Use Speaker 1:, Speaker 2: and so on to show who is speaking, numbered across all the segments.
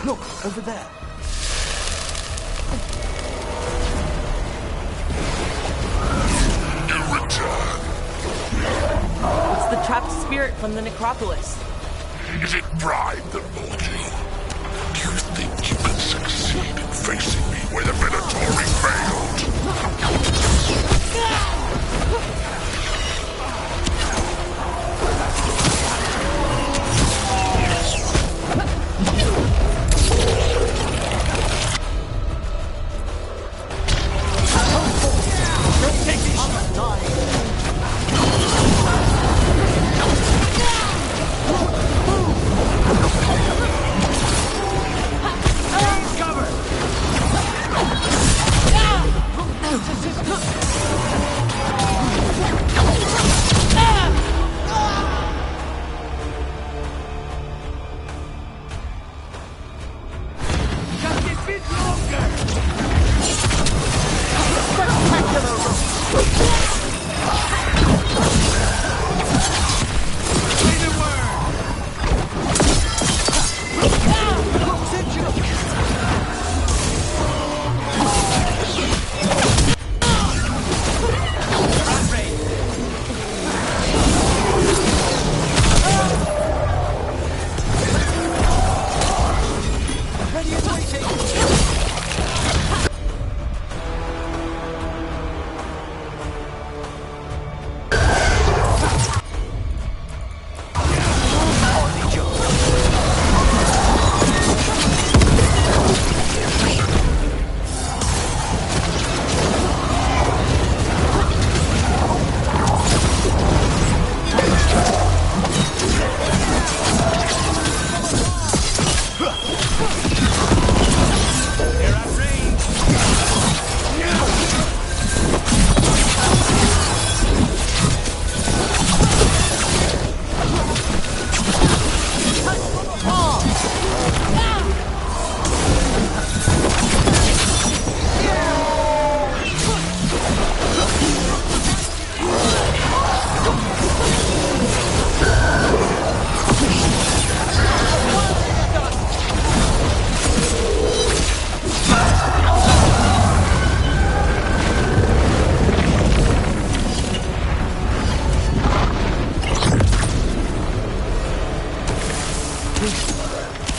Speaker 1: Look, over there.
Speaker 2: You return.
Speaker 3: It's the trapped spirit from the necropolis.
Speaker 2: Is it pride that brought you? Do you think you can succeed in facing me where the Minotauri failed?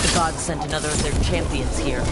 Speaker 3: The gods sent another of their champions here.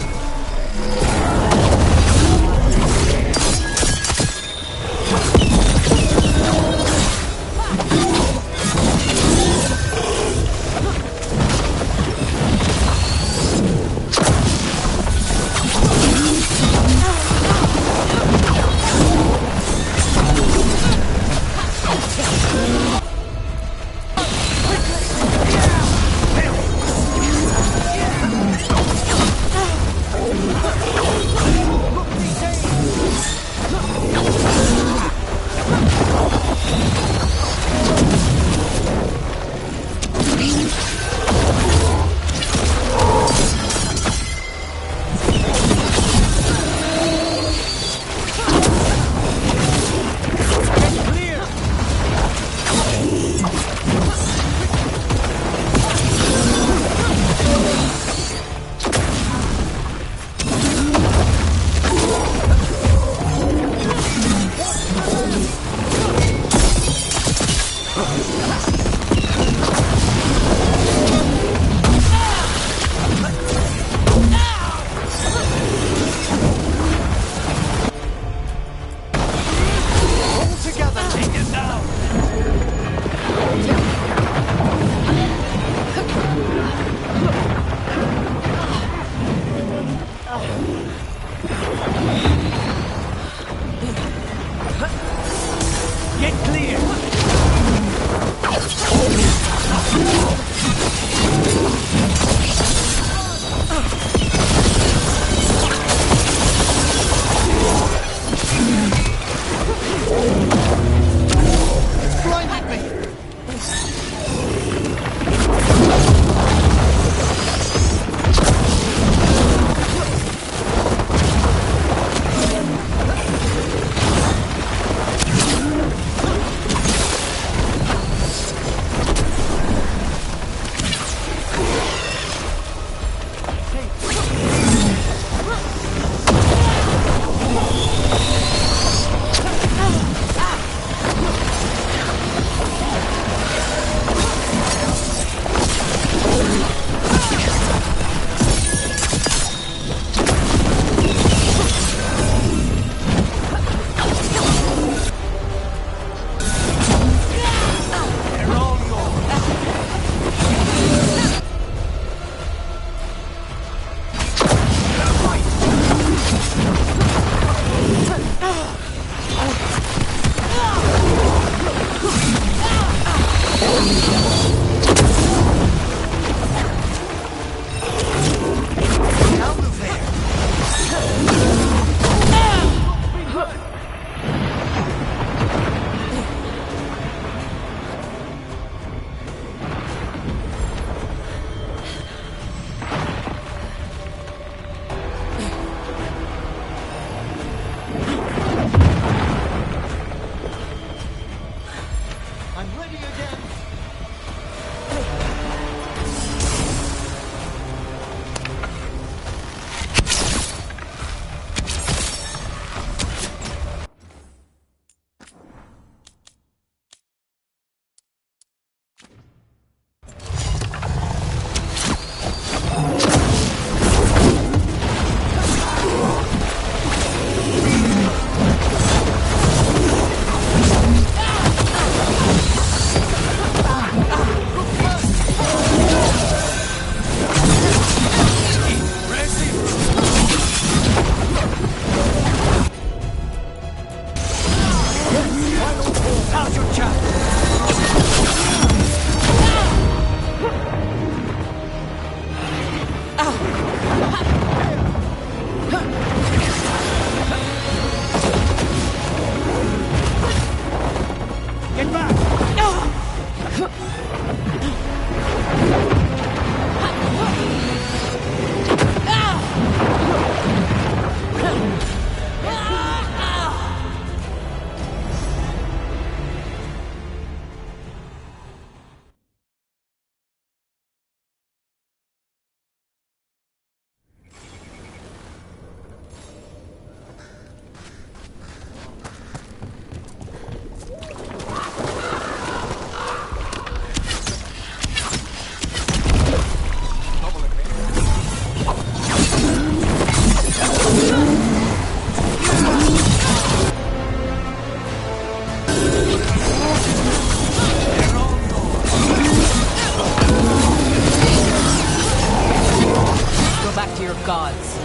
Speaker 3: gods.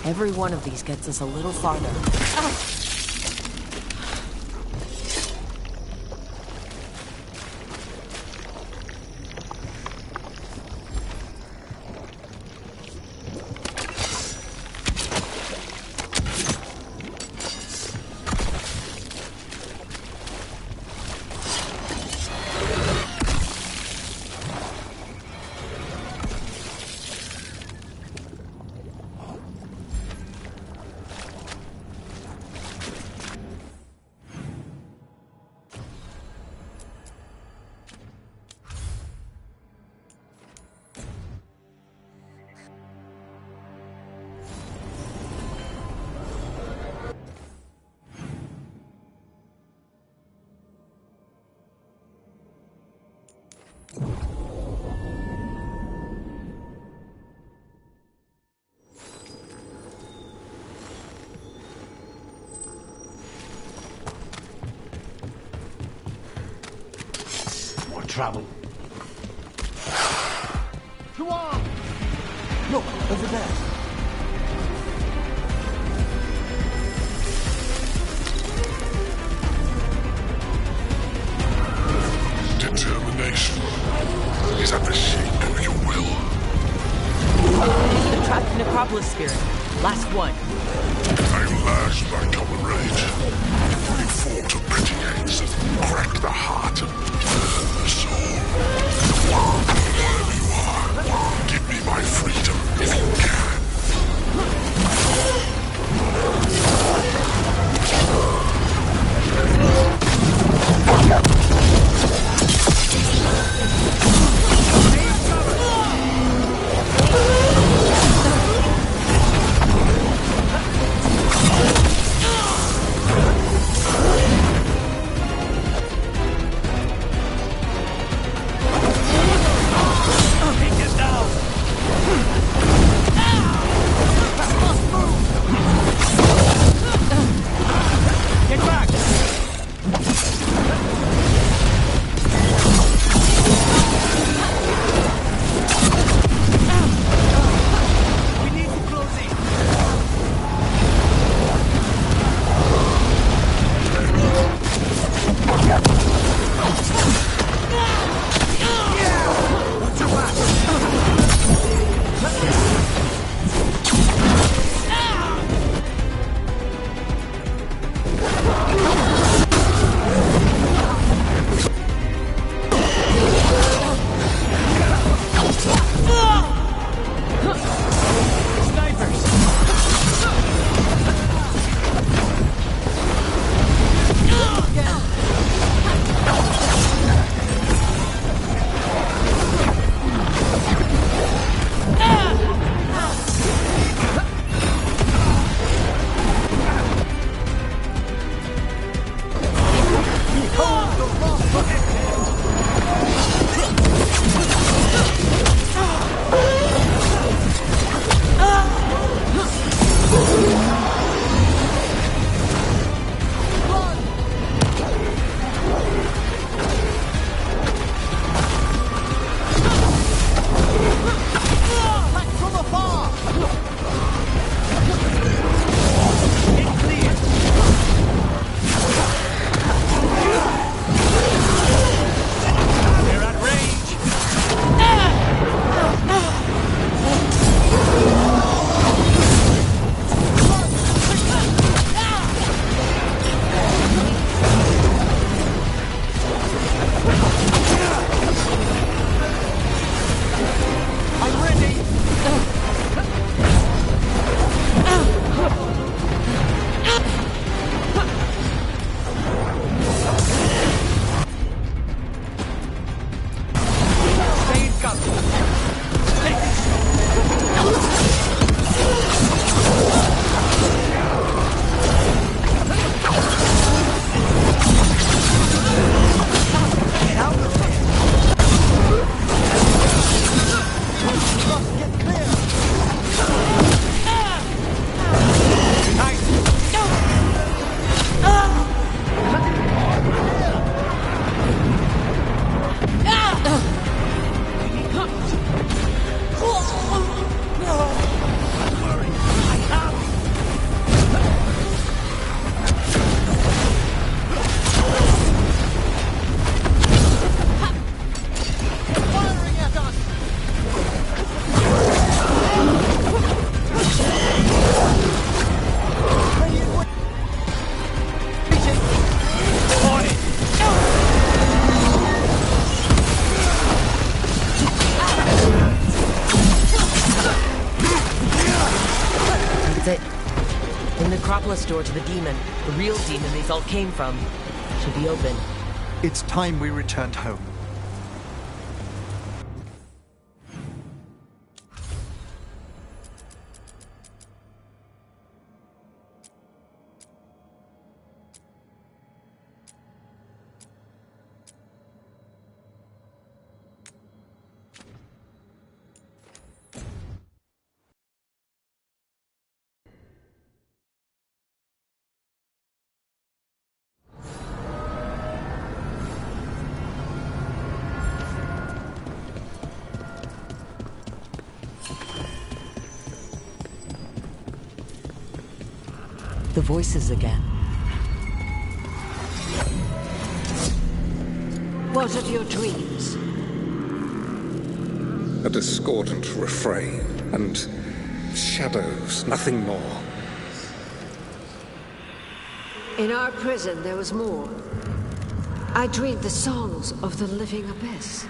Speaker 3: Every one of these gets us a little farther.
Speaker 1: Trouble. Come on! Look, over there.
Speaker 2: Determination is at the shape of your will.
Speaker 3: The trapped necropolis spirit. Last one.
Speaker 2: I lash thy common rage. You fought to pretty eggs and cracked the heart and the soul. Wherever you are, give me my freedom if you can.
Speaker 3: Atlas door to the demon, the real demon these all came from, should be open.
Speaker 1: It's time we returned home.
Speaker 3: The voices again.
Speaker 4: What of your dreams?
Speaker 5: A discordant refrain and shadows, nothing more.
Speaker 4: In our prison, there was more. I dreamed the songs of the living abyss.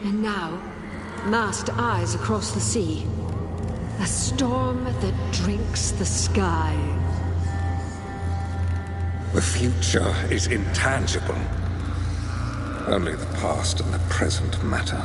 Speaker 4: And now, masked eyes across the sea. A storm that drinks the sky.
Speaker 5: The future is intangible. Only the past and the present matter.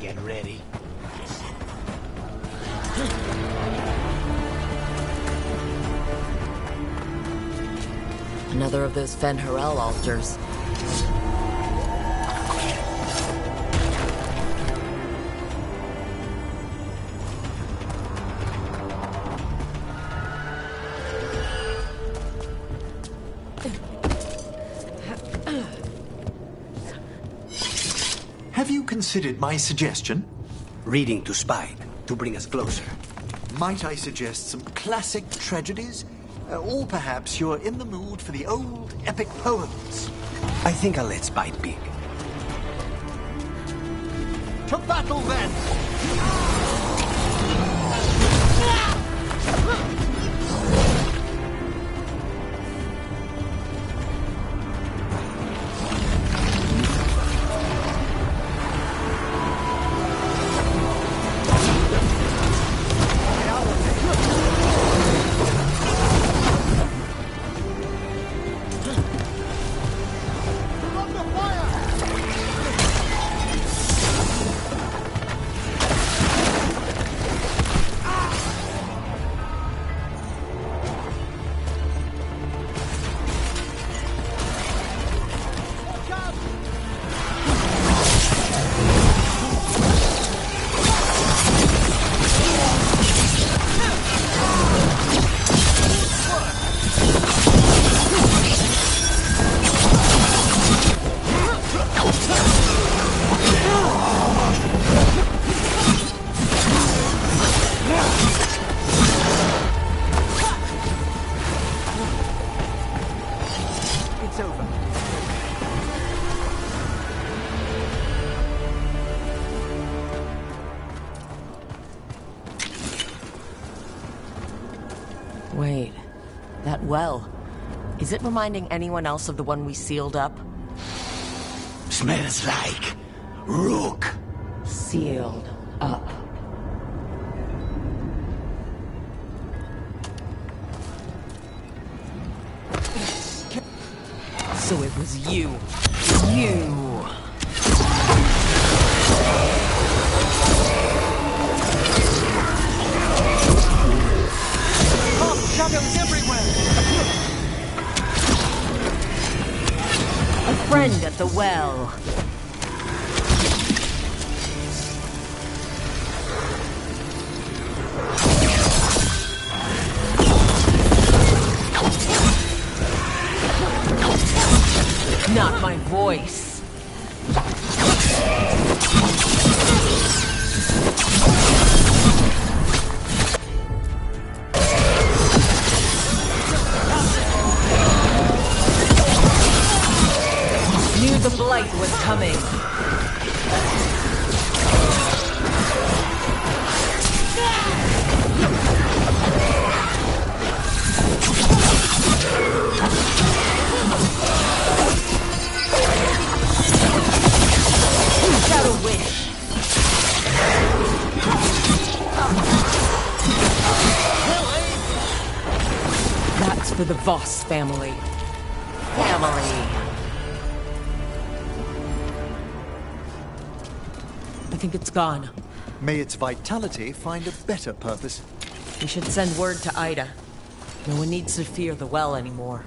Speaker 6: Get ready.
Speaker 3: Another of those Fen Harel altars.
Speaker 1: Have you considered my suggestion?
Speaker 6: Reading to Spide, to bring us closer.
Speaker 1: Might I suggest some classic tragedies? Or perhaps you're in the mood for the old epic poems.
Speaker 6: I think I'll let Spide pick.
Speaker 1: To battle, then!
Speaker 3: Wait, that well. Is it reminding anyone else of the one we sealed up?
Speaker 6: Smells like rook.
Speaker 3: Sealed up. So it was you. You!
Speaker 1: Shadows everywhere!
Speaker 3: A friend at the well. Not my voice. Knew the blight was coming. Got a wish. That's for the Voss family. I think it's gone.
Speaker 1: May its vitality find a better purpose.
Speaker 3: We should send word to Ida. No one needs to fear the well anymore.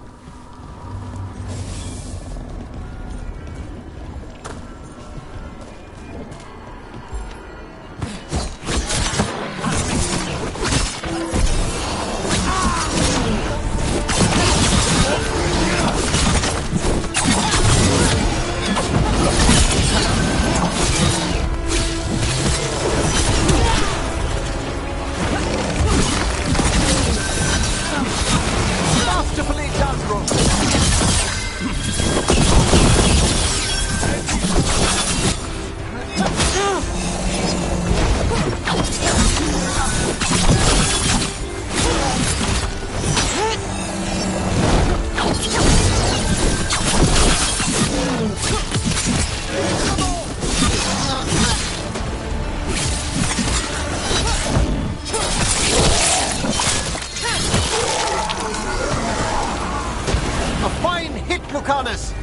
Speaker 1: Lucanus!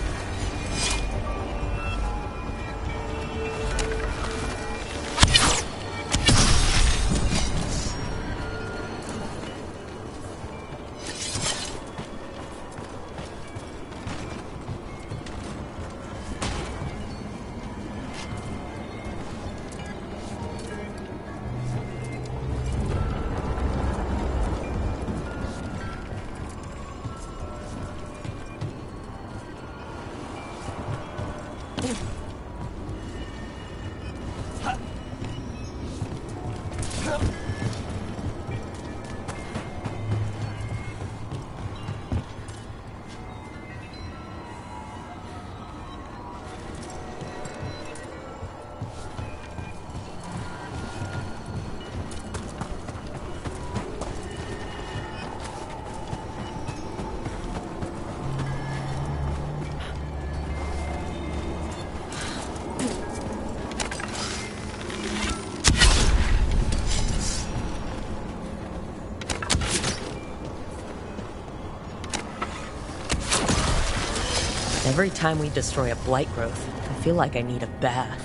Speaker 3: Every time we destroy a blight growth, I feel like I need a bath.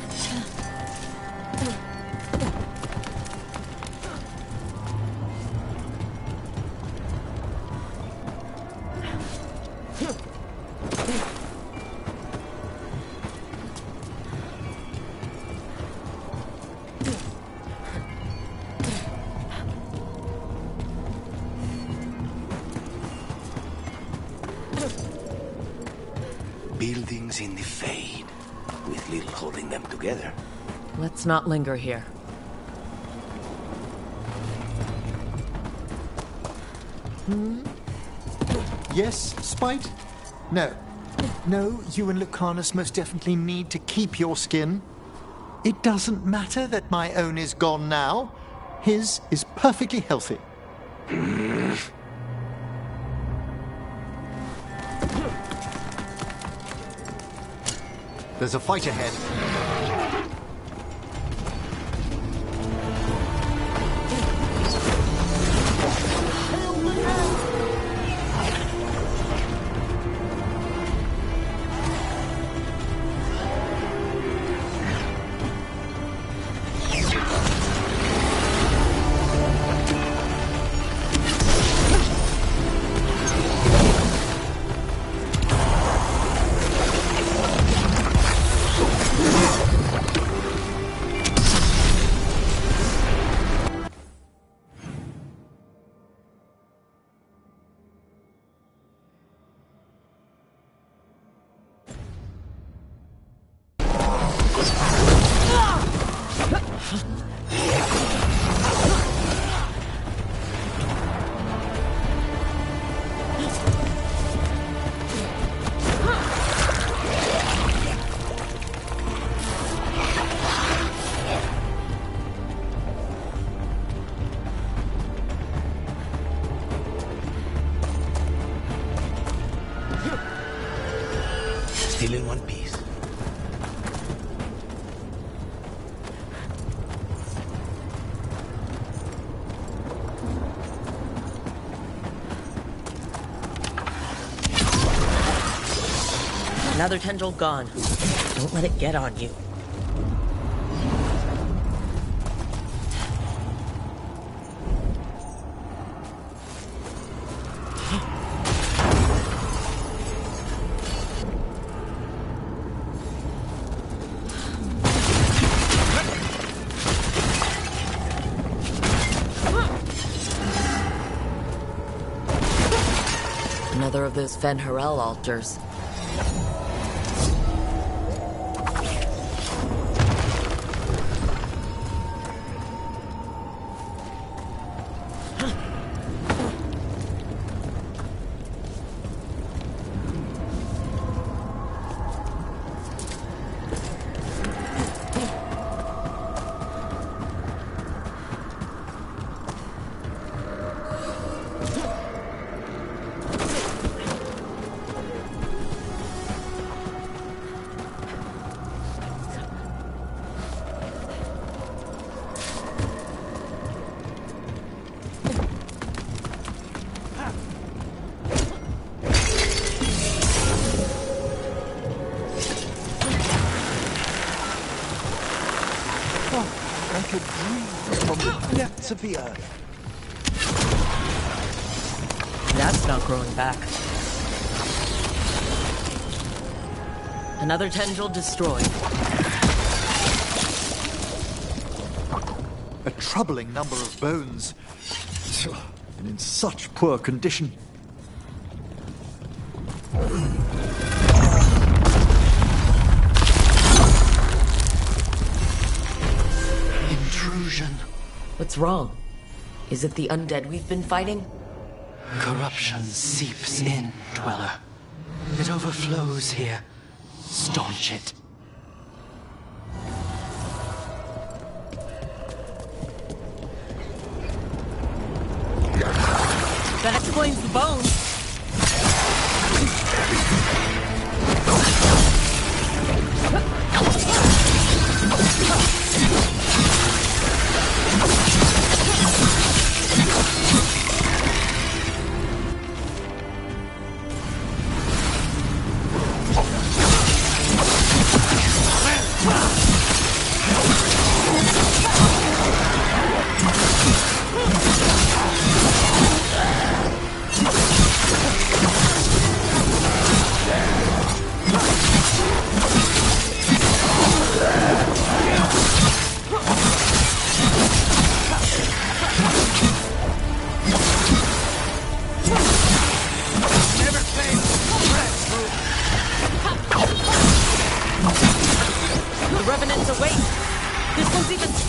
Speaker 6: Buildings in the fade, with little holding them together.
Speaker 3: Let's not linger here.
Speaker 1: Yes, Spite? No. No, you and Lucanus most definitely need to keep your skin. It doesn't matter that my own is gone now. His is perfectly healthy. There's a fight ahead.
Speaker 6: Still in one piece.
Speaker 3: Another tendril gone. Don't let it get on you. Another of those Fen Harel altars.
Speaker 1: Like a dream from the depths of the earth.
Speaker 3: That's not growing back. Another tendril destroyed.
Speaker 1: A troubling number of bones. And in such poor condition. Intrusion.
Speaker 3: What's wrong? Is it the undead we've been fighting?
Speaker 6: Corruption seeps in, Dweller. It overflows here. Staunch it.
Speaker 3: That explains the bones.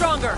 Speaker 3: Stronger.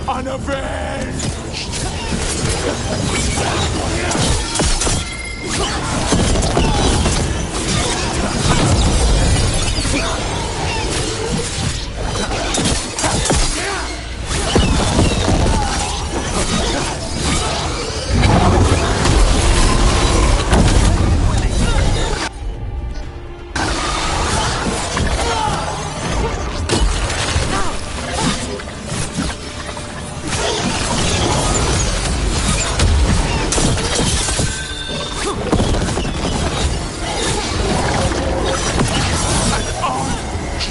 Speaker 2: unavenged!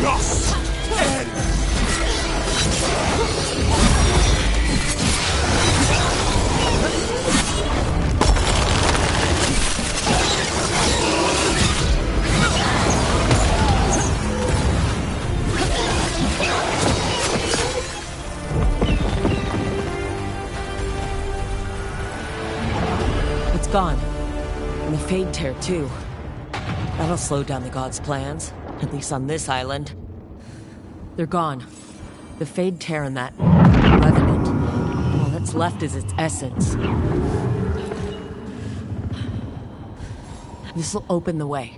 Speaker 2: Just end!
Speaker 3: It's gone. And the Fade Tear, too. That'll slow down the gods' plans, at least on this island. They're gone. The Fade Tear and that Revenant. All that's left is its essence. This'll open the way.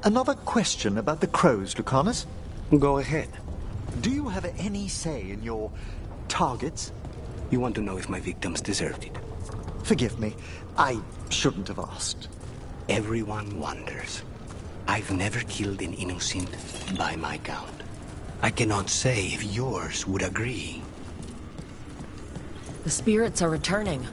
Speaker 1: Another question about the crows, Lucanus.
Speaker 6: Go ahead.
Speaker 1: Do you have any say in your targets?
Speaker 6: You want to know if my victims deserved it?
Speaker 1: Forgive me, I shouldn't have asked.
Speaker 6: Everyone wonders. I've never killed an innocent by my count. I cannot say if yours would agree.
Speaker 3: The spirits are returning.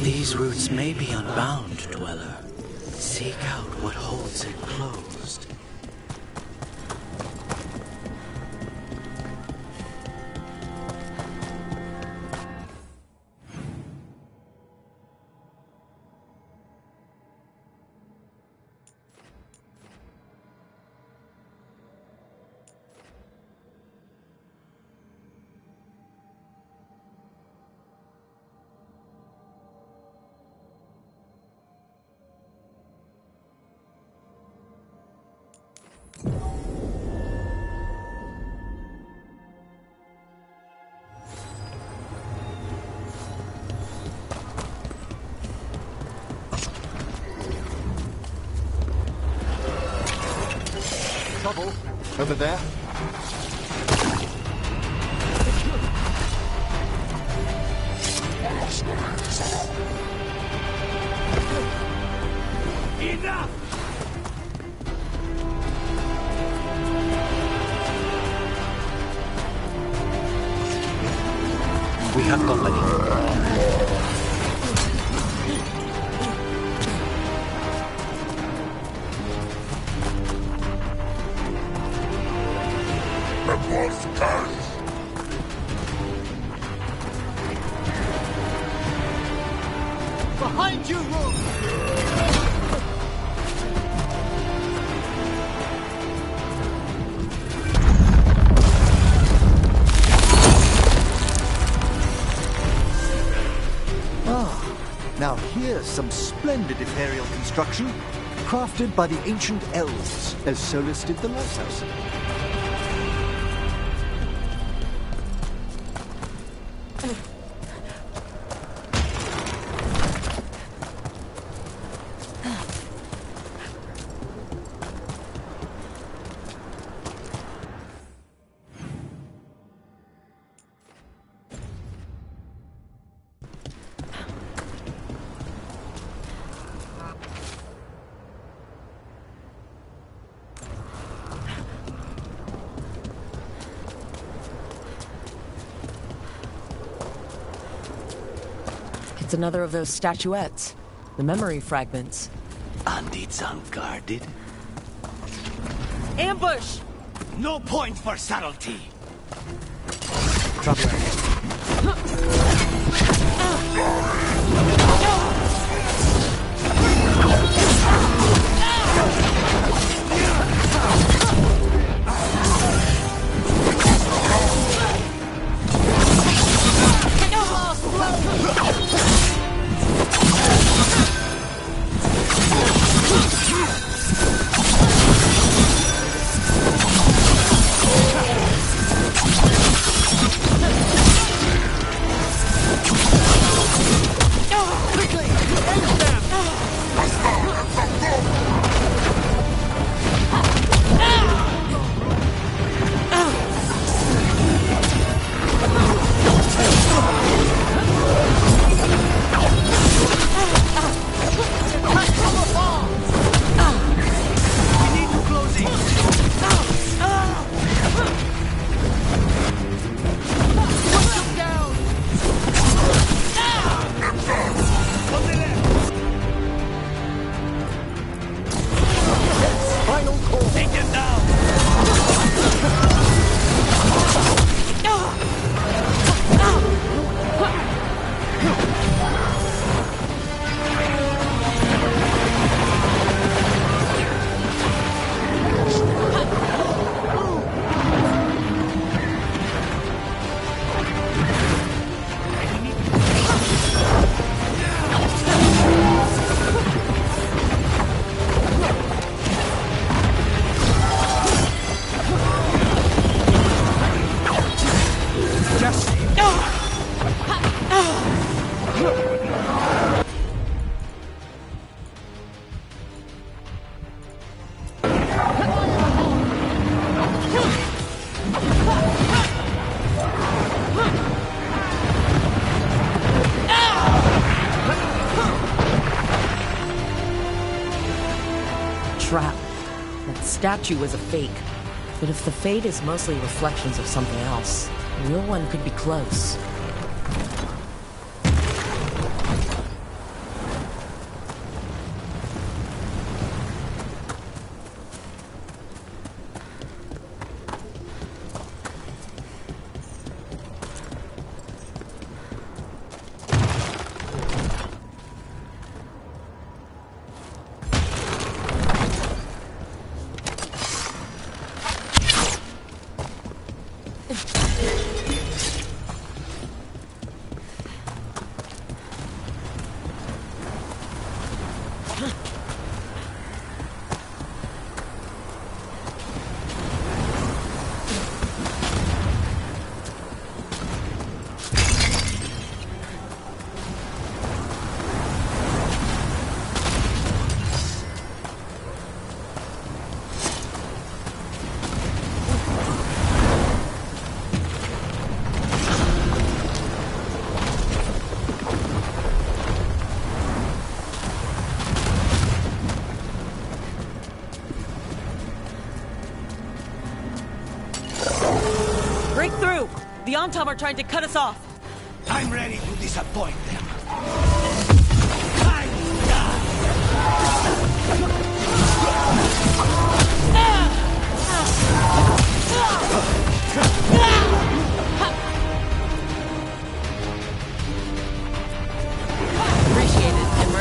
Speaker 7: These roots may be unbound, Dweller. Seek out what holds it closed.
Speaker 1: Trouble over there.
Speaker 2: Enough!
Speaker 7: We have company.
Speaker 2: The boss does.
Speaker 1: Behind you, Rook! Now here's some splendid ethereal construction, crafted by the ancient elves, as Solus did the lighthouse.
Speaker 3: It's another of those statuettes. The memory fragments.
Speaker 7: And it's unguarded?
Speaker 3: Ambush!
Speaker 7: No point for subtlety.
Speaker 1: Trouble ahead.
Speaker 3: Trap. That statue was a fake. But if the fade is mostly reflections of something else, the real one could be close. Break through! The Ontom are trying to cut us off!
Speaker 7: I'm ready to disappoint them.
Speaker 3: Appreciate it, and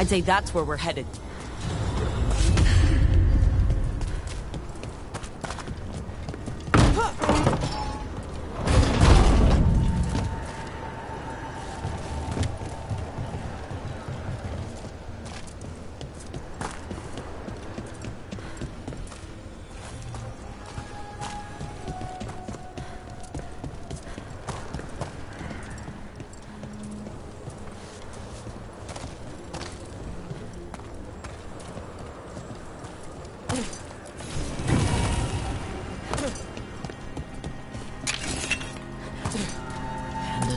Speaker 3: I'd say that's where we're headed.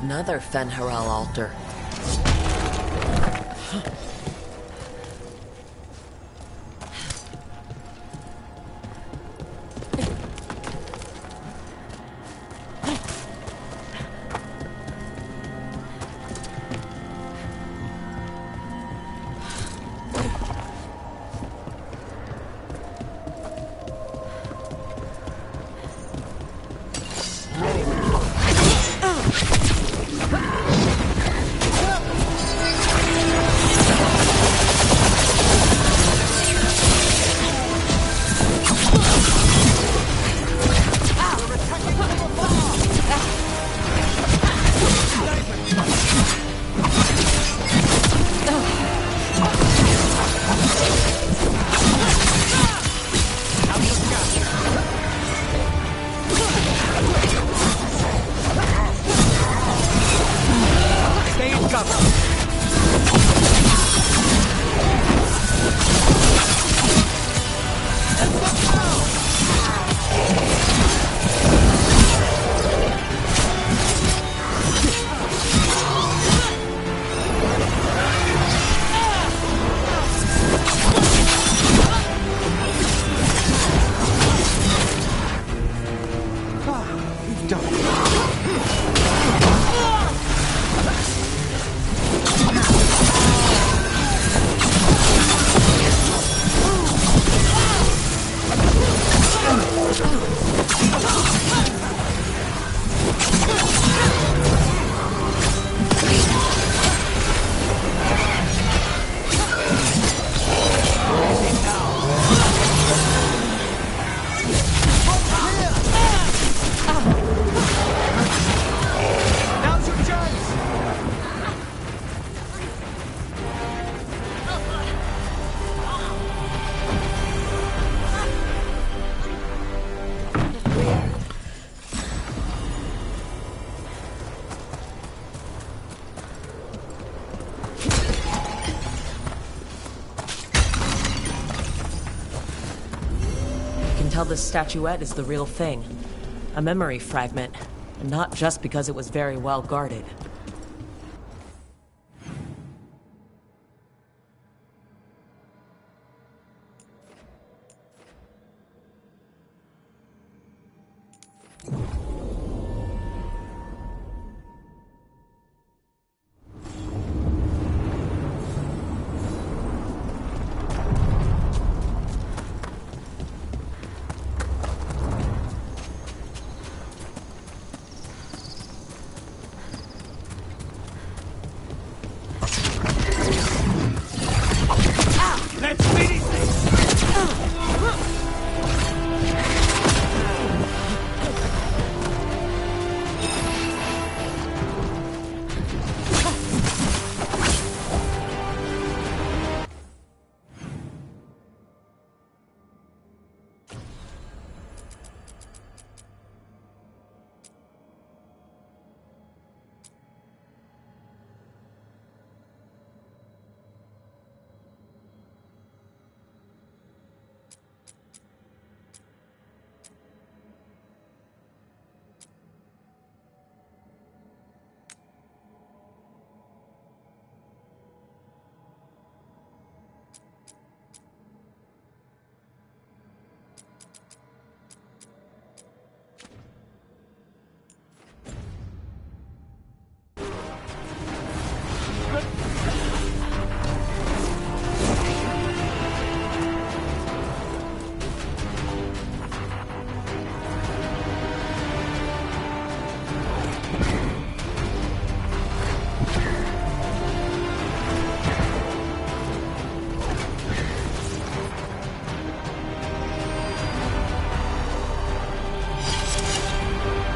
Speaker 3: Another Fen'Harel altar. Tell this statuette is the real thing. A memory fragment. And not just because it was very well guarded.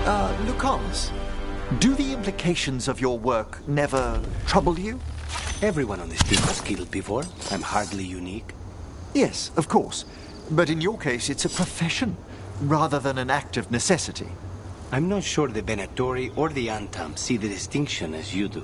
Speaker 1: Lucanus, do the implications of your work never trouble you?
Speaker 6: Everyone on this trip was killed before. I'm hardly unique.
Speaker 1: Yes, of course. But in your case, it's a profession, rather than an act of necessity.
Speaker 6: I'm not sure the Venatori or the Antam see the distinction as you do.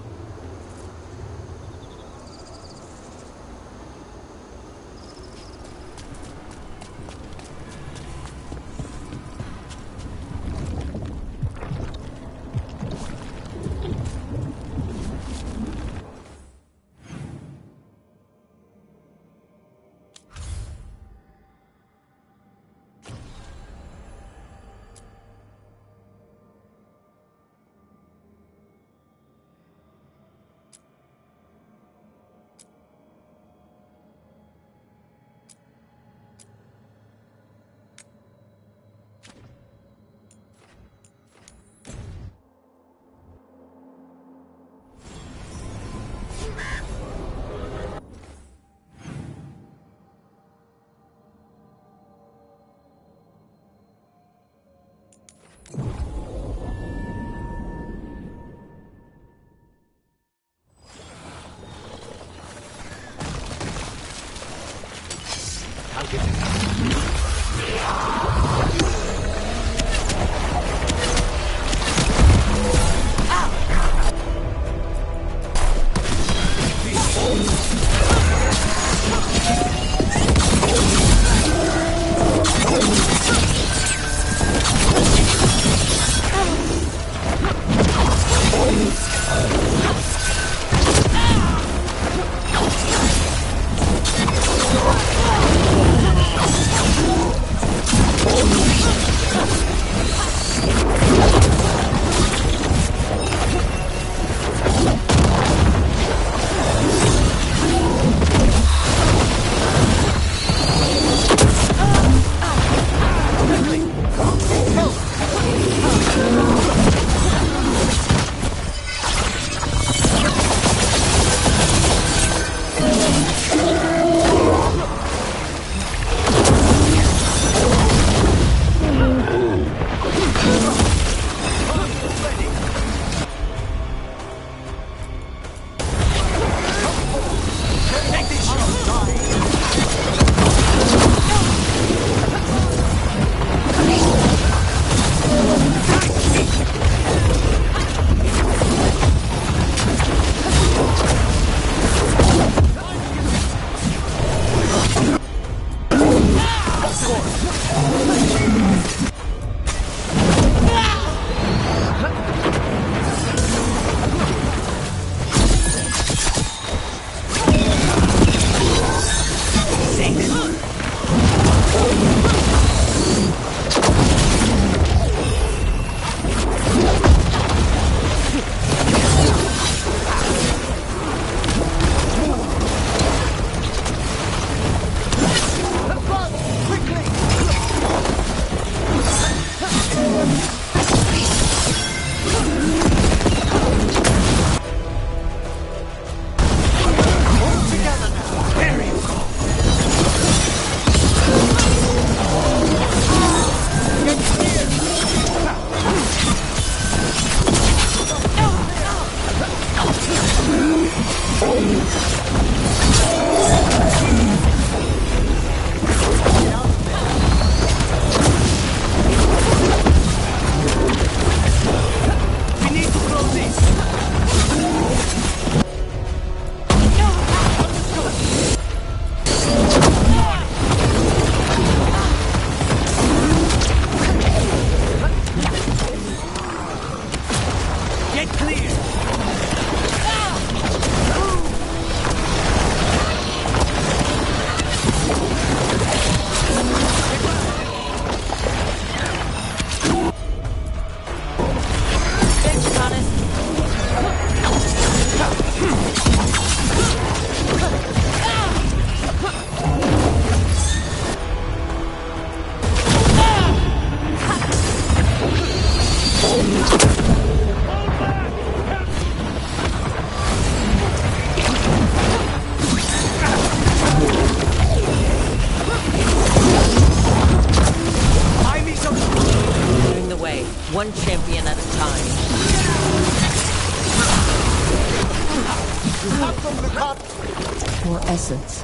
Speaker 3: one champion at a time.
Speaker 1: You have them, Lucard!
Speaker 3: More essence.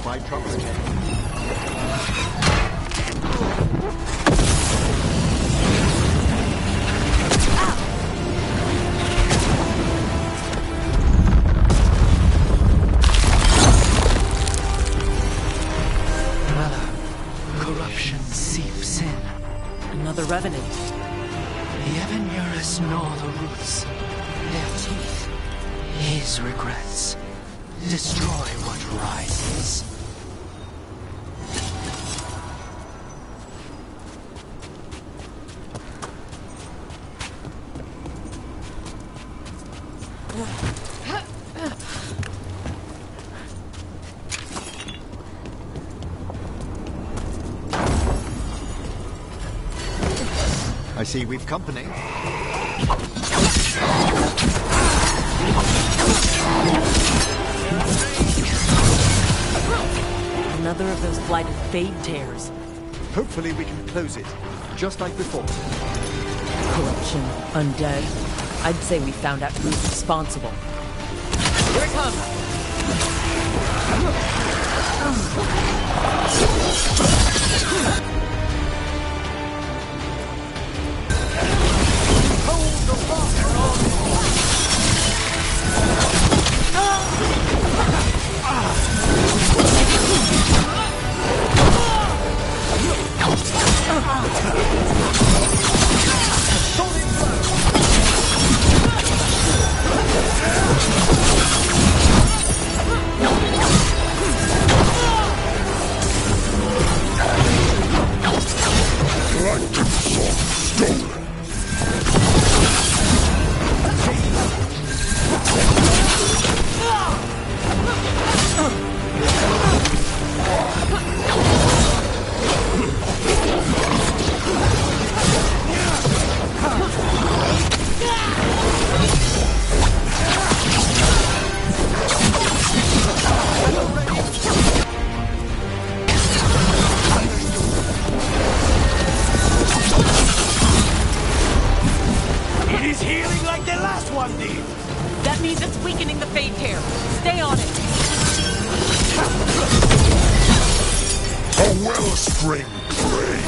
Speaker 1: My trouble again.
Speaker 7: Corruption seeps in.
Speaker 3: Another revenant.
Speaker 7: The Evanurus gnaw the roots. Their teeth. His regrets. Destroy what rises.
Speaker 1: I see we've company.
Speaker 3: Another of those blighted Fade tears.
Speaker 1: Hopefully we can close it, just like before.
Speaker 3: Corruption, undead. I'd say we found out who's responsible. Here it comes! That means it's weakening the Fade tear. Stay on it.
Speaker 2: A wellspring prey.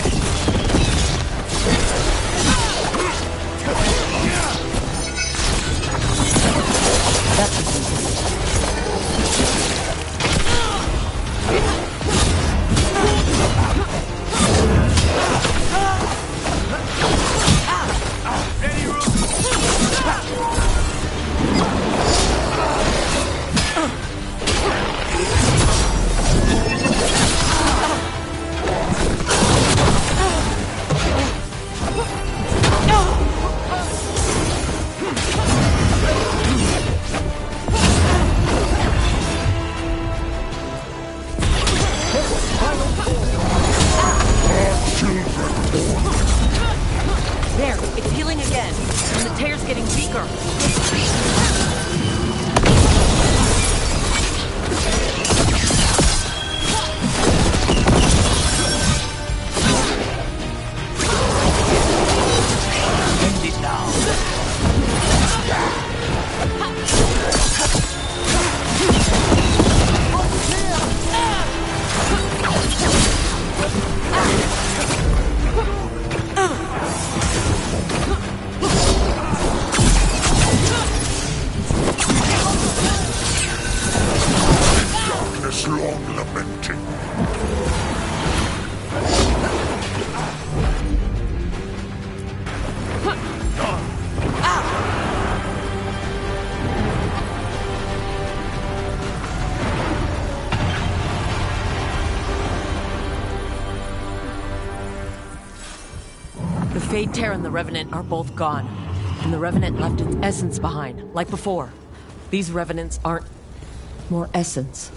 Speaker 3: There, it's healing again, and the tear's getting weaker.
Speaker 7: End it now.
Speaker 2: Long lamenting.
Speaker 3: The Fade Tear and the Revenant are both gone, and the Revenant left its essence behind, like before. These Revenants aren't more essence.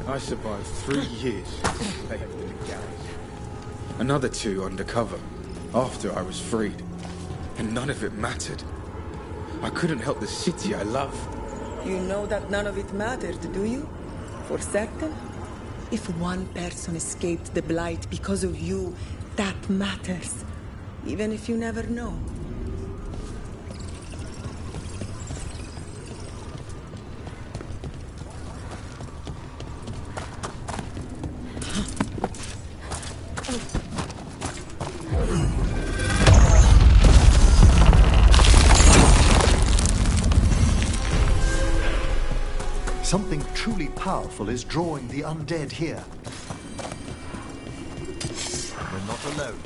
Speaker 8: I survived 3 years enslaved in the galleys. Another 2 undercover, after I was freed. And none of it mattered. I couldn't help the city I love.
Speaker 9: You know that none of it mattered, do you? For certain? If one person escaped the Blight because of you, that matters. Even if you never know.
Speaker 1: Something truly powerful is drawing the undead here. We're not alone.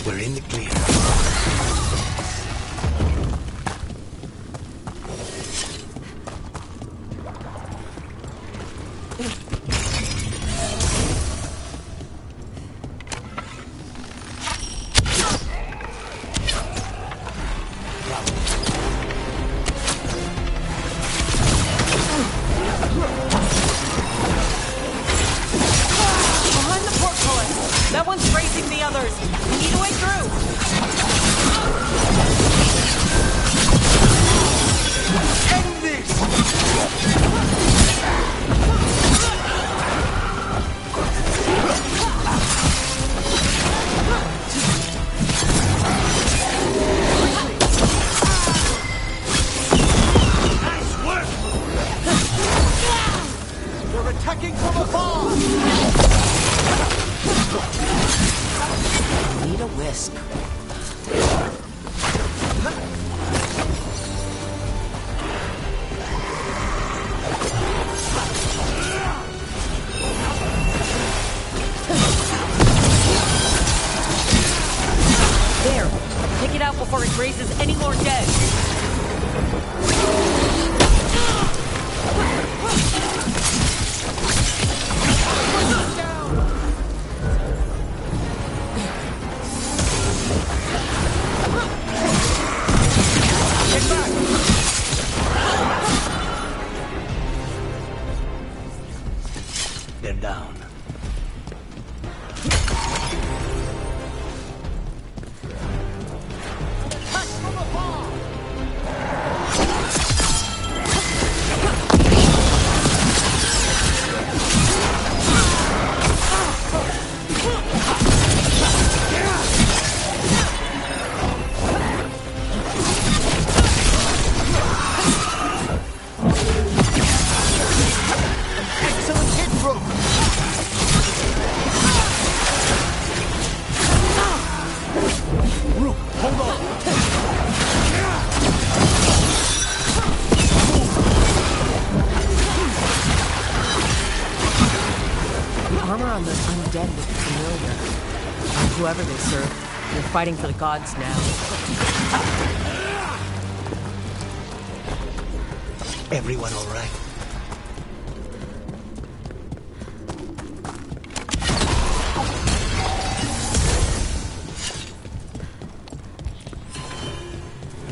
Speaker 6: We're in the clear.
Speaker 9: End this!
Speaker 3: Take it out before it raises any more dead.
Speaker 7: They're down.
Speaker 3: Whoever they serve, they're fighting for the gods now.
Speaker 6: Everyone all right?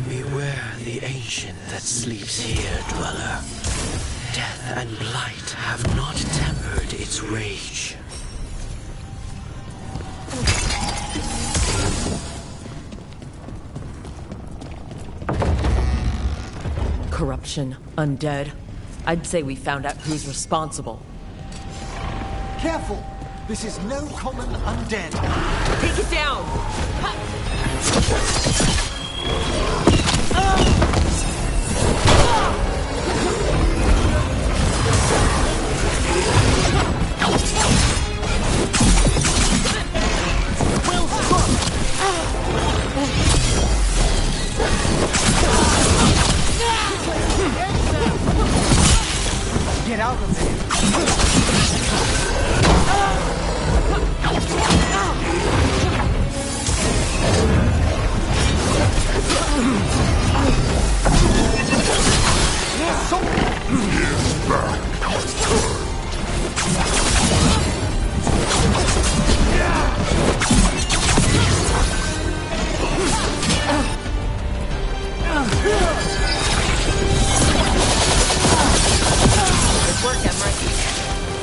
Speaker 7: Beware the ancient that sleeps here, dweller. Death and blight have not tempered its rage.
Speaker 3: Corruption, undead. I'd say we found out who's responsible.
Speaker 1: Careful! This is no common undead.
Speaker 3: Take it down!
Speaker 1: Well struck! Get out of there!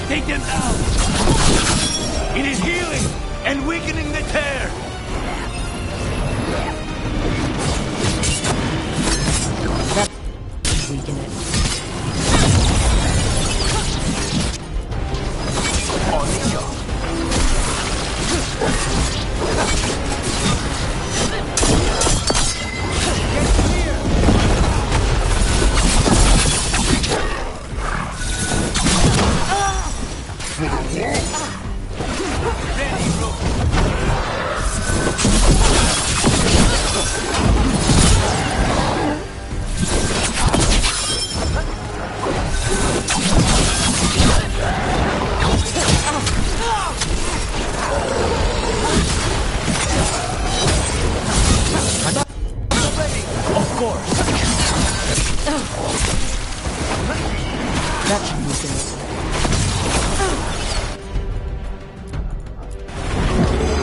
Speaker 7: Take them out! It is healing and weakening the tear!
Speaker 3: Weaken it.
Speaker 7: On the job.
Speaker 3: That should weaken it.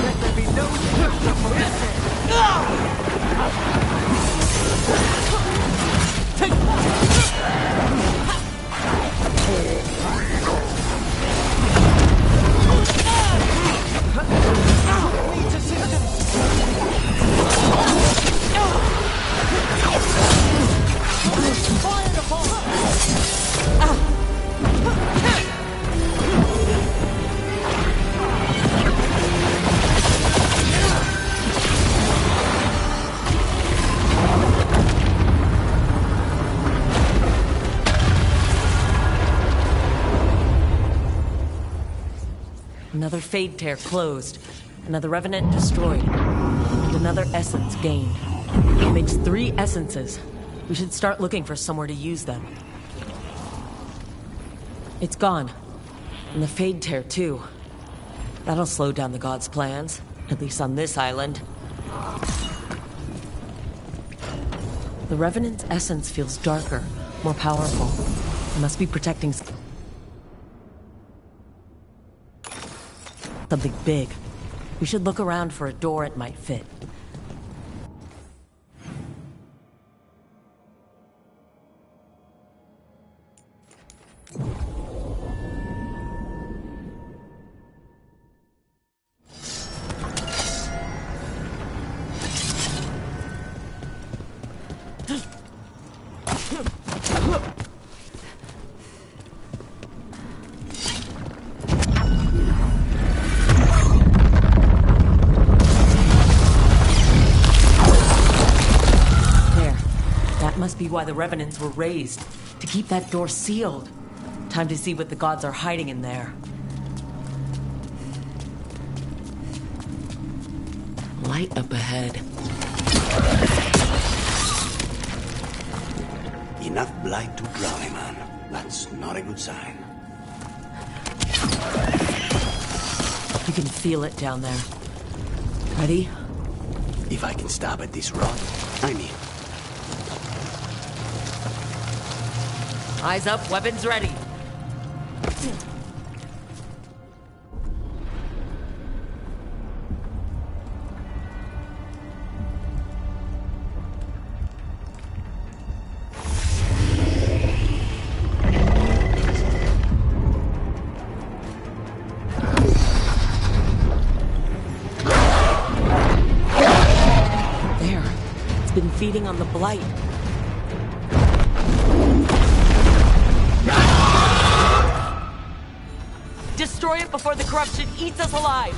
Speaker 1: Let there be no shelter from this needs assistance! Fired upon!
Speaker 3: Another Fade Tear closed, another Revenant destroyed, and another essence gained. It makes 3 essences. We should start looking for somewhere to use them. It's gone. And the Fade Tear, too. That'll slow down the gods' plans, at least on this island. The Revenant's essence feels darker, more powerful. It must be protecting something big. We should look around for a door it might fit. Must be why the Revenants were raised, to keep that door sealed. Time to see what the gods are hiding in there. Light up ahead.
Speaker 6: Enough blight to drown a man. That's not a good sign.
Speaker 3: You can feel it down there. Ready?
Speaker 6: If I can stop at this rod, I'm in.
Speaker 3: Eyes up, weapons ready. There. It's been feeding on the blight. Destroy it before the corruption eats us alive!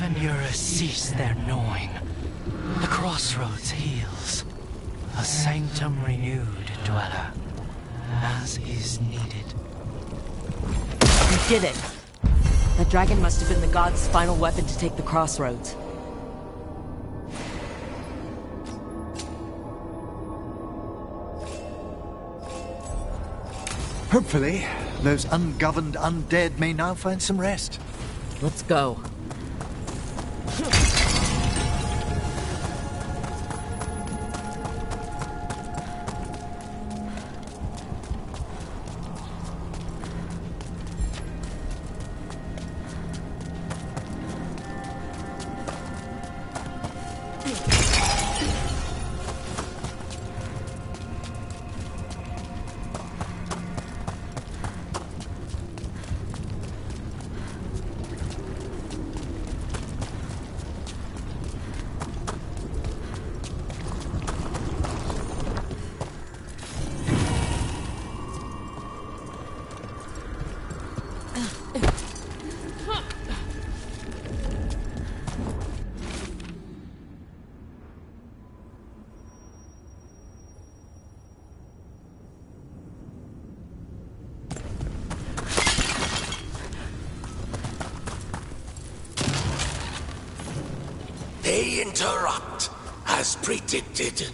Speaker 7: Murus cease their gnawing. The crossroads heals. A sanctum renewed, Dweller. As is needed.
Speaker 3: We did it! That dragon must have been the god's final weapon to take the crossroads.
Speaker 1: Hopefully, those ungoverned undead may now find some rest.
Speaker 3: Let's go.
Speaker 6: They interrupt, as predicted,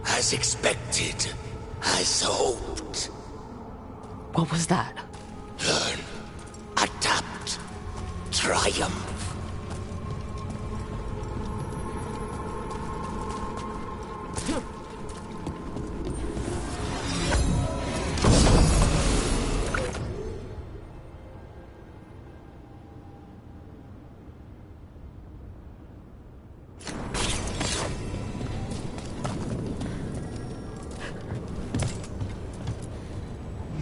Speaker 6: as expected, as hoped.
Speaker 3: What was that?
Speaker 6: Learn, adapt, triumph.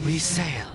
Speaker 7: We sail.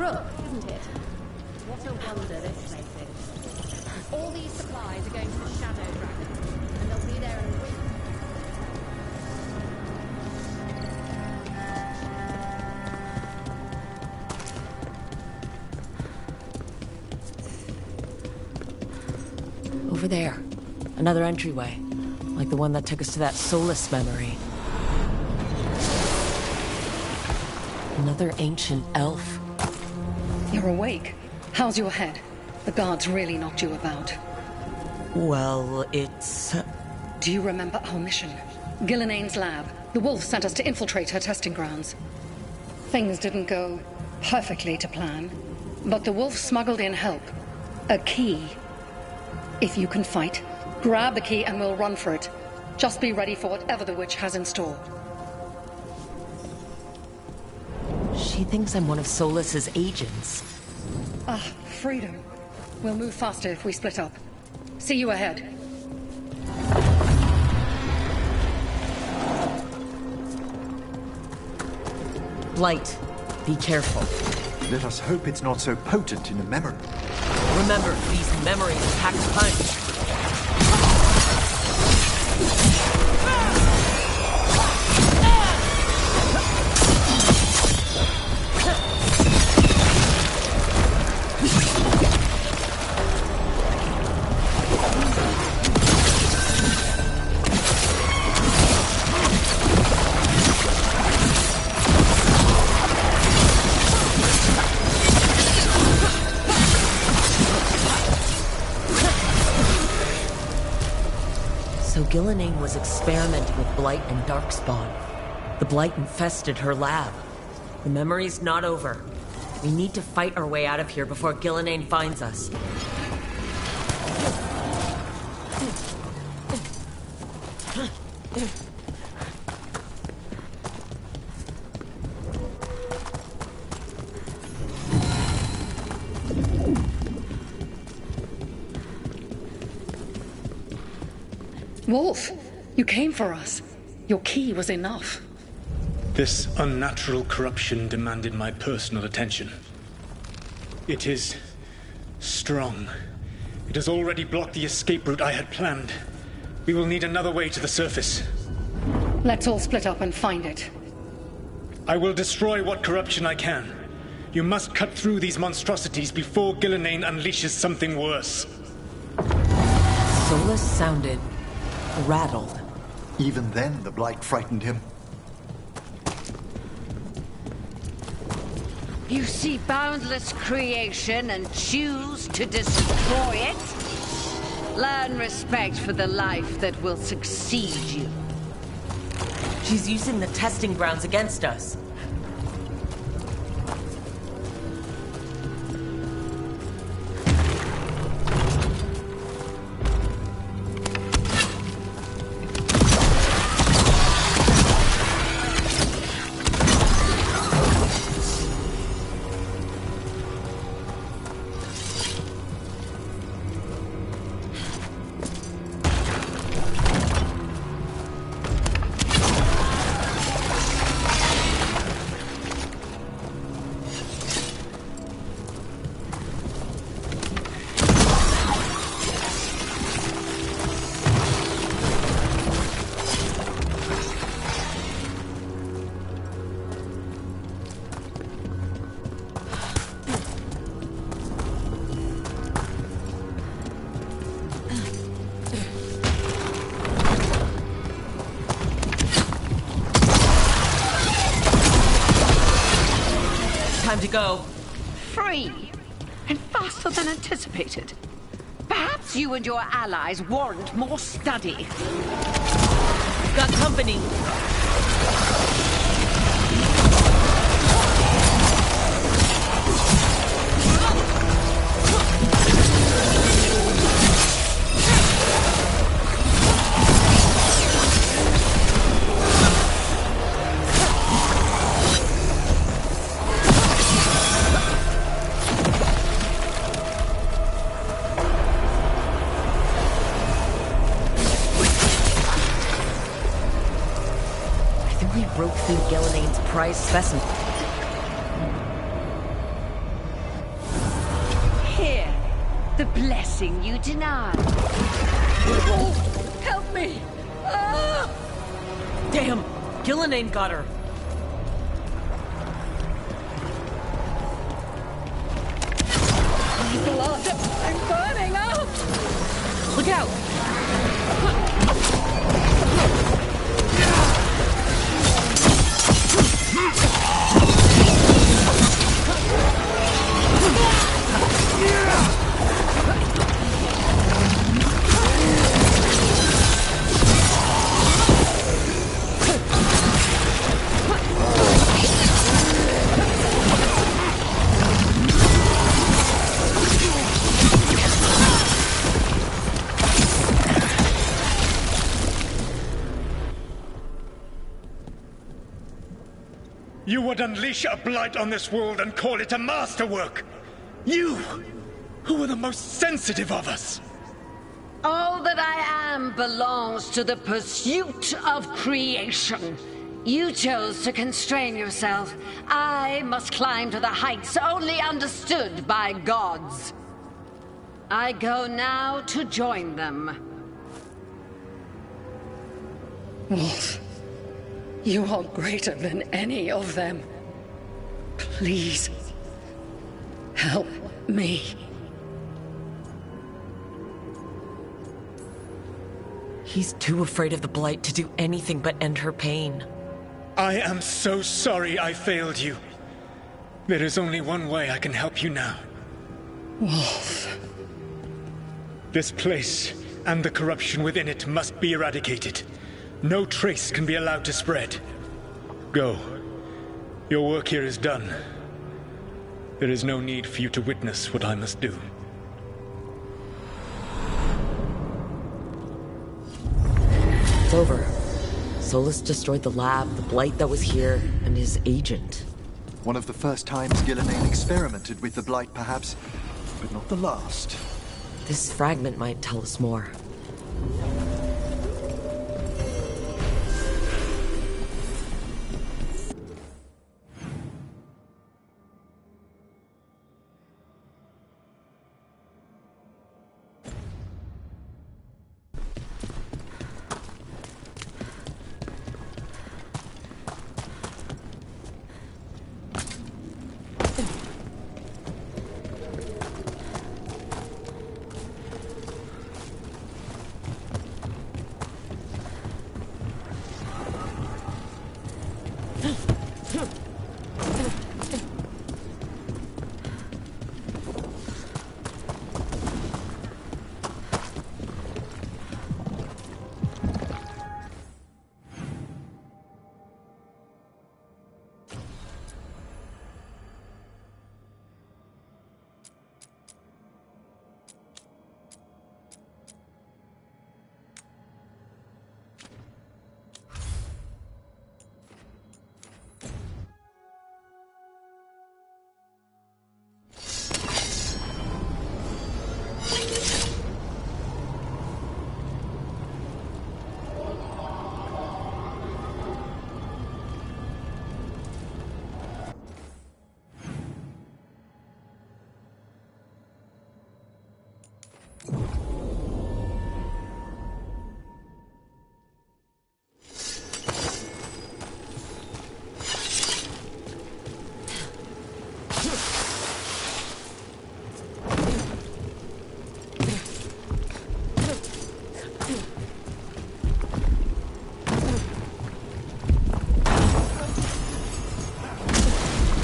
Speaker 10: Isn't it? What a wonder this place is. All these supplies are going to the Shadow Dragon, and they'll be there in a week.
Speaker 3: Over there. Another entryway. Like the one that took us to that Solus memory. Another ancient elf.
Speaker 11: You're awake. How's your head? The guards really knocked you about.
Speaker 3: Well, it's...
Speaker 11: Do you remember our mission? Gillenane's lab. The wolf sent us to infiltrate her testing grounds. Things didn't go perfectly to plan, but the wolf smuggled in help. A key. If you can fight, grab the key and we'll run for it. Just be ready for whatever the witch has in store.
Speaker 3: She thinks I'm one of Solus's agents.
Speaker 11: Ah, freedom. We'll move faster if we split up. See you ahead.
Speaker 3: Blight, be careful.
Speaker 1: Let us hope it's not so potent in a memory.
Speaker 3: Remember, these memories pack a punch. Gillenane was experimenting with Blight and Darkspawn. The Blight infested her lab. The memory's not over. We need to fight our way out of here before Gillenane finds us.
Speaker 11: Wolf, you came for us. Your key was enough.
Speaker 12: This unnatural corruption demanded my personal attention. It is strong. It has already blocked the escape route I had planned. We will need another way to the surface.
Speaker 11: Let's all split up and find it.
Speaker 12: I will destroy what corruption I can. You must cut through these monstrosities before Gillenane unleashes something worse.
Speaker 3: Solus sounded rattled.
Speaker 1: Even then, the Blight frightened him.
Speaker 13: You see boundless creation and choose to destroy it? Learn respect for the life that will succeed you.
Speaker 3: She's using the testing grounds against us. Time to go.
Speaker 13: Free! And faster than anticipated. Perhaps you and your allies warrant more study.
Speaker 3: Got company. Broke through Gillenane's prize specimen.
Speaker 13: Here, the blessing you denied.
Speaker 3: Oh,
Speaker 13: help me! Ah!
Speaker 3: Damn! Gillenane got her!
Speaker 11: Blood! I'm burning up!
Speaker 3: Look out!
Speaker 12: You would unleash a blight on this world and call it a masterwork! You, who are the most sensitive of us!
Speaker 13: All that I am belongs to the pursuit of creation. You chose to constrain yourself. I must climb to the heights only understood by gods. I go now to join them.
Speaker 11: Wolf, you are greater than any of them. Please, help me.
Speaker 3: He's too afraid of the Blight to do anything but end her pain.
Speaker 12: I am so sorry I failed you. There is only one way I can help you now.
Speaker 11: Wolf.
Speaker 12: This place and the corruption within it must be eradicated. No trace can be allowed to spread. Go. Your work here is done. There is no need for you to witness what I must do.
Speaker 3: It's over. Solus destroyed the lab, the Blight that was here, and his agent.
Speaker 1: One of the first times Gillenane experimented with the Blight, perhaps, but not the last.
Speaker 3: This fragment might tell us more.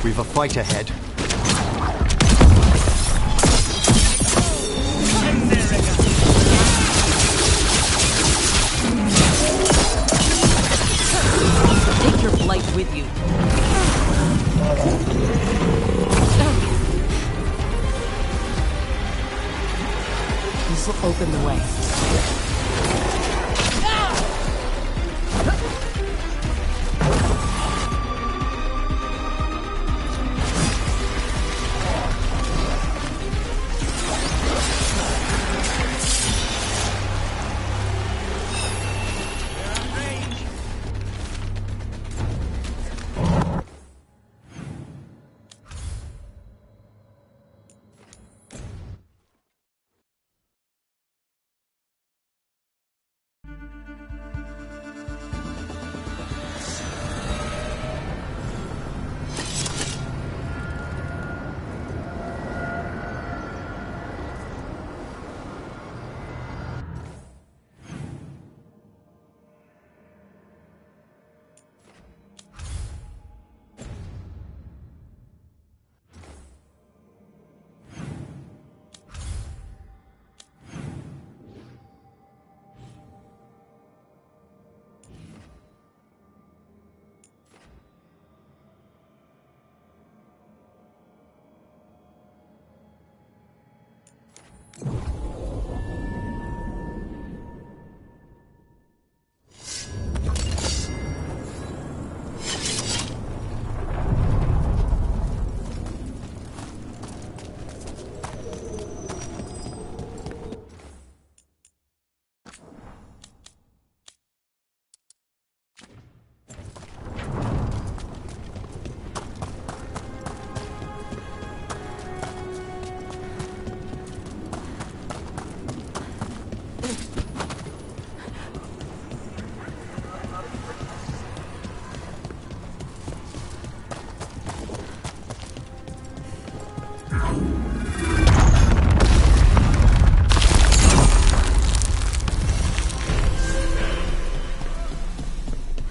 Speaker 1: We've a fight ahead.
Speaker 3: Take your Blight with you. This will open the way.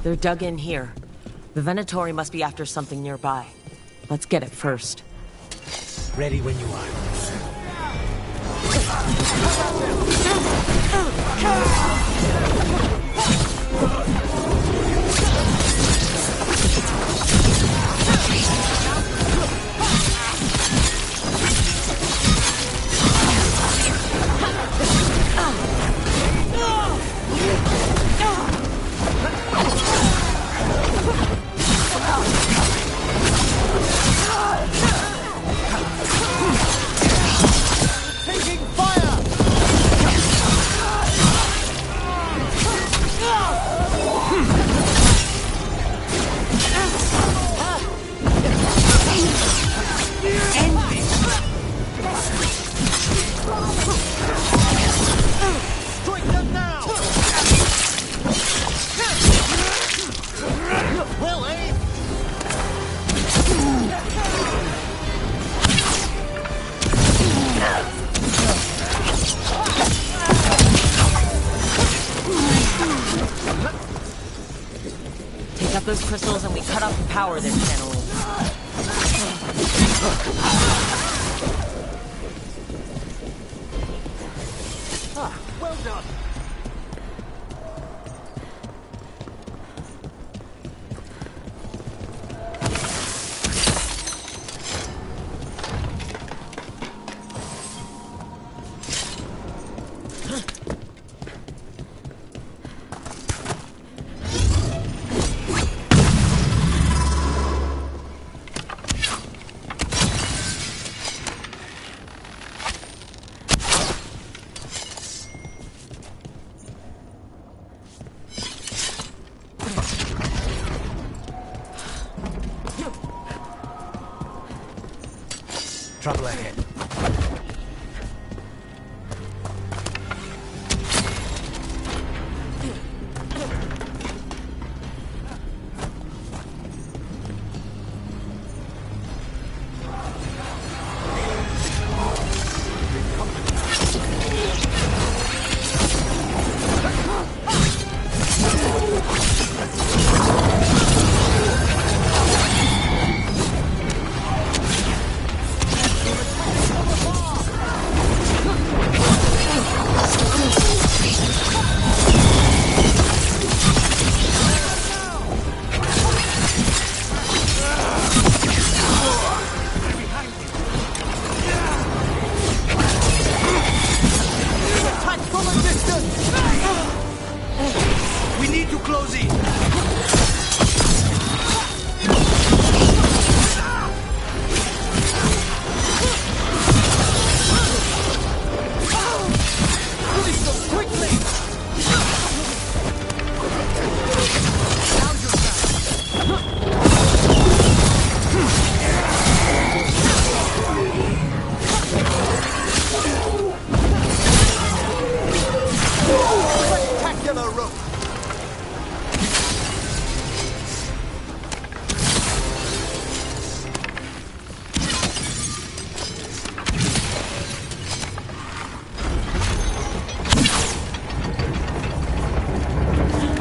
Speaker 3: They're dug in here. The Venatori must be after something nearby. Let's get it first.
Speaker 6: Ready when you are.
Speaker 1: Taking fire! Strike them now! Well, eh?
Speaker 3: Take out those crystals and we cut off the power they're channeling.
Speaker 1: Well done.
Speaker 6: Trouble ahead. We need to close in.
Speaker 1: Spectacular rope!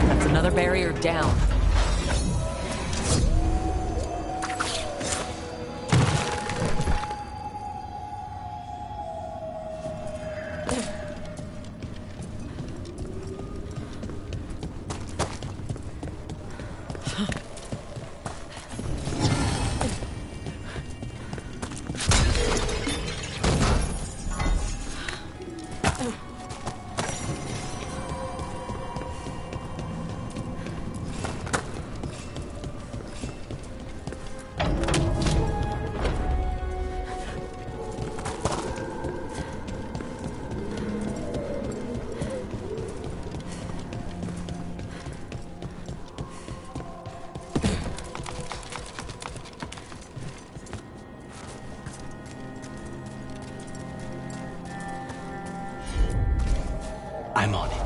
Speaker 3: That's another barrier down.
Speaker 6: I'm on it.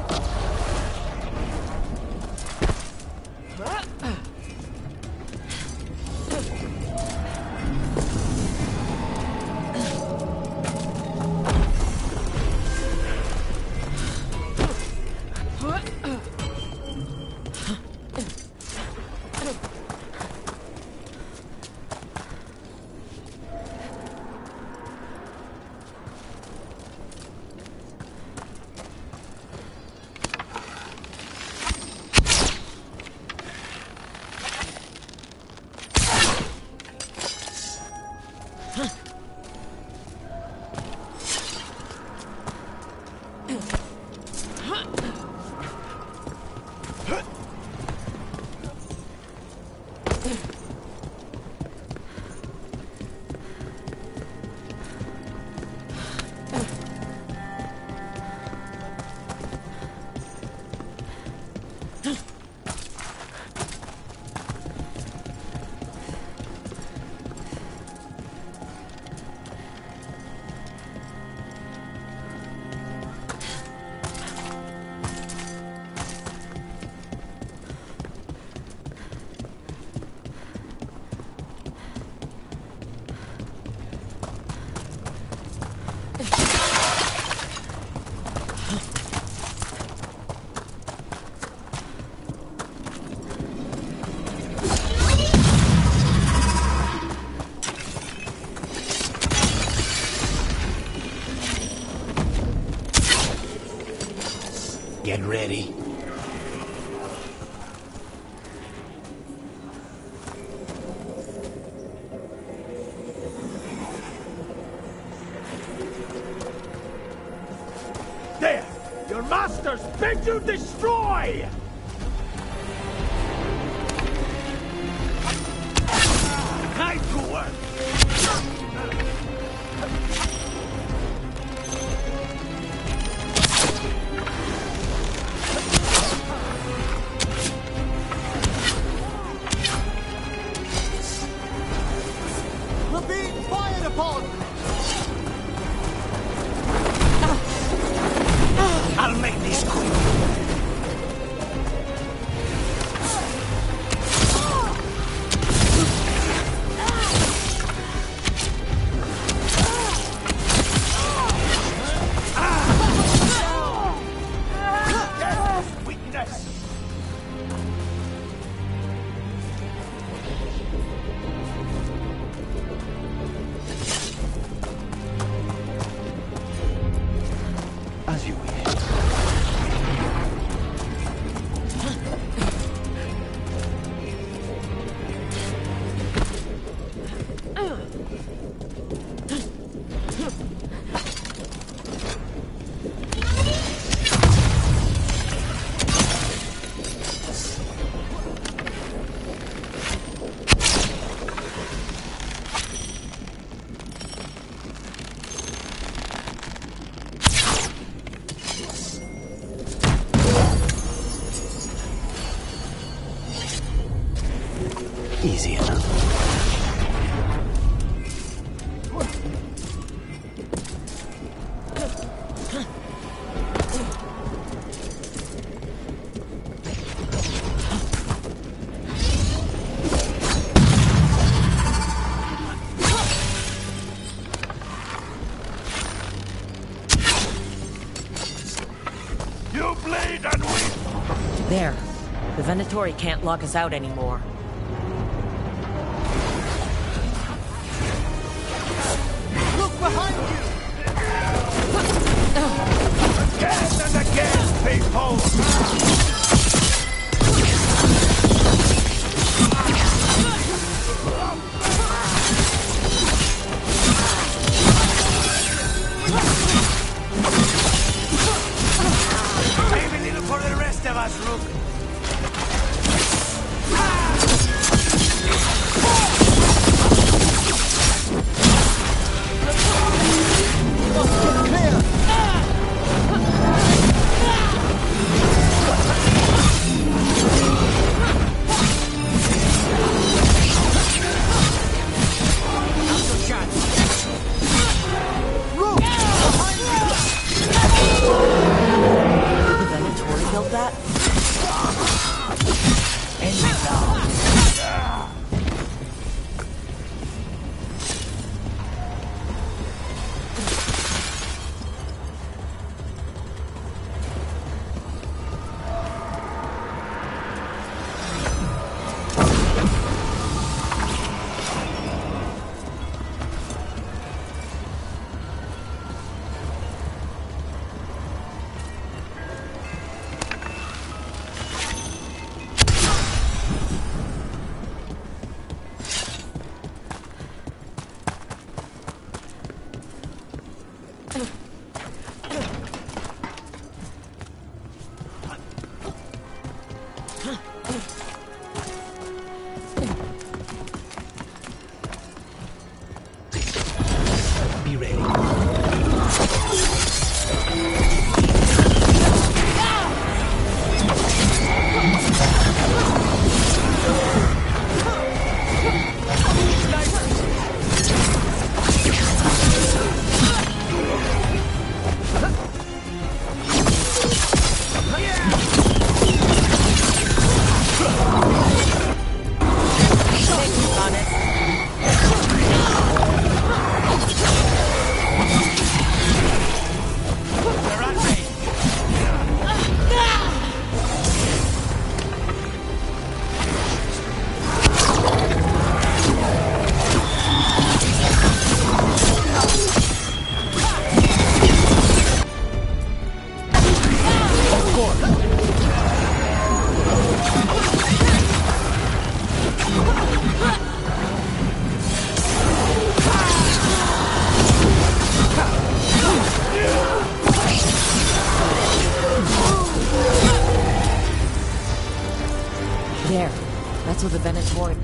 Speaker 6: Get ready.
Speaker 14: There! Your masters bid you destroy! Time to work!
Speaker 1: We're being fired upon!
Speaker 6: I'll make this quick.
Speaker 14: Weakness!
Speaker 6: As you wish. Easy enough.
Speaker 14: You bleed and weep!
Speaker 3: There. The Venatori can't lock us out anymore.
Speaker 1: Look behind you!
Speaker 14: Again and again, people! Save a little for the rest of us, Rook.
Speaker 3: The Venatori built that? There. That's what the Venatori...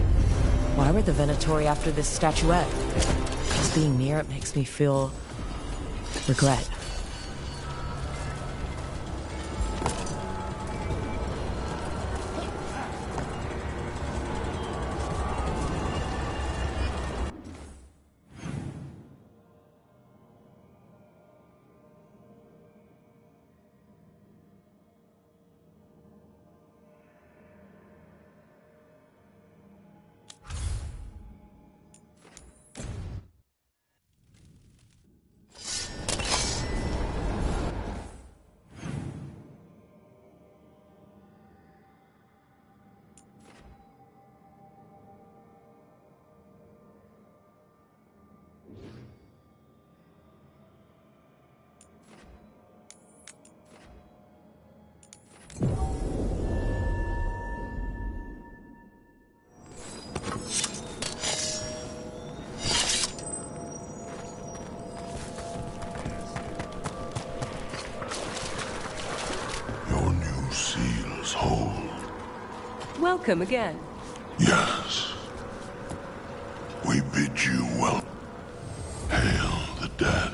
Speaker 3: Why were the Venatori after this statuette? Just being near it makes me feel... regret.
Speaker 15: Welcome again.
Speaker 2: Yes. We bid you well. Hail the dead.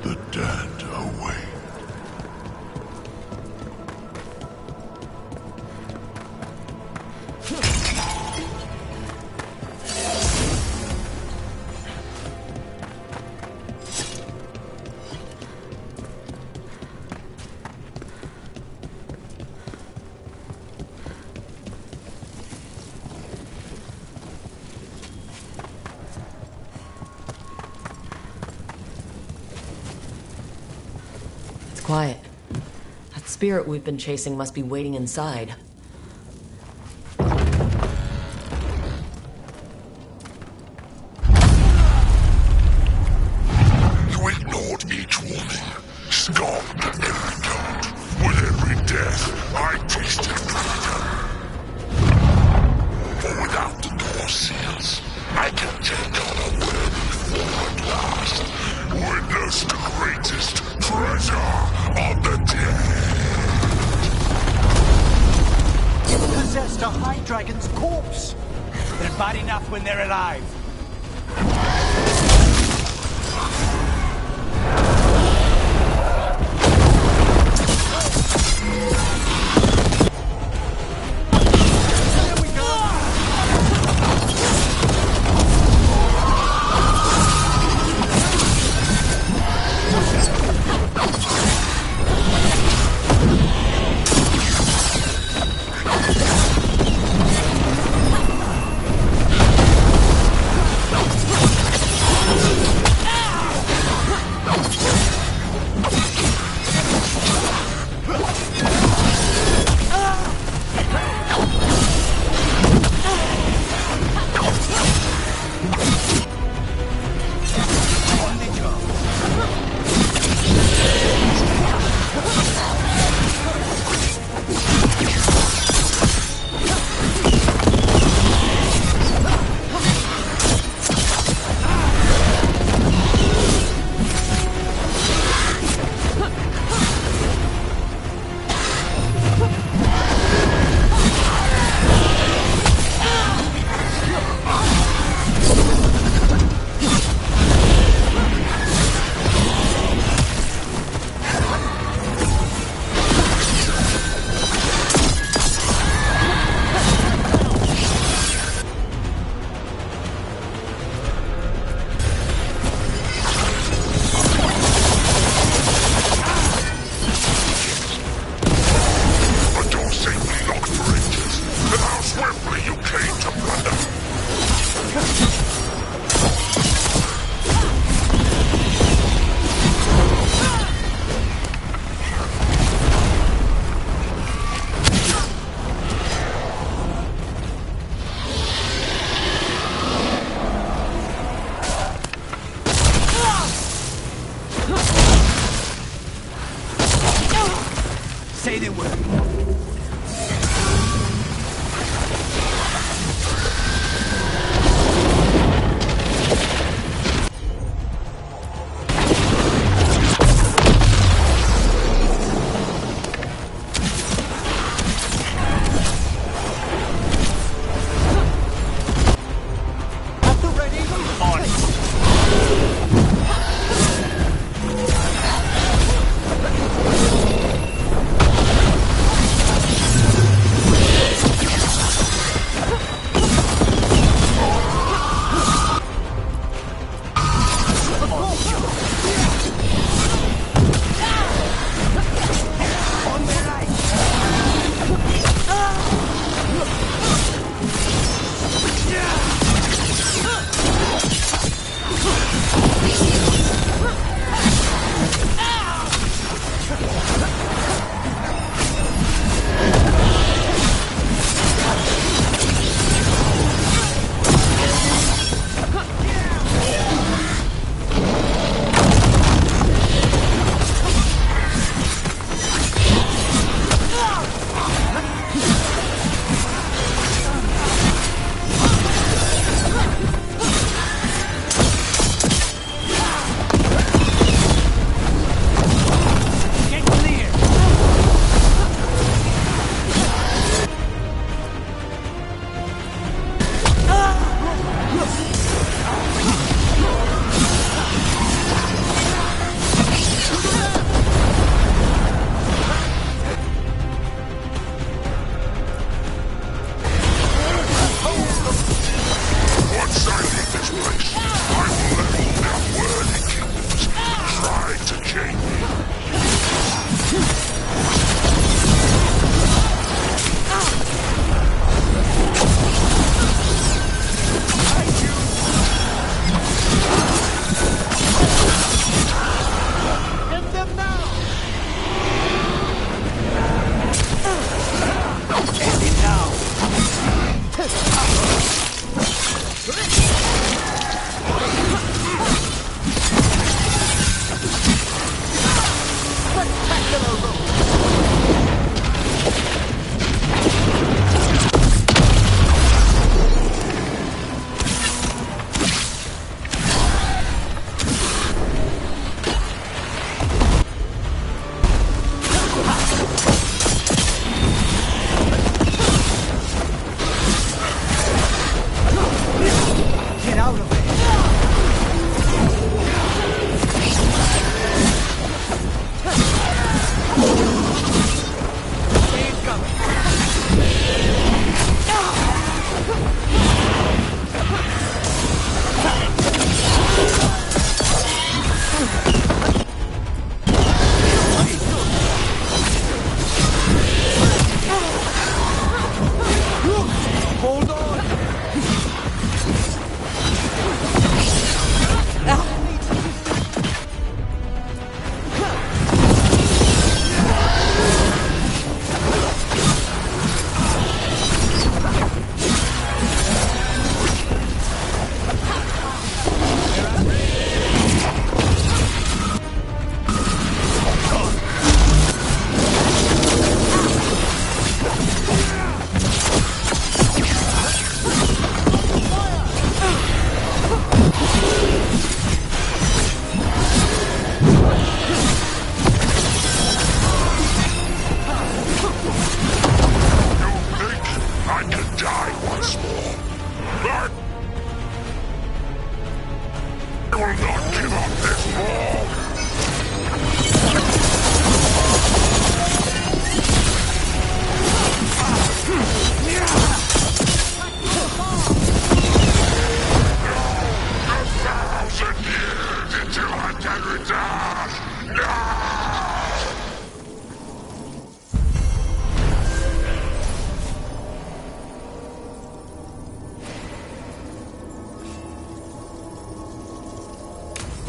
Speaker 2: The dead await.
Speaker 3: Quiet. That spirit we've been chasing must be waiting inside.
Speaker 2: You ignored each warning, scoffed at every doubt. With every death, I tasted freedom. For without the door seals, I can take on a worthy form at last. Witness the greatest treasure of the dead.
Speaker 14: Possessed a high dragon's corpse. They're bad enough when they're alive.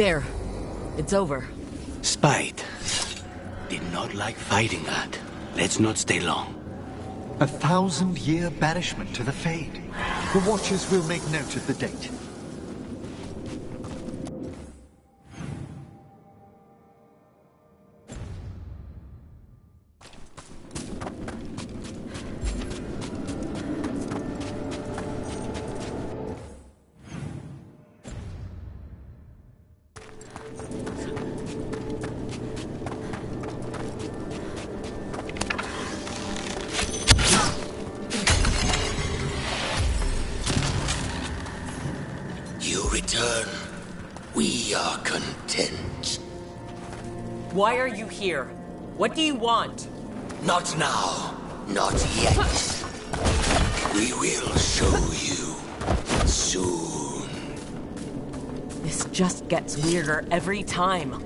Speaker 3: There. It's over.
Speaker 6: Spite. Did not like fighting that. Let's not stay long.
Speaker 1: 1,000-year banishment to the Fade. The Watchers will make note of the date.
Speaker 7: return, we are content.
Speaker 3: Why are you here? What do you want?
Speaker 7: Not now. Not yet. We will show you soon.
Speaker 3: This just gets weirder every time.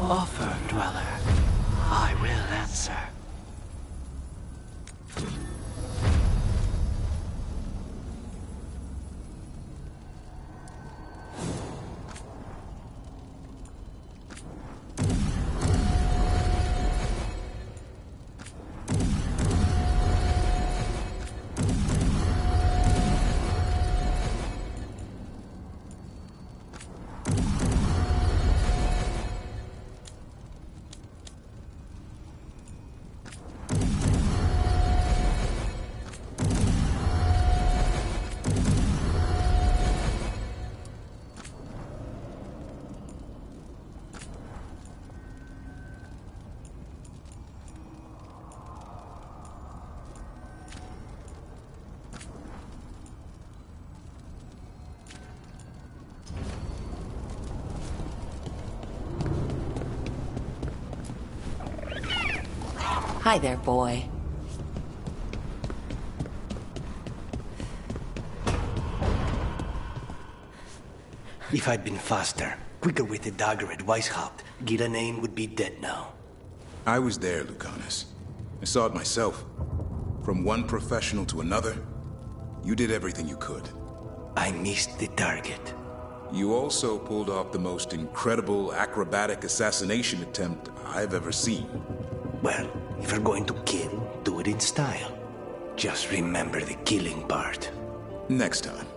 Speaker 7: Offer, Dweller. I will answer.
Speaker 3: Hi there, boy.
Speaker 6: If I'd been faster, quicker with the dagger at Weishaupt, Gillenane would be dead now.
Speaker 15: I was there, Lucanus. I saw it myself. From one professional to another, you did everything you could.
Speaker 6: I missed the target.
Speaker 15: You also pulled off the most incredible acrobatic assassination attempt I've ever seen.
Speaker 6: Well, if you're going to kill, do it in style. Just remember the killing part.
Speaker 15: Next time.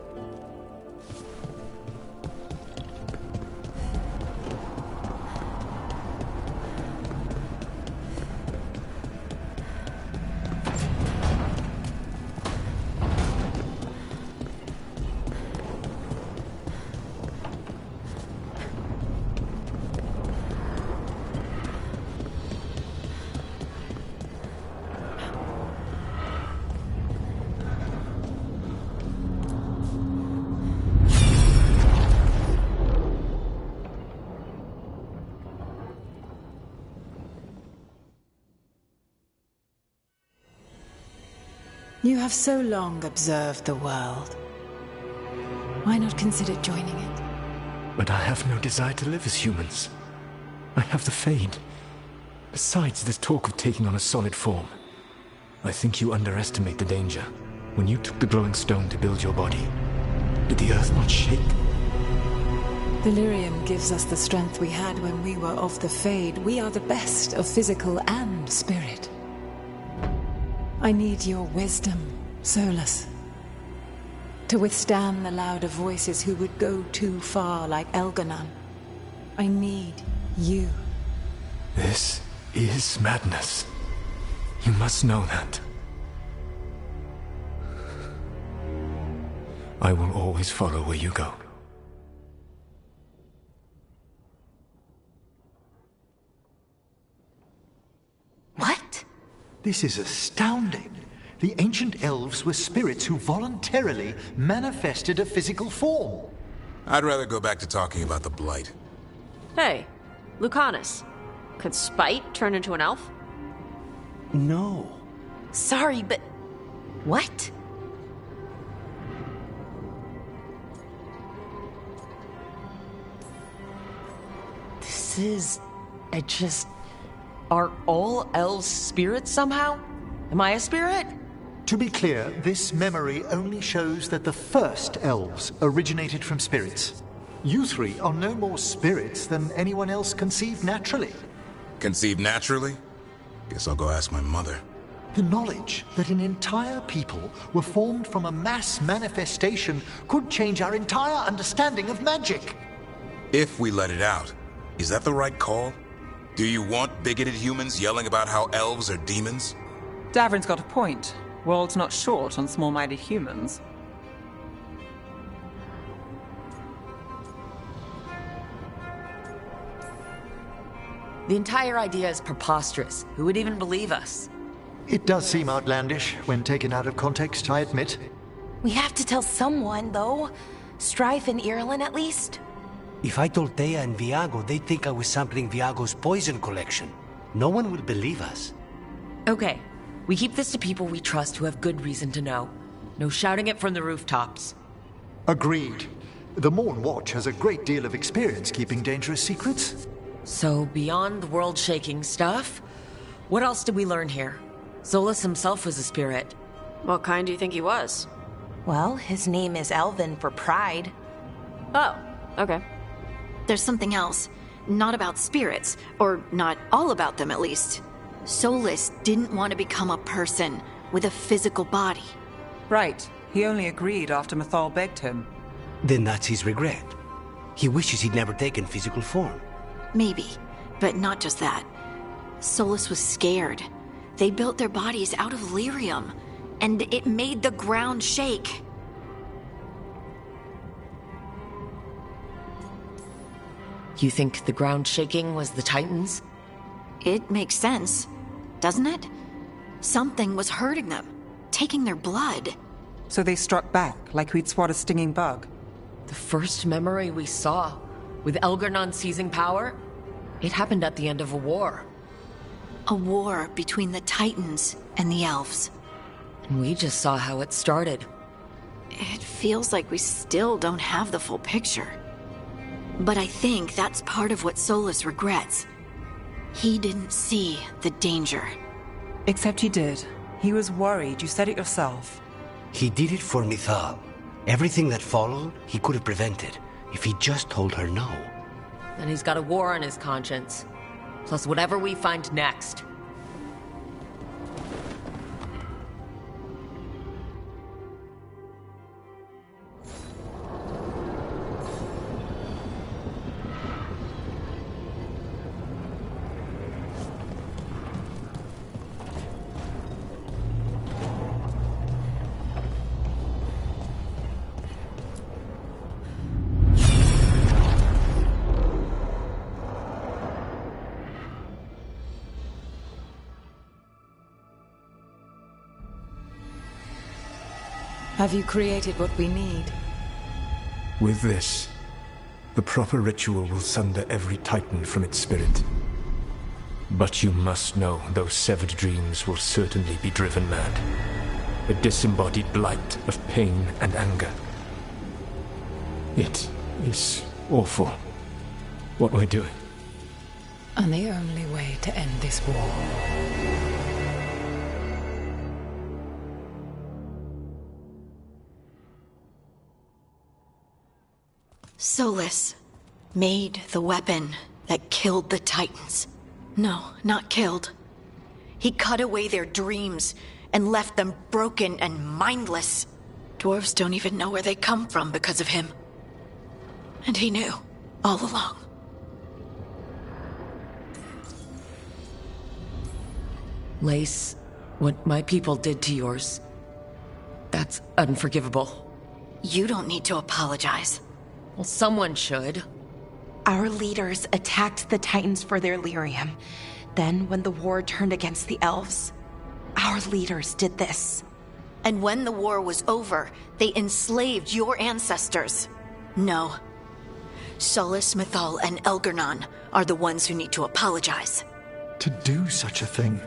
Speaker 16: You have so long observed the world. Why not consider joining it?
Speaker 12: But I have no desire to live as humans. I have the Fade.
Speaker 17: Besides this talk of taking on a solid form, I think you underestimate the danger. When you took the glowing stone to build your body, did the earth not shake?
Speaker 16: The lyrium gives us the strength we had when we were of the Fade. We are the best of physical and spirit. I need your wisdom, Solus, to withstand the louder voices who would go too far like Elganon. I need you.
Speaker 17: This is madness. You must know that. I will always follow where you go.
Speaker 1: What? This is astounding. The ancient elves were spirits who voluntarily manifested a physical form.
Speaker 15: I'd rather go back to talking about the Blight.
Speaker 18: Hey, Lucanus. Could Spite turn into an elf?
Speaker 6: No.
Speaker 18: Sorry, but... What?
Speaker 3: This is... Are all elves spirits somehow? Am I a spirit?
Speaker 1: To be clear, this memory only shows that the first elves originated from spirits. You three are no more spirits than anyone else conceived naturally.
Speaker 15: Conceived naturally? Guess I'll go ask my mother.
Speaker 1: The knowledge that an entire people were formed from a mass manifestation could change our entire understanding of magic.
Speaker 15: If we let it out, is that the right call? Do you want bigoted humans yelling about how elves are demons?
Speaker 19: Davrin's got a point. World's not short on small-minded humans.
Speaker 3: The entire idea is preposterous. Who would even believe us?
Speaker 1: It does seem outlandish when taken out of context, I admit.
Speaker 20: We have to tell someone, though. Strife and Irulan, at least.
Speaker 6: If I told Thea and Viago, they'd think I was sampling Viago's poison collection. No one will believe us.
Speaker 3: Okay, we keep this to people we trust who have good reason to know. No shouting it from the rooftops.
Speaker 1: Agreed. The Morn Watch has a great deal of experience keeping dangerous secrets.
Speaker 3: So, beyond the world-shaking stuff, what else did we learn here? Solus himself was a spirit.
Speaker 18: What kind do you think he was?
Speaker 20: Well, his name is Elven for pride.
Speaker 18: Oh, okay.
Speaker 21: There's something else. Not about spirits, or not all about them at least. Solus didn't want to become a person with a physical body.
Speaker 19: Right. He only agreed after Mythal begged him.
Speaker 6: Then that's his regret. He wishes he'd never taken physical form.
Speaker 21: Maybe, but not just that. Solus was scared. They built their bodies out of lyrium, and it made the ground shake.
Speaker 3: You think the ground shaking was the Titans?
Speaker 21: It makes sense, doesn't it? Something was hurting them, taking their blood.
Speaker 19: So they struck back, like we'd swat a stinging bug.
Speaker 3: The first memory we saw, with Elgarnon seizing power, it happened at the end of a war.
Speaker 21: A war between the Titans and the elves.
Speaker 3: And we just saw how it started.
Speaker 21: It feels like we still don't have the full picture. But I think that's part of what Solus regrets. He didn't see the danger.
Speaker 19: Except he did. He was worried, you said it yourself.
Speaker 6: He did it for Mythal. Everything that followed, he could have prevented, if he just told her no.
Speaker 3: And he's got a war on his conscience. Plus whatever we find next.
Speaker 16: Have you created what we need?
Speaker 17: With this, the proper ritual will sunder every Titan from its spirit. But you must know those severed dreams will certainly be driven mad. A disembodied blight of pain and anger. It is awful what we're doing.
Speaker 16: And the only way to end this war.
Speaker 21: Solus made the weapon that killed the Titans. No, not killed. He cut away their dreams and left them broken and mindless. Dwarves don't even know where they come from because of him. And he knew, all along.
Speaker 3: Lace, what my people did to yours, that's unforgivable.
Speaker 21: You don't need to apologize.
Speaker 3: Well, someone should.
Speaker 20: Our leaders attacked the Titans for their lyrium. Then, when the war turned against the elves, our leaders did this.
Speaker 21: And when the war was over, they enslaved your ancestors. No. Solus, Mythal, and Elgar'nan are the ones who need to apologize.
Speaker 1: To do such a thing.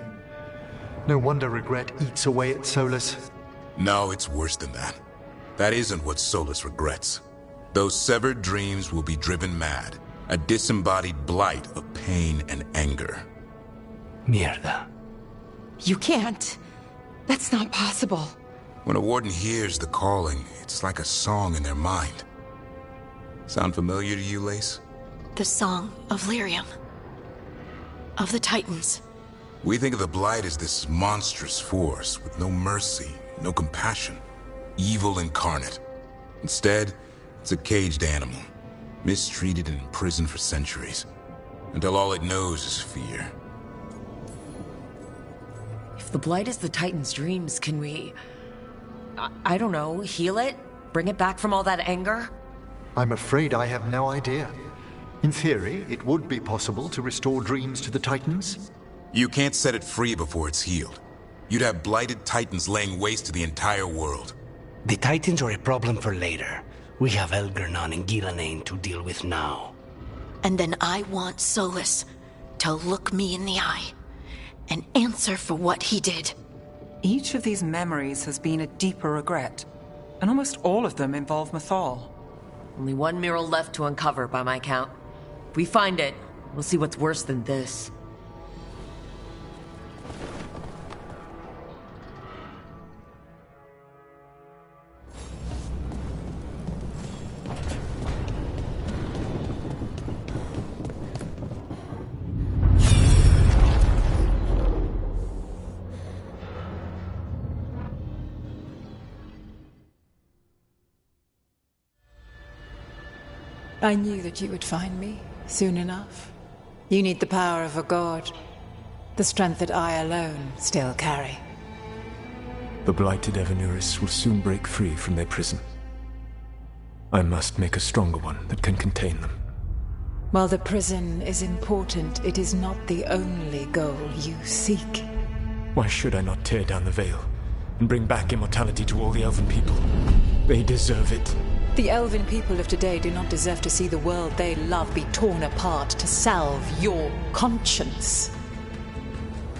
Speaker 1: No wonder regret eats away at Solus.
Speaker 15: No, it's worse than that. That isn't what Solus regrets. Those severed dreams will be driven mad. A disembodied blight of pain and anger.
Speaker 6: Mierda.
Speaker 20: You can't. That's not possible.
Speaker 15: When a warden hears the calling, it's like a song in their mind. Sound familiar to you, Lace?
Speaker 21: The song of lyrium. Of the Titans.
Speaker 15: We think of the Blight as this monstrous force with no mercy, no compassion. Evil incarnate. Instead, it's a caged animal. Mistreated and imprisoned for centuries. Until all it knows is fear.
Speaker 3: If the Blight is the Titan's dreams, can we... I don't know, heal it? Bring it back from all that anger?
Speaker 1: I'm afraid I have no idea. In theory, it would be possible to restore dreams to the Titans.
Speaker 15: You can't set it free before it's healed. You'd have blighted Titans laying waste to the entire world.
Speaker 6: The Titans are a problem for later. We have Elgar'nan and Gillenane to deal with now.
Speaker 21: And then I want Solus to look me in the eye and answer for what he did.
Speaker 19: Each of these memories has been a deeper regret, and almost all of them involve Mythal.
Speaker 3: Only one mural left to uncover, by my count. If we find it, we'll see what's worse than this.
Speaker 16: I knew that you would find me soon enough. You need the power of a god, the strength that I alone still carry.
Speaker 17: The blighted Evanuris will soon break free from their prison. I must make a stronger one that can contain them.
Speaker 16: While the prison is important, it is not the only goal you seek.
Speaker 17: Why should I not tear down the veil and bring back immortality to all the Elven people? They deserve it.
Speaker 16: The Elven people of today do not deserve to see the world they love be torn apart to salve your conscience.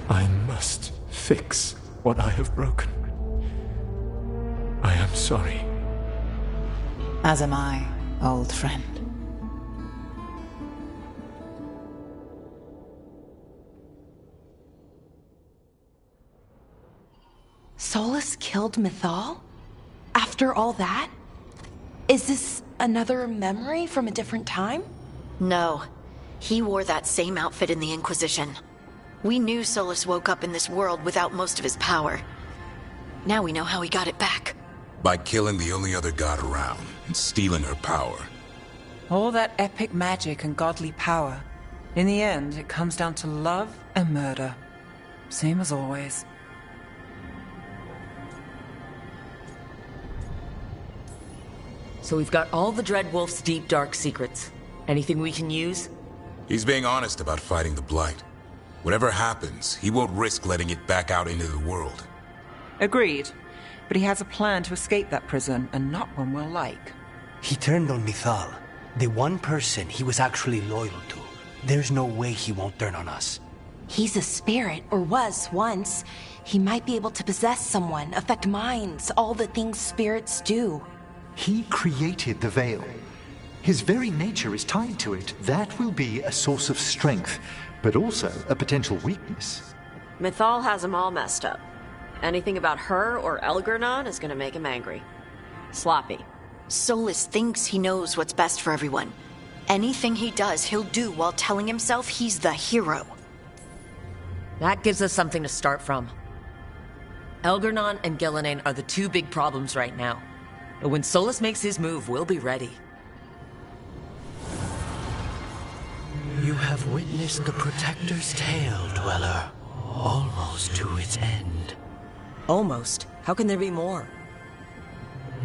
Speaker 17: I must fix what I have broken. I am sorry.
Speaker 16: As am I, old friend.
Speaker 20: Solus killed Mythal? After all that? Is this another memory from a different time?
Speaker 21: No. He wore that same outfit in the Inquisition. We knew Solus woke up in this world without most of his power. Now we know how he got it back.
Speaker 15: By killing the only other god around and stealing her power.
Speaker 19: All that epic magic and godly power. In the end, it comes down to love and murder. Same as always.
Speaker 3: So we've got all the Dreadwolf's deep, dark secrets. Anything we can use?
Speaker 15: He's being honest about fighting the Blight. Whatever happens, he won't risk letting it back out into the world.
Speaker 19: Agreed. But he has a plan to escape that prison, and not one we'll like.
Speaker 6: He turned on Mythal, the one person he was actually loyal to. There's no way he won't turn on us.
Speaker 20: He's a spirit, or was once. He might be able to possess someone, affect minds, all the things spirits do.
Speaker 1: He created the veil. His very nature is tied to it. That will be a source of strength, but also a potential weakness.
Speaker 18: Mythal has him all messed up. Anything about her or Elgernon is gonna make him angry. Sloppy.
Speaker 21: Solus thinks he knows what's best for everyone. Anything he does, he'll do while telling himself he's the hero.
Speaker 3: That gives us something to start from. Elgernon and Gillenane are the two big problems right now. But when Solus makes his move, we'll be ready.
Speaker 7: You have witnessed the Protector's tale, Dweller. Almost to its end.
Speaker 3: Almost? How can there be more?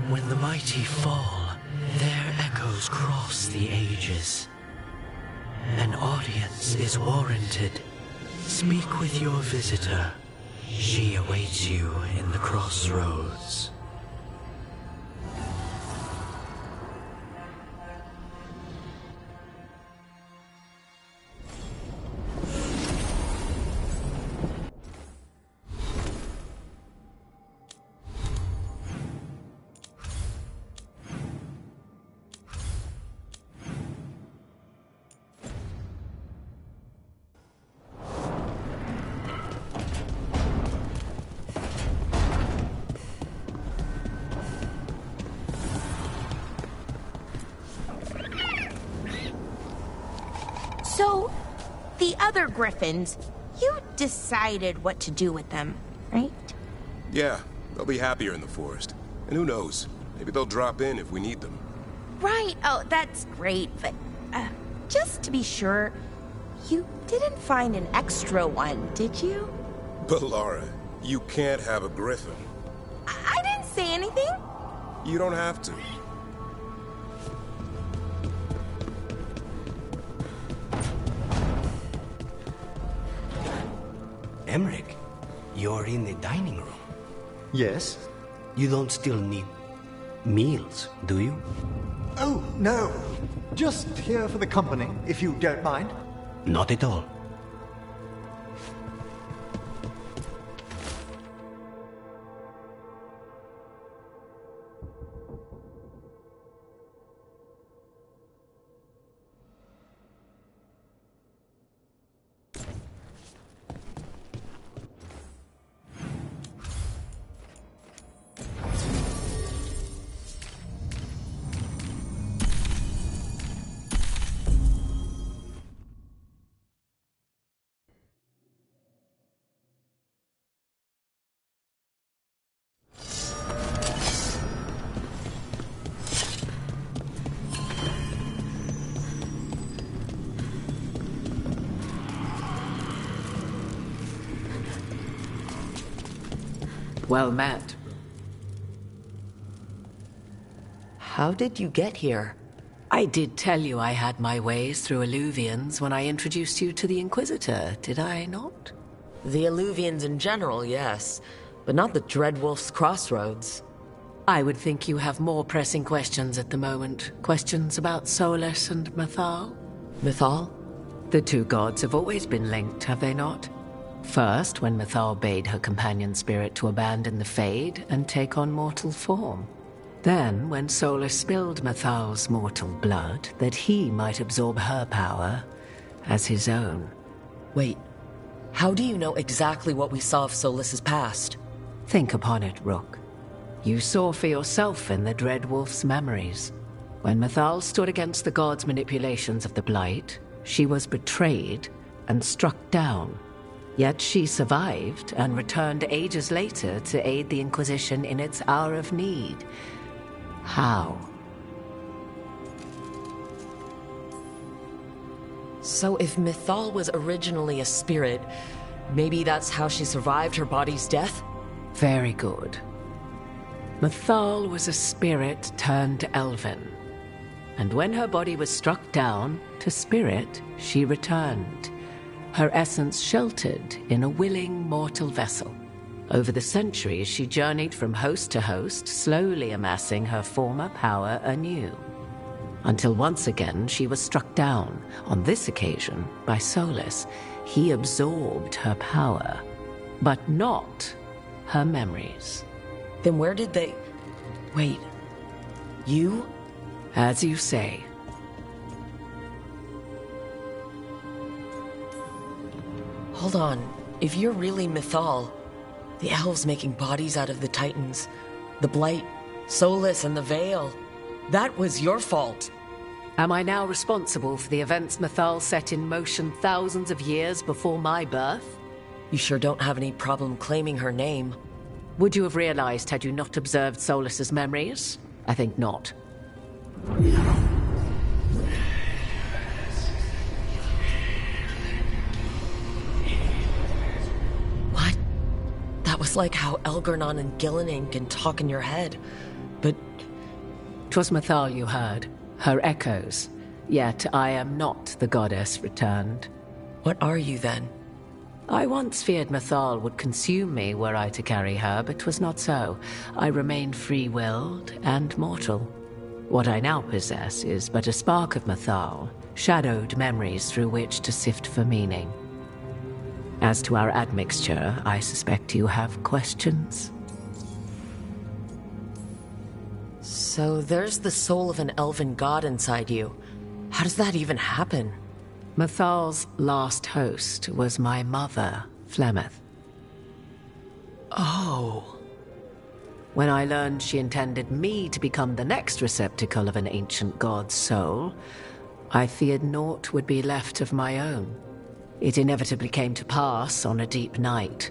Speaker 7: When the mighty fall, their echoes cross the ages. An audience is warranted. Speak with your visitor. She awaits you in the crossroads.
Speaker 4: So, the other griffins, you decided what to do with them, right?
Speaker 22: Yeah, they'll be happier in the forest. And who knows, maybe they'll drop in if we need them.
Speaker 4: Right, oh, that's great, but just to be sure, you didn't find an extra one, did you?
Speaker 22: But Lara, you can't have a griffin.
Speaker 4: I didn't say anything.
Speaker 22: You don't have to.
Speaker 6: Emmerich, you're in the dining room.
Speaker 1: Yes?
Speaker 6: You don't still need meals, do you?
Speaker 1: Oh, no. Just here for the company, if you don't mind.
Speaker 6: Not at all.
Speaker 19: Well met.
Speaker 3: How did you get here?
Speaker 19: I did tell you I had my ways through Illuvians when I introduced you to the Inquisitor, did I not?
Speaker 3: The Illuvians in general, yes. But not the Dreadwolf's Crossroads.
Speaker 19: I would think you have more pressing questions at the moment. Questions about Solus and Mythal?
Speaker 3: Mythal?
Speaker 19: The two gods have always been linked, have they not? First, when Mythal bade her companion spirit to abandon the Fade and take on mortal form. Then, when Solus spilled Mythal's mortal blood, that he might absorb her power as his own.
Speaker 3: Wait, how do you know exactly what we saw of Solus's past?
Speaker 19: Think upon it, Rook. You saw for yourself in the Dreadwolf's memories. When Mythal stood against the gods' manipulations of the Blight, she was betrayed and struck down. Yet she survived and returned ages later to aid the Inquisition in its hour of need. How?
Speaker 3: So if Mythal was originally a spirit, maybe that's how she survived her body's death?
Speaker 19: Very good. Mythal was a spirit turned elven. And when her body was struck down, to spirit, she returned. Her essence sheltered in a willing mortal vessel. Over the centuries, she journeyed from host to host, slowly amassing her former power anew. Until once again, she was struck down, on this occasion, by Solus. He absorbed her power, but not her memories.
Speaker 3: Then where did they... Wait, you?
Speaker 19: As you say.
Speaker 3: Hold on. If you're really Mythal, the elves making bodies out of the Titans, the Blight, Solus, and the Veil, that was your fault.
Speaker 19: Am I now responsible for the events Mythal set in motion thousands of years before my birth?
Speaker 3: You sure don't have any problem claiming her name.
Speaker 19: Would you have realized had you not observed Solus's memories? I think not.
Speaker 3: What? That was like how Elgernon and Gillenane can talk in your head, but...
Speaker 19: 'Twas Mythal you heard, her echoes. Yet I am not the goddess returned.
Speaker 3: What are you then?
Speaker 19: I once feared Mythal would consume me were I to carry her, but 'twas not so. I remained free-willed and mortal. What I now possess is but a spark of Mythal, shadowed memories through which to sift for meaning. As to our admixture, I suspect you have questions.
Speaker 3: So there's the soul of an elven god inside you. How does that even happen?
Speaker 19: Mythal's last host was my mother, Flemeth.
Speaker 3: Oh.
Speaker 19: When I learned she intended me to become the next receptacle of an ancient god's soul, I feared naught would be left of my own. It inevitably came to pass on a deep night.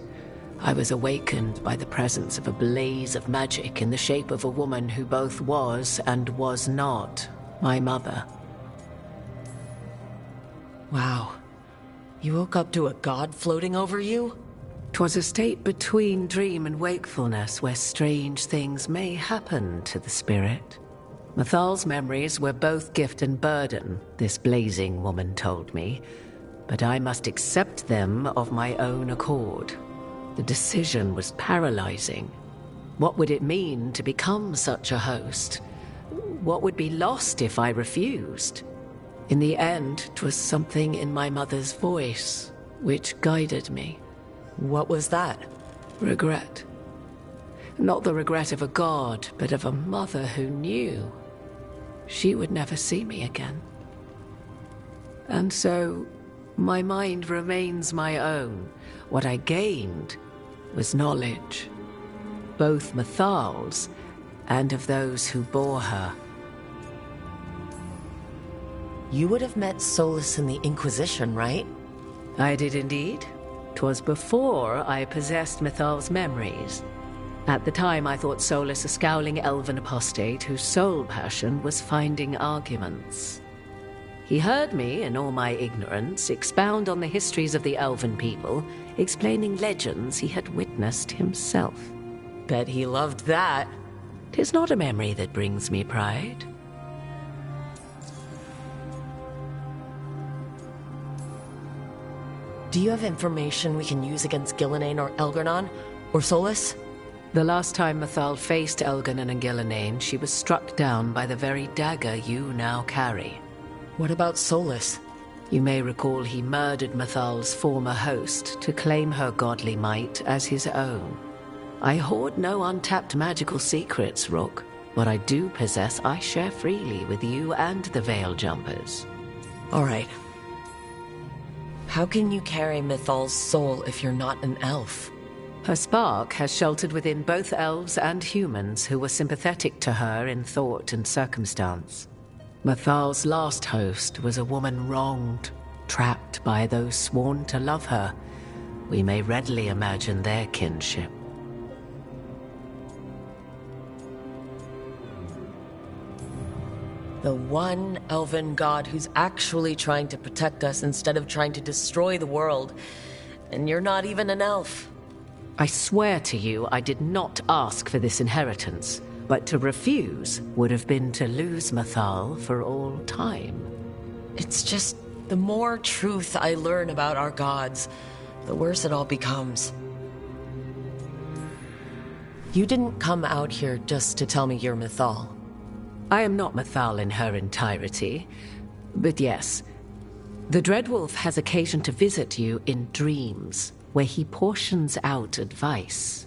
Speaker 19: I was awakened by the presence of a blaze of magic in the shape of a woman who both was and was not my mother.
Speaker 3: Wow. You woke up to a god floating over you?
Speaker 19: 'Twas a state between dream and wakefulness where strange things may happen to the spirit. Mythal's memories were both gift and burden, this blazing woman told me, but I must accept them of my own accord. The decision was paralyzing. What would it mean to become such a host? What would be lost if I refused? In the end, 'twas something in my mother's voice which guided me.
Speaker 3: What was that?
Speaker 19: Regret. Not the regret of a god, but of a mother who knew she would never see me again. And so, my mind remains my own. What I gained was knowledge, both Mythal's and of those who bore her.
Speaker 3: You would have met Solus in the Inquisition, right?
Speaker 19: I did indeed. 'Twas before I possessed Mythal's memories. At the time I thought Solus a scowling elven apostate whose sole passion was finding arguments. He heard me, in all my ignorance, expound on the histories of the elven people, explaining legends he had witnessed himself.
Speaker 3: Bet he loved that.
Speaker 19: 'Tis not a memory that brings me pride.
Speaker 3: Do you have information we can use against Gillenane or Elgernon? Or Solus?
Speaker 19: The last time Mythal faced Elgernon and Gillenane, she was struck down by the very dagger you now carry.
Speaker 3: What about Solus?
Speaker 19: You may recall he murdered Mythal's former host to claim her godly might as his own. I hoard no untapped magical secrets, Rook. What I do possess, I share freely with you and the Veil Jumpers.
Speaker 3: All right. How can you carry Mythal's soul if you're not an elf?
Speaker 19: Her spark has sheltered within both elves and humans who were sympathetic to her in thought and circumstance. Mythal's last host was a woman wronged, trapped by those sworn to love her. We may readily imagine their kinship.
Speaker 3: The one elven god who's actually trying to protect us instead of trying to destroy the world. And you're not even an elf.
Speaker 19: I swear to you I did not ask for this inheritance, but to refuse would have been to lose Mythal for all time.
Speaker 3: It's just, the more truth I learn about our gods, the worse it all becomes. You didn't come out here just to tell me you're Mythal.
Speaker 19: I am not Mythal in her entirety, but yes, the Dreadwolf has occasion to visit you in dreams, where he portions out advice.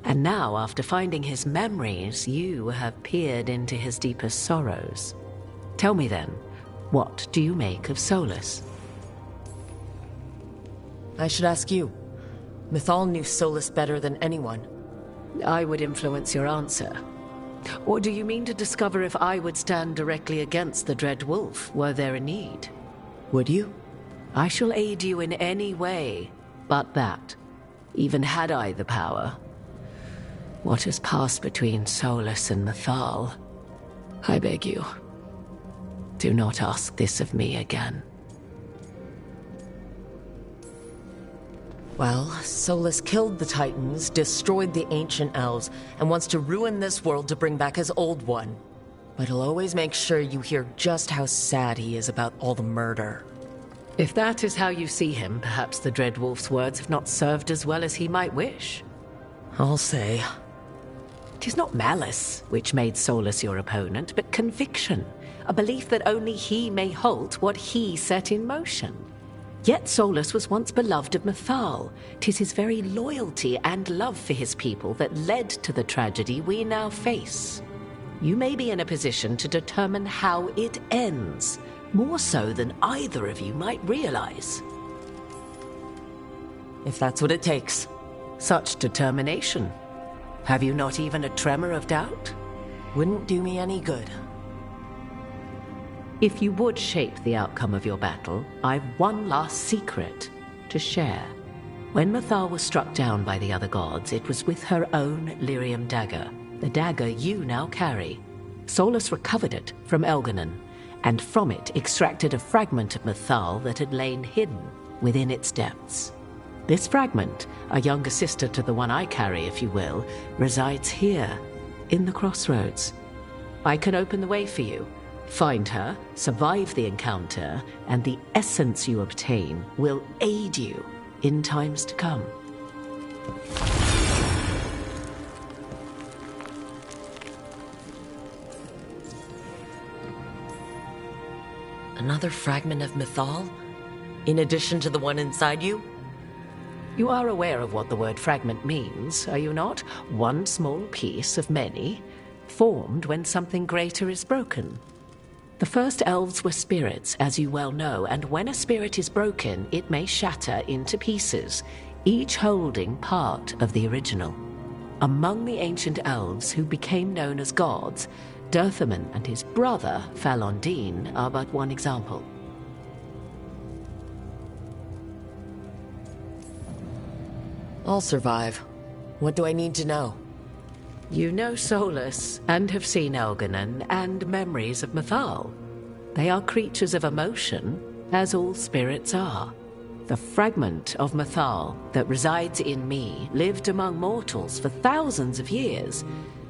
Speaker 19: And now, after finding his memories, you have peered into his deepest sorrows. Tell me then, what do you make of Solus?
Speaker 3: I should ask you. Mythal knew Solus better than anyone.
Speaker 19: I would influence your answer. Or do you mean to discover if I would stand directly against the Dread Wolf were there a need?
Speaker 3: Would you?
Speaker 19: I shall aid you in any way but that, even had I the power. What has passed between Solus and Mythal, I beg you, do not ask this of me again.
Speaker 3: Well, Solus killed the Titans, destroyed the ancient elves, and wants to ruin this world to bring back his old one. But he'll always make sure you hear just how sad he is about all the murder.
Speaker 19: If that is how you see him, perhaps the Dread Wolf's words have not served as well as he might wish.
Speaker 3: I'll say.
Speaker 19: 'Tis not malice which made Solus your opponent, but conviction, a belief that only he may halt what he set in motion. Yet Solus was once beloved of Mythal. 'Tis his very loyalty and love for his people that led to the tragedy we now face. You may be in a position to determine how it ends, more so than either of you might realize.
Speaker 3: If that's what it takes.
Speaker 19: Such determination. Have you not even a tremor of doubt?
Speaker 3: Wouldn't do me any good.
Speaker 19: If you would shape the outcome of your battle, I've one last secret to share. When Mythal was struck down by the other gods, it was with her own lyrium dagger, the dagger you now carry. Solus recovered it from Elganon, and from it extracted a fragment of Mythal that had lain hidden within its depths. This fragment, a younger sister to the one I carry, if you will, resides here, in the crossroads. I can open the way for you. Find her, survive the encounter, and the essence you obtain will aid you in times to come.
Speaker 3: Another fragment of Mythal? In addition to the one inside you?
Speaker 19: You are aware of what the word fragment means, are you not? One small piece of many, formed when something greater is broken. The first elves were spirits, as you well know, and when a spirit is broken, it may shatter into pieces, each holding part of the original. Among the ancient elves who became known as gods, Dirthaman and his brother, Falondine, are but one example.
Speaker 3: I'll survive. What do I need to know?
Speaker 19: You know Solus, and have seen Elganon, and memories of Mythal. They are creatures of emotion, as all spirits are. The fragment of Mythal that resides in me lived among mortals for thousands of years.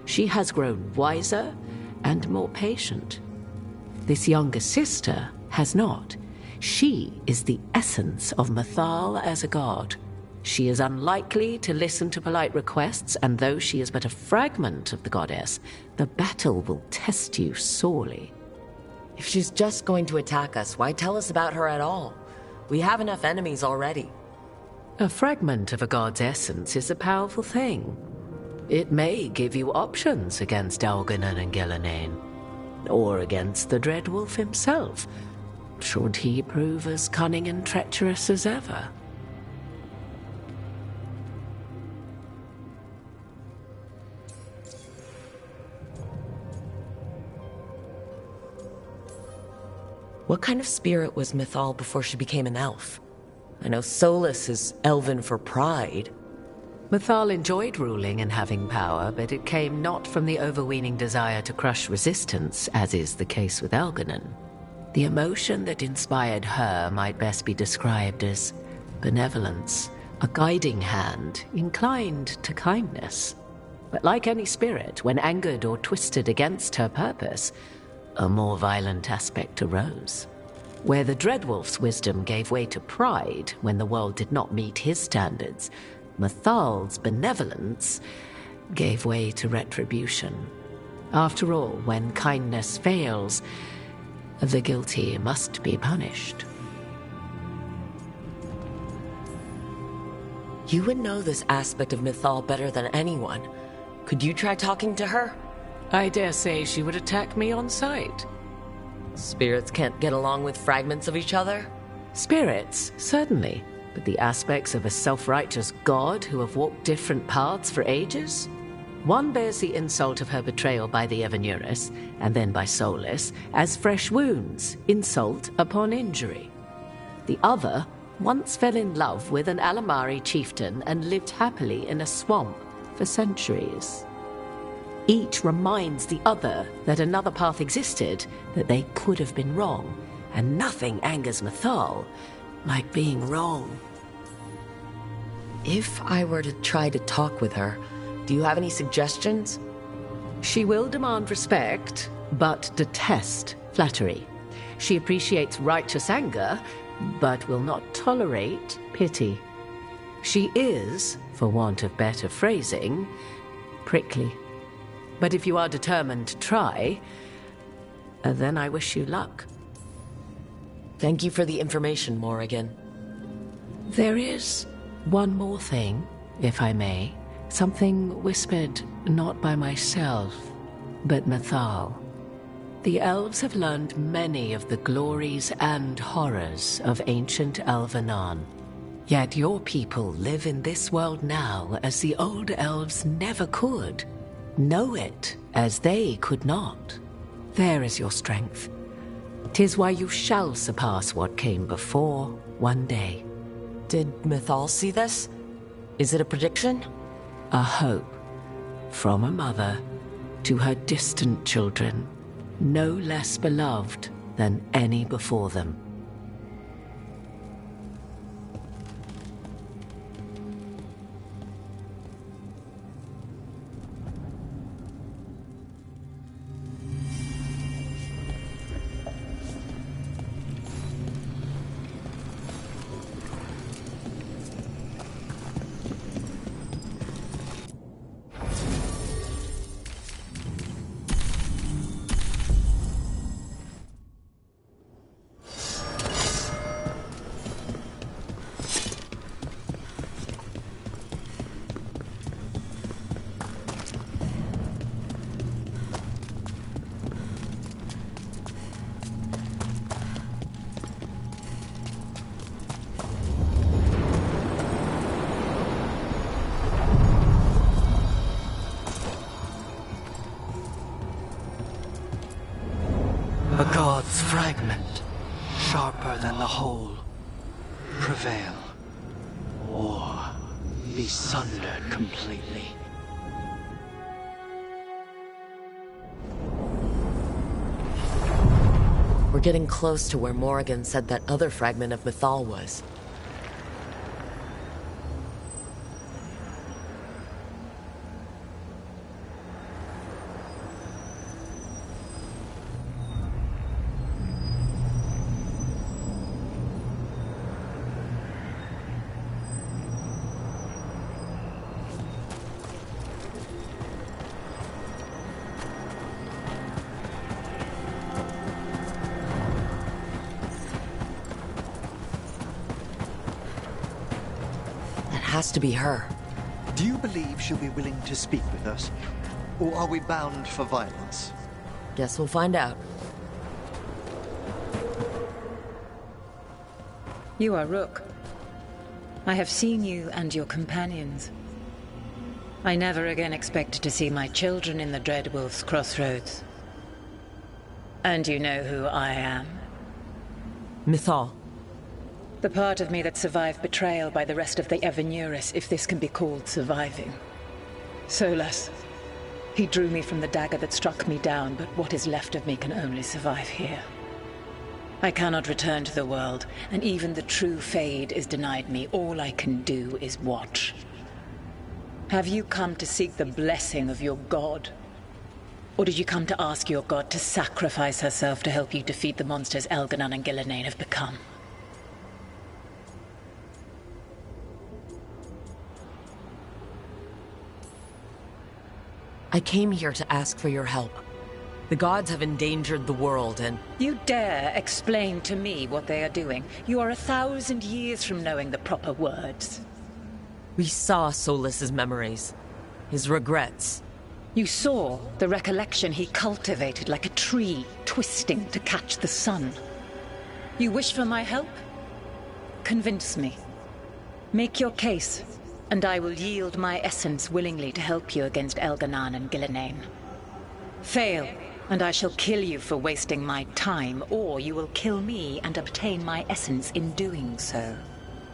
Speaker 19: She has grown wiser and more patient. This younger sister has not. She is the essence of Mythal as a god. She is unlikely to listen to polite requests, and though she is but a fragment of the goddess, the battle will test you sorely.
Speaker 3: If she's just going to attack us, why tell us about her at all? We have enough enemies already.
Speaker 19: A fragment of a god's essence is a powerful thing. It may give you options against Elganon and Gillenane, or against the Dread Wolf himself, should he prove as cunning and treacherous as ever.
Speaker 3: What kind of spirit was Mythal before she became an elf? I know Solus is elven for pride.
Speaker 19: Mythal enjoyed ruling and having power, but it came not from the overweening desire to crush resistance, as is the case with Elganon. The emotion that inspired her might best be described as benevolence, a guiding hand, inclined to kindness. But like any spirit, when angered or twisted against her purpose, a more violent aspect arose. Where the Dreadwolf's wisdom gave way to pride when the world did not meet his standards, Mythal's benevolence gave way to retribution. After all, when kindness fails, the guilty must be punished.
Speaker 3: You would know this aspect of Mythal better than anyone. Could you try talking to her?
Speaker 19: I dare say she would attack me on sight.
Speaker 3: Spirits can't get along with fragments of each other?
Speaker 19: Spirits, certainly, but the aspects of a self-righteous god who have walked different paths for ages? One bears the insult of her betrayal by the Evanurus, and then by Solus, as fresh wounds, insult upon injury. The other once fell in love with an Alamari chieftain and lived happily in a swamp for centuries. Each reminds the other that another path existed, that they could have been wrong, and nothing angers Mythal like being wrong.
Speaker 3: If I were to try to talk with her, do you have any suggestions?
Speaker 19: She will demand respect, but detest flattery. She appreciates righteous anger, but will not tolerate pity. She is, for want of better phrasing, prickly. But if you are determined to try, then I wish you luck.
Speaker 3: Thank you for the information, Morrigan.
Speaker 19: There is one more thing, if I may. Something whispered not by myself, but Mythal. The elves have learned many of the glories and horrors of ancient Elvenon. Yet your people live in this world now as the old elves never could. Know it as they could not. There is your strength. 'Tis why you shall surpass what came before one day.
Speaker 3: Did Mythal see this? Is it a prediction?
Speaker 19: A hope from a mother to her distant children, no less beloved than any before them.
Speaker 7: A god's fragment, sharper than the whole, prevail, or be sundered completely.
Speaker 3: We're getting close to where Morrigan said that other fragment of Mythal was. Has to be her.
Speaker 1: Do you believe she'll be willing to speak with us? Or are we bound for violence?
Speaker 3: Guess we'll find out.
Speaker 16: You are Rook. I have seen you and your companions. I never again expected to see my children in the Dread Wolf's crossroads. And you know who I am.
Speaker 3: Mythal.
Speaker 16: The part of me that survived betrayal by the rest of the Evanurus, if this can be called surviving. Solus. He drew me from the dagger that struck me down, but what is left of me can only survive here. I cannot return to the world, and even the true Fade is denied me. All I can do is watch. Have you come to seek the blessing of your god? Or did you come to ask your god to sacrifice herself to help you defeat the monsters Elganon and Gillenane have become?
Speaker 3: I came here to ask for your help. The gods have endangered the world and...
Speaker 16: You dare explain to me what they are doing? You are 1,000 years from knowing the proper words.
Speaker 3: We saw Solus's memories. His regrets.
Speaker 16: You saw the recollection he cultivated like a tree, twisting to catch the sun. You wish for my help? Convince me. Make your case, and I will yield my essence willingly to help you against Elgar'nan and Gillenane. Fail, and I shall kill you for wasting my time, or you will kill me and obtain my essence in doing so.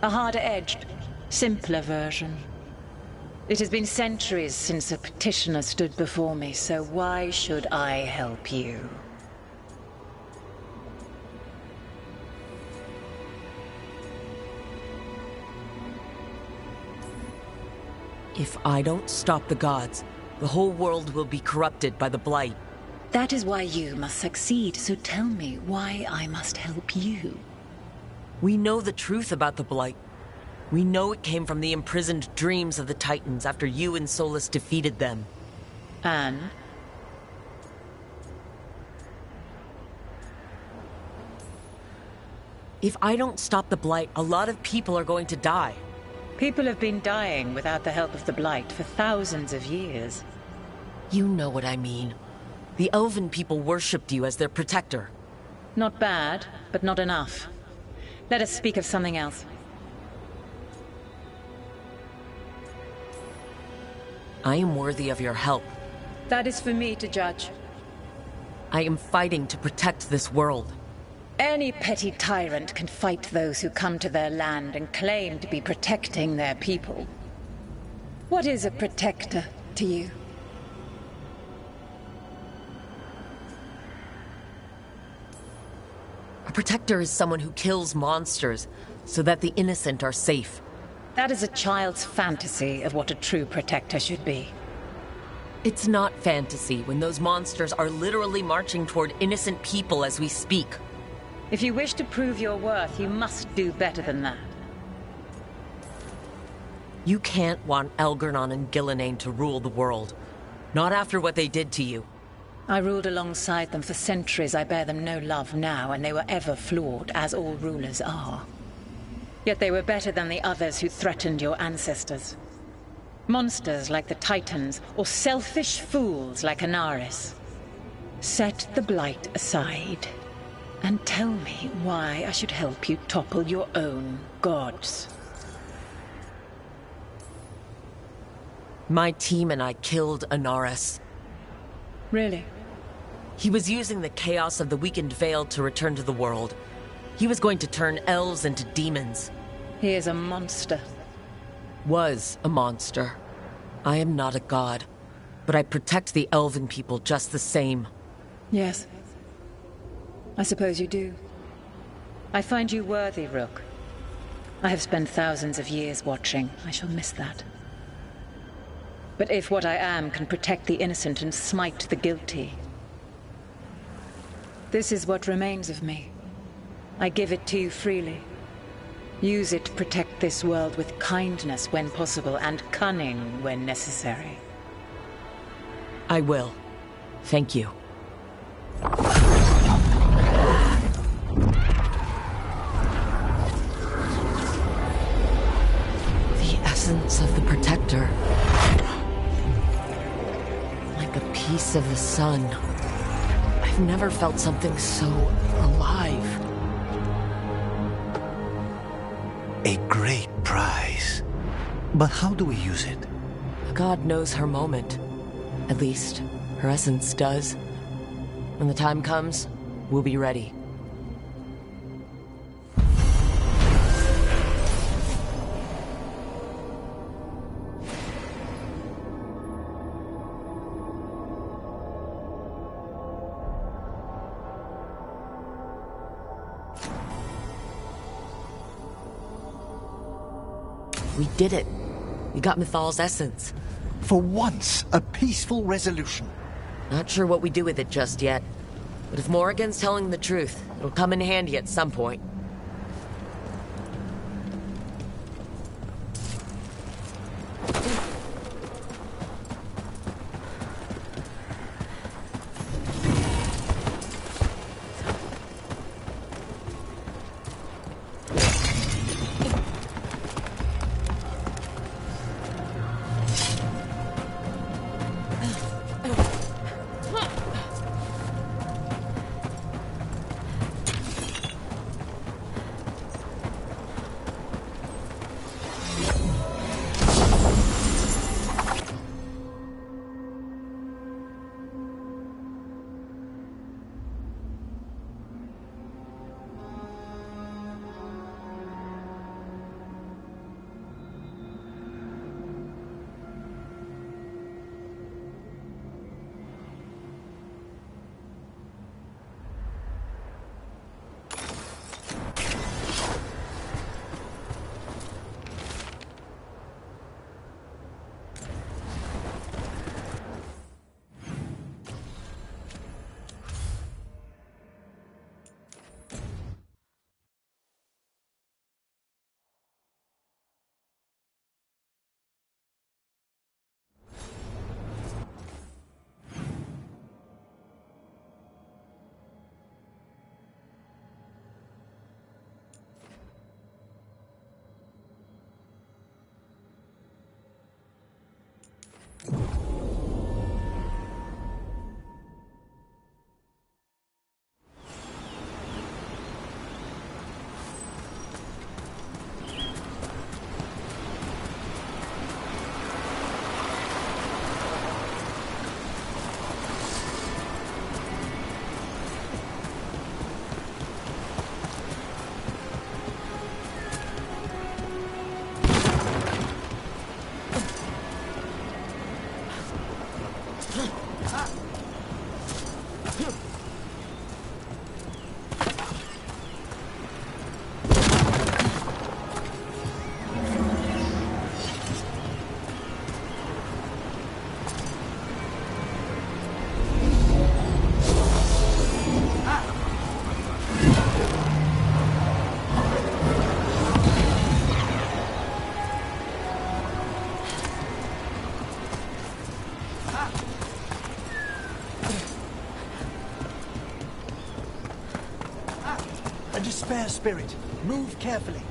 Speaker 16: A harder-edged, simpler version. It has been centuries since a petitioner stood before me, so why should I help you?
Speaker 3: If I don't stop the gods, the whole world will be corrupted by the Blight.
Speaker 16: That is why you must succeed, so tell me why I must help you.
Speaker 3: We know the truth about the Blight. We know it came from the imprisoned dreams of the Titans after you and Solus defeated them.
Speaker 16: And?
Speaker 3: If I don't stop the Blight, a lot of people are going to die.
Speaker 16: People have been dying without the help of the Blight for thousands of years.
Speaker 3: You know what I mean. The Elven people worshipped you as their protector.
Speaker 16: Not bad, but not enough. Let us speak of something else.
Speaker 3: I am worthy of your help.
Speaker 16: That is for me to judge.
Speaker 3: I am fighting to protect this world.
Speaker 16: Any petty tyrant can fight those who come to their land and claim to be protecting their people. What is a protector to you?
Speaker 3: A protector is someone who kills monsters so that the innocent are safe.
Speaker 16: That is a child's fantasy of what a true protector should be.
Speaker 3: It's not fantasy when those monsters are literally marching toward innocent people as we speak.
Speaker 16: If you wish to prove your worth, you must do better than that.
Speaker 3: You can't want Elgar'nan and Gillenane to rule the world. Not after what they did to you.
Speaker 16: I ruled alongside them for centuries. I bear them no love now, and they were ever flawed, as all rulers are. Yet they were better than the others who threatened your ancestors. Monsters like the Titans, or selfish fools like Anaris. Set the Blight aside, and tell me why I should help you topple your own gods.
Speaker 3: My team and I killed Anaris.
Speaker 16: Really?
Speaker 3: He was using the chaos of the weakened Veil to return to the world. He was going to turn elves into demons.
Speaker 16: He is a monster.
Speaker 3: Was a monster. I am not a god, but I protect the elven people just the same.
Speaker 16: Yes. I suppose you do. I find you worthy, Rook. I have spent thousands of years watching. I shall miss that. But if what I am can protect the innocent and smite the guilty, this is what remains of me. I give it to you freely. Use it to protect this world with kindness when possible and cunning when necessary.
Speaker 3: I will. Thank you. The essence of the Protector. Like a piece of the sun. I've never felt something so alive.
Speaker 6: A great prize. But how do we use it?
Speaker 3: God knows her moment. At least, her essence does. When the time comes, we'll be ready. We did it. We got Mythal's essence.
Speaker 1: For once, a peaceful resolution.
Speaker 3: Not sure what we do with it just yet. But if Morrigan's telling the truth, it'll come in handy at some point.
Speaker 1: fair spirit. Move carefully.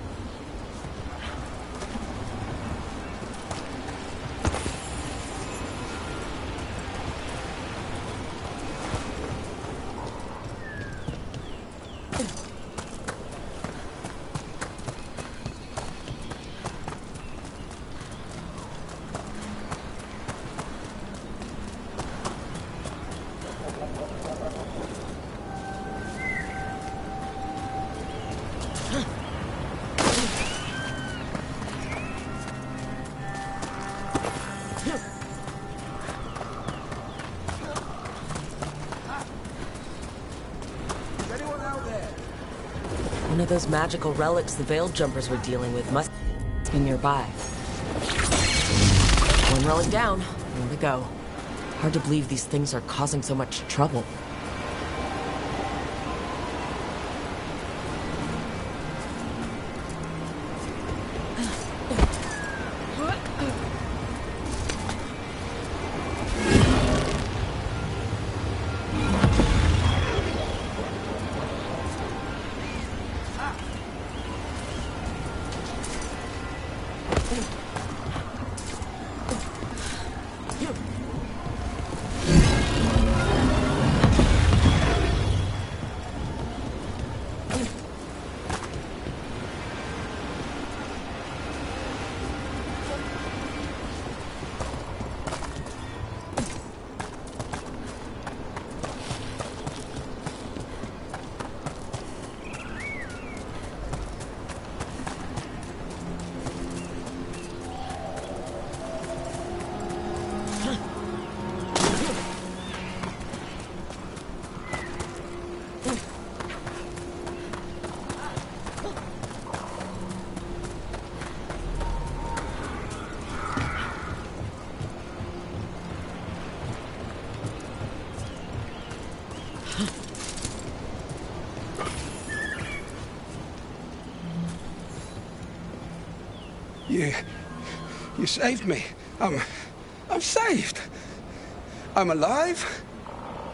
Speaker 3: One of those magical relics the Veiled Jumpers were dealing with must be nearby. One relic down. Here we go. Hard to believe these things are causing so much trouble.
Speaker 6: You saved me. I'm saved. I'm alive.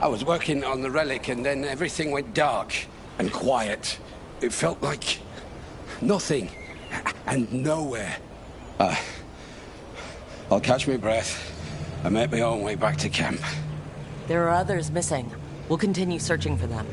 Speaker 6: I was working on the relic and then everything went dark and quiet. It felt like nothing and nowhere. I'll catch my breath and make my own way back to camp.
Speaker 3: There are others missing. We'll continue searching for them.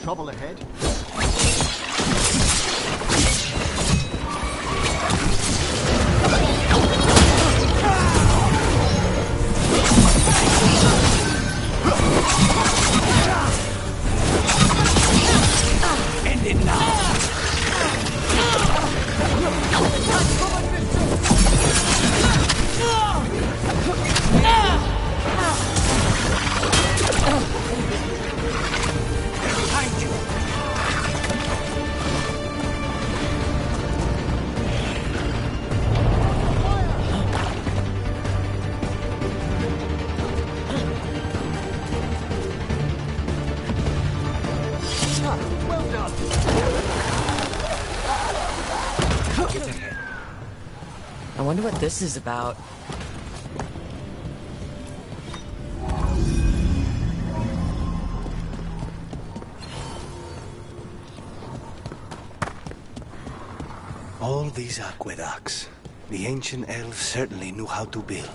Speaker 1: Trouble ahead.
Speaker 14: End it now.
Speaker 3: I wonder what this is about.
Speaker 6: All these aqueducts. The ancient elves certainly knew how to build.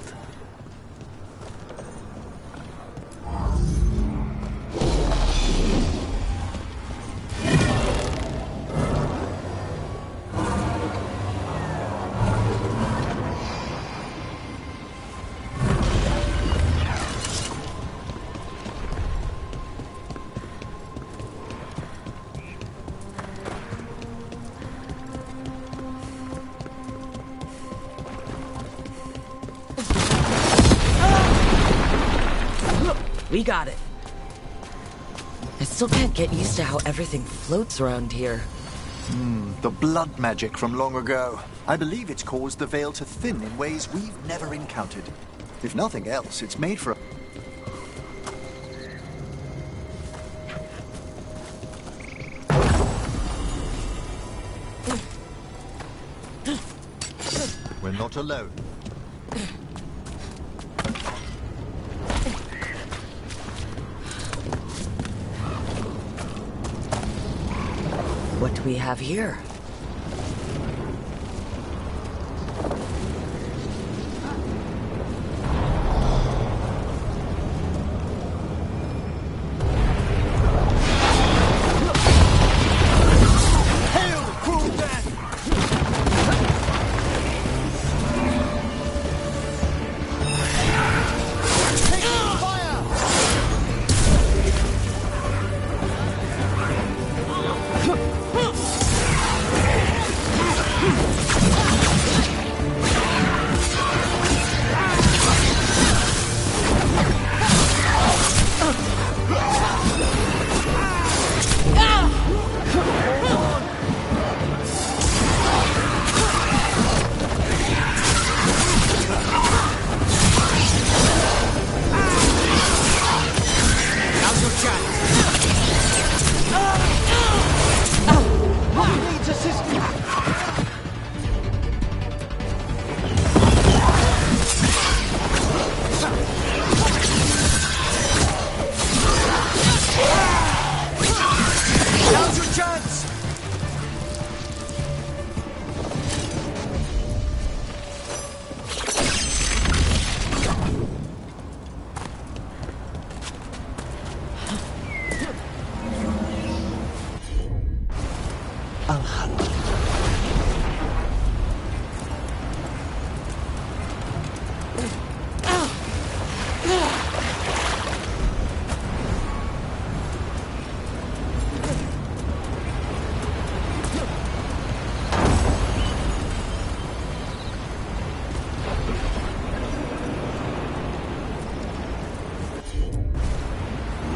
Speaker 3: We got it. As Still can't get used to how everything floats around here.
Speaker 1: The blood magic from long ago. I believe it's caused the veil to thin in ways we've never encountered. If nothing else, it's made for... We're not alone.
Speaker 3: What do we have here?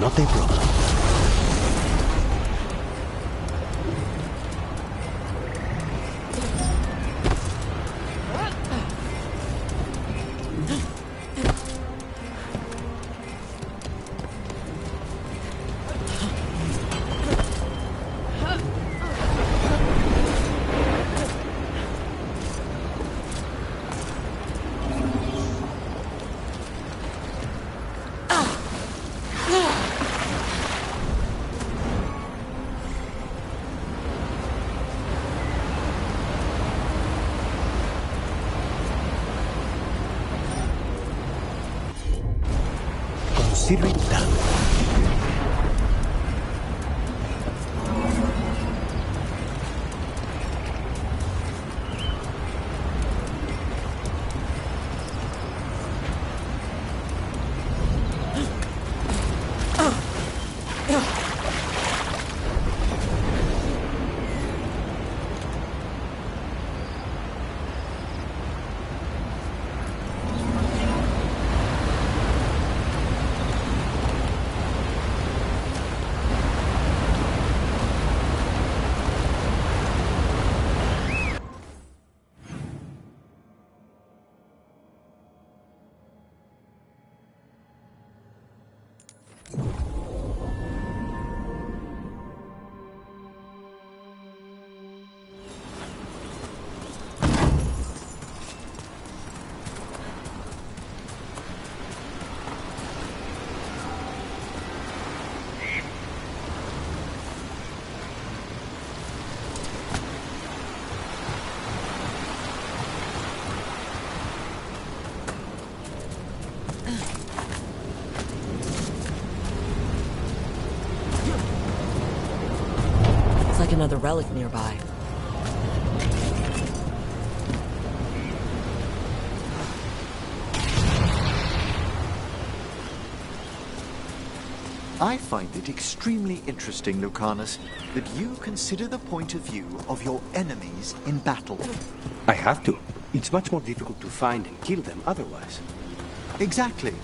Speaker 14: Not a problem. Consider it done.
Speaker 3: Like another relic nearby.
Speaker 1: I find it extremely interesting, Lucanus, that you consider the point of view of your enemies in battle.
Speaker 14: I have to. It's much more difficult to find and kill them otherwise.
Speaker 1: Exactly.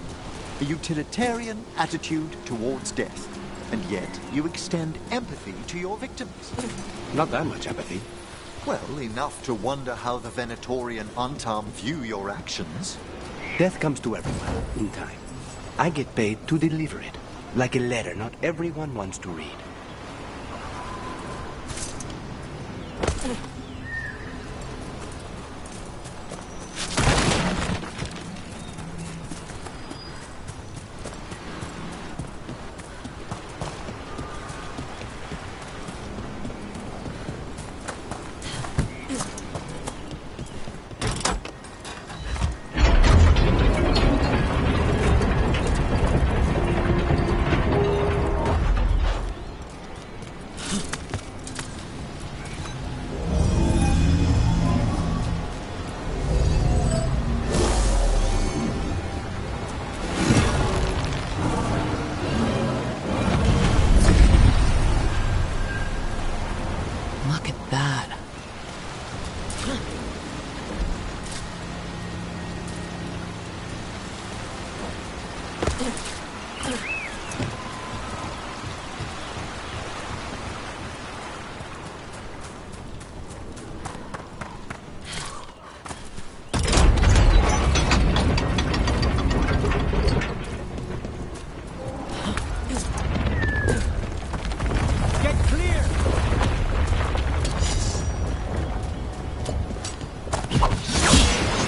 Speaker 1: A utilitarian attitude towards death. And yet, you extend empathy to your victims.
Speaker 6: Not that much empathy.
Speaker 1: Well, enough to wonder how the Venatorian Antam view your actions.
Speaker 6: Death comes to everyone, in time. I get paid to deliver it. Like a letter not everyone wants to read.
Speaker 3: Look at that.
Speaker 14: Get clear!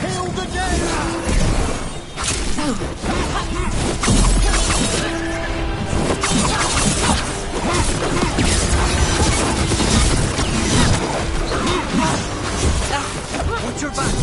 Speaker 14: Kill the Watch your back!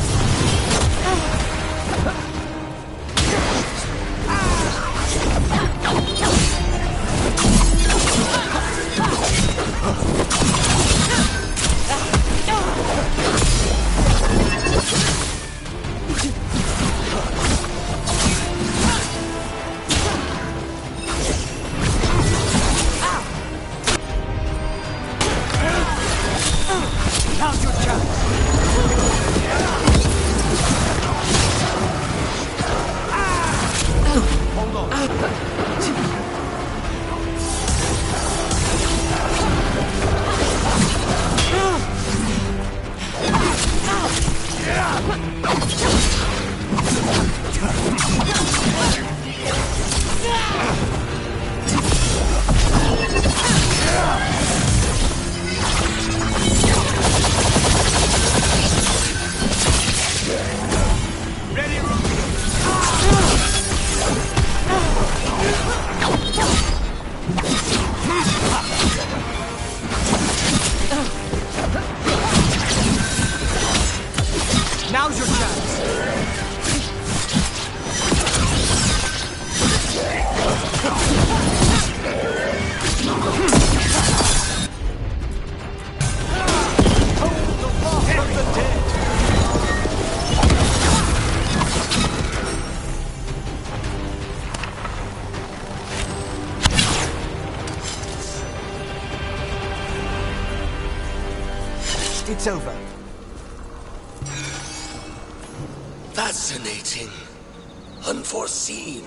Speaker 14: Now's your chance! Hold on. Now's your chance. It's over.
Speaker 5: Fascinating. Unforeseen.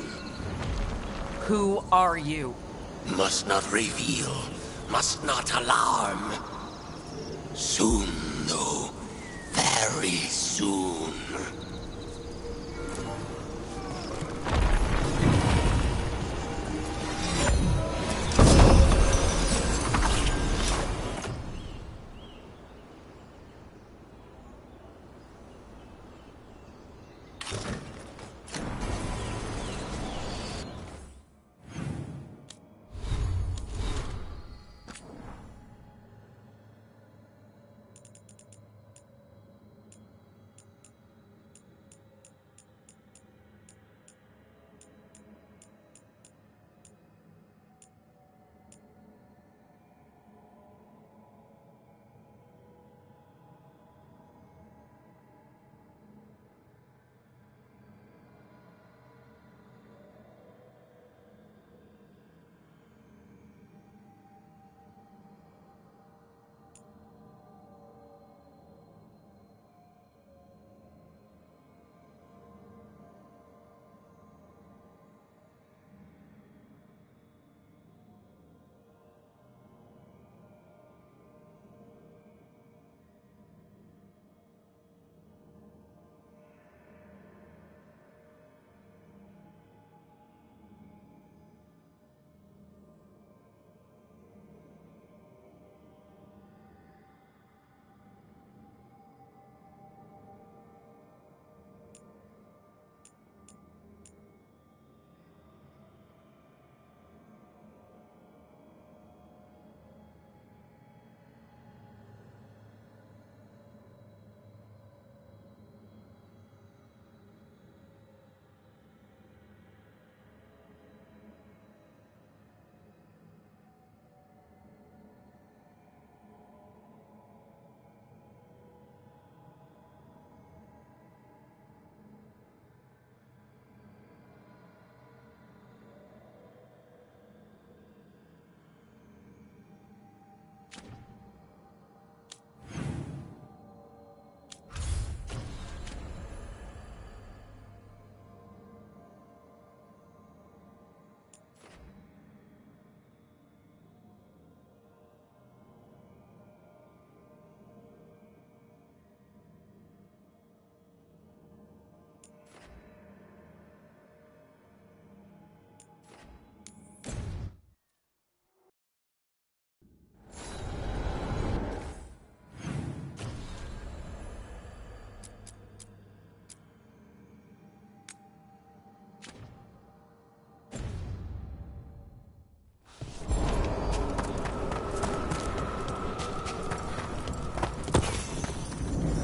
Speaker 3: Who are you?
Speaker 5: Must not reveal. Must not alarm. Soon, though. Very soon.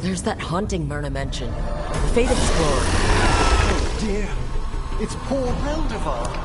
Speaker 3: There's that haunting Myrna mentioned. The Fate Explorer.
Speaker 1: Oh dear. It's poor Reldevar.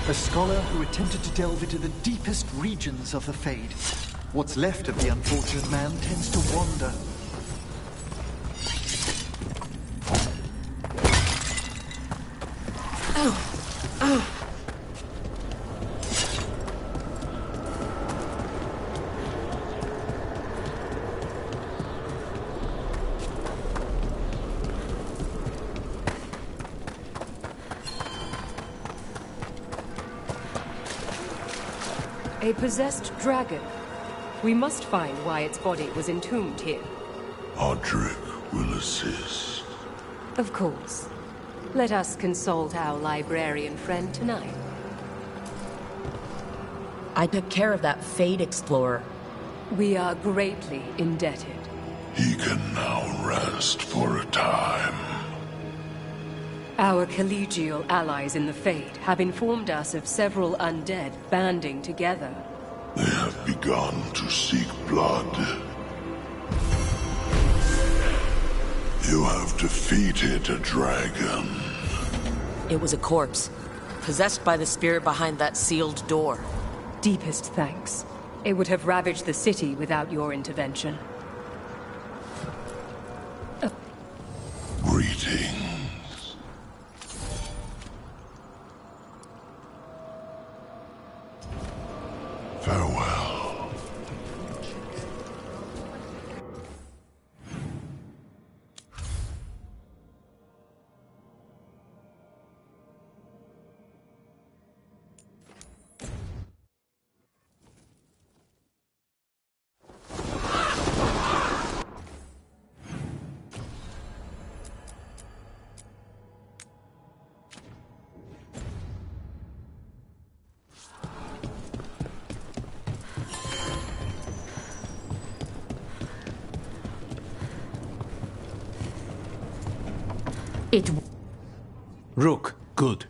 Speaker 1: A scholar who attempted to delve into the deepest regions of the Fade. What's left of the unfortunate man tends to wander.
Speaker 8: A possessed dragon. We must find why its body was entombed here.
Speaker 2: Audric will assist.
Speaker 8: Of course. Let us consult our librarian friend tonight.
Speaker 3: I took care of that Fade Explorer.
Speaker 8: We are greatly indebted.
Speaker 2: He can now rest for a time.
Speaker 8: Our collegial allies in the Fade have informed us of several undead banding together.
Speaker 2: They have begun to seek blood. You have defeated a dragon.
Speaker 3: It was a corpse, possessed by the spirit behind that sealed door.
Speaker 8: Deepest thanks. It would have ravaged the city without your intervention.
Speaker 2: Greetings. Farewell.
Speaker 9: Rook, good.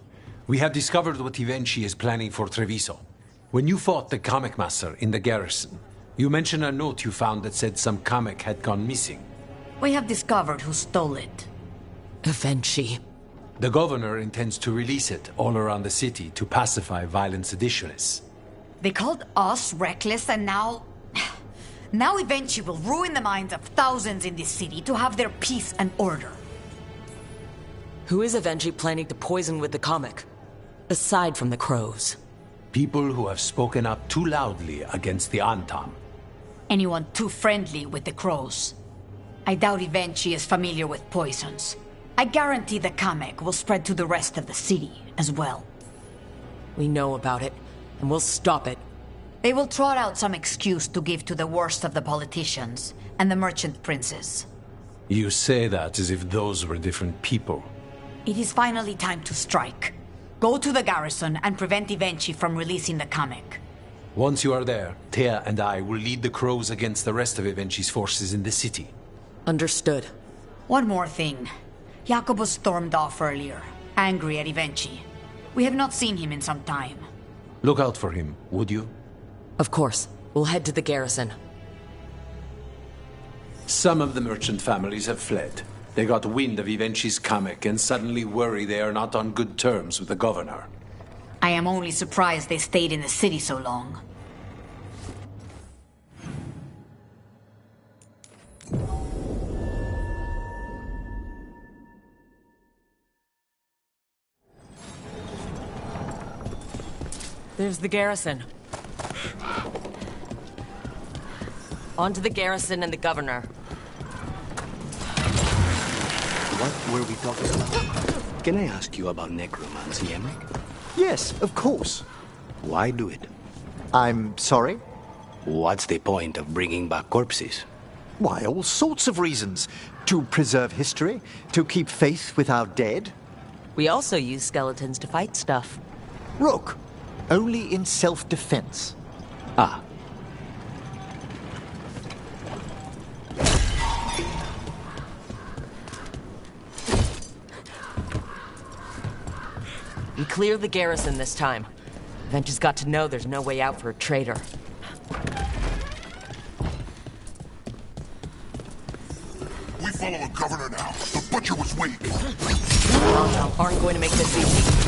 Speaker 9: We have discovered what Ivenchi is planning for Treviso. When you fought the Kamek Master in the garrison, you mentioned a note you found that said some Kamek had gone missing.
Speaker 13: We have discovered who stole it.
Speaker 3: Ivenchi.
Speaker 9: The governor intends to release it all around the city to pacify violent seditionists.
Speaker 13: They called us reckless and now... Now Ivenchi will ruin the minds of thousands in this city to have their peace and order.
Speaker 3: Who is Ivenchi planning to poison with the Kamek? Aside from the crows.
Speaker 9: People who have spoken up too loudly against the Antam.
Speaker 13: Anyone too friendly with the crows. I doubt Ivenchi is familiar with poisons. I guarantee the Kamek will spread to the rest of the city as well.
Speaker 3: We know about it, and we'll stop it.
Speaker 13: They will trot out some excuse to give to the worst of the politicians and the merchant princes.
Speaker 9: You say that as if those were different people.
Speaker 13: It is finally time to strike. Go to the garrison and prevent Ivenchi from releasing the Kamek.
Speaker 9: Once you are there, Thea and I will lead the crows against the rest of Ivenchi's forces in the city.
Speaker 3: Understood.
Speaker 13: One more thing. Jacobo stormed off earlier, angry at Ivenchi. We have not seen him in some time.
Speaker 9: Look out for him, would you?
Speaker 3: Of course. We'll head to the garrison.
Speaker 9: Some of the merchant families have fled. They got wind of Ivenchi's comic and suddenly worry they are not on good terms with the governor.
Speaker 10: I am only surprised they stayed in the city so long.
Speaker 3: There's the garrison. On to the garrison and the governor.
Speaker 11: What were we talking about? Can I ask you about necromancy, Emmerich?
Speaker 1: Yes, of course.
Speaker 11: Why do it?
Speaker 1: I'm sorry?
Speaker 11: What's the point of bringing back corpses?
Speaker 1: Why, all sorts of reasons. To preserve history, to keep faith with our dead.
Speaker 3: We also use skeletons to fight stuff.
Speaker 1: Rook, only in self-defense.
Speaker 11: Ah.
Speaker 3: We clear the garrison this time. Venture's got to know there's no way out for a traitor.
Speaker 2: We follow a governor now. The butcher was weak.
Speaker 3: Aren't going to make this easy.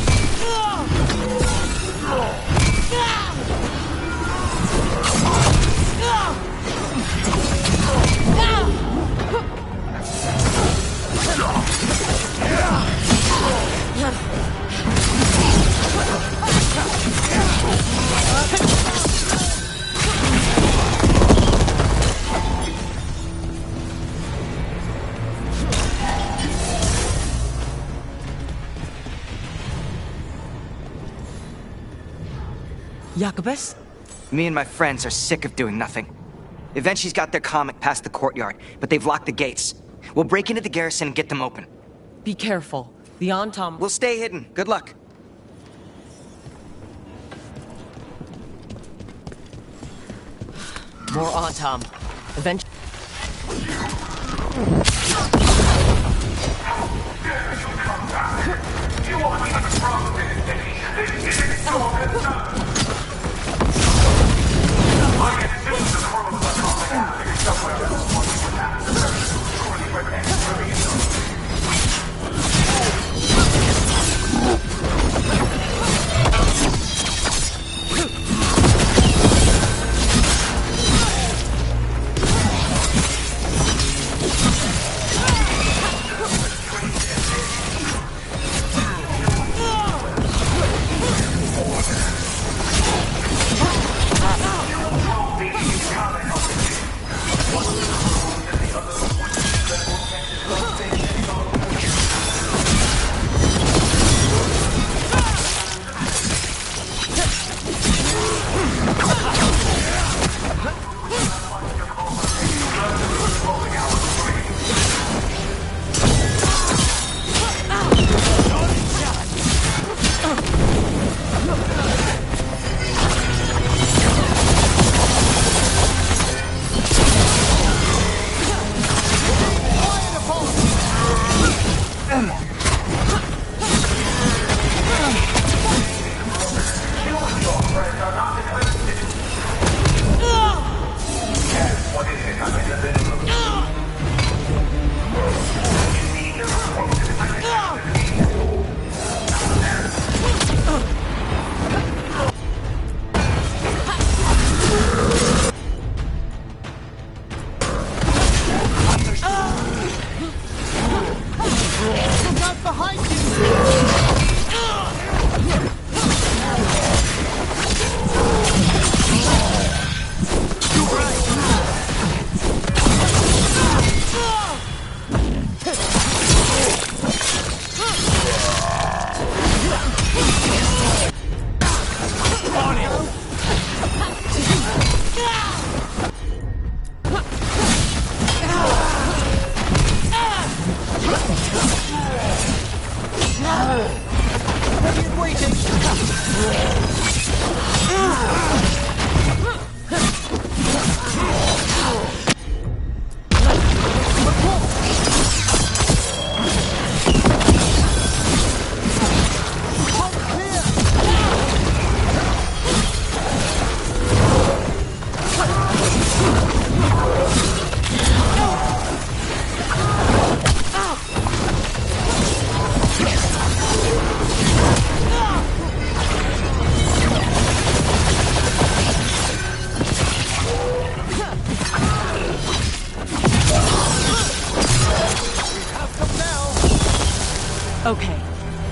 Speaker 3: Jacobus?
Speaker 23: Me and my friends are sick of doing nothing. Eventually's got their comic past the courtyard, but they've locked the gates. We'll break into the garrison and get them open.
Speaker 3: Be careful. The Antom...
Speaker 23: We'll stay hidden. Good luck.
Speaker 3: More Antom. Eventually...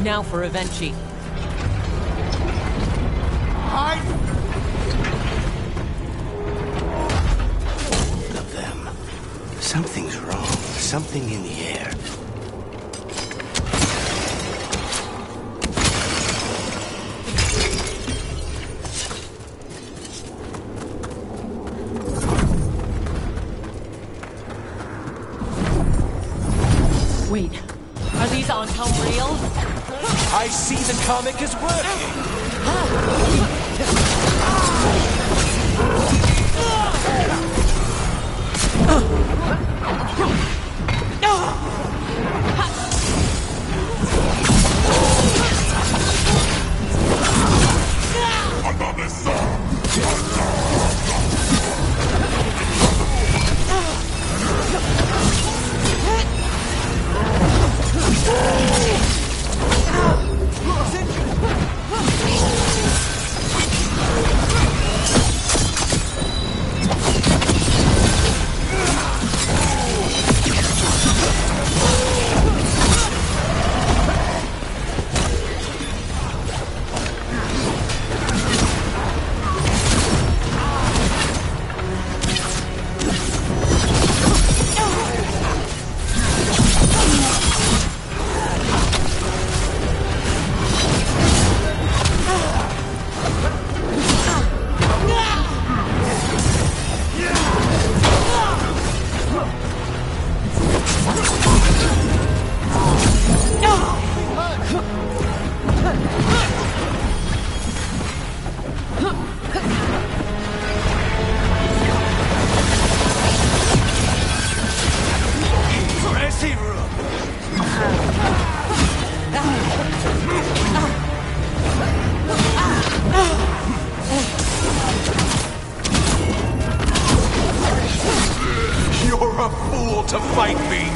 Speaker 3: Now for Avenchi.
Speaker 11: Of them. Something's wrong. Something in the air.
Speaker 3: Wait, are these Anton real?
Speaker 14: I see the comic is working! You're a fool to fight me!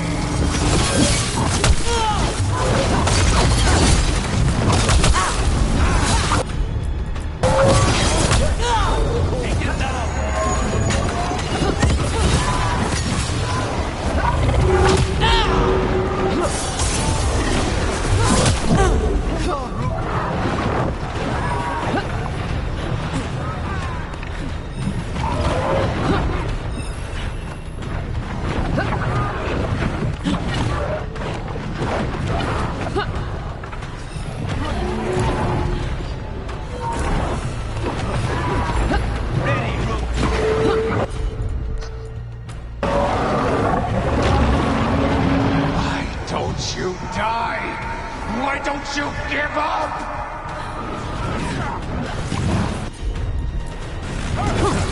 Speaker 14: Why don't you give up?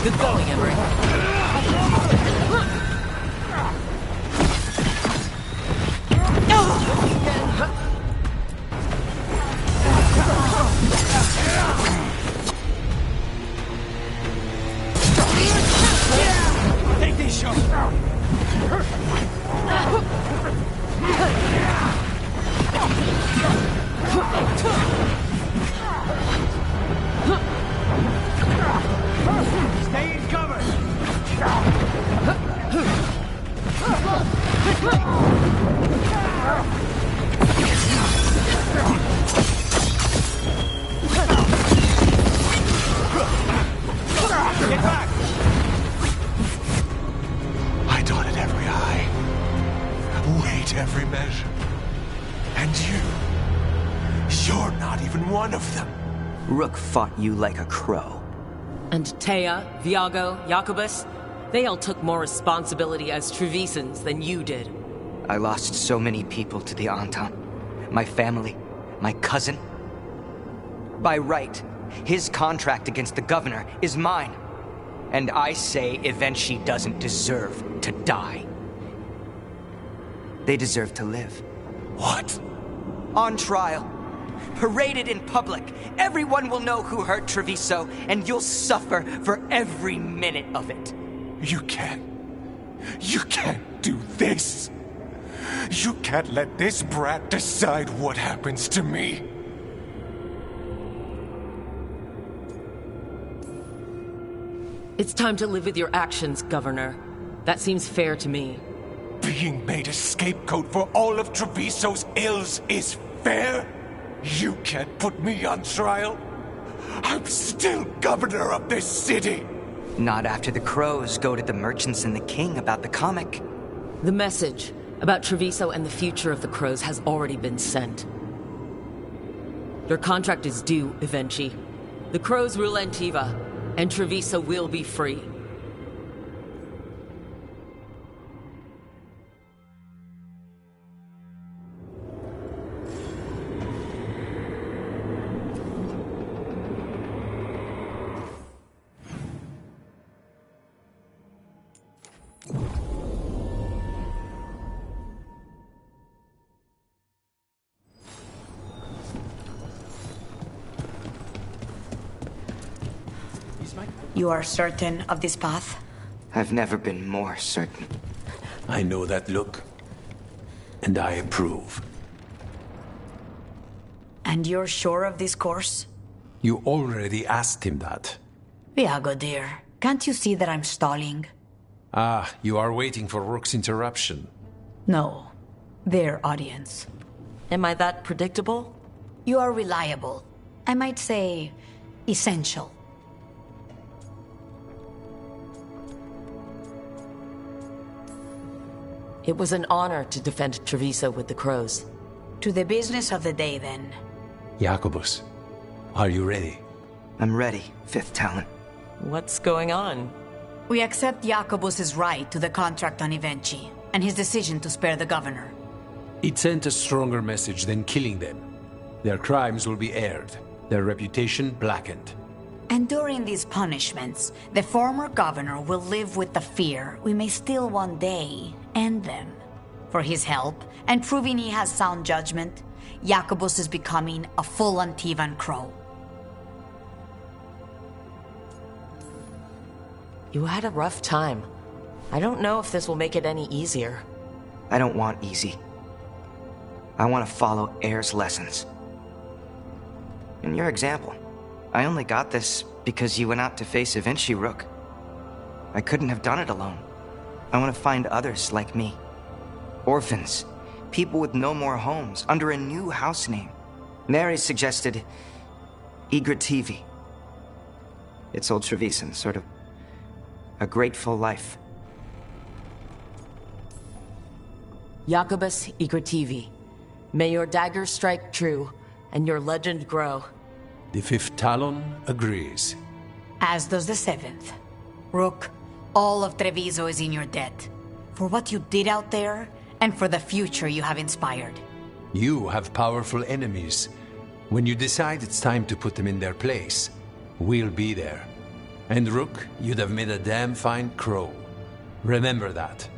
Speaker 3: Good going, Emery.
Speaker 14: Take these shots. Stay in cover. Get back. I dotted every I, weighed every measure. And you're not even one of them.
Speaker 23: Rook fought you like a crow.
Speaker 3: And Taya, Viago, Jacobus, they all took more responsibility as Trevisans than you did.
Speaker 23: I lost so many people to the Anton. My family, my cousin. By right, his contract against the governor is mine. And I say Evenchi doesn't deserve to die. They deserve to live.
Speaker 14: What?
Speaker 23: On trial. Paraded in public. Everyone will know who hurt Treviso, and you'll suffer for every minute of it.
Speaker 14: You can't do this. You can't let this brat decide what happens to me.
Speaker 3: It's time to live with your actions, Governor. That seems fair to me.
Speaker 14: Being made a scapegoat for all of Treviso's ills is fair? You can't put me on trial. I'm still governor of this city.
Speaker 23: Not after the crows goaded the merchants and the king about the comic.
Speaker 3: The message about Treviso and the future of the crows has already been sent. Your contract is due, Evenchi. The crows rule Antiva, and Treviso will be free.
Speaker 10: You are certain of this path?
Speaker 23: I've never been more certain.
Speaker 9: I know that look, and I approve.
Speaker 10: And you're sure of this course?
Speaker 9: You already asked him that.
Speaker 10: Viago, dear, can't you see that I'm stalling?
Speaker 9: Ah, you are waiting for Rook's interruption.
Speaker 10: No, their audience.
Speaker 3: Am I that predictable?
Speaker 10: You are reliable. I might say, essential.
Speaker 3: It was an honor to defend Treviso with the crows.
Speaker 10: To the business of the day, then.
Speaker 9: Jacobus, are you ready?
Speaker 23: I'm ready, Fifth Talon.
Speaker 3: What's going on?
Speaker 10: We accept Jacobus's right to the contract on Evenchi, and his decision to spare the governor.
Speaker 9: It sent a stronger message than killing them. Their crimes will be aired, their reputation blackened.
Speaker 10: And during these punishments, the former governor will live with the fear we may still one day end them. For his help, and proving he has sound judgment, Jacobus is becoming a full Antivan crow.
Speaker 3: You had a rough time. I don't know if this will make it any easier.
Speaker 23: I don't want easy. I want to follow Air's lessons. In your example, I only got this because you went out to face Evenchi, Rook. I couldn't have done it alone. I want to find others like me. Orphans, people with no more homes, under a new house name. Neri suggested Igrativi. It's old Trevisan, sort of a grateful life.
Speaker 3: Jacobus Igrativi, may your dagger strike true and your legend grow.
Speaker 9: The Fifth Talon agrees.
Speaker 10: As does the Seventh. Rook, all of Treviso is in your debt. For what you did out there, and for the future you have inspired.
Speaker 9: You have powerful enemies. When you decide it's time to put them in their place, we'll be there. And Rook, you'd have made a damn fine crow. Remember that.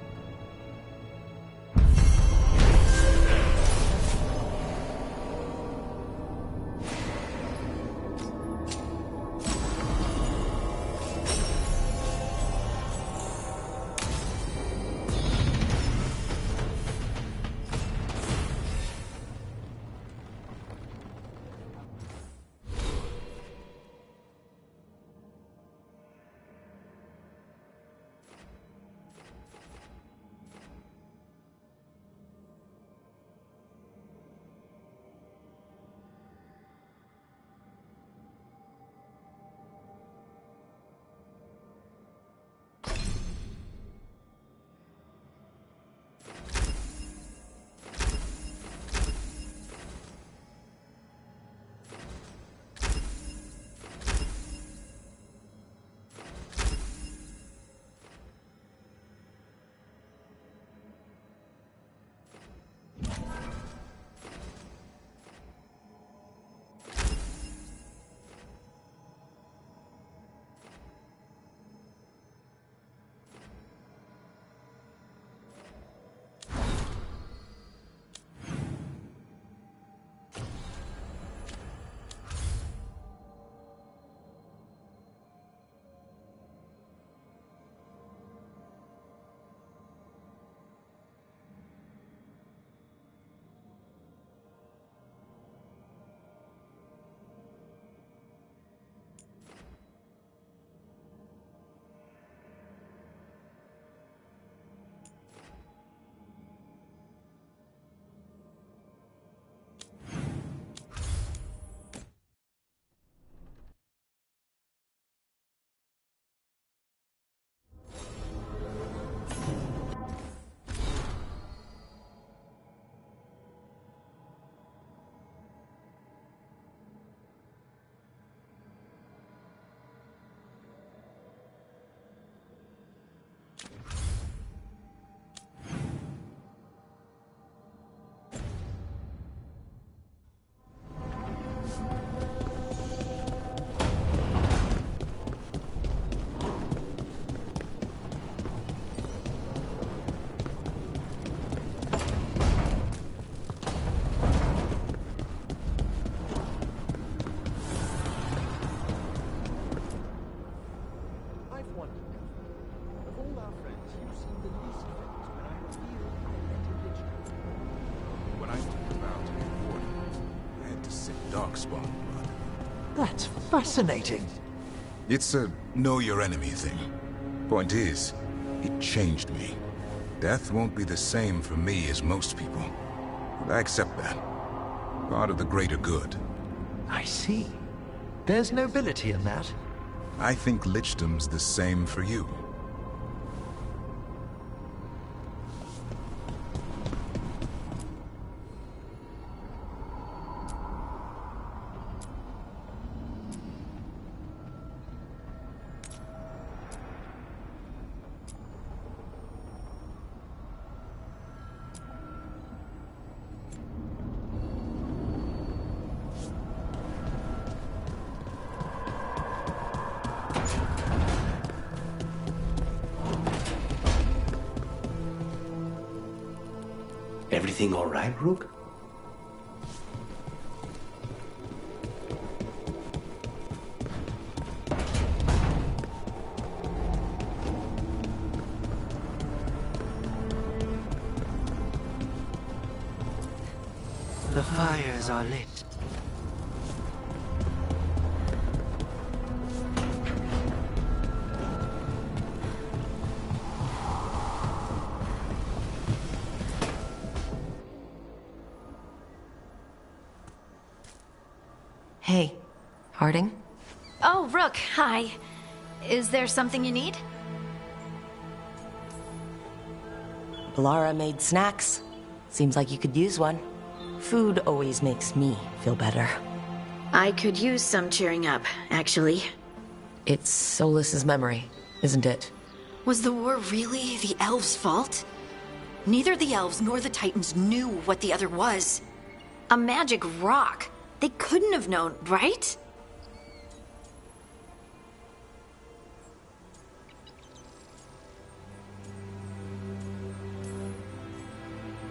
Speaker 22: When I took the vow to be warden, I had to sip darkspawn blood.
Speaker 1: That's fascinating.
Speaker 22: It's a know your enemy thing. Point is, it changed me. Death won't be the same for me as most people. But I accept that. Part of the greater good.
Speaker 1: I see. There's nobility in that.
Speaker 22: I think lichdom's the same for you.
Speaker 11: Everything all right, Rook?
Speaker 7: The fires are lit.
Speaker 21: Hey, Harding? Oh, Rook, hi. Is there something you need?
Speaker 3: Lara made snacks. Seems like you could use one. Food always makes me feel better.
Speaker 21: I could use some cheering up, actually.
Speaker 3: It's Solas's memory, isn't it?
Speaker 21: Was the war really the elves' fault? Neither the elves nor the Titans knew what the other was. A magic rock. They couldn't have known, right?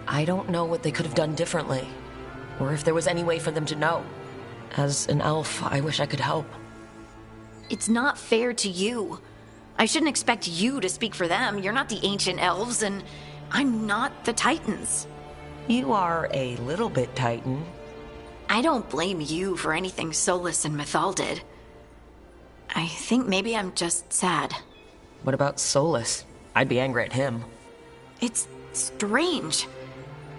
Speaker 3: I don't know what they could have done differently, or if there was any way for them to know. As an elf, I wish I could help.
Speaker 21: It's not fair to you. I shouldn't expect you to speak for them. You're not the ancient elves, and I'm not the Titans.
Speaker 3: You are a little bit Titan.
Speaker 21: I don't blame you for anything Solas and Mythal did. I think maybe I'm just sad.
Speaker 3: What about Solas? I'd be angry at him.
Speaker 21: It's strange.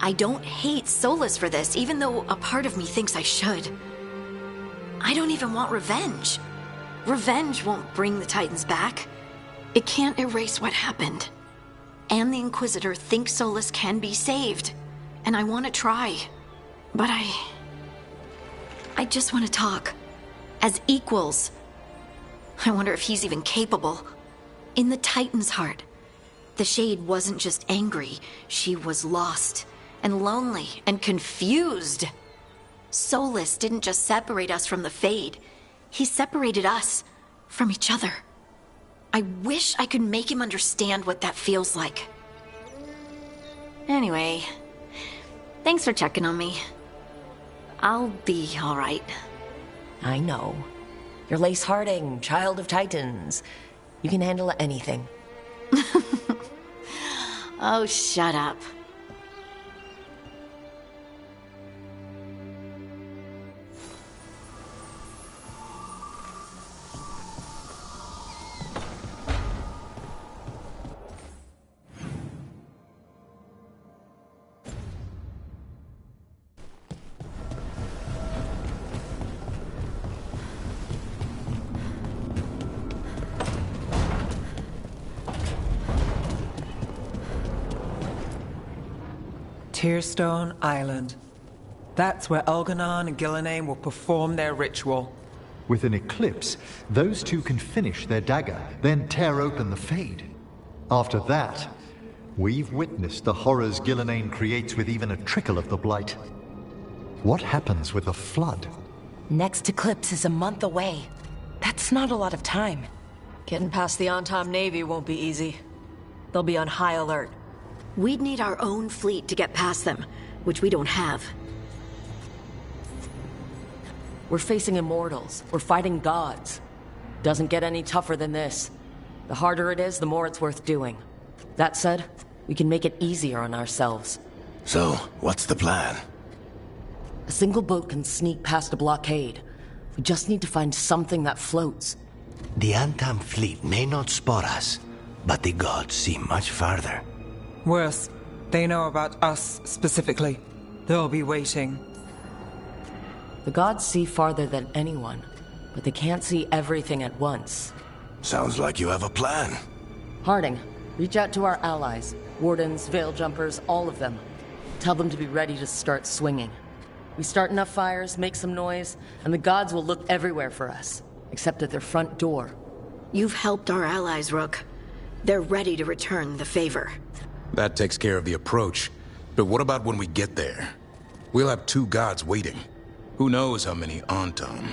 Speaker 21: I don't hate Solas for this, even though a part of me thinks I should. I don't even want revenge. Revenge won't bring the Titans back. It can't erase what happened. And the Inquisitor thinks Solas can be saved. And I want to try. But I just want to talk. As equals. I wonder if he's even capable. In the Titan's heart, the Shade wasn't just angry. She was lost, and lonely, and confused. Solas didn't just separate us from the Fade. He separated us from each other. I wish I could make him understand what that feels like. Anyway, thanks for checking on me. I'll be all right.
Speaker 3: I know. You're Lace Harding, child of Titans. You can handle anything.
Speaker 21: Oh, shut up.
Speaker 12: Tearstone Island. That's where Elganon and Gillenane will perform their ritual.
Speaker 1: With an eclipse, those two can finish their dagger, then tear open the Fade. After that, we've witnessed the horrors Gillenane creates with even a trickle of the Blight. What happens with a flood?
Speaker 3: Next eclipse is a month away. That's not a lot of time. Getting past the Antam Navy won't be easy. They'll be on high alert.
Speaker 21: We'd need our own fleet to get past them, which we don't have.
Speaker 3: We're facing immortals. We're fighting gods. Doesn't get any tougher than this. The harder it is, the more it's worth doing. That said, we can make it easier on ourselves.
Speaker 5: So, what's the plan?
Speaker 3: A single boat can sneak past a blockade. We just need to find something that floats.
Speaker 5: The Antam fleet may not spot us, but the gods see much farther.
Speaker 12: Worse, they know about us specifically. They'll be waiting.
Speaker 3: The gods see farther than anyone, but they can't see everything at once.
Speaker 5: Sounds like you have a plan.
Speaker 3: Harding, reach out to our allies. Wardens, veil jumpers, all of them. Tell them to be ready to start swinging. We start enough fires, make some noise, and the gods will look everywhere for us, except at their front door.
Speaker 21: You've helped our allies, Rook. They're ready to return the favor.
Speaker 22: That takes care of the approach. But what about when we get there? We'll have 2 gods waiting. Who knows how many Antam?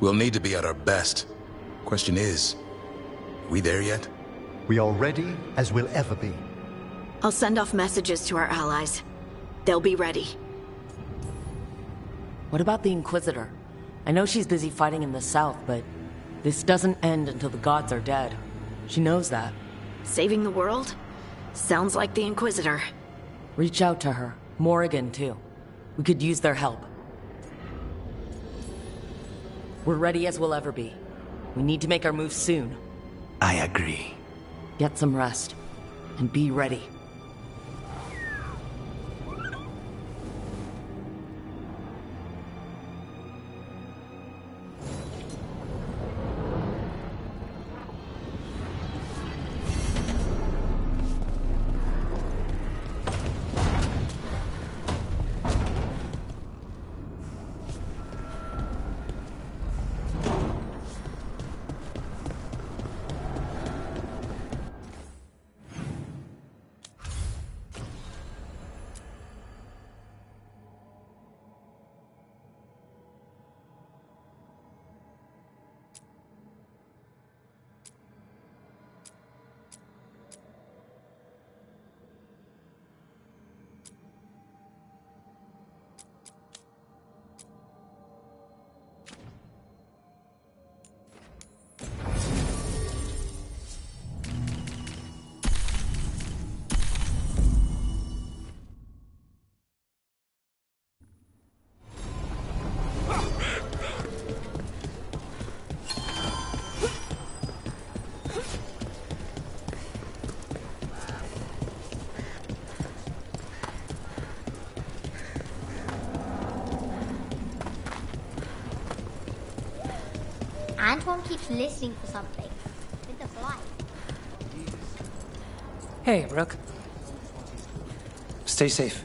Speaker 22: We'll need to be at our best. Question is, we there yet?
Speaker 1: We are ready as we'll ever be.
Speaker 21: I'll send off messages to our allies. They'll be ready.
Speaker 3: What about the Inquisitor? I know she's busy fighting in the south, but this doesn't end until the gods are dead. She knows that.
Speaker 21: Saving the world? Sounds like the Inquisitor.
Speaker 3: Reach out to her. Morrigan, too. We could use their help. We're ready as we'll ever be. We need to make our move soon.
Speaker 5: I agree.
Speaker 3: Get some rest. And be ready.
Speaker 15: Antoine keeps listening for something. With the fly.
Speaker 17: Hey, Rook. Stay safe.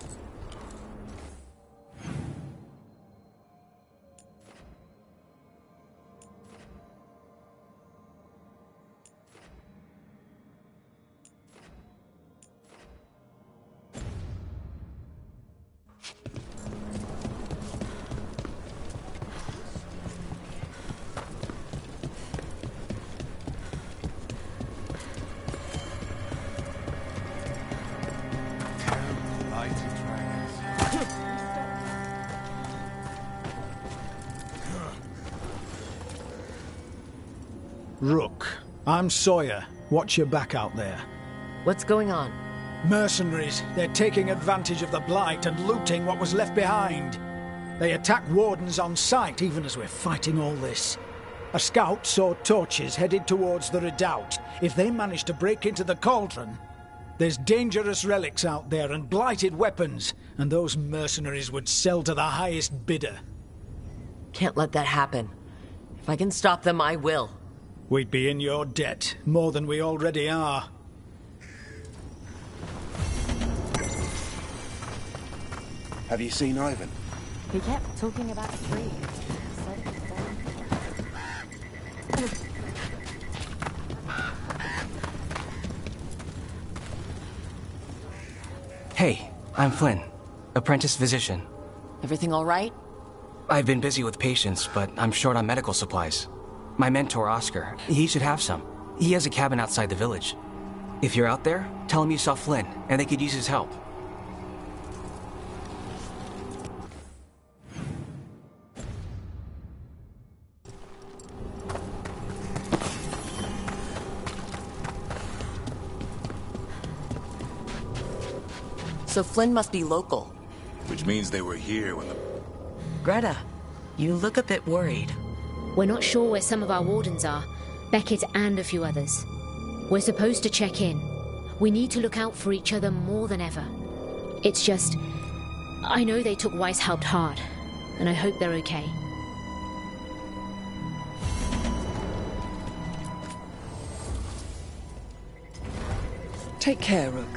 Speaker 20: Rook, I'm Sawyer. Watch your back out there.
Speaker 3: What's going on?
Speaker 20: Mercenaries. They're taking advantage of the Blight and looting what was left behind. They attack wardens on sight even as we're fighting all this. A scout saw torches headed towards the redoubt. If they manage to break into the cauldron, there's dangerous relics out there and blighted weapons, and those mercenaries would sell to the highest bidder.
Speaker 3: Can't let that happen. If I can stop them, I will.
Speaker 20: We'd be in your debt, more than we already are.
Speaker 11: Have you seen Ivan?
Speaker 4: He kept talking about a tree.
Speaker 23: Hey, I'm Flynn, apprentice physician.
Speaker 3: Everything all right?
Speaker 23: I've been busy with patients, but I'm short on medical supplies. My mentor, Oscar, he should have some. He has a cabin outside the village. If you're out there, tell him you saw Flynn, and they could use his help.
Speaker 3: So Flynn must be local.
Speaker 22: Which means they were here when the...
Speaker 3: Greta, you look a bit worried.
Speaker 17: We're not sure where some of our wardens are. Beckett and a few others. We're supposed to check in. We need to look out for each other more than ever. It's just... I know they took Weishaupt hard, and I hope they're okay.
Speaker 12: Take care, Rook.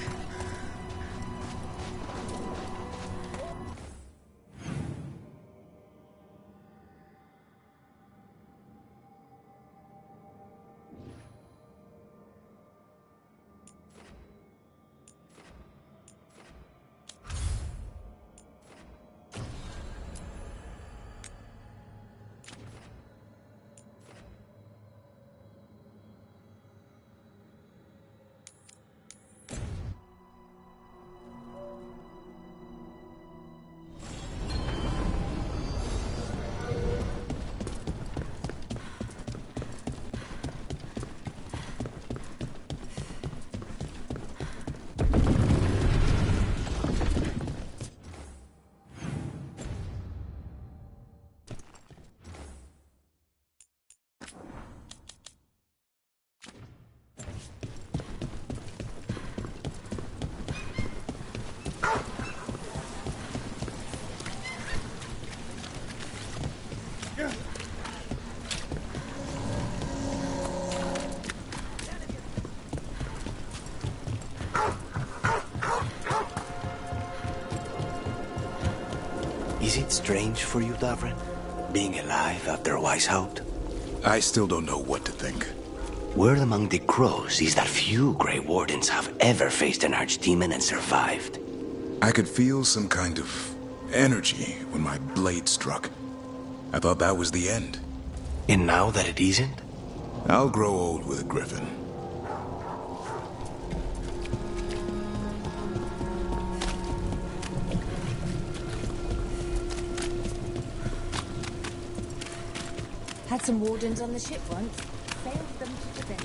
Speaker 5: Is it strange for you, Davrin? Being alive after Weishaupt?
Speaker 22: I still don't know what to think.
Speaker 5: Word among the crows is that few Grey Wardens have ever faced an archdemon and survived.
Speaker 22: I could feel some kind of energy when my blade struck. I thought that was the end.
Speaker 5: And now that it isn't?
Speaker 22: I'll grow old with a griffin.
Speaker 10: Had some wardens on the ship once. Failed them to defend.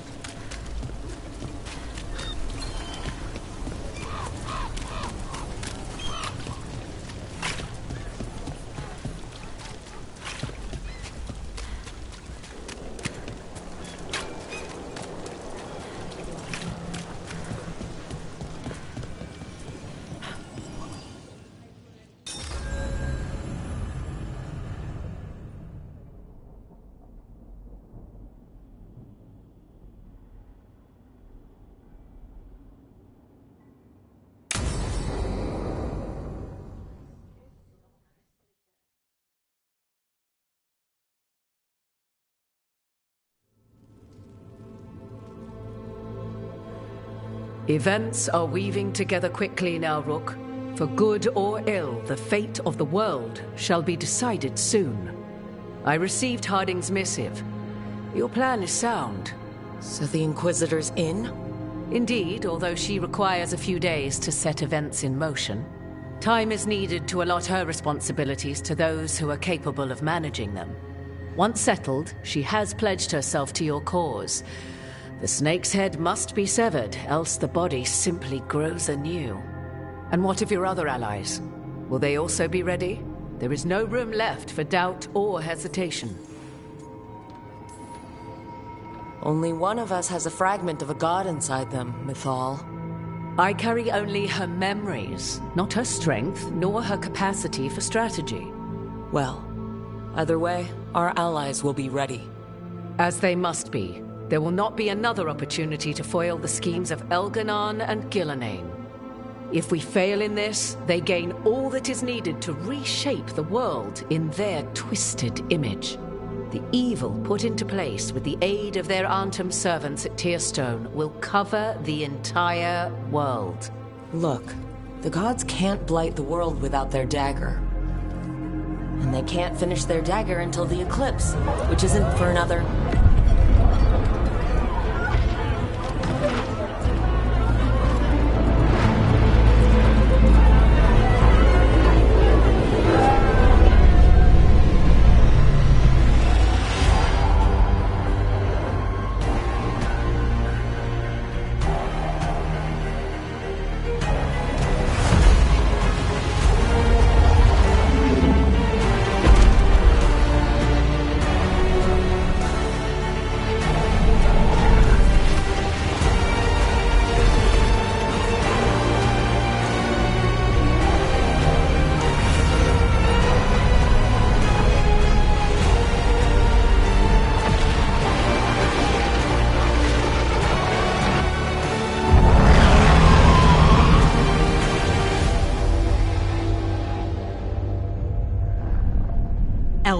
Speaker 18: Events are weaving together quickly now, Rook. For good or ill, the fate of the world shall be decided soon. I received Harding's missive. Your plan is sound.
Speaker 3: So the Inquisitor's in?
Speaker 18: Indeed, although she requires a few days to set events in motion. Time is needed to allot her responsibilities to those who are capable of managing them. Once settled, she has pledged herself to your cause. The snake's head must be severed, else the body simply grows anew. And what of your other allies? Will they also be ready? There is no room left for doubt or hesitation.
Speaker 3: Only one of us has a fragment of a god inside them, Mythal.
Speaker 18: I carry only her memories, not her strength, nor her capacity for strategy.
Speaker 3: Well, either way, our allies will be ready.
Speaker 18: As they must be. There will not be another opportunity to foil the schemes of Elganon and Gillenane. If we fail in this, they gain all that is needed to reshape the world in their twisted image. The evil put into place with the aid of their Arnhem servants at Tearstone will cover the entire world.
Speaker 3: Look, the gods can't blight the world without their dagger. And they can't finish their dagger until the eclipse, which isn't for another...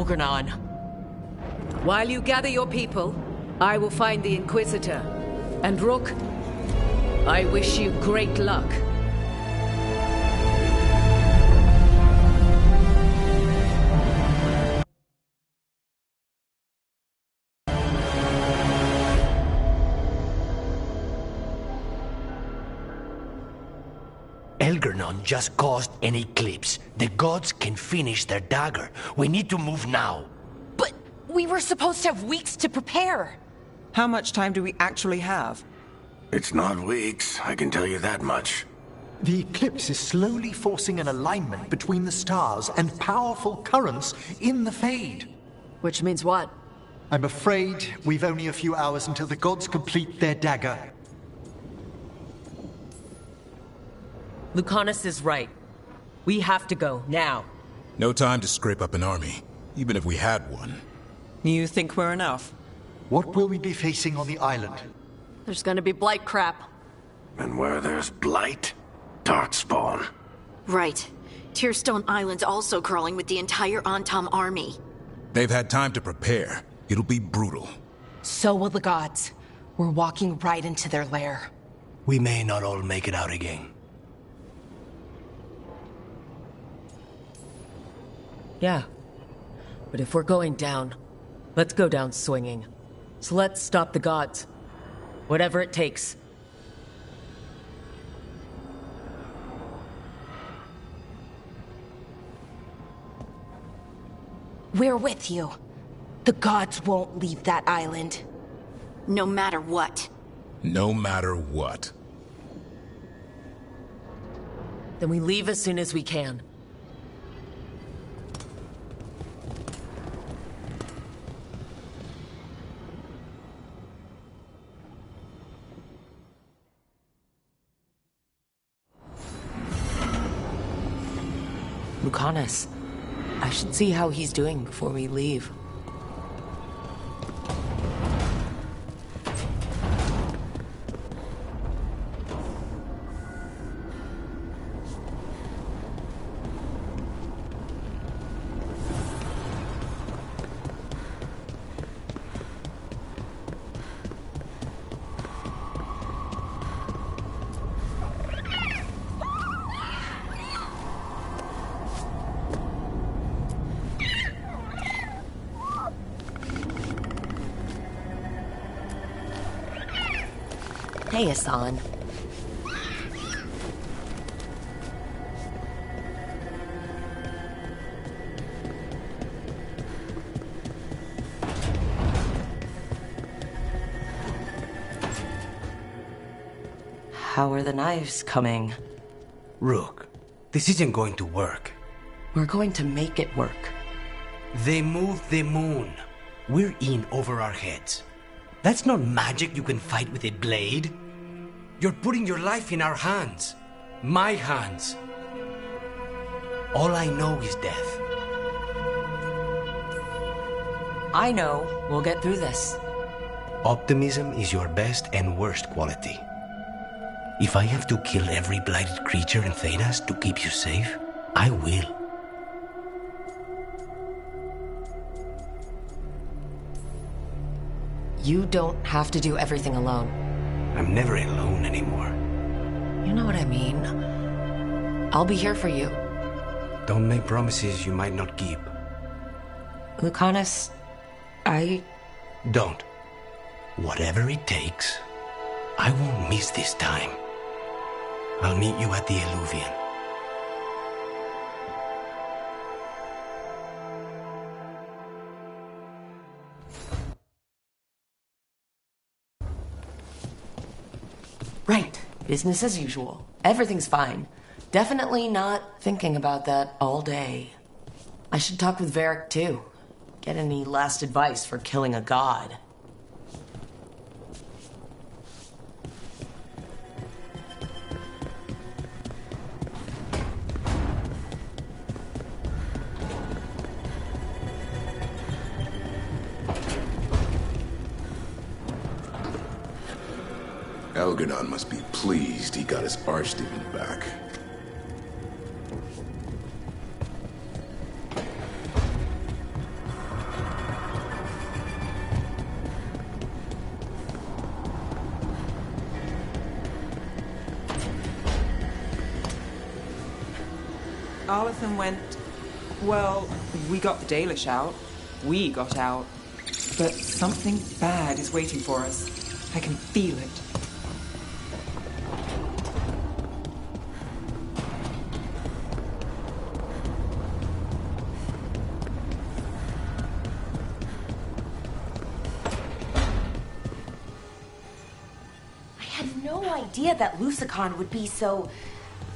Speaker 3: Elgranon.
Speaker 18: While you gather your people, I will find the Inquisitor. And Rook, I wish you great luck.
Speaker 5: Elgranon just caused an eclipse. The gods can finish their dagger. We need to move now.
Speaker 4: But we were supposed to have weeks to prepare.
Speaker 12: How much time do we actually have?
Speaker 5: It's not weeks, I can tell you that much.
Speaker 1: The eclipse is slowly forcing an alignment between the stars and powerful currents in the Fade.
Speaker 3: Which means what?
Speaker 1: I'm afraid we've only a few hours until the gods complete their dagger.
Speaker 3: Lucanus is right. We have to go, now.
Speaker 22: No time to scrape up an army, even if we had one.
Speaker 12: You think we're enough?
Speaker 1: What will we be facing on the island?
Speaker 3: There's gonna be blight crap.
Speaker 5: And where there's blight, darkspawn.
Speaker 21: Right. Tearstone Island's also crawling with the entire Antam army.
Speaker 22: They've had time to prepare. It'll be brutal.
Speaker 4: So will the gods. We're walking right into their lair.
Speaker 5: We may not all make it out again.
Speaker 3: Yeah. But if we're going down, let's go down swinging. So let's stop the gods. Whatever it takes.
Speaker 4: We're with you. The gods won't leave that island.
Speaker 21: No matter what.
Speaker 22: No matter what.
Speaker 3: Then we leave as soon as we can. Lucanus, I should see how he's doing before we leave. Hey, Hassan. How are the knives coming?
Speaker 5: Rook, this isn't going to work.
Speaker 3: We're going to make it work.
Speaker 5: They moved the moon. We're in over our heads. That's not magic you can fight with a blade. You're putting your life in our hands. My hands. All I know is death.
Speaker 3: I know we'll get through this.
Speaker 5: Optimism is your best and worst quality. If I have to kill every blighted creature in Thanas to keep you safe, I will.
Speaker 3: You don't have to do everything alone.
Speaker 5: I'm never alone anymore.
Speaker 3: You know what I mean. I'll be here for you.
Speaker 5: Don't make promises you might not keep.
Speaker 3: Lucanus,
Speaker 5: Don't. Whatever it takes, I won't miss this time. I'll meet you at the Eluvian.
Speaker 3: Right. Business as usual. Everything's fine. Definitely not thinking about that all day. I should talk with Varric too. Get any last advice for killing a god.
Speaker 22: Elgranon must be pleased he got his archdemon back.
Speaker 12: Arlathan went... Well, we got the Dalish out. We got out. But something bad is waiting for us. I can feel it.
Speaker 4: I had no idea that Lusicon would be so,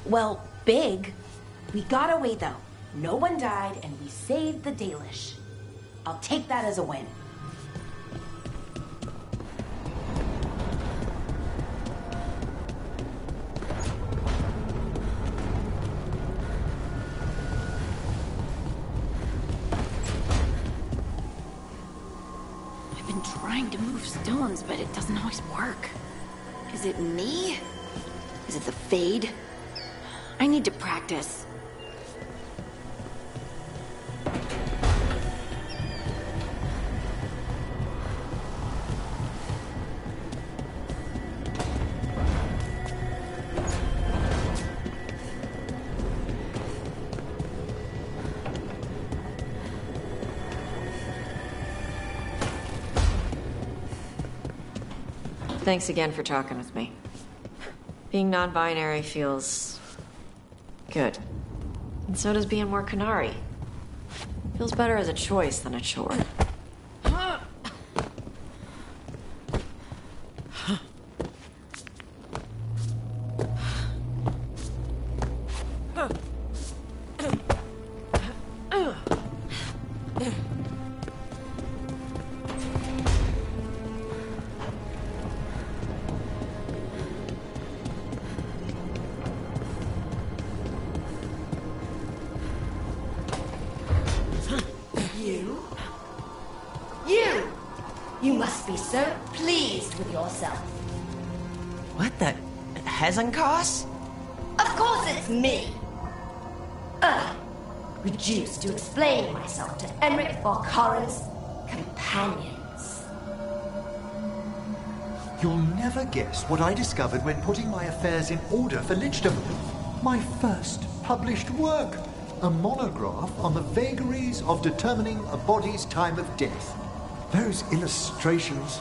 Speaker 4: well, big. We got away though. No one died and we saved the Dalish. I'll take that as a win.
Speaker 21: I've been trying to move stones, but it doesn't always work. Is it me? Is it the Fade? I need to practice.
Speaker 6: Thanks again for talking with me. Being non-binary feels... good. And so does being more Canary. Feels better as a choice than a chore.
Speaker 16: You must be so pleased with yourself.
Speaker 23: What the... Hezenkos?
Speaker 16: Of course it's me! Reduced to explaining myself to Emmerich Valkaren's companions.
Speaker 1: You'll never guess what I discovered when putting my affairs in order for Lichdom. My first published work. A monograph on the vagaries of determining a body's time of death. Those illustrations.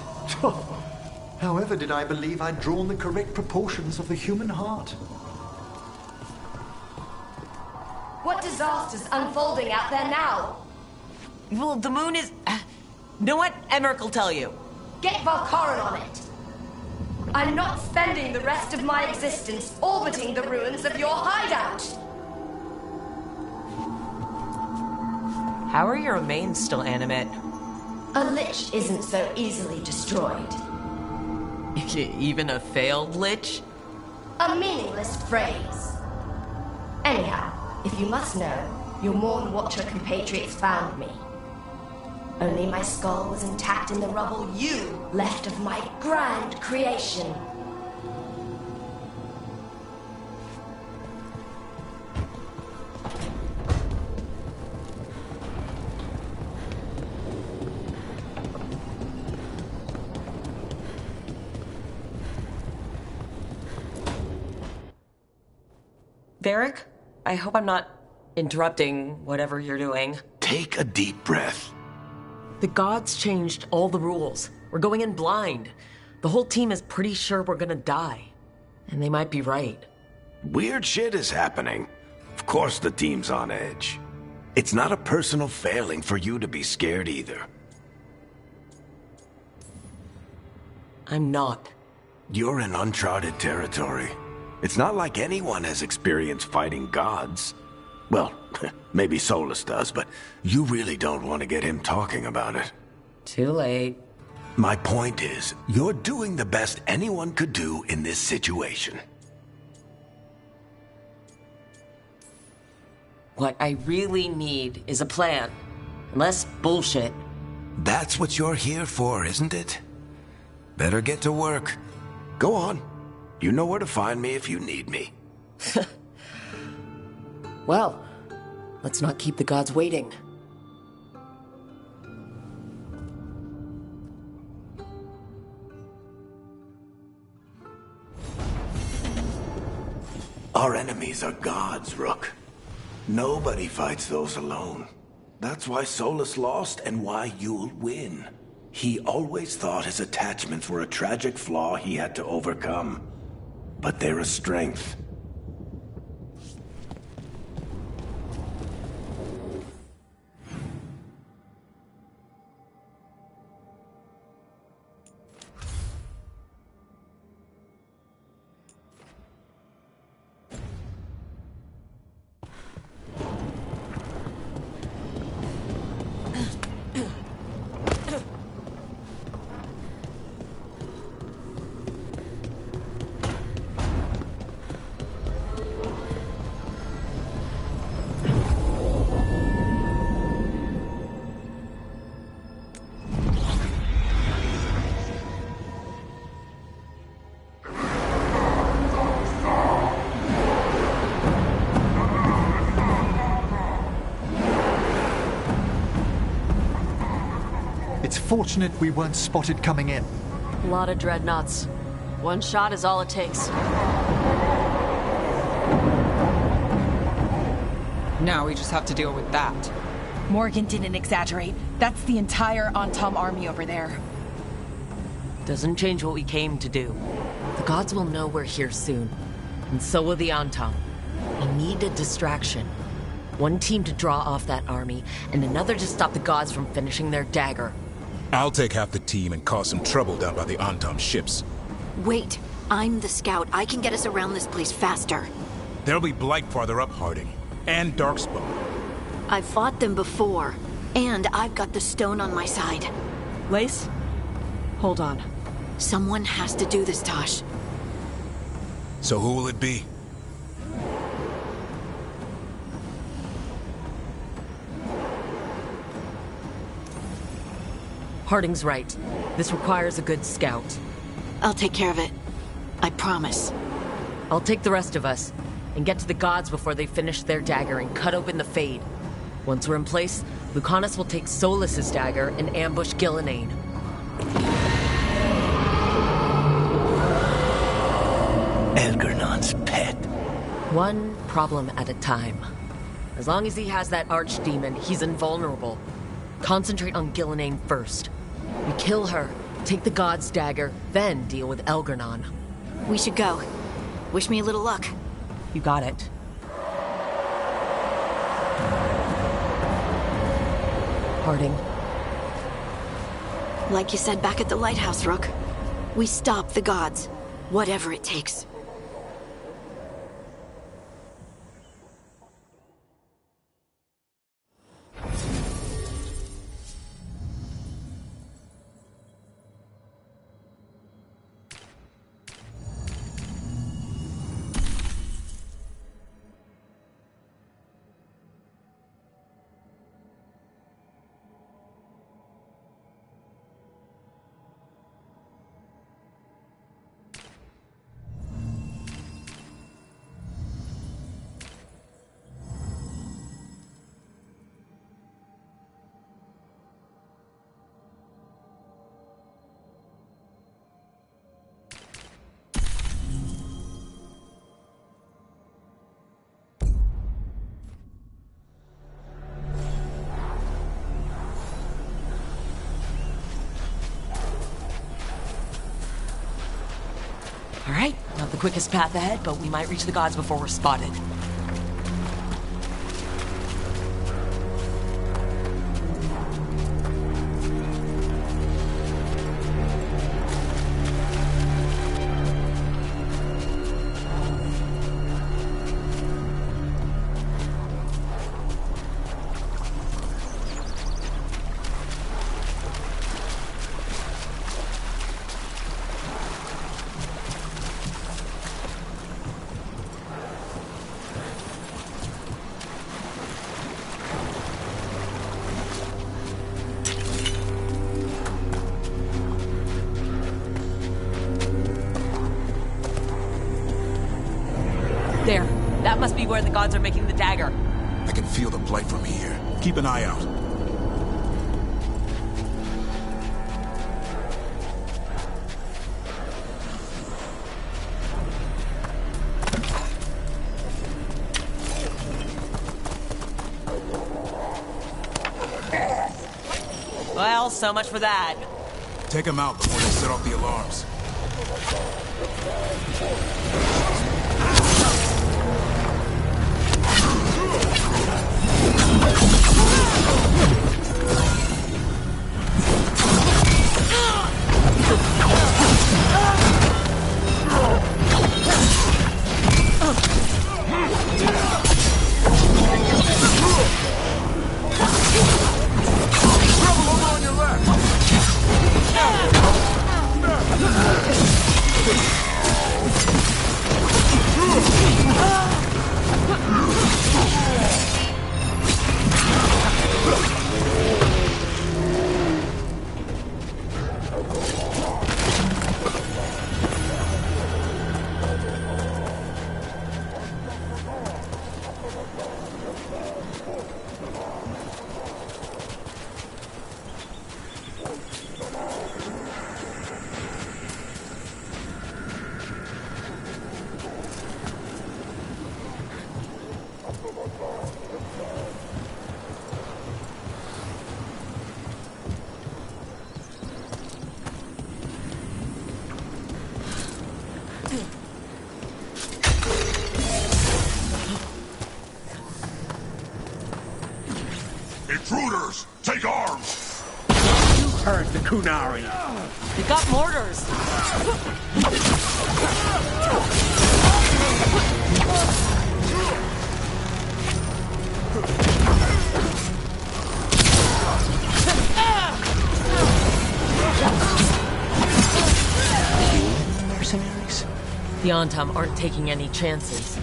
Speaker 1: However did I believe I'd drawn the correct proportions of the human heart?
Speaker 16: What disaster's unfolding out there now?
Speaker 23: Well, the moon is... know what? Emmerich will tell you.
Speaker 16: Get Valkaren on it. I'm not spending the rest of my existence orbiting the ruins of your hideout.
Speaker 23: How are your remains still animate?
Speaker 16: A lich isn't so easily destroyed.
Speaker 23: Even a failed lich?
Speaker 16: A meaningless phrase. Anyhow, if you must know, you'll mourn what your compatriots found me. Only my skull was intact in the rubble you left of my grand creation.
Speaker 3: Varric, I hope I'm not interrupting whatever you're doing.
Speaker 14: Take a deep breath.
Speaker 3: The gods changed all the rules. We're going in blind. The whole team is pretty sure we're gonna die. And they might be right.
Speaker 14: Weird shit is happening. Of course the team's on edge. It's not a personal failing for you to be scared either.
Speaker 3: I'm not.
Speaker 14: You're in uncharted territory. It's not like anyone has experience fighting gods. Well, maybe Solus does, but you really don't want to get him talking about it.
Speaker 3: Too late.
Speaker 14: My point is, you're doing the best anyone could do in this situation.
Speaker 3: What I really need is a plan. And less bullshit.
Speaker 14: That's what you're here for, isn't it? Better get to work. Go on. You know where to find me if you need me.
Speaker 3: Well, let's not keep the gods waiting.
Speaker 14: Our enemies are gods, Rook. Nobody fights those alone. That's why Solus lost and why you'll win. He always thought his attachments were a tragic flaw he had to overcome. But they're a strength.
Speaker 1: It's fortunate we weren't spotted coming in.
Speaker 3: A lot of dreadnoughts. One shot is all it takes.
Speaker 12: Now we just have to deal with that.
Speaker 4: Morgan didn't exaggerate. That's the entire Antam army over there.
Speaker 3: Doesn't change what we came to do. The gods will know we're here soon. And so will the Antam. We need a distraction. One team to draw off that army, and another to stop the gods from finishing their dagger.
Speaker 22: I'll take half the team and cause some trouble down by the Antam ships.
Speaker 21: Wait, I'm the scout. I can get us around this place faster.
Speaker 22: There'll be Blight farther up, Harding. And Darkspawn.
Speaker 21: I've fought them before. And I've got the stone on my side.
Speaker 4: Lace? Hold on.
Speaker 21: Someone has to do this, Tosh.
Speaker 22: So who will it be?
Speaker 3: Harding's right. This requires a good scout.
Speaker 21: I'll take care of it. I promise.
Speaker 3: I'll take the rest of us, and get to the gods before they finish their dagger and cut open the Fade. Once we're in place, Lucanus will take Solus's dagger and ambush Gillenane.
Speaker 7: Elgernon's pet.
Speaker 3: One problem at a time. As long as he has that archdemon, he's invulnerable. Concentrate on Gillenane first. We kill her, take the god's dagger, then deal with Elgernon.
Speaker 21: We should go. Wish me a little luck.
Speaker 3: You got it. Harding.
Speaker 21: Like you said back at the lighthouse, Rook. We stop the gods. Whatever it takes.
Speaker 3: Alright, not the quickest path ahead, but we might reach the gods before we're spotted. There. That must be where the gods are making the dagger.
Speaker 22: I can feel the blight from here. Keep an eye out.
Speaker 3: Well, so much for that.
Speaker 22: Take them out before they set off the alarms.
Speaker 2: Intruders, take arms!
Speaker 11: You heard the Kunari.
Speaker 3: They got mortars.
Speaker 23: Mercenaries?
Speaker 3: The Antam aren't taking any chances.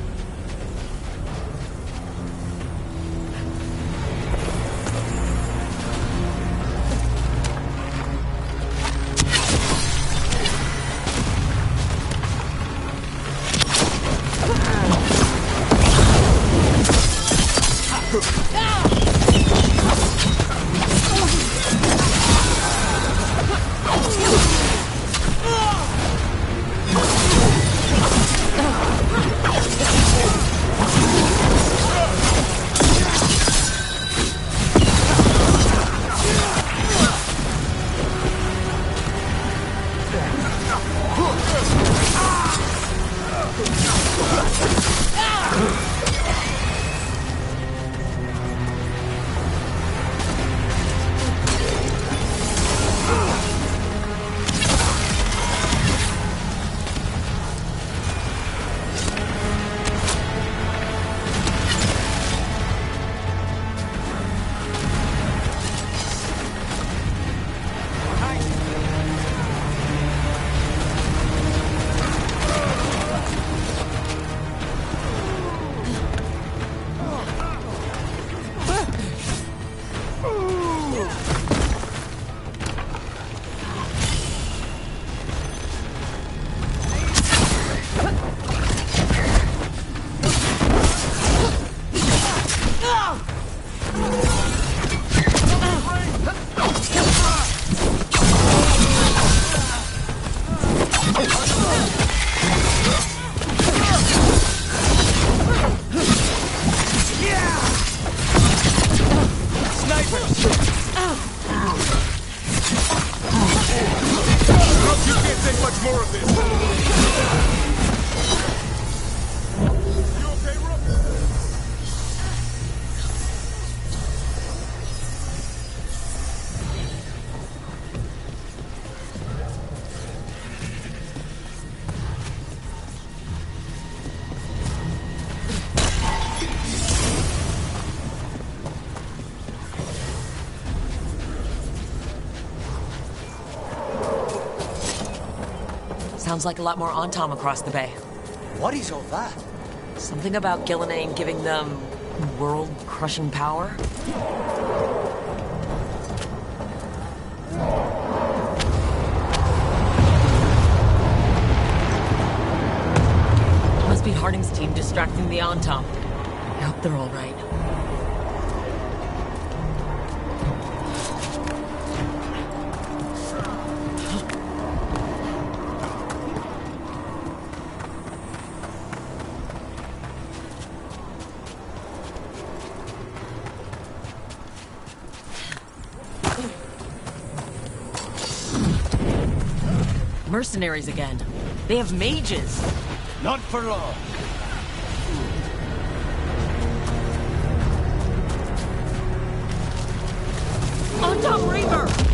Speaker 3: Sounds like a lot more Antam across the bay.
Speaker 11: What is all that?
Speaker 3: Something about Gillenane giving them world-crushing power? Must be Harding's team distracting the Antam. I hope they're all right. mercenaries again. They have mages.
Speaker 11: Not for long.
Speaker 3: On top, Reaper!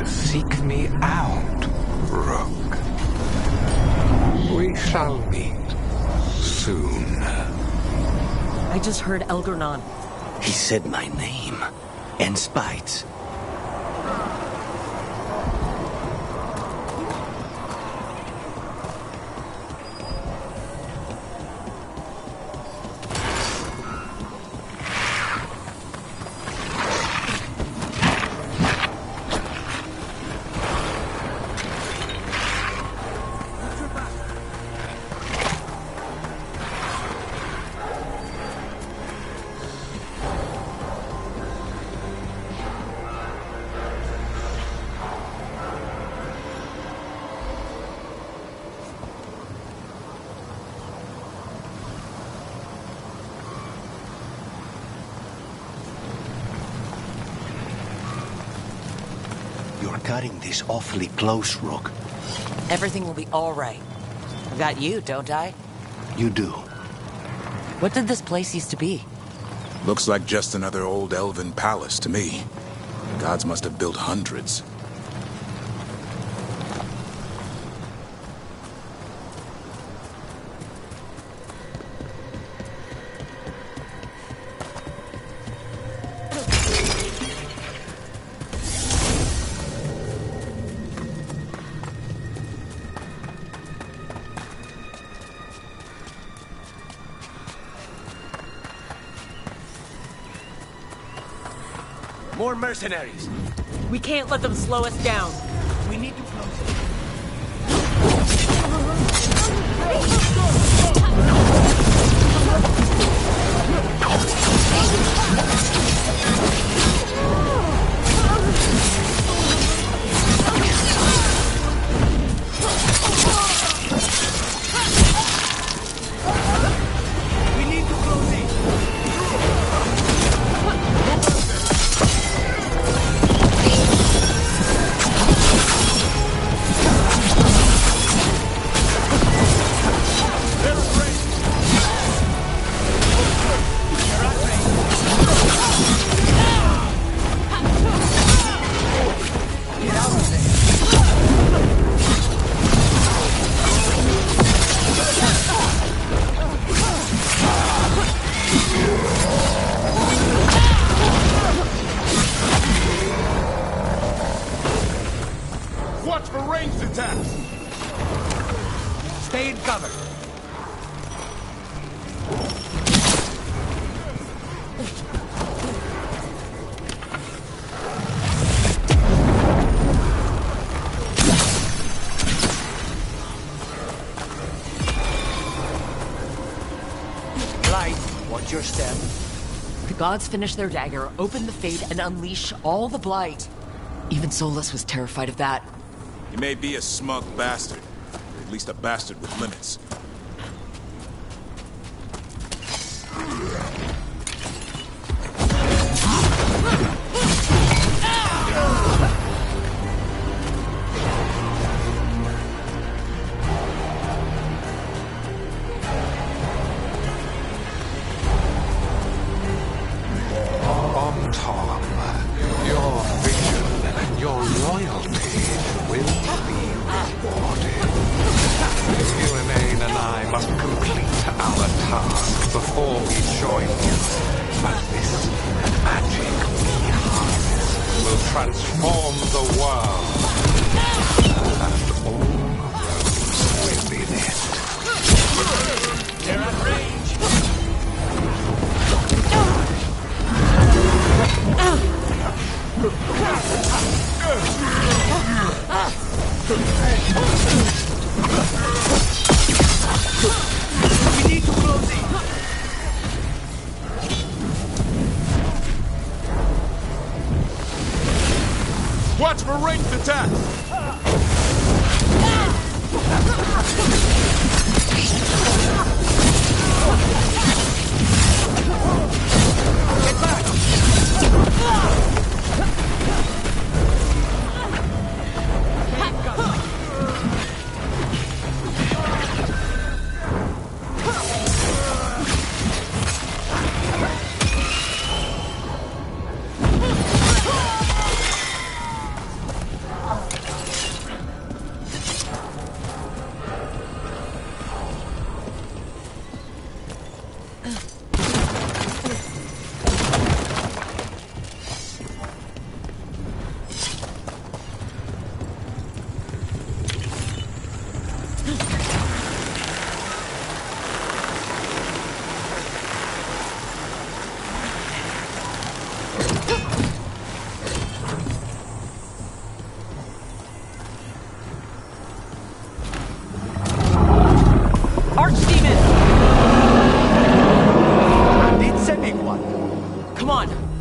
Speaker 2: Seek me out, Rook. We shall meet soon.
Speaker 3: I just heard Elgernon.
Speaker 11: He said my name. And Spites. You're cutting this awfully close, Rook.
Speaker 3: Everything will be all right. I've got you, don't I?
Speaker 11: You do.
Speaker 3: What did this place used to be?
Speaker 22: Looks like just another old elven palace to me. Gods must have built hundreds.
Speaker 11: More mercenaries.
Speaker 3: We can't let them slow us down.
Speaker 11: We need to close
Speaker 2: Watch for ranged attacks!
Speaker 11: Stay in cover.
Speaker 3: them. The gods finish their dagger, open the fade, and unleash all the blight. Even Solus was terrified of that.
Speaker 22: He may be a smug bastard, but at least a bastard with limits.
Speaker 2: Your vision and your loyalty will be rewarded. Elaine and I must complete our task before we join you. But this magic we harness will transform the world. And all roads will be lit.
Speaker 5: They're at range! We need to close it!
Speaker 22: Watch for ranged attacks!
Speaker 5: Get back!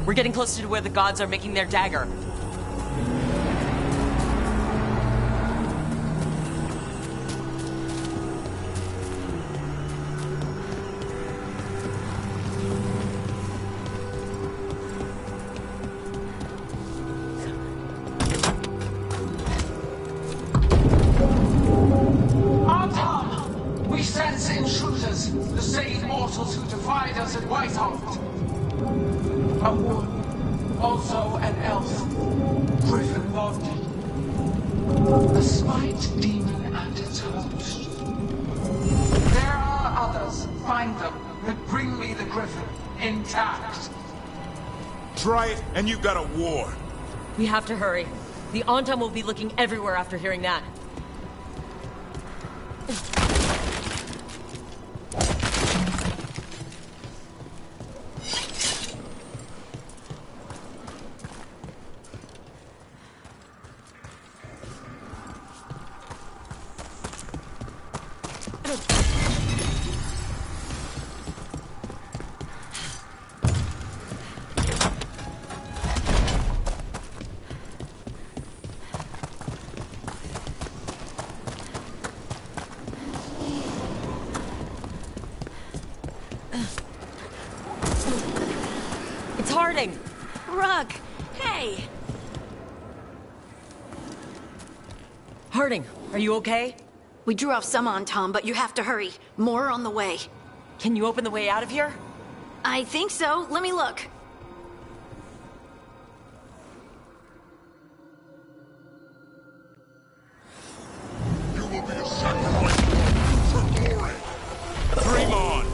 Speaker 3: We're getting closer to where the gods are making their dagger.
Speaker 8: Artam! We sense intruders, the same mortals who defied us at Whiteheart. A woman, also an elf, Griffin Lord. A smite demon and its host. There are others. Find them, but bring me the Griffin, intact.
Speaker 22: Try it, and you've got a war.
Speaker 3: We have to hurry. The Antam will be looking everywhere after hearing that.
Speaker 21: Rug! Hey!
Speaker 3: Harding, are you okay?
Speaker 21: We drew off some on Tom, but you have to hurry. More on the way.
Speaker 3: Can you open the way out of here?
Speaker 21: I think so. Let me look.
Speaker 2: You will be a sacrifice for glory.
Speaker 22: Dream on!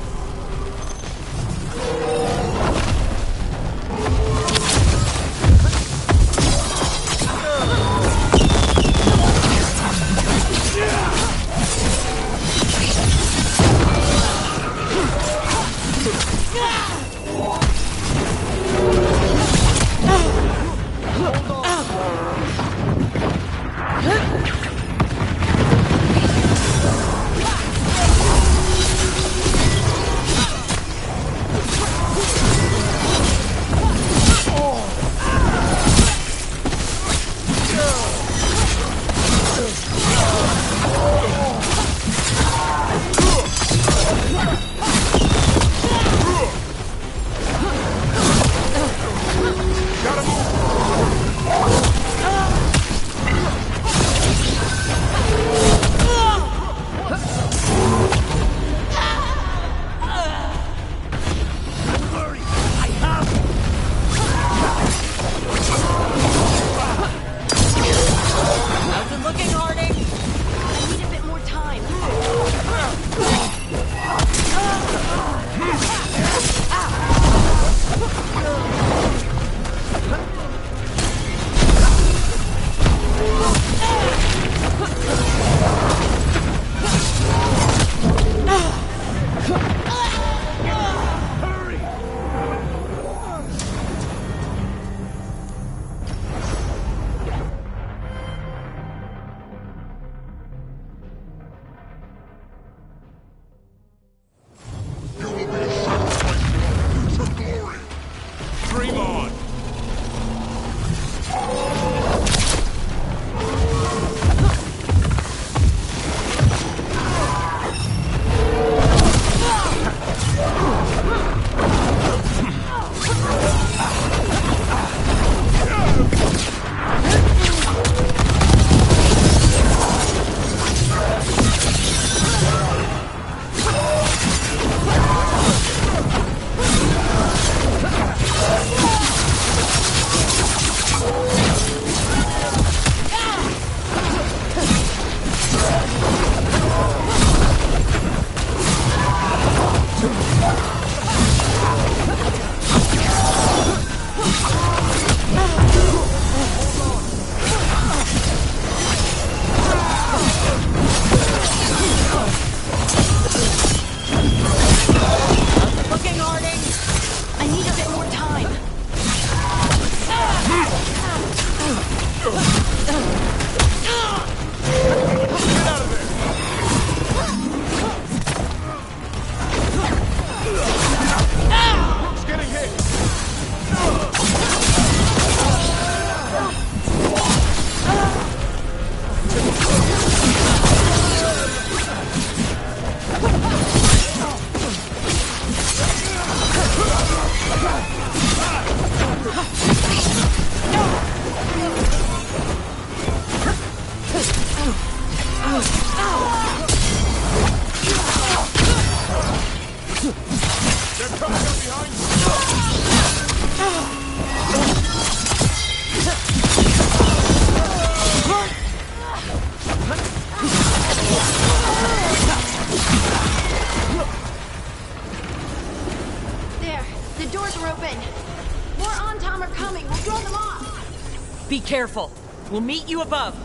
Speaker 3: Be careful. We'll meet you above.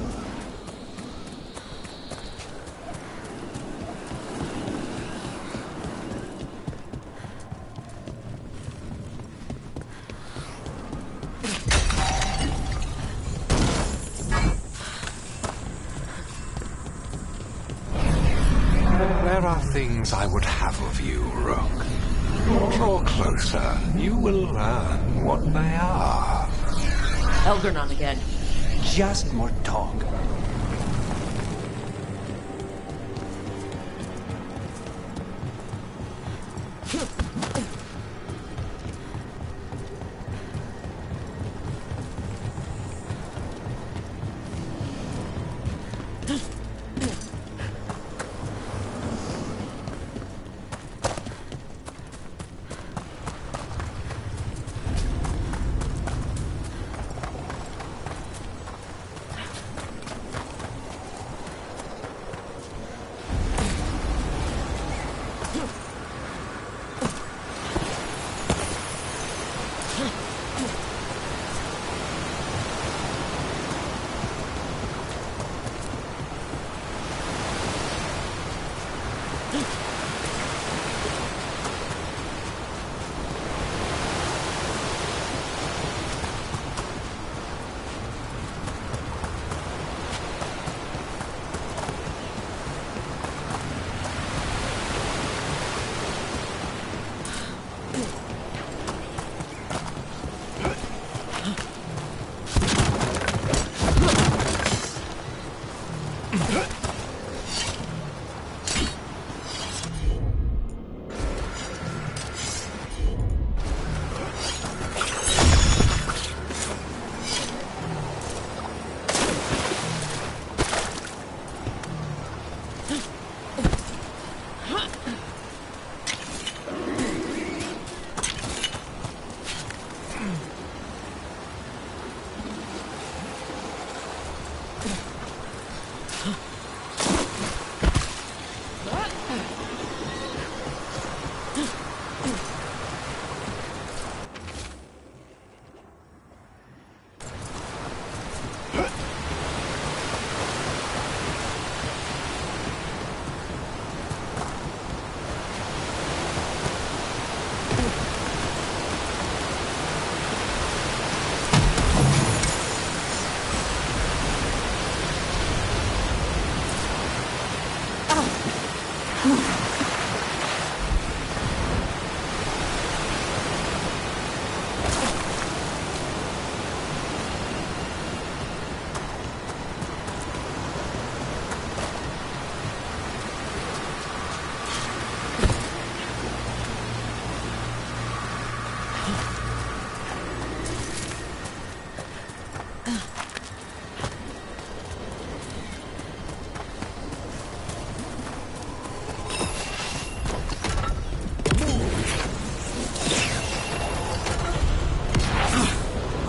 Speaker 2: There are things I would have of you, Rook. Draw closer. You will learn what they are.
Speaker 3: Elgernon again.
Speaker 5: Just more talk.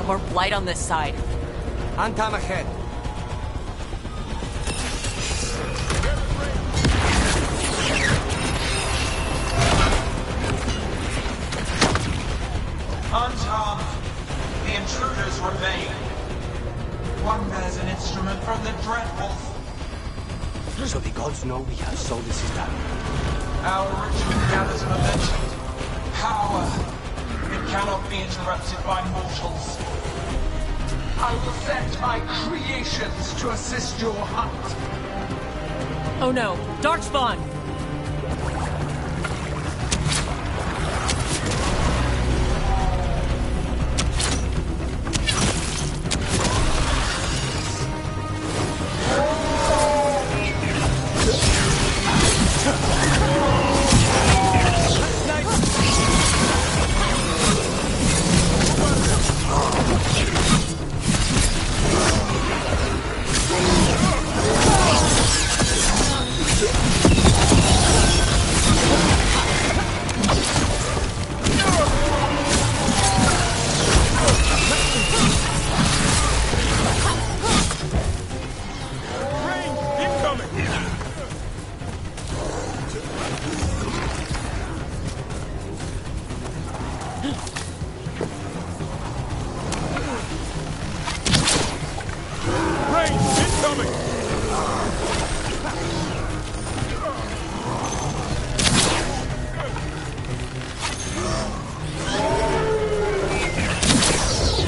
Speaker 3: More blight on this side.
Speaker 5: Antam ahead.
Speaker 8: Unharmed, the intruders remain. One bears an instrument from the Dreadwolf.
Speaker 5: So the gods know we have Solis' dagger.
Speaker 8: Our ritual gathers momentum. Power. It cannot be interrupted by mortals. I will send my creations to assist your hunt.
Speaker 3: Oh no, Darkspawn!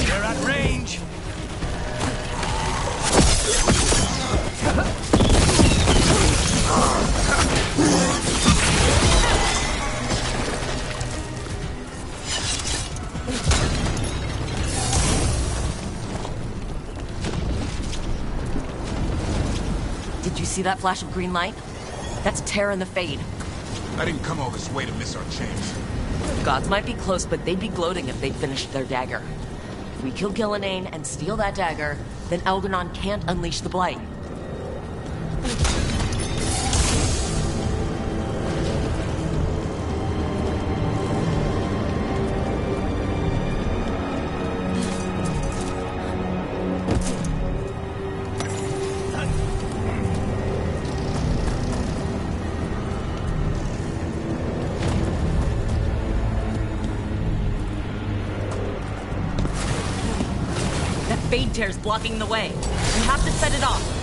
Speaker 5: They're at range.
Speaker 3: Did you see that flash of green light? That's Terra and the Fade.
Speaker 22: I didn't come all this way to miss our chance.
Speaker 3: Gods might be close, but they'd be gloating if they'd finished their dagger. If we kill Gillenane and steal that dagger, then Algernon can't unleash the Blight. Fade Tear's blocking the way. You have to set it off.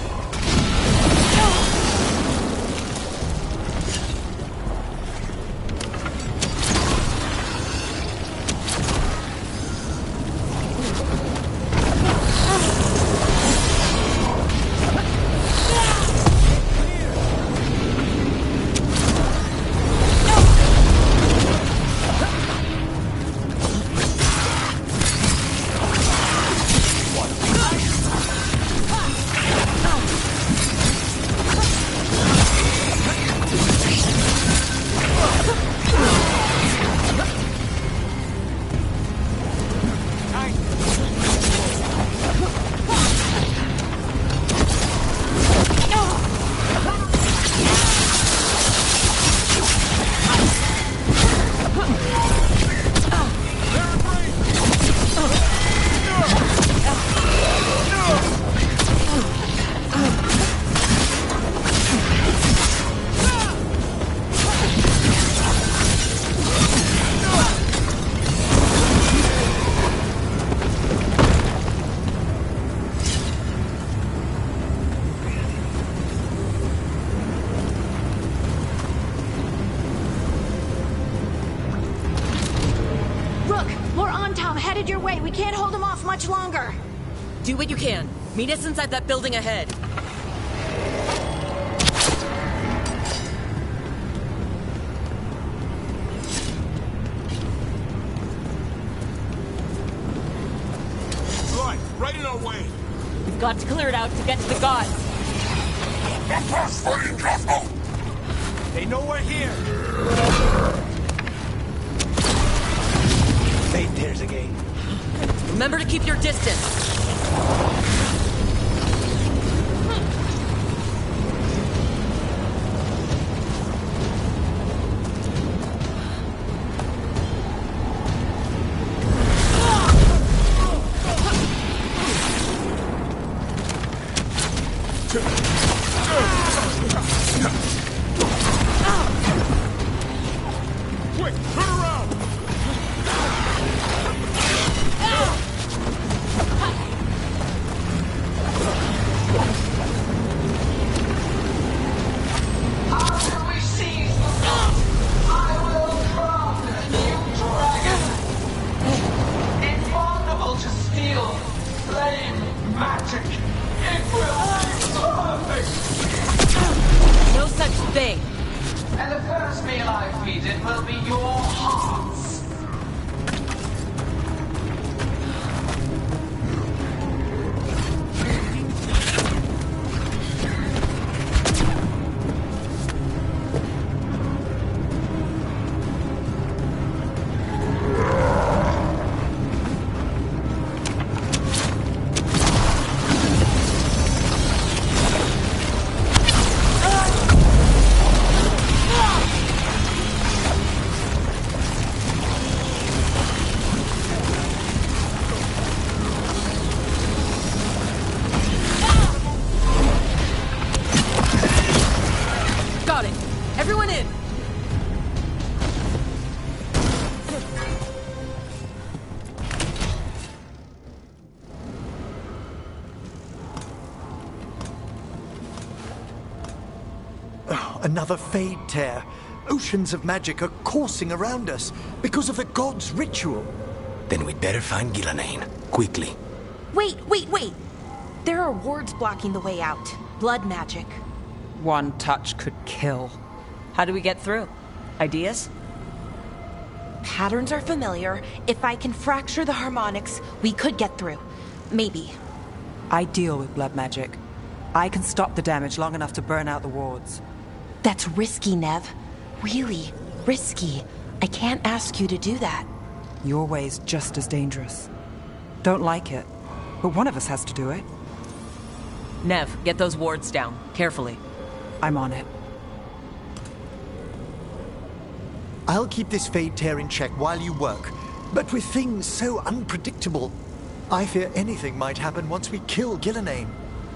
Speaker 21: Headed your way. We can't hold him off much longer.
Speaker 3: Do what you can. Meet us inside that building ahead.
Speaker 22: Right in our way.
Speaker 3: We've got to clear it out to get to the gods.
Speaker 5: They know we're here. Fade Tears again.
Speaker 3: Remember to keep your distance.
Speaker 22: Quick, turn around!
Speaker 3: No such thing.
Speaker 8: And the first meal I feed it will be your hearts.
Speaker 9: another Fade Tear. Oceans of magic are coursing around us because of the god's ritual.
Speaker 11: Then we'd better find Gillenane, quickly.
Speaker 4: Wait! There are wards blocking the way out. Blood magic.
Speaker 12: One touch could kill. How do we get through? Ideas?
Speaker 4: Patterns are familiar. If I can fracture the harmonics, we could get through. Maybe.
Speaker 12: I deal with blood magic. I can stop the damage long enough to burn out the wards.
Speaker 4: That's risky, Nev. Really risky. I can't ask you to do that.
Speaker 12: Your way's just as dangerous. Don't like it, but one of us has to do it.
Speaker 3: Nev, get those wards down. Carefully.
Speaker 12: I'm on it.
Speaker 9: I'll keep this Fade Tear in check while you work. But with things so unpredictable, I fear anything might happen once we kill Gillenane.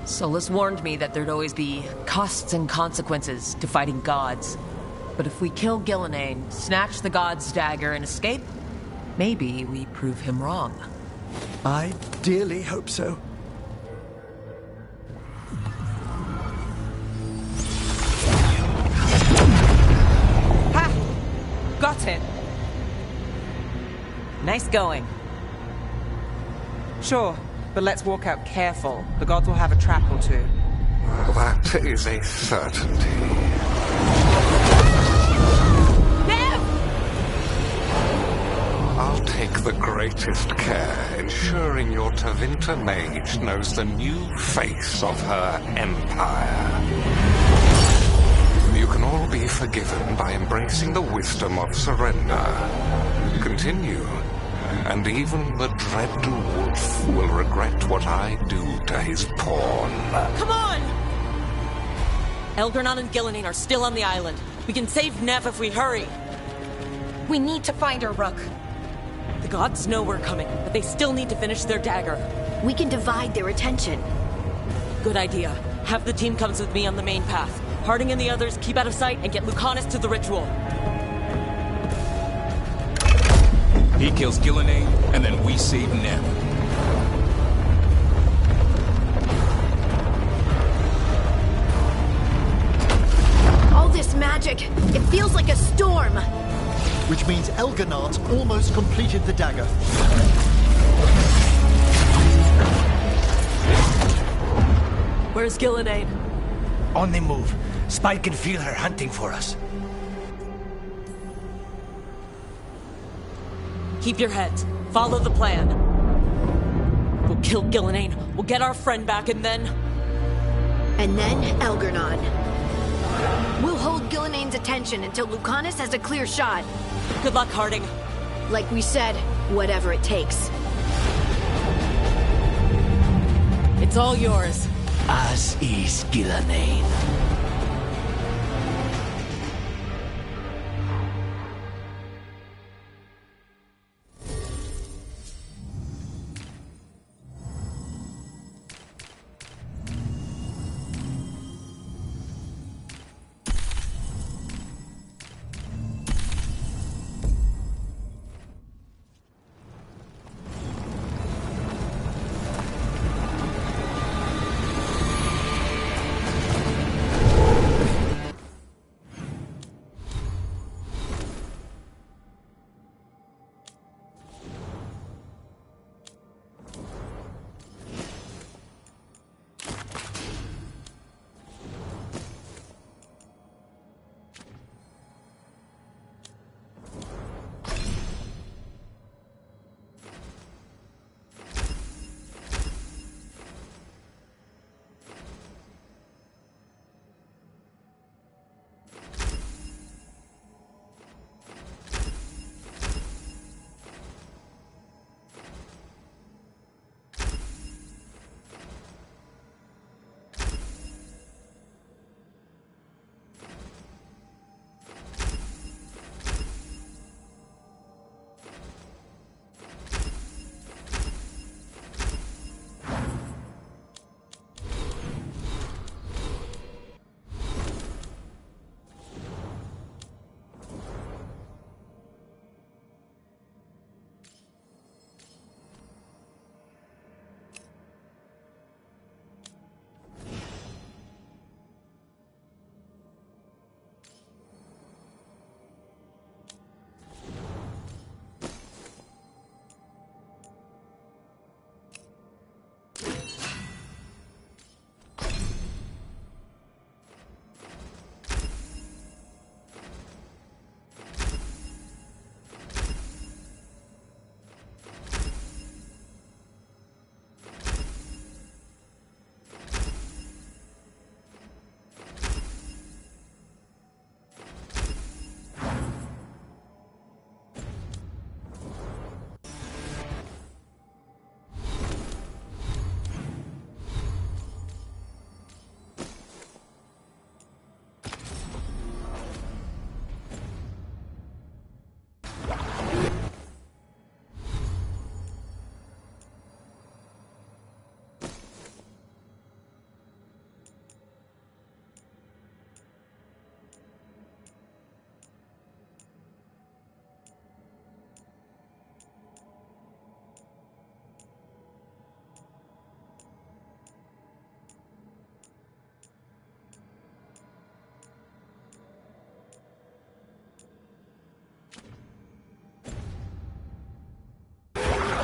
Speaker 3: Solus warned me that there'd always be costs and consequences to fighting gods. But if we kill Gillenane, snatch the god's dagger, and escape, maybe we prove him wrong.
Speaker 9: I dearly hope so.
Speaker 12: Got it!
Speaker 3: Nice going.
Speaker 12: Sure, but let's walk out careful. The gods will have a trap or two.
Speaker 2: That is a certainty. I'll take the greatest care, ensuring your Tevinter mage knows the new face of her empire. You can all be forgiven by embracing the wisdom of surrender. Continue, and even the dread wolf will regret what I do to his pawn.
Speaker 3: Come on! Elgernon and Gillenane are still on the island. We can save Nev if we hurry.
Speaker 4: We need to find her, Rook.
Speaker 3: The gods know we're coming, but they still need to finish their dagger.
Speaker 21: We can divide their attention.
Speaker 3: Good idea. Have the team comes with me on the main path. Harding and the others keep out of sight and get Lucanus to the ritual.
Speaker 13: He kills Gillenane, and then we save Nev.
Speaker 21: All this magic, it feels like a storm.
Speaker 1: Which means Elgarnard's almost completed the dagger.
Speaker 3: Where's Gillenane?
Speaker 5: On the move. Spy can feel her hunting for us.
Speaker 3: Keep your heads. Follow the plan. We'll kill Gillenane. We'll get our friend back, and then...
Speaker 21: And then Elgarnon. We'll hold Gillenane's attention until Lucanus has a clear shot.
Speaker 3: Good luck, Harding.
Speaker 21: Like we said, whatever it takes.
Speaker 3: It's all yours.
Speaker 7: As is Gillenane.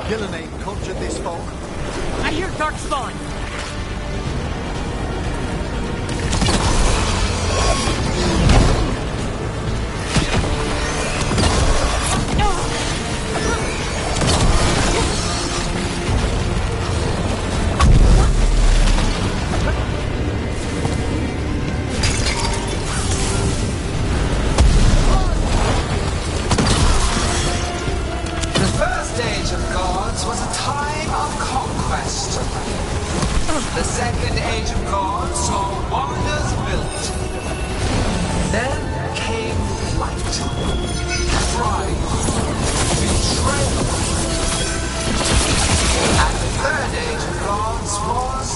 Speaker 9: Gillenane conjured this fog?
Speaker 3: I hear Darkspawn!
Speaker 8: The second age of God saw wonders built. Then came light, pride, betrayal. And the third age of gods was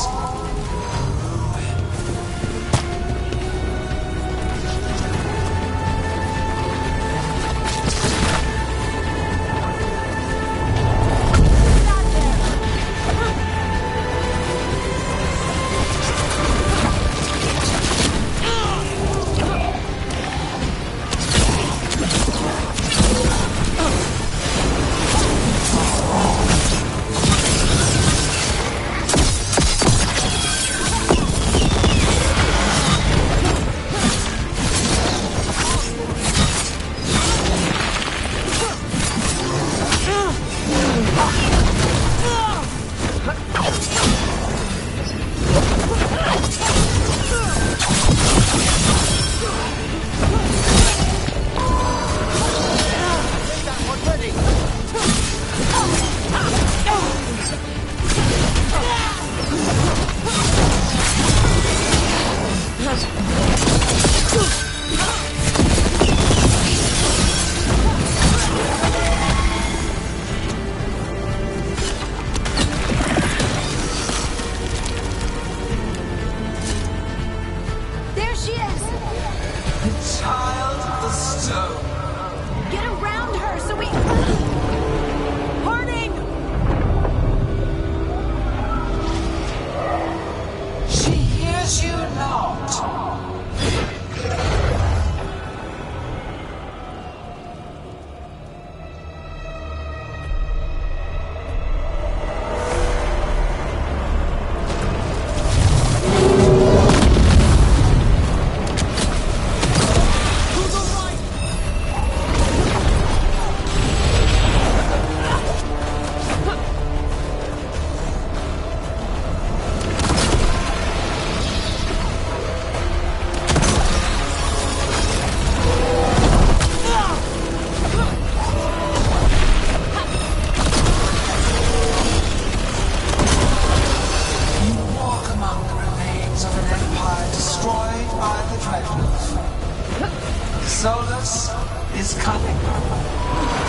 Speaker 8: Solus is cunning,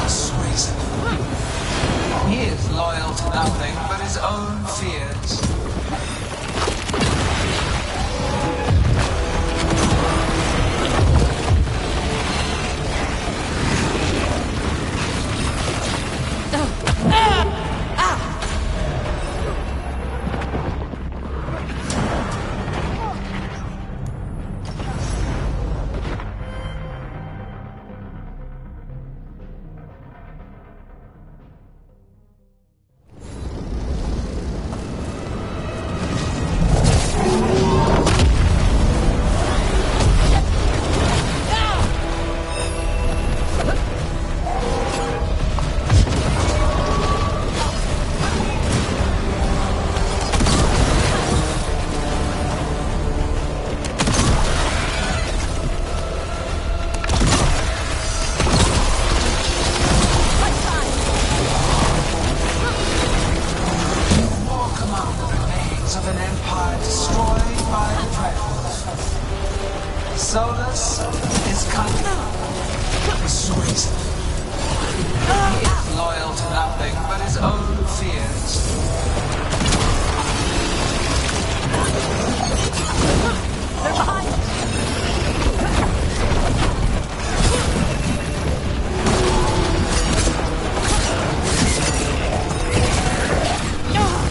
Speaker 8: persuasive. He is loyal to nothing but his own fears. Solus is cunning, persuasive. He is loyal to nothing but his own fears. They're behind us! Yeah!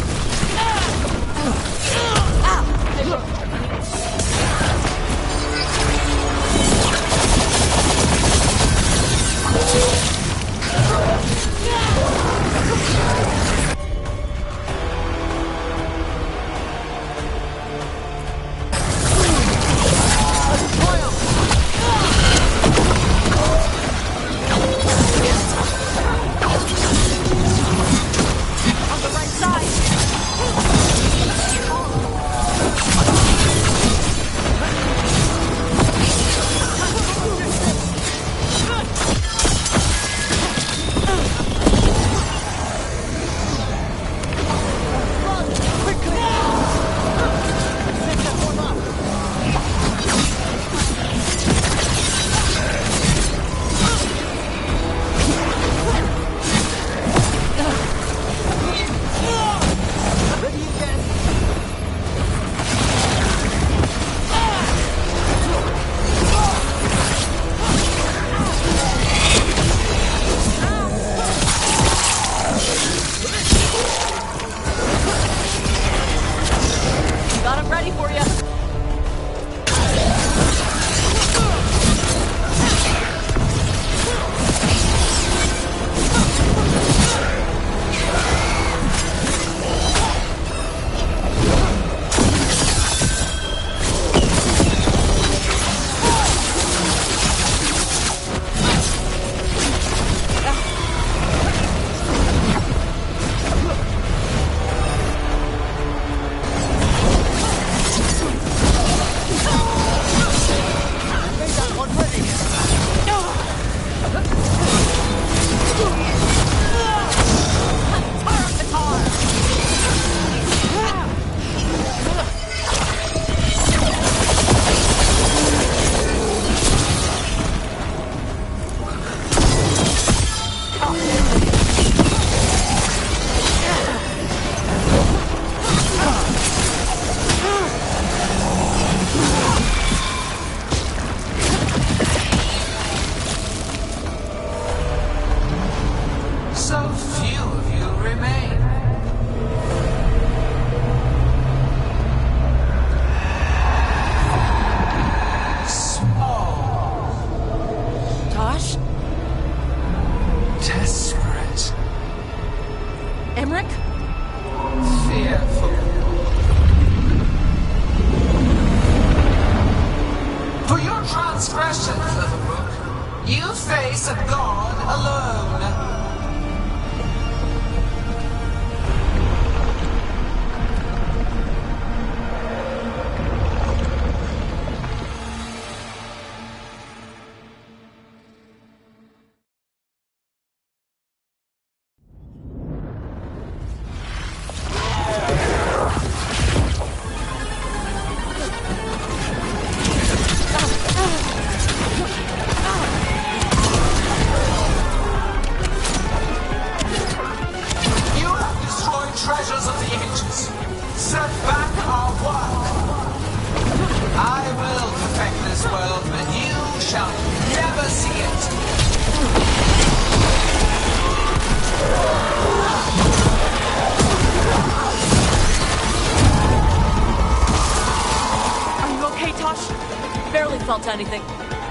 Speaker 3: haven't felt anything.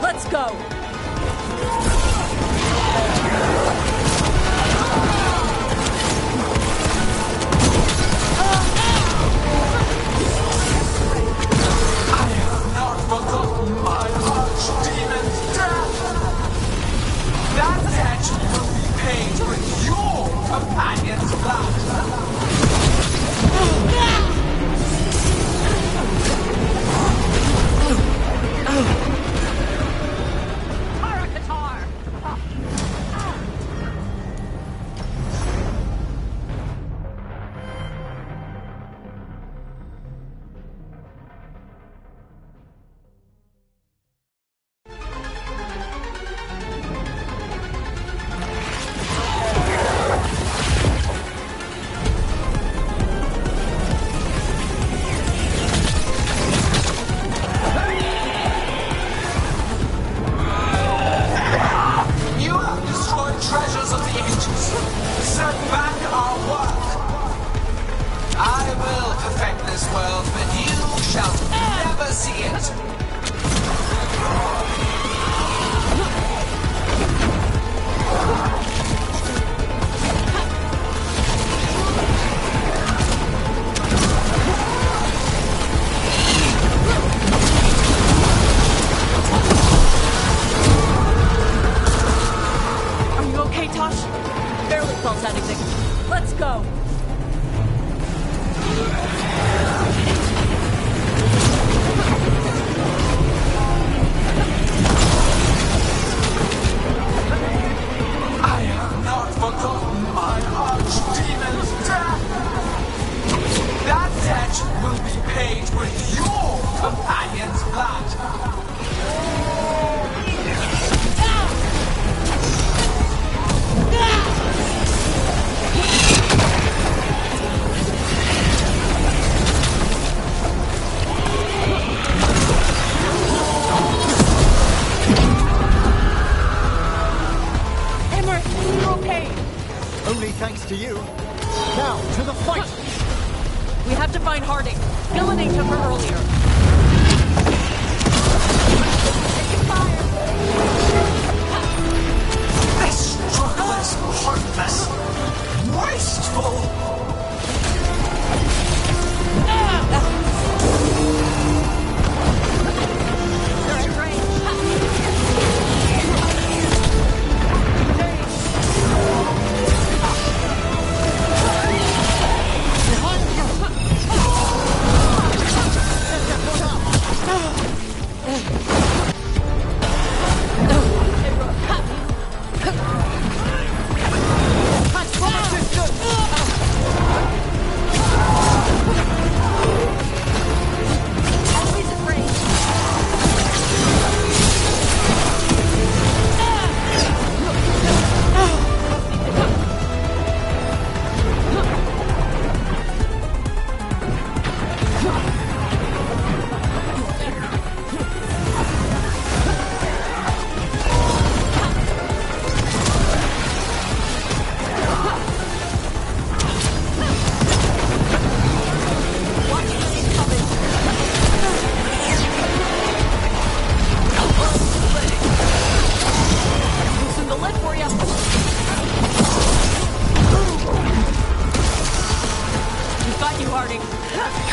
Speaker 3: Let's go!
Speaker 8: Forgotten my archdemon's death! That debt will be paid with your companion's blood!
Speaker 1: Thanks to you. Now, to the fight!
Speaker 3: We have to find Harding. Gillenay took her earlier.
Speaker 8: This struggle is heartless, wasteful.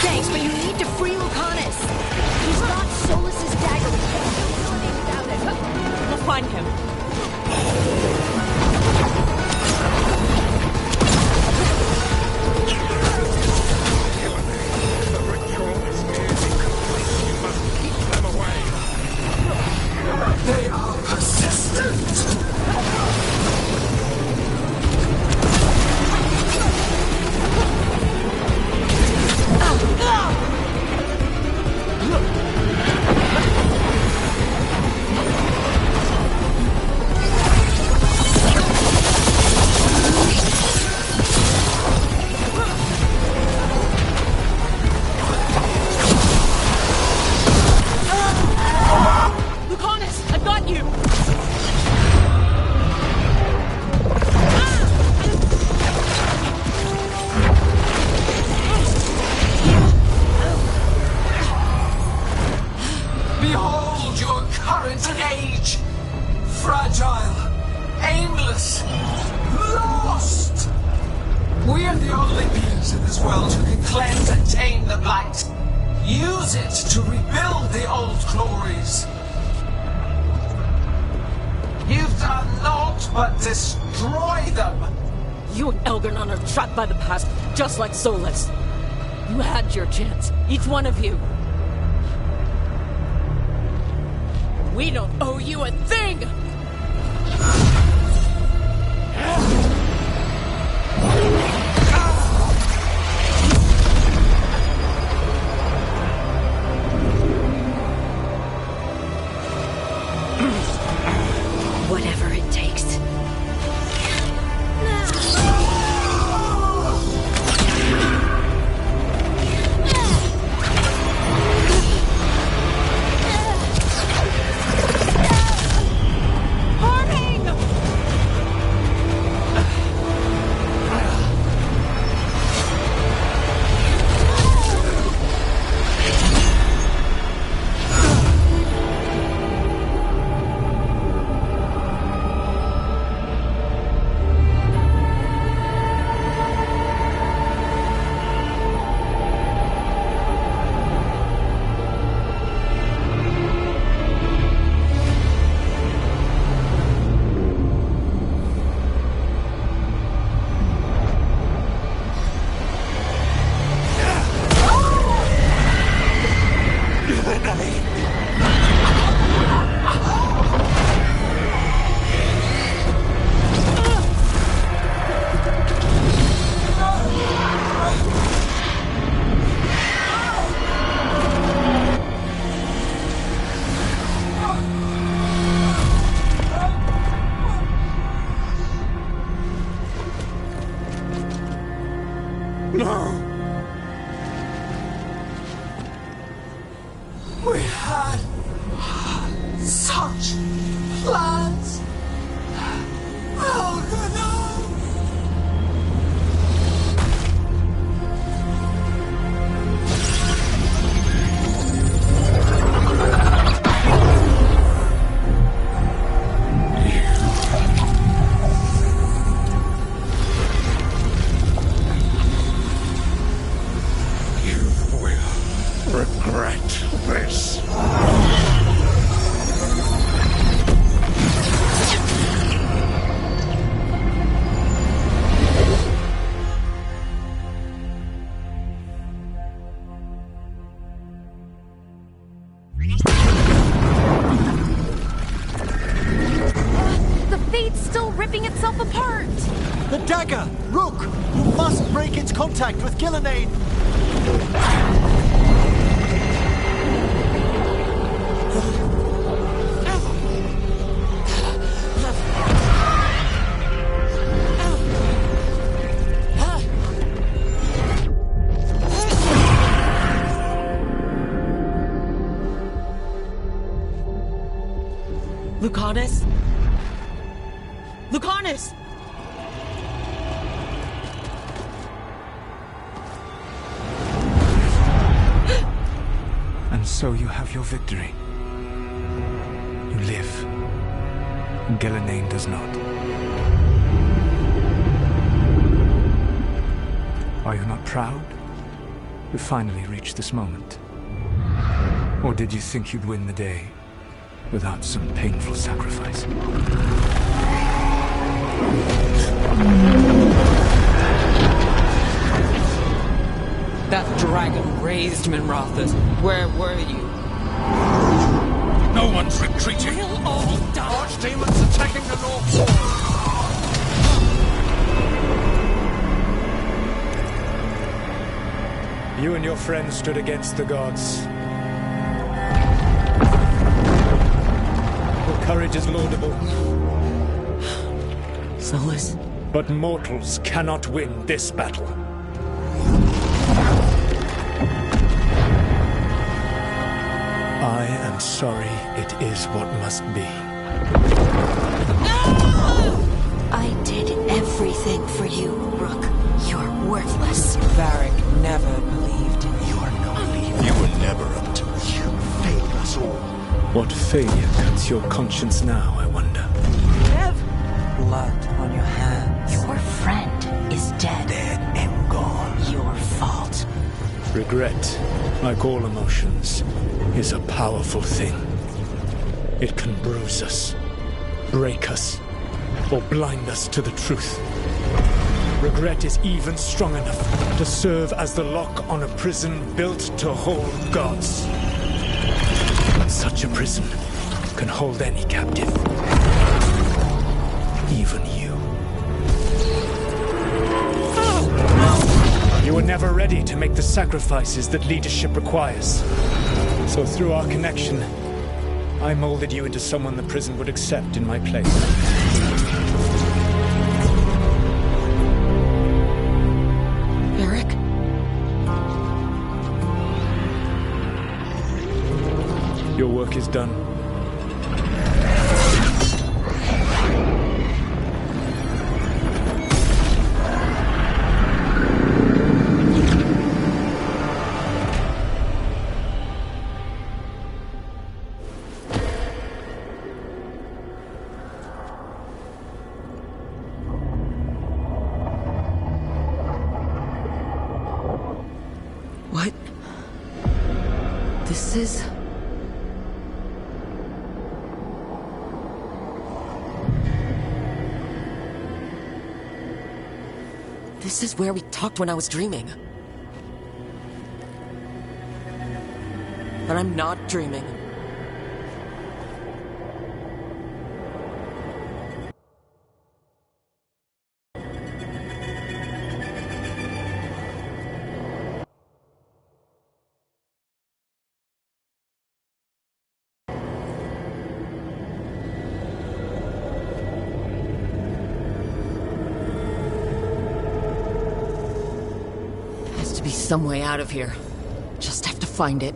Speaker 10: Thanks, but you need to free Lucanus. He's got Solus's dagger. We can't kill him without it.
Speaker 3: We'll find him.
Speaker 2: The ritual is nearly complete. You must keep them away.
Speaker 8: They are persistent.
Speaker 3: Lucanus, I've got you!
Speaker 8: Behold your Fragile, aimless, lost! We're the only beings in this world who can cleanse and tame the blight. Use it to rebuild the old glories. You've done naught but destroy them.
Speaker 3: You and Elgarnon are trapped by the past, just like Solus. You had your chance, each one of you. We don't owe you a thing!
Speaker 17: Whatever it takes.
Speaker 8: We had such plans. Veilguard.
Speaker 2: Regret this.
Speaker 4: The Fate's still ripping itself apart!
Speaker 9: The dagger! Rook! You must break its contact with Gillenane!
Speaker 3: Lucanus? Lucanus!
Speaker 15: And so you have your victory. You live. Gillenane does not. Are you not proud? You finally reached this moment. Or did you think you'd win the day without some painful sacrifice?
Speaker 12: That dragon raised Minrathas. Where were you?
Speaker 2: No one's retreating.
Speaker 12: We'll all die.
Speaker 2: Archdemons attacking the North Wall.
Speaker 15: You and your friends stood against the gods. Your courage is laudable.
Speaker 3: Solus?
Speaker 15: But mortals cannot win this battle. I am sorry it is what must be.
Speaker 10: I did everything for you, Rook. You're worthless.
Speaker 12: Varric never believed in you.
Speaker 14: You're no leader. You were never up to. You failed us all.
Speaker 15: What failure cuts your conscience now, I wonder?
Speaker 7: blood on your hands.
Speaker 10: Your friend is dead.
Speaker 7: Dead and gone.
Speaker 10: Your fault.
Speaker 15: Regret, like all emotions, is a powerful thing. It can bruise us, break us, or blind us to the truth. Regret is even strong enough to serve as the lock on a prison built to hold gods. Such a prison can hold any captive. Even you. You were never ready to make the sacrifices that leadership requires. So through our connection, I molded you into someone the prison would accept in my place.
Speaker 3: Eric?
Speaker 15: Your work is done.
Speaker 3: What? This is... This is where we talked when I was dreaming. But I'm not dreaming. Has to be some way out of here. Just have to find it.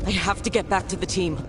Speaker 3: I have to get back to the team.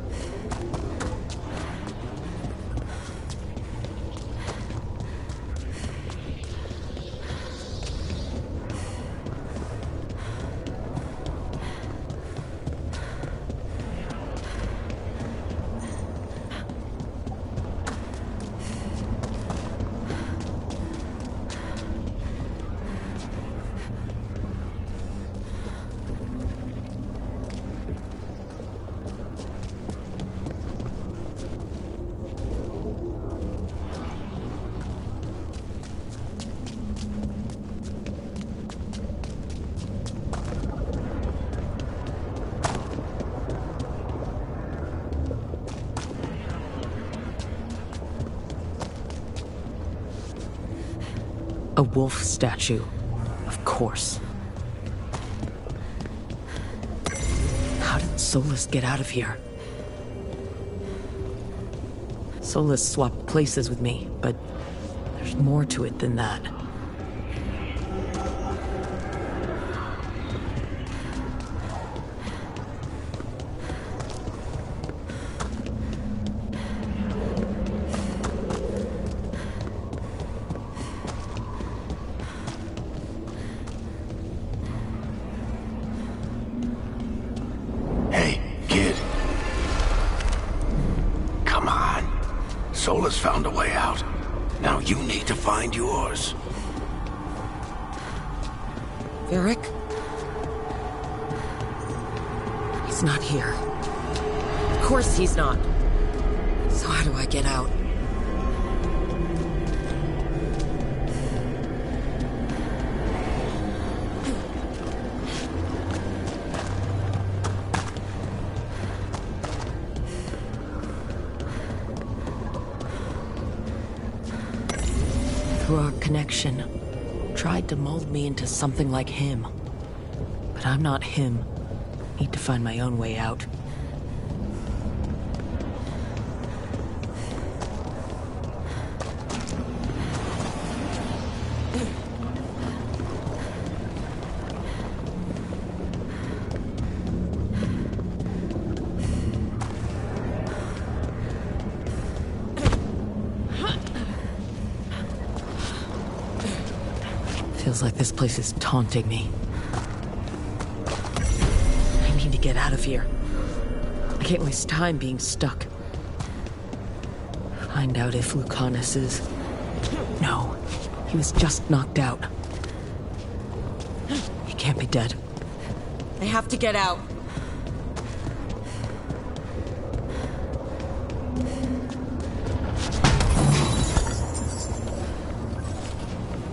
Speaker 3: A wolf statue. Of course. How did Solus get out of here? Solus swapped places with me, but there's more to it than that.
Speaker 14: Solus found a way out. Now you need to find yours.
Speaker 3: Eric? He's not here. Of course he's not. So how do I get out? Through our connection, tried to mold me into something like him. But I'm not him. Need to find my own way out. Feels like this place is taunting me. I need to get out of here. I can't waste time being stuck. Find out if Lucanus is... No, he was just knocked out. He can't be dead. They have to get out.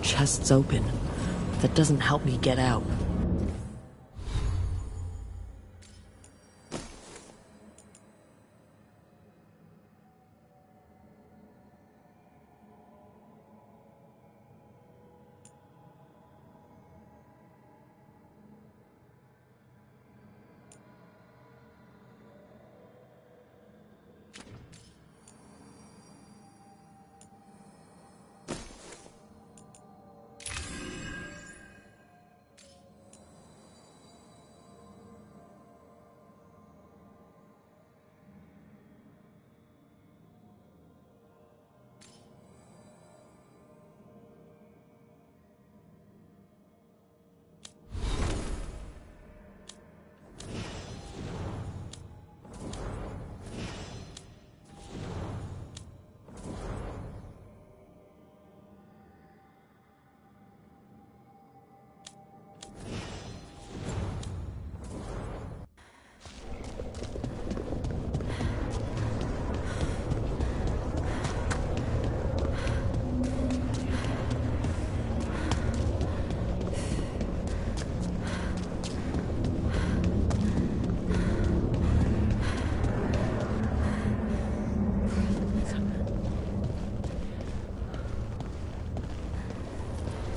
Speaker 3: Chest's open. That doesn't help me get out.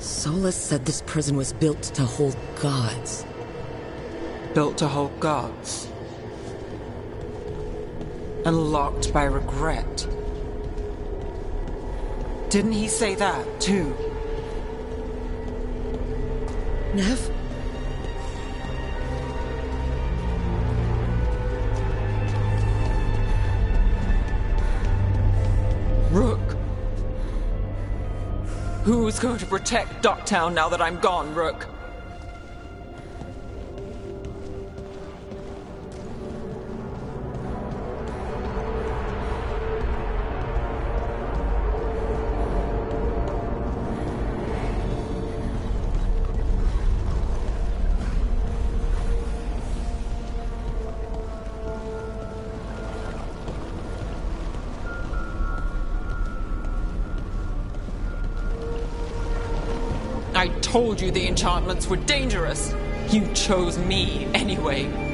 Speaker 3: Solus said this prison was built to hold gods.
Speaker 12: Built to hold gods. And locked by regret. Didn't he say that, too?
Speaker 3: Nev?
Speaker 12: Rook. Who's going to protect Docktown now that I'm gone, Rook? I told you the enchantments were dangerous. You chose me anyway.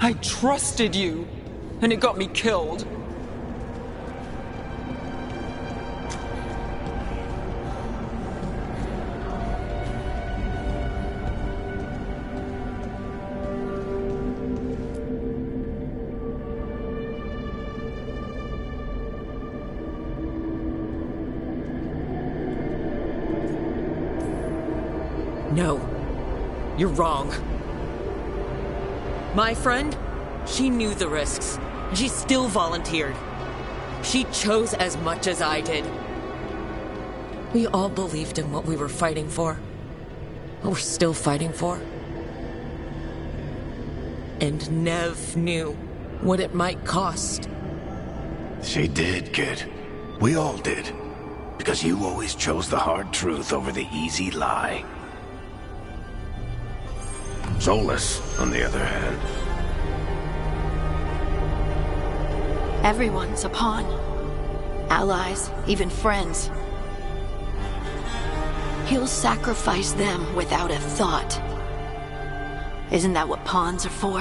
Speaker 12: I trusted you, and it got me killed.
Speaker 3: No, you're wrong. My friend, she knew the risks, and she still volunteered. She chose as much as I did. We all believed in what we were fighting for, what we're still fighting for. And Nev knew what it might cost.
Speaker 14: She did, kid. We all did. Because you always chose the hard truth over the easy lie. Solus, on the other hand.
Speaker 21: Everyone's a pawn. Allies, even friends. He'll sacrifice them without a thought. Isn't that what pawns are for?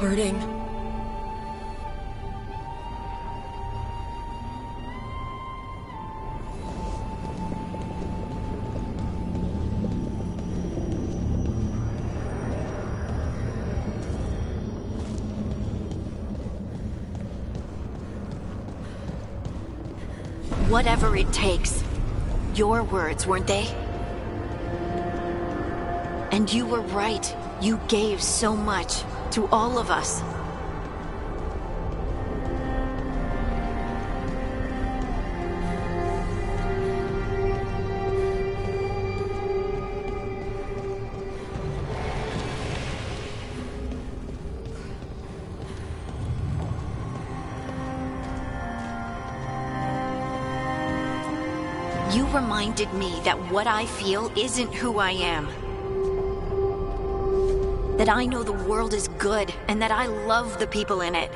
Speaker 3: Hurting.
Speaker 21: whatever it takes. Your words, weren't they? And you were right. You gave so much to all of us. You reminded me that what I feel isn't who I am. That I know the world is good, and that I love the people in it.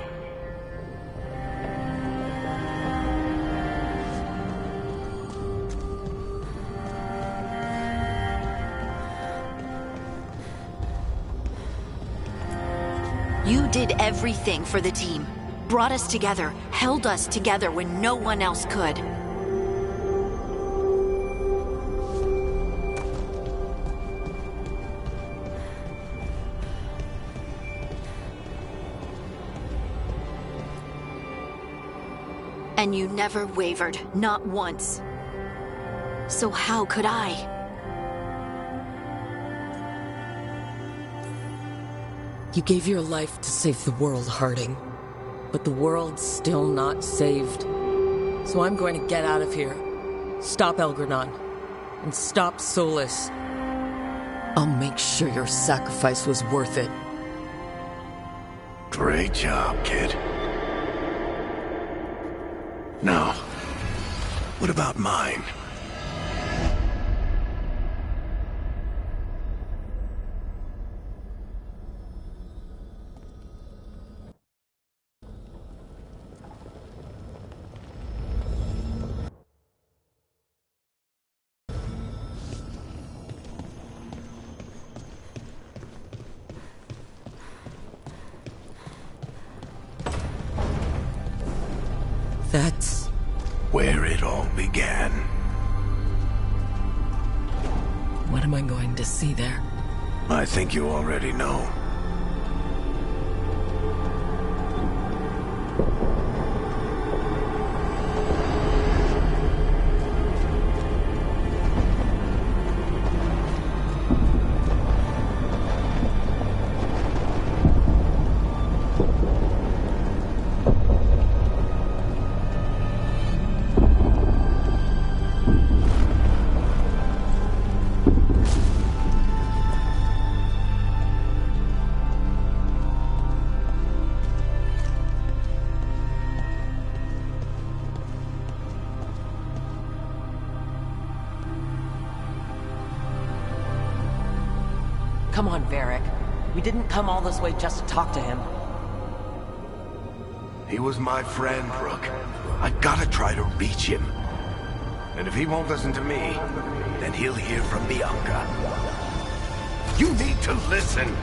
Speaker 21: You did everything for the team. Brought us together, held us together when no one else could. And you never wavered, not once. So how could I?
Speaker 3: You gave your life to save the world, Harding. But the world's still not saved. So I'm going to get out of here. Stop Elgranon. And stop Solus. I'll make sure your sacrifice was worth it.
Speaker 14: Great job, kid. Now, what about mine?
Speaker 3: That's
Speaker 14: where it all began.
Speaker 3: What am I going to see there?
Speaker 14: I think you already know.
Speaker 3: Come on, Varric. We didn't come all this way just to talk to him.
Speaker 14: He was my friend, Rook. I gotta try to reach him. And if he won't listen to me, then he'll hear from Bianca. You need to listen!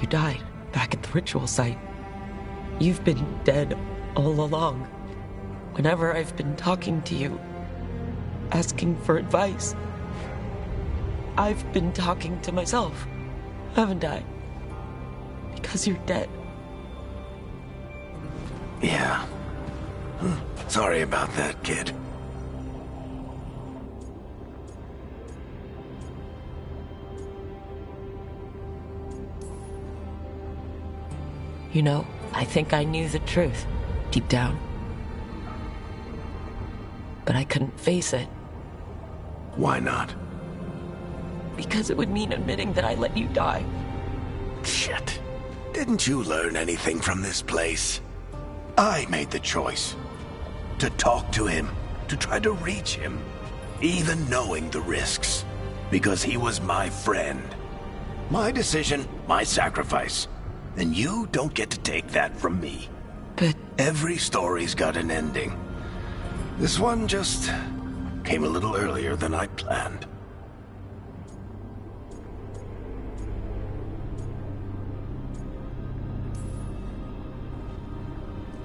Speaker 3: You died back at the ritual site. You've been dead all along. Whenever I've been talking to you, asking for advice, I've been talking to myself, haven't I? Because you're dead.
Speaker 14: Yeah. Sorry about that, kid.
Speaker 3: You know, I think I knew the truth, deep down. But I couldn't face it.
Speaker 14: Why not?
Speaker 3: Because it would mean admitting that I let you die.
Speaker 14: Shit. Didn't you learn anything from this place? I made the choice. To talk to him, to try to reach him, even knowing the risks. Because he was my friend. My decision, my sacrifice. And you don't get to take that from me.
Speaker 3: But
Speaker 14: every story's got an ending. This one just came a little earlier than I planned.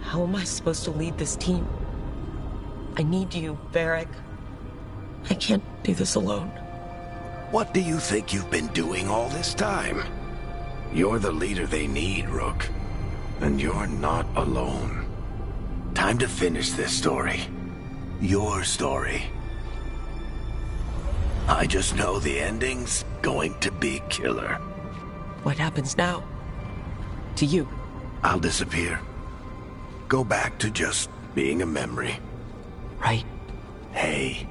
Speaker 3: How am I supposed to lead this team? I need you, Varric. I can't do this alone.
Speaker 14: What do you think you've been doing all this time? You're the leader they need, Rook. And you're not alone. Time to finish this story. Your story. I just know the ending's going to be killer.
Speaker 3: What happens now? To you?
Speaker 14: I'll disappear. Go back to just being a memory.
Speaker 3: Right.
Speaker 14: Hey,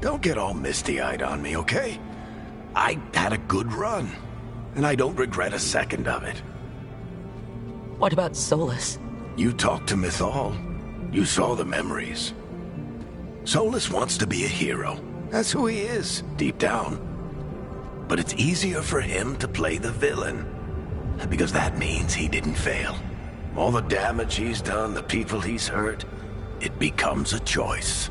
Speaker 14: don't get all misty-eyed on me, okay? I had a good run. And I don't regret a second of it.
Speaker 3: What about Solus?
Speaker 14: You talked to Mythal. You saw the memories. Solus wants to be a hero. That's who he is, deep down. But it's easier for him to play the villain. Because that means he didn't fail. All the damage he's done, the people he's hurt, it becomes a choice.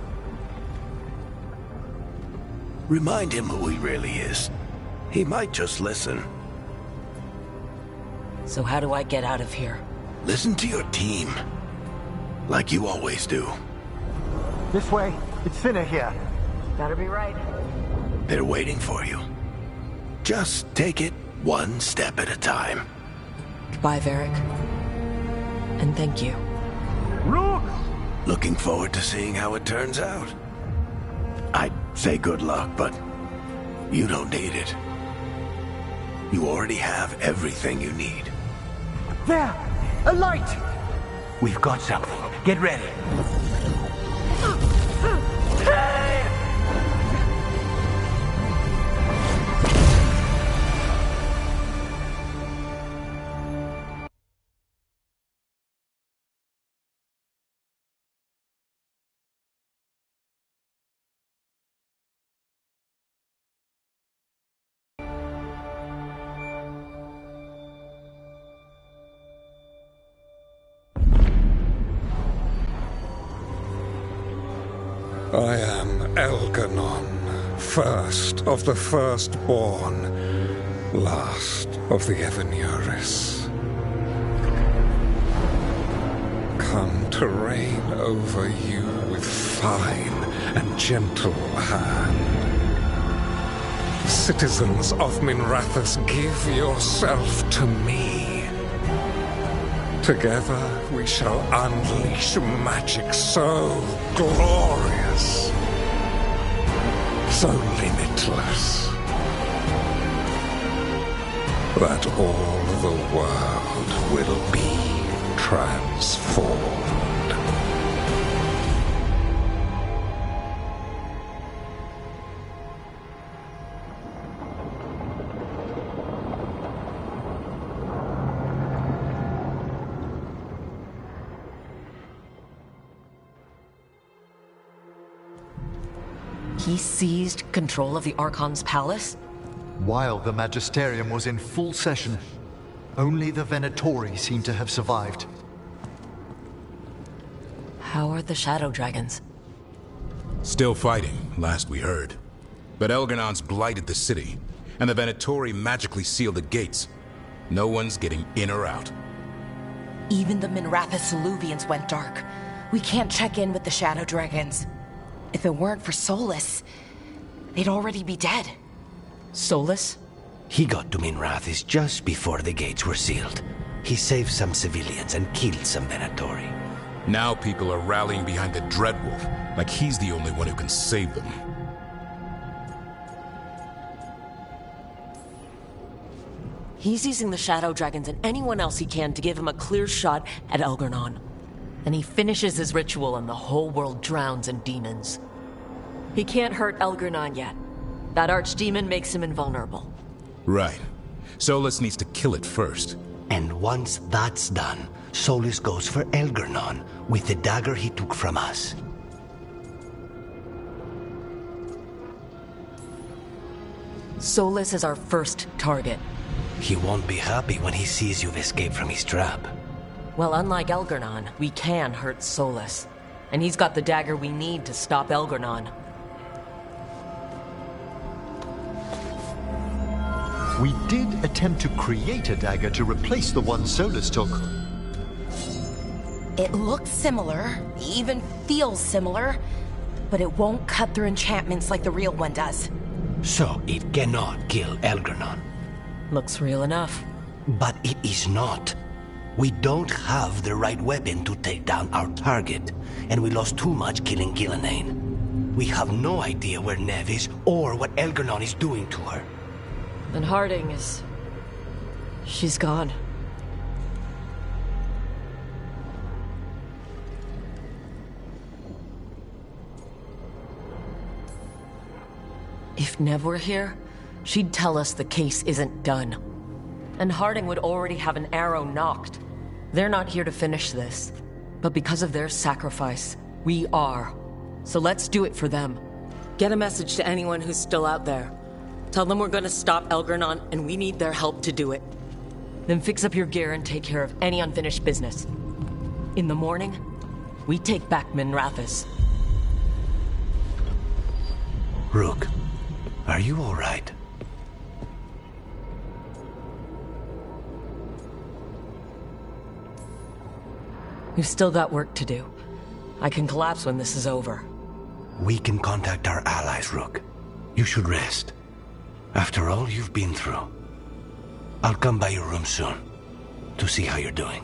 Speaker 14: Remind him who he really is. He might just listen.
Speaker 3: So how do I get out of here?
Speaker 14: Listen to your team. Like you always do.
Speaker 9: This way. It's thinner here.
Speaker 3: Better be right.
Speaker 14: They're waiting for you. Just take it one step at a time.
Speaker 3: Goodbye, Varric. And thank you.
Speaker 9: Look!
Speaker 14: Looking forward to seeing how it turns out. I'd say good luck, but you don't need it. You already have everything you need.
Speaker 9: There! A light!
Speaker 11: We've got something. Get ready.
Speaker 22: I am Elganon, first of the firstborn, last of the Evanuris. Come to reign over you with fine and gentle hand. Citizens of Minrathous, give yourself to me. Together we shall unleash magic so glorious, so limitless, that all the world will be transformed.
Speaker 3: He seized control of the Archon's palace?
Speaker 1: While the Magisterium was in full session, only the Venatori seemed to have survived.
Speaker 3: How are the Shadow Dragons?
Speaker 13: Still fighting, last we heard. But Elganon's blighted the city, and the Venatori magically sealed the gates. No one's getting in or out.
Speaker 4: Even the Minrathous Illuvians went dark. We can't check in with the Shadow Dragons. If it weren't for Solus, they'd already be dead.
Speaker 3: Solus?
Speaker 7: He got to Minrathous just before the gates were sealed. He saved some civilians and killed some Venatori.
Speaker 13: Now people are rallying behind the Dreadwolf, like he's the only one who can save them.
Speaker 3: He's using the Shadow Dragons and anyone else he can to give him a clear shot at Elgar'non. And he finishes his ritual and the whole world drowns in demons. He can't hurt Elgar'non yet. That archdemon makes him invulnerable.
Speaker 13: Right. Solus needs to kill it first.
Speaker 7: And once that's done, Solus goes for Elgar'non with the dagger he took from us.
Speaker 3: Solus is our first target.
Speaker 7: He won't be happy when he sees you've escaped from his trap.
Speaker 3: Well, unlike Elgar'non, we can hurt Solus. And he's got the dagger we need to stop Elgar'non.
Speaker 1: We did attempt to create a dagger to replace the one Solus took.
Speaker 4: It looks similar, even feels similar, but it won't cut through enchantments like the real one does.
Speaker 7: So it cannot kill Elgar'non.
Speaker 3: Looks real enough.
Speaker 7: But it is not. We don't have the right weapon to take down our target, and we lost too much killing Gillenane. We have no idea where Neve is or what Elgar'non is doing to her.
Speaker 3: And Harding is... she's gone. If Neve were here, she'd tell us the case isn't done. And Harding would already have an arrow knocked. They're not here to finish this. But because of their sacrifice, we are. So let's do it for them. Get a message to anyone who's still out there. Tell them we're gonna stop Elgar'non and we need their help to do it. Then fix up your gear and take care of any unfinished business. In the morning, we take back Minrathous.
Speaker 7: Rook, are you all right?
Speaker 3: We've still got work to do. I can collapse when this is over.
Speaker 7: We can contact our allies, Rook. You should rest. After all you've been through. I'll come by your room soon to see how you're doing.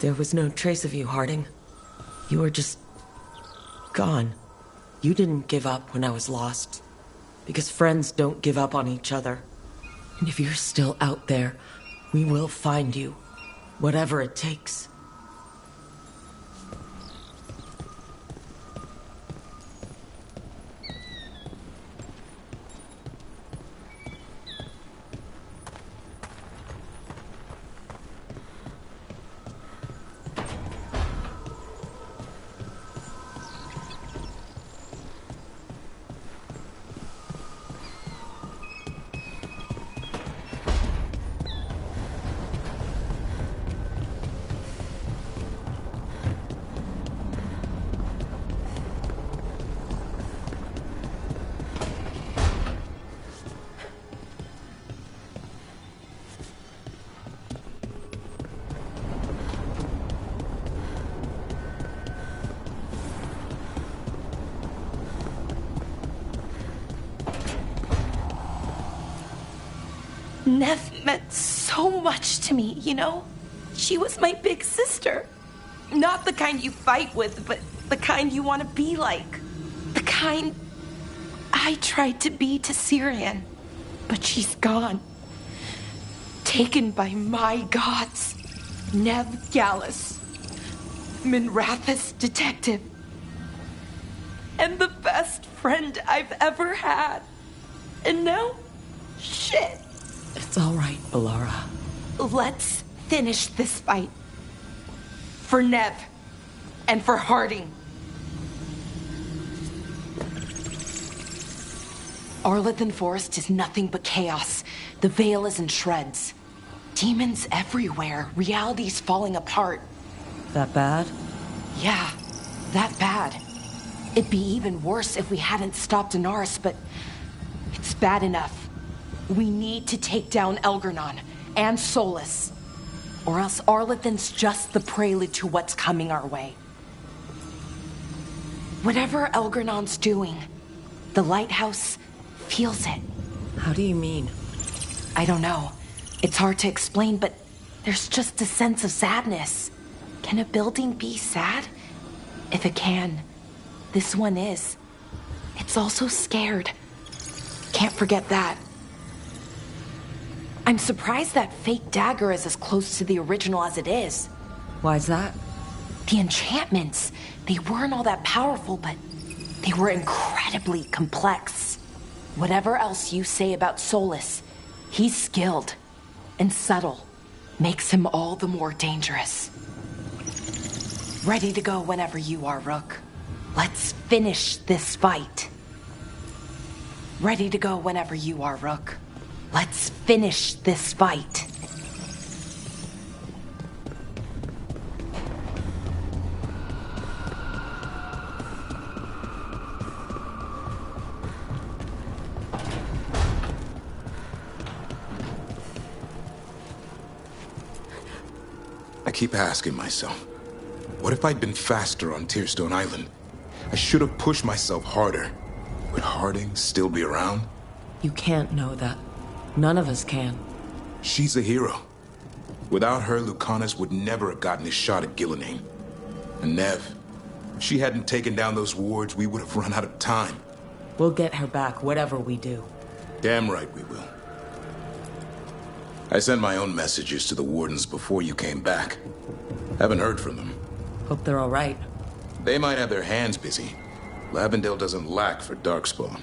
Speaker 3: There was no trace of you, Harding. You were just... gone. You didn't give up when I was lost. Because friends don't give up on each other. And if you're still out there, we will find you. Whatever it takes.
Speaker 4: Nev meant so much to me, you know? She was my big sister. Not the kind you fight with, but the kind you want to be like. The kind I tried to be to Syrian. But she's gone. Taken by my gods. Nev Gallus. Minrathous detective. And the best friend I've ever had. And now, shit.
Speaker 3: It's all right, Balara.
Speaker 4: Let's finish this fight. For Nev. And for Harding. Arlithan Forest is nothing but chaos. The Veil is in shreds. Demons everywhere. Reality's falling apart.
Speaker 3: That bad?
Speaker 4: Yeah, that bad. It'd be even worse if we hadn't stopped Inaris, but it's bad enough. We need to take down Elgernon and Solus, or else Arlithan's just the prelude to what's coming our way. Whatever Elgernon's doing, the lighthouse feels it.
Speaker 3: How do you mean?
Speaker 4: I don't know. It's hard to explain, but there's just a sense of sadness. Can a building be sad? If it can, this one is. It's also scared. Can't forget that. I'm surprised that fake dagger is as close to the original as it is.
Speaker 3: Why's that?
Speaker 4: The enchantments, they weren't all that powerful, but they were incredibly complex. Whatever else you say about Solus, he's skilled and subtle. Makes him all the more dangerous. Ready to go whenever you are, Rook. Let's finish this fight. Ready to go whenever you are, Rook. Let's finish this fight.
Speaker 22: I keep asking myself, what if I'd been faster on Tearstone Island? I should have pushed myself harder. Would Harding still be around?
Speaker 3: You can't know that. None of us can.
Speaker 22: She's a hero. Without her, Lucanus would never have gotten his shot at Gillenane. And Nev, if she hadn't taken down those wards, we would have run out of time.
Speaker 3: We'll get her back, whatever we do.
Speaker 22: Damn right we will. I sent my own messages to the wardens before you came back. Haven't heard from them.
Speaker 3: Hope they're all right.
Speaker 22: They might have their hands busy. Lavendale doesn't lack for Darkspawn.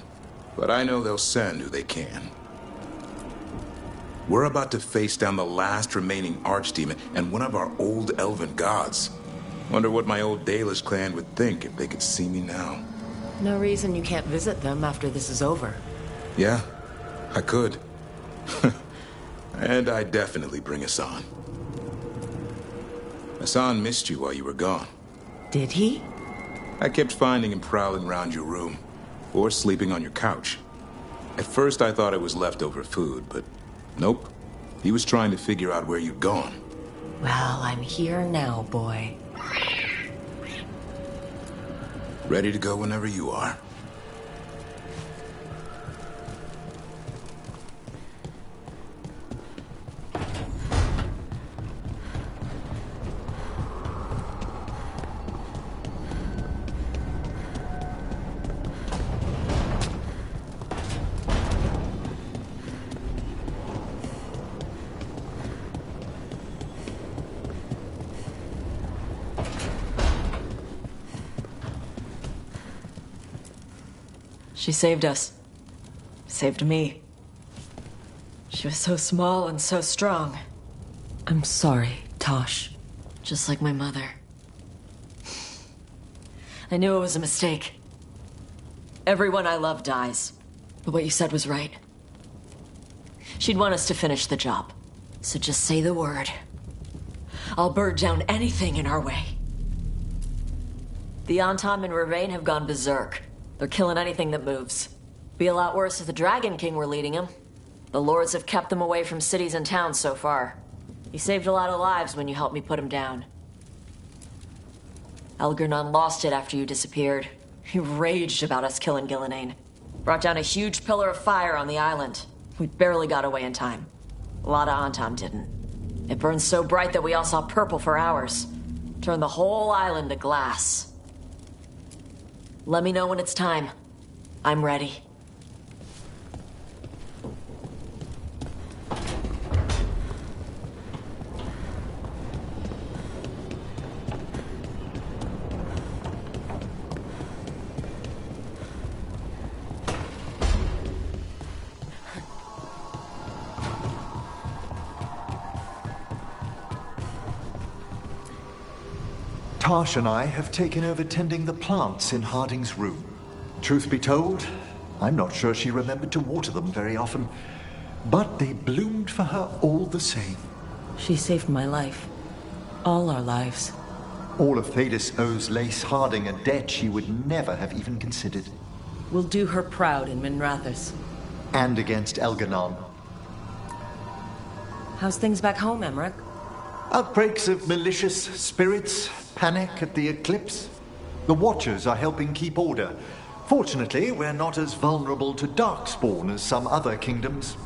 Speaker 22: But I know they'll send who they can. We're about to face down the last remaining archdemon and one of our old elven gods. Wonder what my old Dalish clan would think if they could see me now.
Speaker 3: No reason you can't visit them after this is over.
Speaker 22: Yeah, I could. And I'd definitely bring Hassan. Hassan missed you while you were gone.
Speaker 3: Did he?
Speaker 22: I kept finding him prowling around your room, or sleeping on your couch. At first I thought it was leftover food, but nope. He was trying to figure out where you'd gone.
Speaker 3: Well, I'm here now, boy.
Speaker 22: Ready to go whenever you are.
Speaker 3: She saved us. Saved me. She was so small and so strong. I'm sorry, Tosh. Just like my mother. I knew it was a mistake. Everyone I love dies. But what you said was right. She'd want us to finish the job. So just say the word. I'll burn down anything in our way. The Antam and Ravain have gone berserk. They're killing anything that moves. Be a lot worse if the Dragon King were leading them. The lords have kept them away from cities and towns so far. You saved a lot of lives when you helped me put him down. Elgernon lost it after you disappeared. He raged about us killing Gillenane. Brought down a huge pillar of fire on the island. We barely got away in time. A lot of Antam didn't. It burned so bright that we all saw purple for hours. Turned the whole island to glass. Let me know when it's time. I'm ready.
Speaker 1: Tash and I have taken over tending the plants in Harding's room. Truth be told, I'm not sure she remembered to water them very often, but they bloomed for her all the same.
Speaker 3: She saved my life. All our lives.
Speaker 1: All of Thedas owes Lace Harding a debt she would never have even considered.
Speaker 3: We'll do her proud in Minrathous.
Speaker 1: And against Elganon.
Speaker 3: How's things back home, Emmerich?
Speaker 1: Outbreaks of malicious spirits, panic at the eclipse. The Watchers are helping keep order. Fortunately, we're not as vulnerable to Darkspawn as some other kingdoms.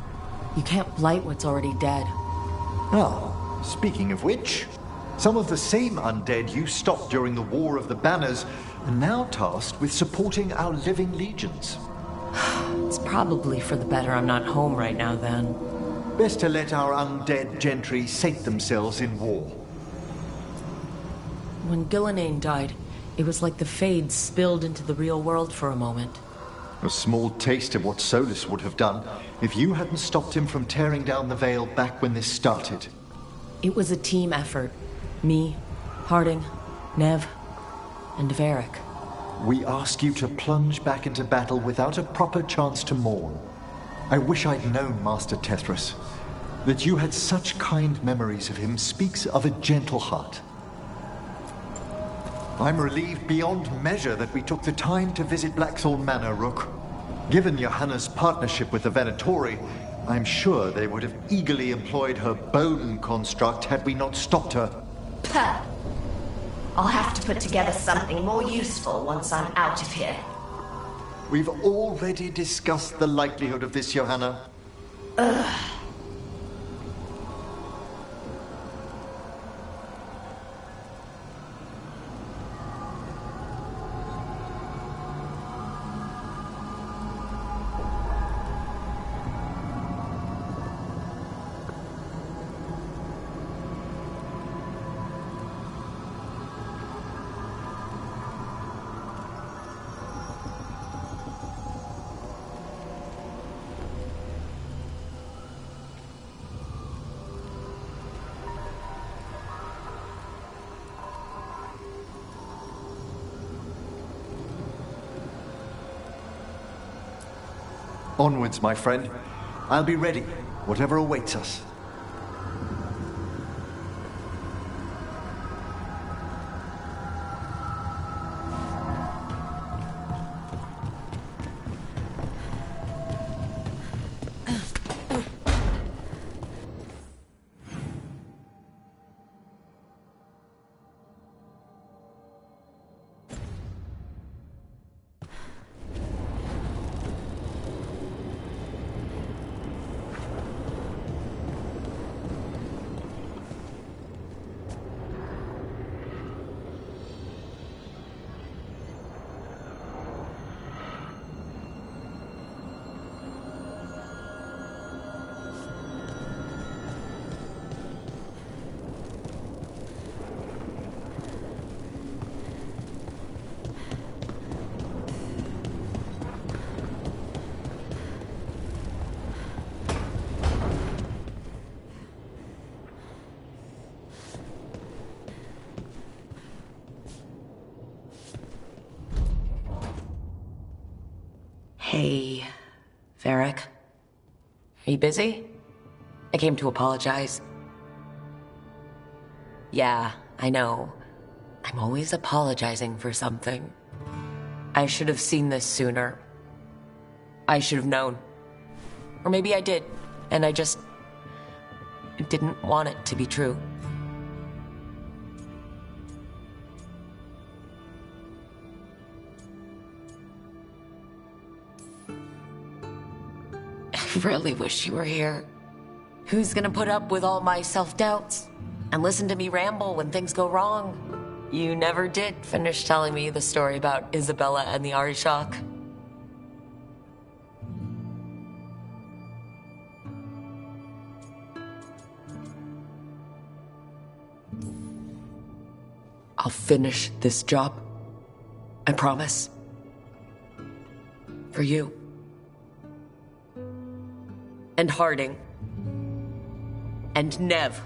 Speaker 3: You can't blight what's already dead.
Speaker 1: Ah, speaking of which, some of the same undead you stopped during the War of the Banners are now tasked with supporting our living legions.
Speaker 3: It's probably for the better I'm not home right now, then.
Speaker 1: Best to let our undead gentry sate themselves in war.
Speaker 3: When Gillenane died, it was like the Fades spilled into the real world for a moment.
Speaker 1: A small taste of what Solus would have done if you hadn't stopped him from tearing down the Veil back when this started.
Speaker 3: It was a team effort. Me, Harding, Nev, and Varric.
Speaker 1: We ask you to plunge back into battle without a proper chance to mourn. I wish I'd known Master Tethras. That you had such kind memories of him speaks of a gentle heart. I'm relieved beyond measure that we took the time to visit Blackthorn Manor, Rook. Given Johanna's partnership with the Venatori, I'm sure they would have eagerly employed her bone construct had we not stopped her.
Speaker 16: Puh. I'll have to put together something more useful once I'm out of here.
Speaker 1: We've already discussed the likelihood of this, Johanna.
Speaker 16: Ugh.
Speaker 1: Onwards, my friend. I'll be ready, whatever awaits us.
Speaker 3: Hey, Varric. Are you busy? I came to apologize. Yeah, I know. I'm always apologizing for something. I should have seen this sooner. I should have known. Or maybe I did, and I just didn't want it to be true. I really wish you were here. Who's gonna put up with all my self-doubts and listen to me ramble when things go wrong? You never did finish telling me the story about Isabella and the Arishok. I'll finish this job. I promise. For you. And Harding. And Nev.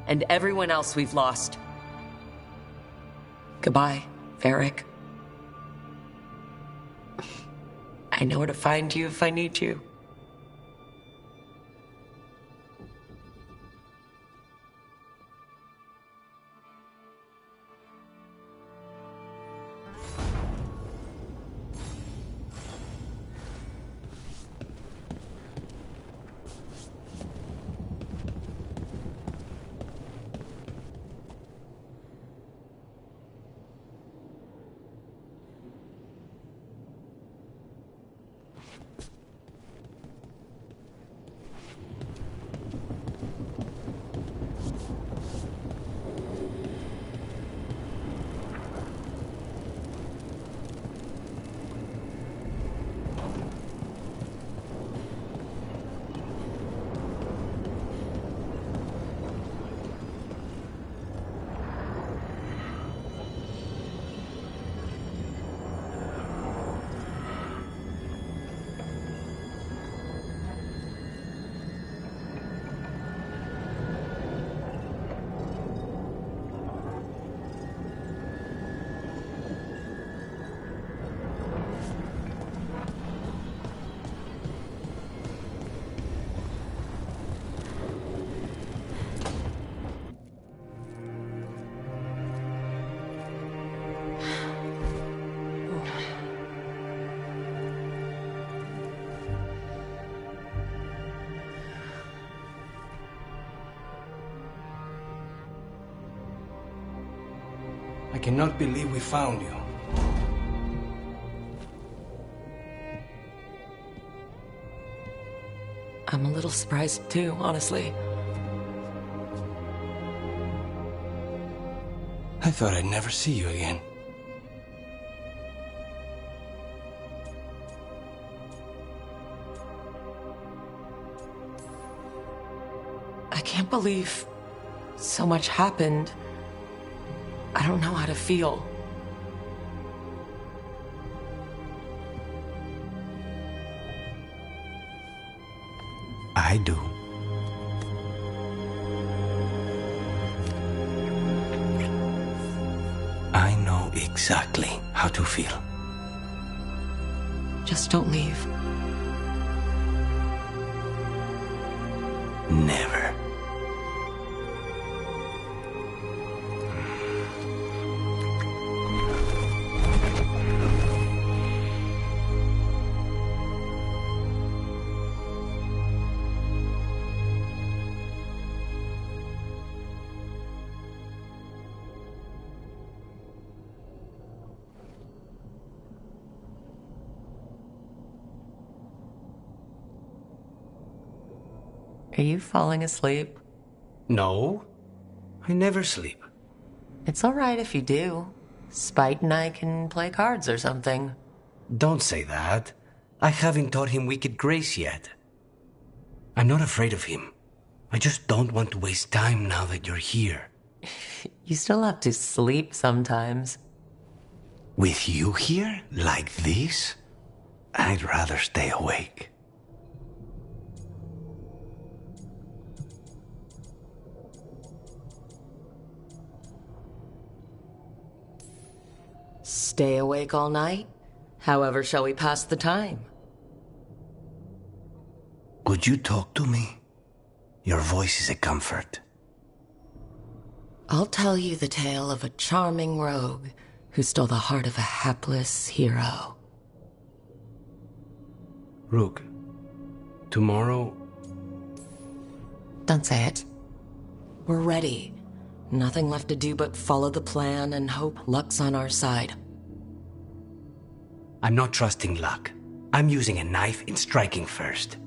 Speaker 3: And everyone else we've lost. Goodbye, Varric. I know where to find you if I need you.
Speaker 5: I cannot believe we found you.
Speaker 3: I'm a little surprised too, honestly.
Speaker 5: I thought I'd never see you again.
Speaker 3: I can't believe so much happened. I don't know how to feel.
Speaker 5: I do. I know exactly how to feel.
Speaker 3: Just don't leave.
Speaker 5: Never.
Speaker 3: Are you falling asleep?
Speaker 5: No, I never sleep.
Speaker 3: It's all right if you do. Spite and I can play cards or something.
Speaker 5: Don't say that. I haven't taught him wicked grace yet. I'm not afraid of him. I just don't want to waste time now that you're here.
Speaker 3: You still have to sleep sometimes.
Speaker 5: With you here, like this, I'd rather stay awake.
Speaker 3: Stay awake all night? However shall we pass the time?
Speaker 5: Would you talk to me? Your voice is a comfort.
Speaker 3: I'll tell you the tale of a charming rogue who stole the heart of a hapless hero.
Speaker 5: Rook, tomorrow...
Speaker 3: Don't say it. We're ready. Nothing left to do but follow the plan and hope luck's on our side.
Speaker 5: I'm not trusting luck. I'm using a knife and striking first.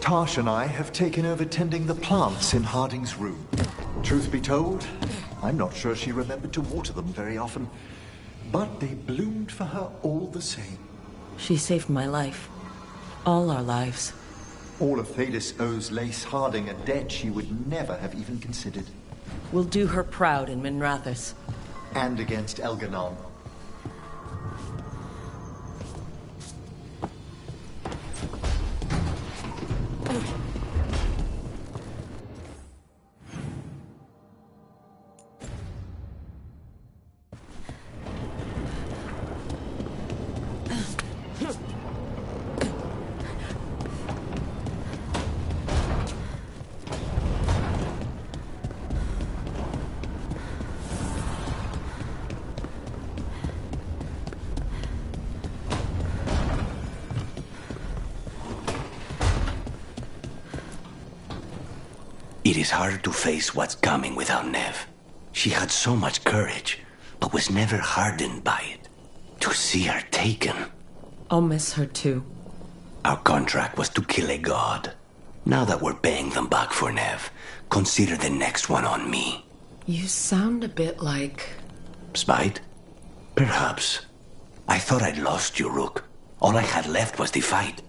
Speaker 1: Karsh and I have taken over tending the plants in Harding's room. Truth be told, I'm not sure she remembered to water them very often, but they bloomed for her all the same.
Speaker 3: She saved my life. All our lives.
Speaker 1: All of Thedas owes Lace Harding a debt she would never have even considered.
Speaker 3: We'll do her proud in Minrathous.
Speaker 1: And against Elganon.
Speaker 11: It is hard to face what's coming without Nev. She had so much courage, but was never hardened by it. To see her taken...
Speaker 3: I'll miss her too.
Speaker 11: Our contract was to kill a god. Now that we're paying them back for Nev, consider the next one on me.
Speaker 3: You sound a bit like...
Speaker 11: Spite? Perhaps. I thought I'd lost you, Rook. All I had left was the fight.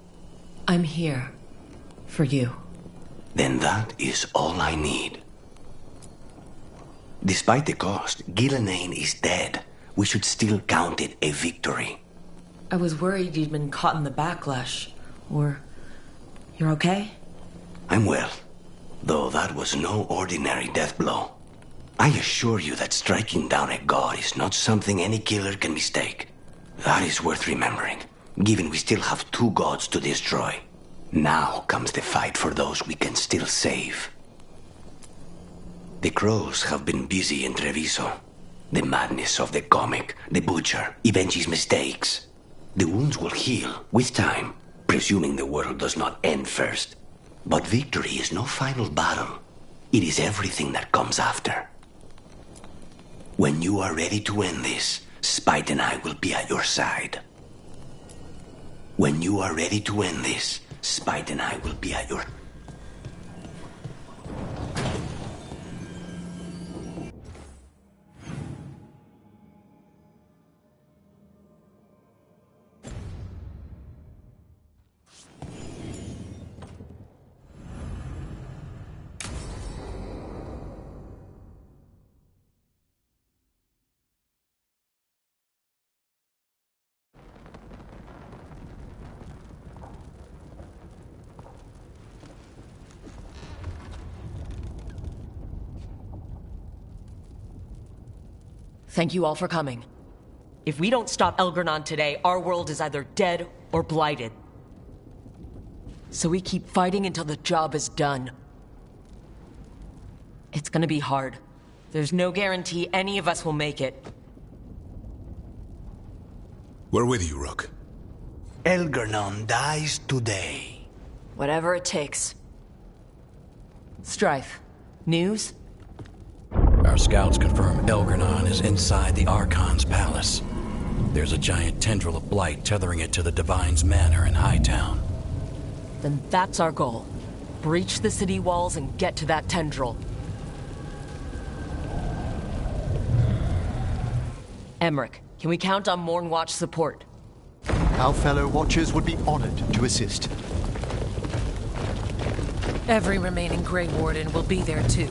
Speaker 3: I'm here. For you.
Speaker 11: Then that is all I need. Despite the cost, Gillenane is dead. We should still count it a victory.
Speaker 3: I was worried you'd been caught in the backlash. Or... you're okay?
Speaker 11: I'm well, though that was no ordinary death blow. I assure you that striking down a god is not something any killer can mistake. That is worth remembering, given we still have 2 gods to destroy. Now comes the fight for those we can still save. The crows have been busy in Treviso. The madness of the comic, the butcher, Evenchi's mistakes. The wounds will heal with time, presuming the world does not end first. But victory is no final battle. It is everything that comes after. When you are ready to end this, Spite and I will be at your side. When you are ready to end this, Spite and I will be at your...
Speaker 3: Thank you all for coming. If we don't stop Elganon today, our world is either dead or blighted. So we keep fighting until the job is done. It's gonna be hard. There's no guarantee any of us will make it.
Speaker 13: We're with you, Rook.
Speaker 11: Elganon dies today.
Speaker 6: Whatever it takes.
Speaker 3: Strife, news?
Speaker 18: Our scouts confirm Elganon is inside the Archon's palace. There's a giant tendril of blight tethering it to the Divine's manor in Hightown.
Speaker 3: Then that's our goal. Breach the city walls and get to that tendril. Emmerich, can we count on Mornwatch support?
Speaker 1: Our fellow Watchers would be honored to assist.
Speaker 19: Every remaining Grey Warden will be there too.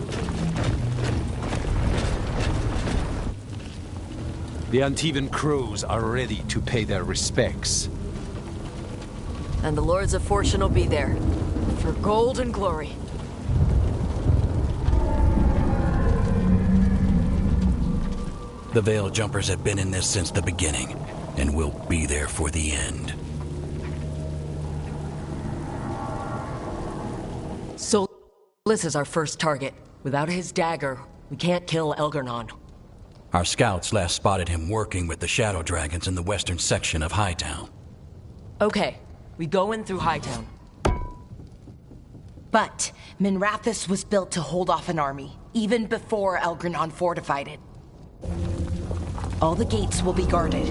Speaker 20: The Antivan crows are ready to pay their respects.
Speaker 6: And the Lords of Fortune will be there. For gold and glory.
Speaker 18: The Veil Jumpers have been in this since the beginning, and will be there for the end.
Speaker 3: Solis is our first target. Without his dagger, we can't kill Elganon.
Speaker 18: Our scouts last spotted him working with the Shadow Dragons in the western section of Hightown.
Speaker 3: Okay, we go in through Hightown.
Speaker 4: But Minrathous was built to hold off an army, even before Elganon fortified it. All the gates will be guarded.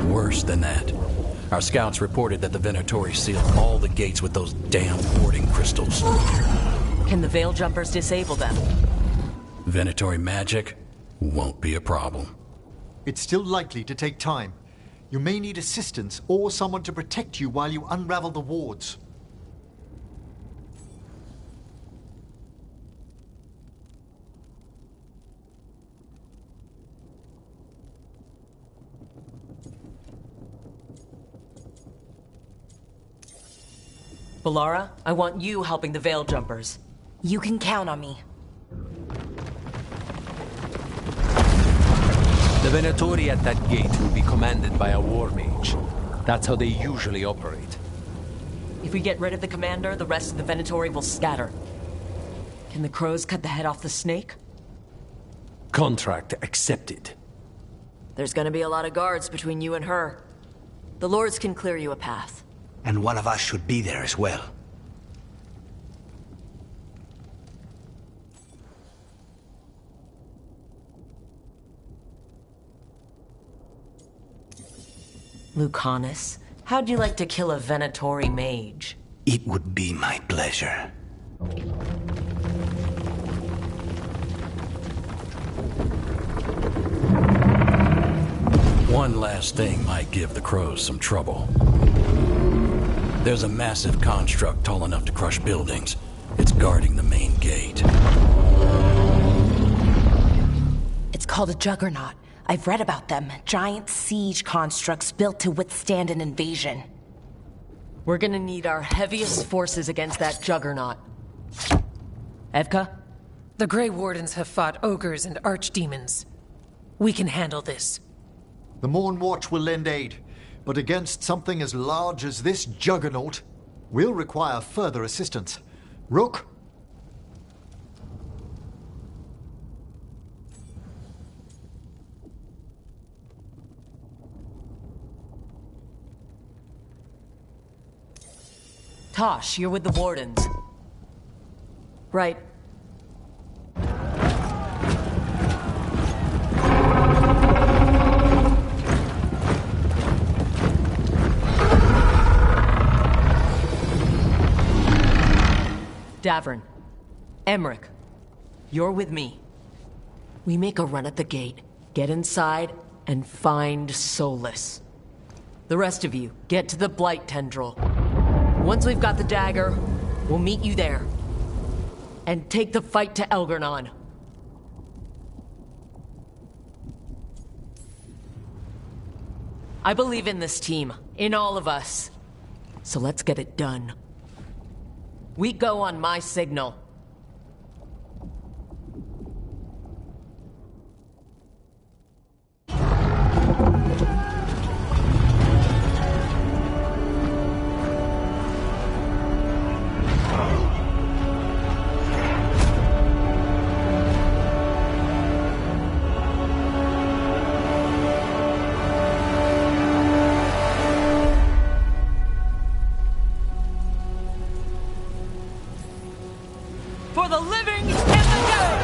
Speaker 18: Worse than that, Our scouts reported that the Venatori sealed all the gates with those damn warding crystals.
Speaker 3: Can the Veil Jumpers disable them?
Speaker 18: Venatori magic won't be a problem.
Speaker 1: It's still likely to take time. You may need assistance or someone to protect you while you unravel the wards.
Speaker 3: Balara, I want you helping the Veil Jumpers.
Speaker 4: You can count on me.
Speaker 20: The Venatori at that gate will be commanded by a war mage. That's how they usually operate.
Speaker 3: If we get rid of the commander, the rest of the Venatori will scatter. Can the crows cut the head off the snake?
Speaker 20: Contract accepted.
Speaker 6: There's gonna be a lot of guards between you and her. The lords can clear you a path.
Speaker 11: And one of us should be there as well.
Speaker 3: Lucanus, how'd you like to kill a Venatori mage?
Speaker 11: It would be my pleasure.
Speaker 18: One last thing might give the crows some trouble. There's a massive construct tall enough to crush buildings. It's guarding the main gate.
Speaker 4: It's called a juggernaut. I've read about them. Giant siege constructs built to withstand an invasion.
Speaker 3: We're gonna need our heaviest forces against that juggernaut. Evka?
Speaker 19: The Grey Wardens have fought ogres and archdemons. We can handle this.
Speaker 1: The Morn Watch will lend aid, but against something as large as this juggernaut, we'll require further assistance. Rook?
Speaker 3: Tosh, you're with the Wardens. Right. Davern, Emmerich, you're with me. We make a run at the gate, get inside, and find Solus. The rest of you, get to the Blight Tendril. Once we've got the dagger, we'll meet you there. And take the fight to Elgernon. I believe in this team, in all of us. So let's get it done. We go on my signal. For the living and the dead!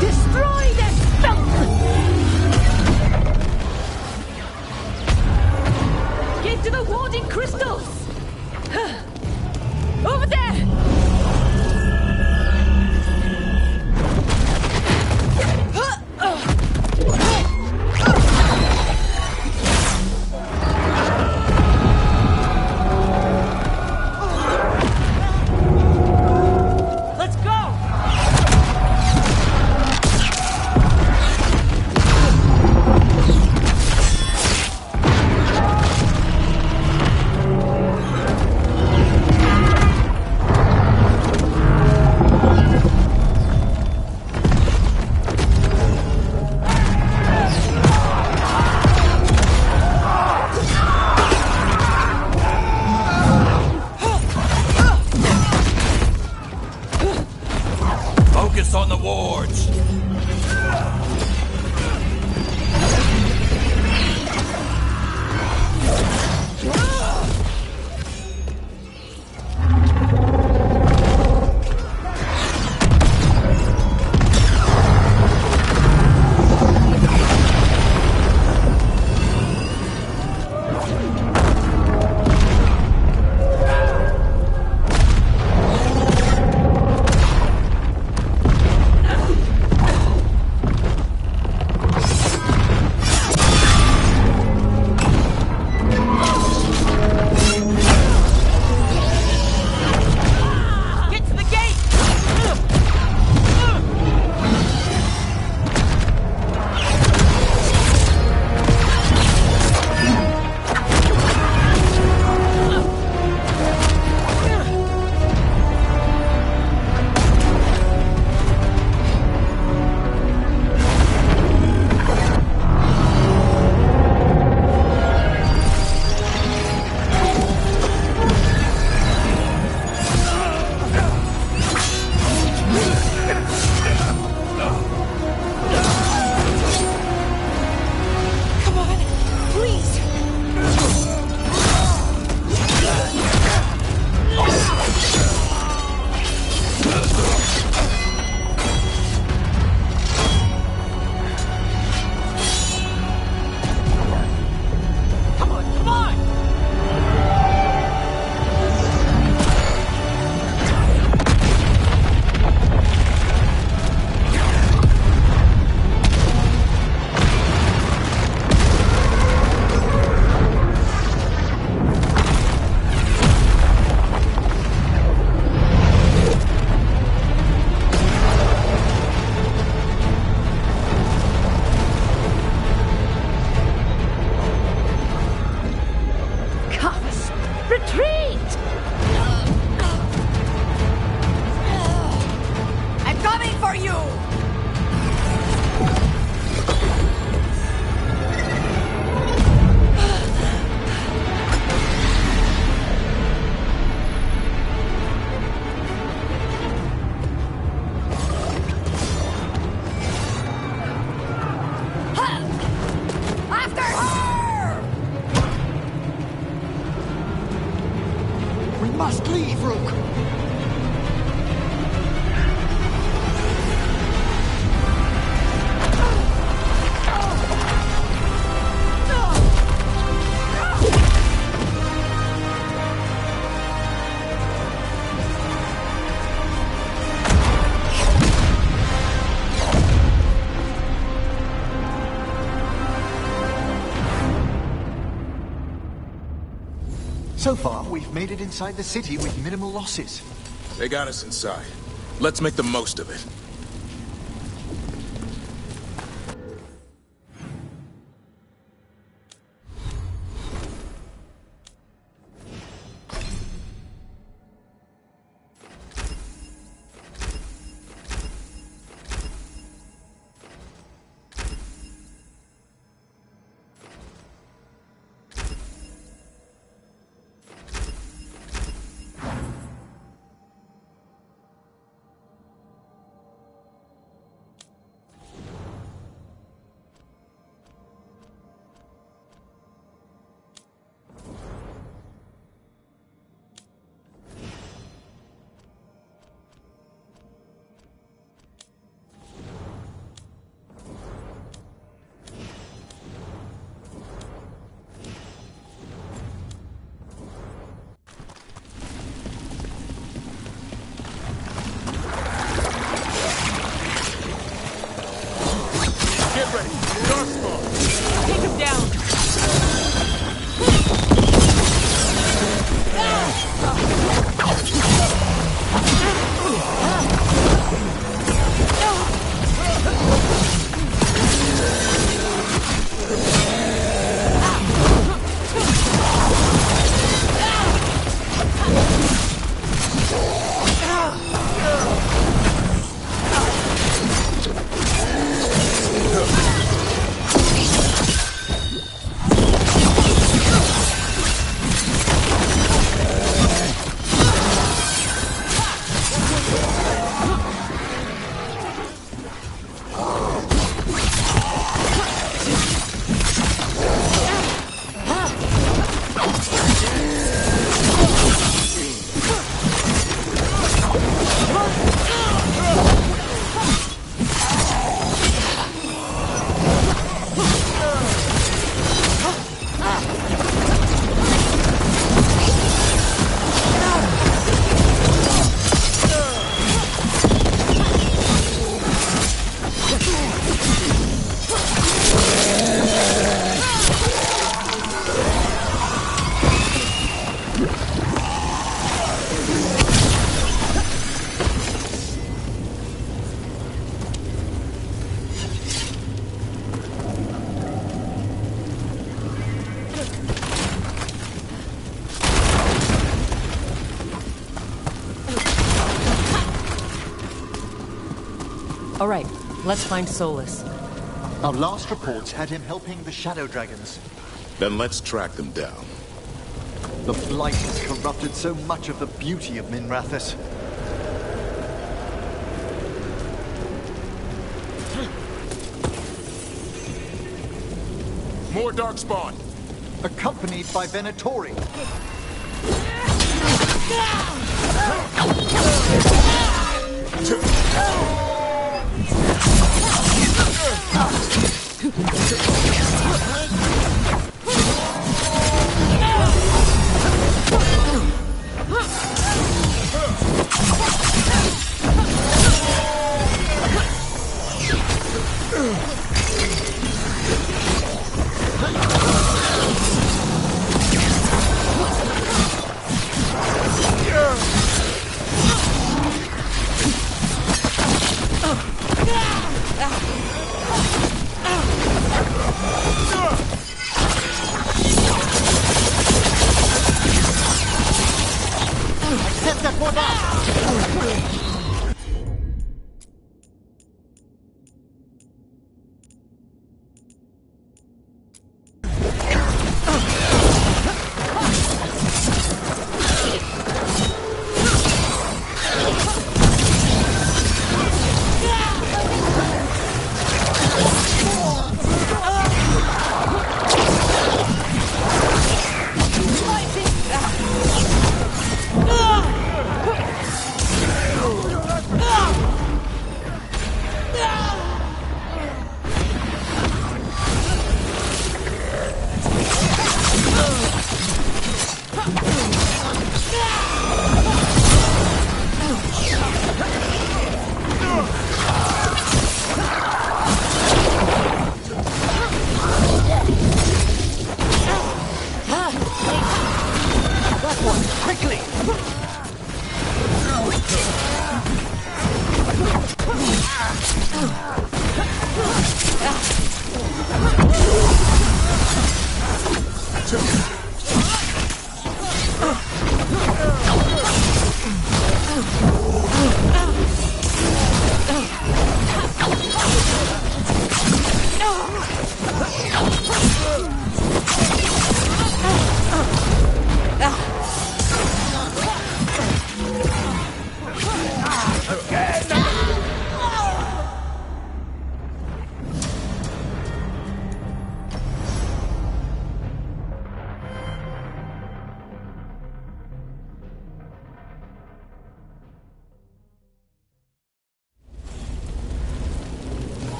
Speaker 4: Destroy this filth!
Speaker 1: So far, we've made it inside the city with minimal losses.
Speaker 22: They got us inside. Let's make the most of it.
Speaker 3: All right, let's find Solus.
Speaker 1: Our last reports had him helping the Shadow Dragons.
Speaker 22: Then let's track them down.
Speaker 1: The Blight has corrupted so much of the beauty of Minrathous.
Speaker 22: More Darkspawn!
Speaker 1: Accompanied by Venatori.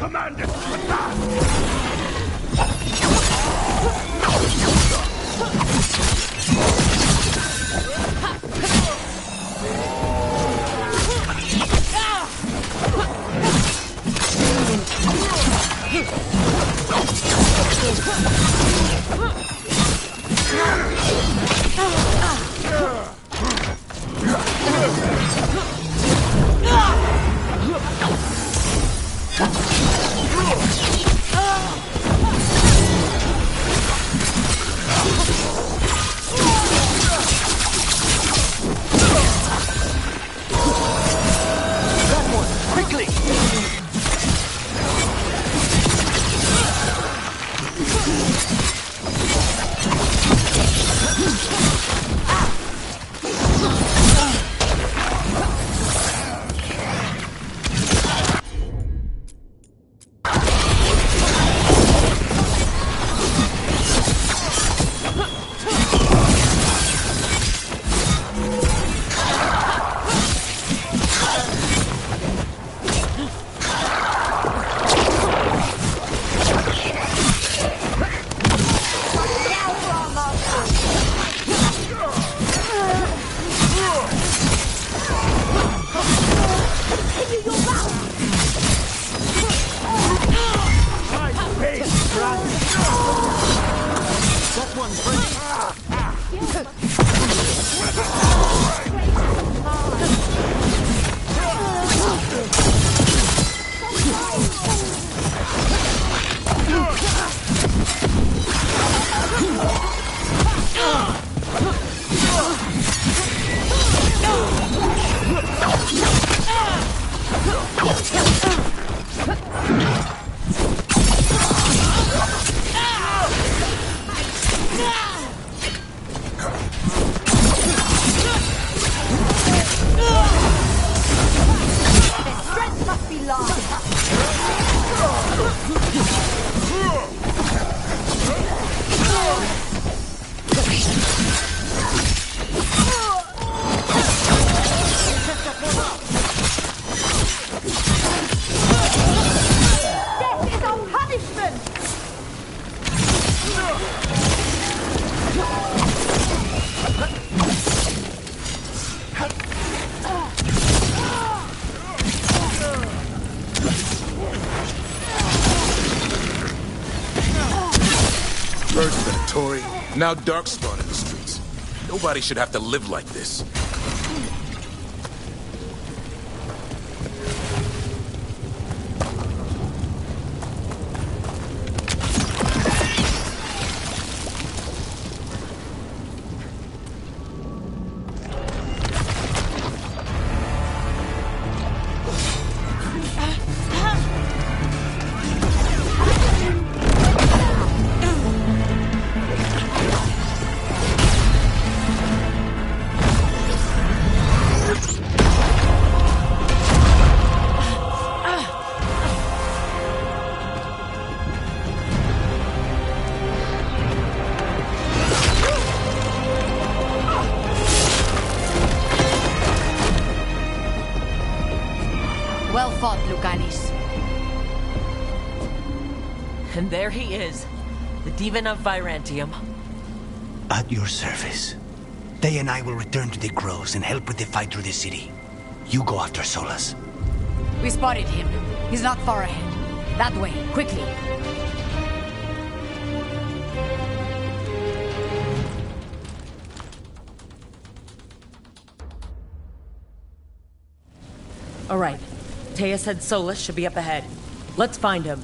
Speaker 2: commanded! Attack!
Speaker 13: First Venatori, now Darkspawn in the streets. Nobody should have to live like this.
Speaker 10: Well fought, Lucanis.
Speaker 3: And there he is, the Demon of Virantium.
Speaker 11: At your service. They and I will return to the groves and help with the fight through the city. You go after Solas.
Speaker 10: We spotted him. He's not far ahead. That way, quickly.
Speaker 3: All right. Taya said Solus should be up ahead. Let's find him.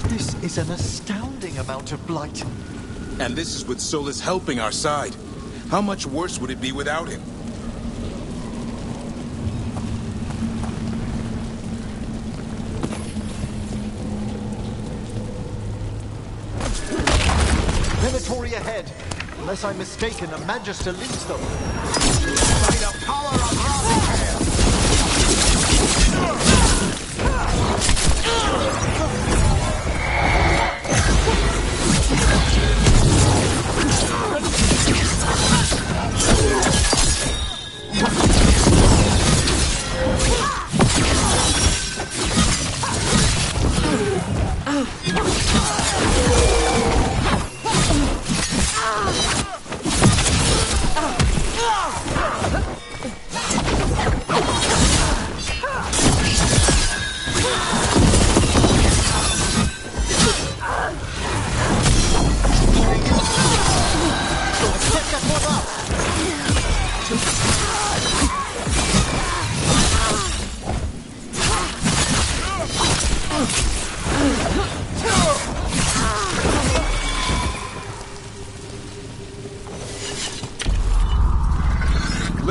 Speaker 9: This is an astounding amount of blight.
Speaker 13: And this is with Solus helping our side. How much worse would it be without him?
Speaker 9: Venatori ahead. Unless I'm mistaken, a Magister leads them. By the power of Ra!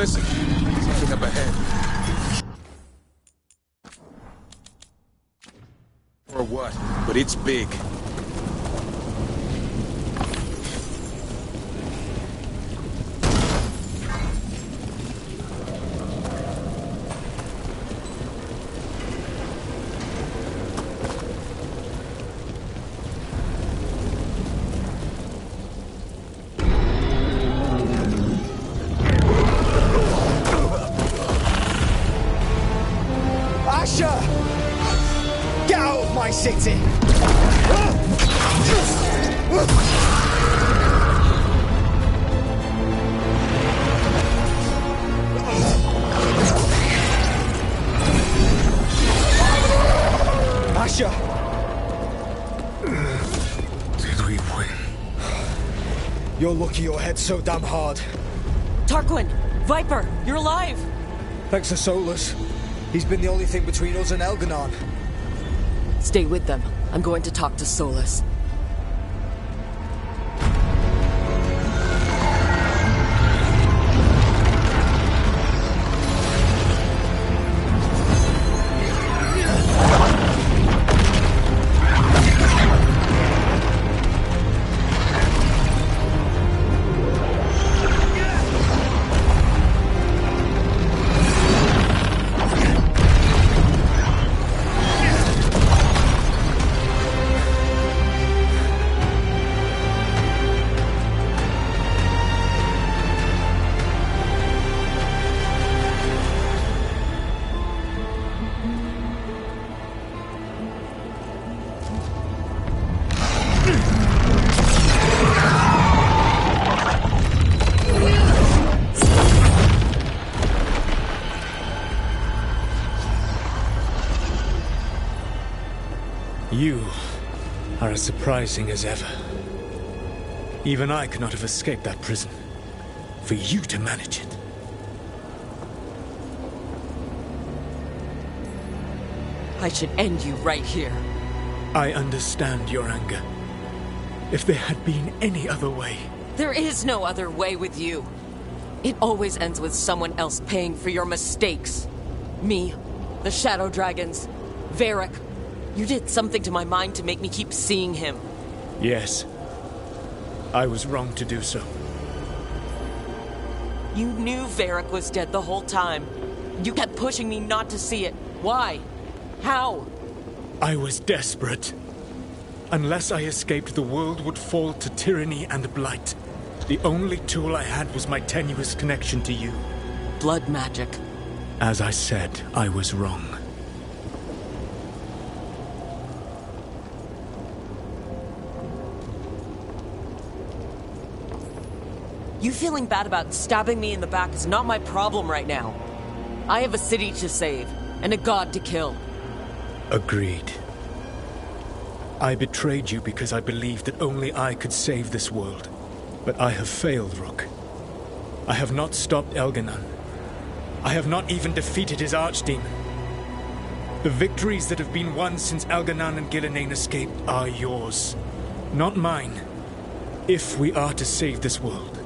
Speaker 13: Listen, something up ahead. Or what? But it's big.
Speaker 9: Get out of my city! Asher!
Speaker 22: Did we win?
Speaker 9: You're lucky your head's so damn hard.
Speaker 3: Tarquin! Viper! You're alive!
Speaker 9: Thanks to Solus. He's been the only thing between us and Elganon.
Speaker 3: Stay with them. I'm going to talk to Solus.
Speaker 15: You are as surprising as ever. Even I could not have escaped that prison. For you to manage it.
Speaker 3: I should end you right here.
Speaker 15: I understand your anger. If there had been any other way...
Speaker 3: There is no other way with you. It always ends with someone else paying for your mistakes. Me, the Shadow Dragons, Varric. You did something to my mind to make me keep seeing him.
Speaker 15: Yes. I was wrong to do so.
Speaker 3: You knew Varric was dead the whole time. You kept pushing me not to see it. Why? How?
Speaker 15: I was desperate. Unless I escaped, the world would fall to tyranny and blight. The only tool I had was my tenuous connection to you.
Speaker 3: Blood magic.
Speaker 15: As I said, I was wrong.
Speaker 3: You feeling bad about stabbing me in the back is not my problem right now. I have a city to save, and a god to kill.
Speaker 15: Agreed. I betrayed you because I believed that only I could save this world. But I have failed, Rook. I have not stopped Elganon. I have not even defeated his archdemon. The victories that have been won since Elganon and Gillenane escaped are yours, not mine. If we are to save this world,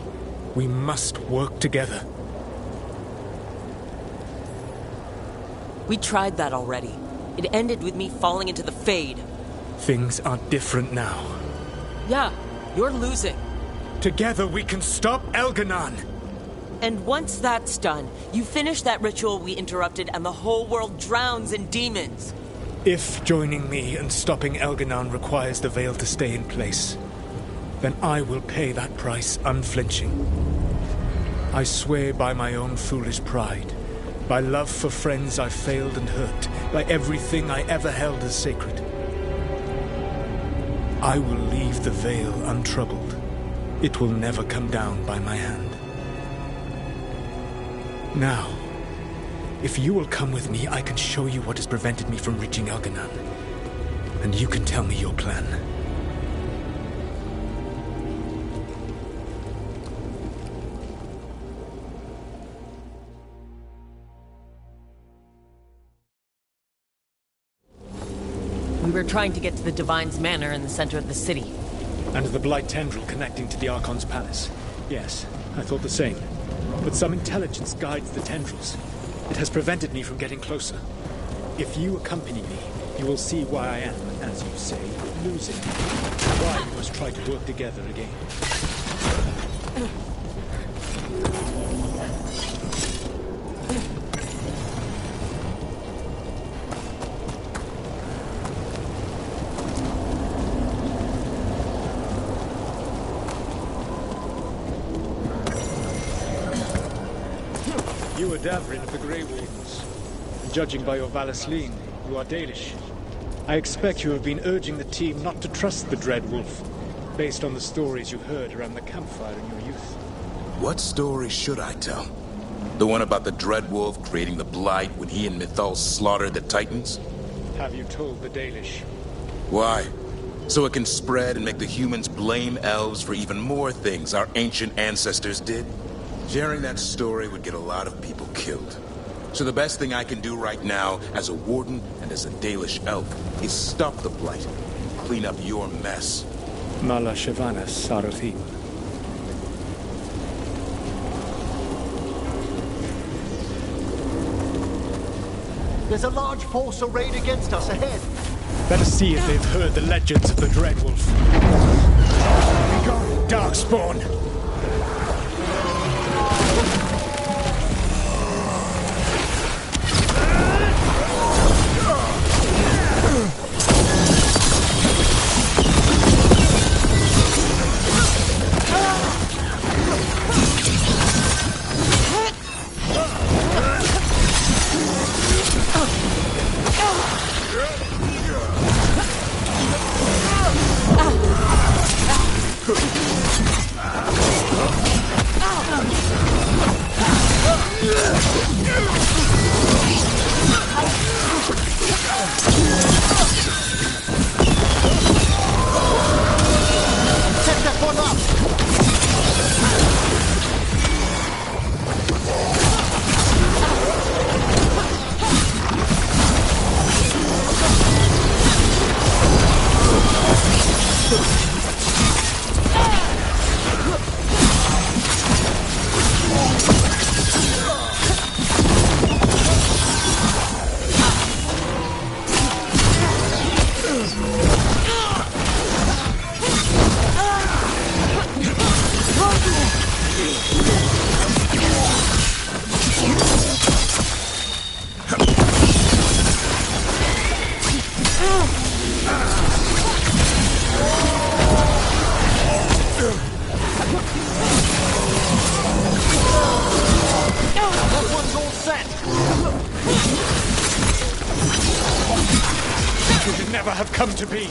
Speaker 15: we must work together.
Speaker 3: We tried that already. It ended with me falling into the Fade.
Speaker 15: Things are different now.
Speaker 3: Yeah, you're losing.
Speaker 15: Together we can stop Elganon!
Speaker 3: And once that's done, you finish that ritual we interrupted and the whole world drowns in demons.
Speaker 15: If joining me and stopping Elganon requires the veil to stay in place, then I will pay that price unflinching. I swear by my own foolish pride, by love for friends I failed and hurt, by everything I ever held as sacred. I will leave the veil untroubled. It will never come down by my hand. Now, if you will come with me, I can show you what has prevented me from reaching Elganon. And you can tell me your plan.
Speaker 3: We were trying to get to the Divine's Manor in the center of the city.
Speaker 15: And the Blight tendril connecting to the Archon's palace. Yes, I thought the same. but some intelligence guides the tendrils. It has prevented me from getting closer. If you accompany me, you will see why I am, as you say, losing. Why we must try to work together again. You are Davrin of the Grey Wardens. And judging by your Valasleen, you are Dalish. I expect you have been urging the team not to trust the Dread Wolf, based on the stories you heard around the campfire in your youth.
Speaker 13: What story should I tell? The one about the Dread Wolf creating the Blight when he and Mythal slaughtered the Titans?
Speaker 15: Have you told the Dalish?
Speaker 13: Why? So it can spread and make the humans blame elves for even more things our ancient ancestors did? Sharing that story would get a lot of people killed. So the best thing I can do right now, as a warden and as a Dalish elf, is stop the Blight and clean up your mess.
Speaker 15: Mala Shivanas Sarathim.
Speaker 1: There's a large force arrayed against us ahead.
Speaker 15: Let us see if they've heard the legends of the Dread Wolf. Begone, Darkspawn! Come to be.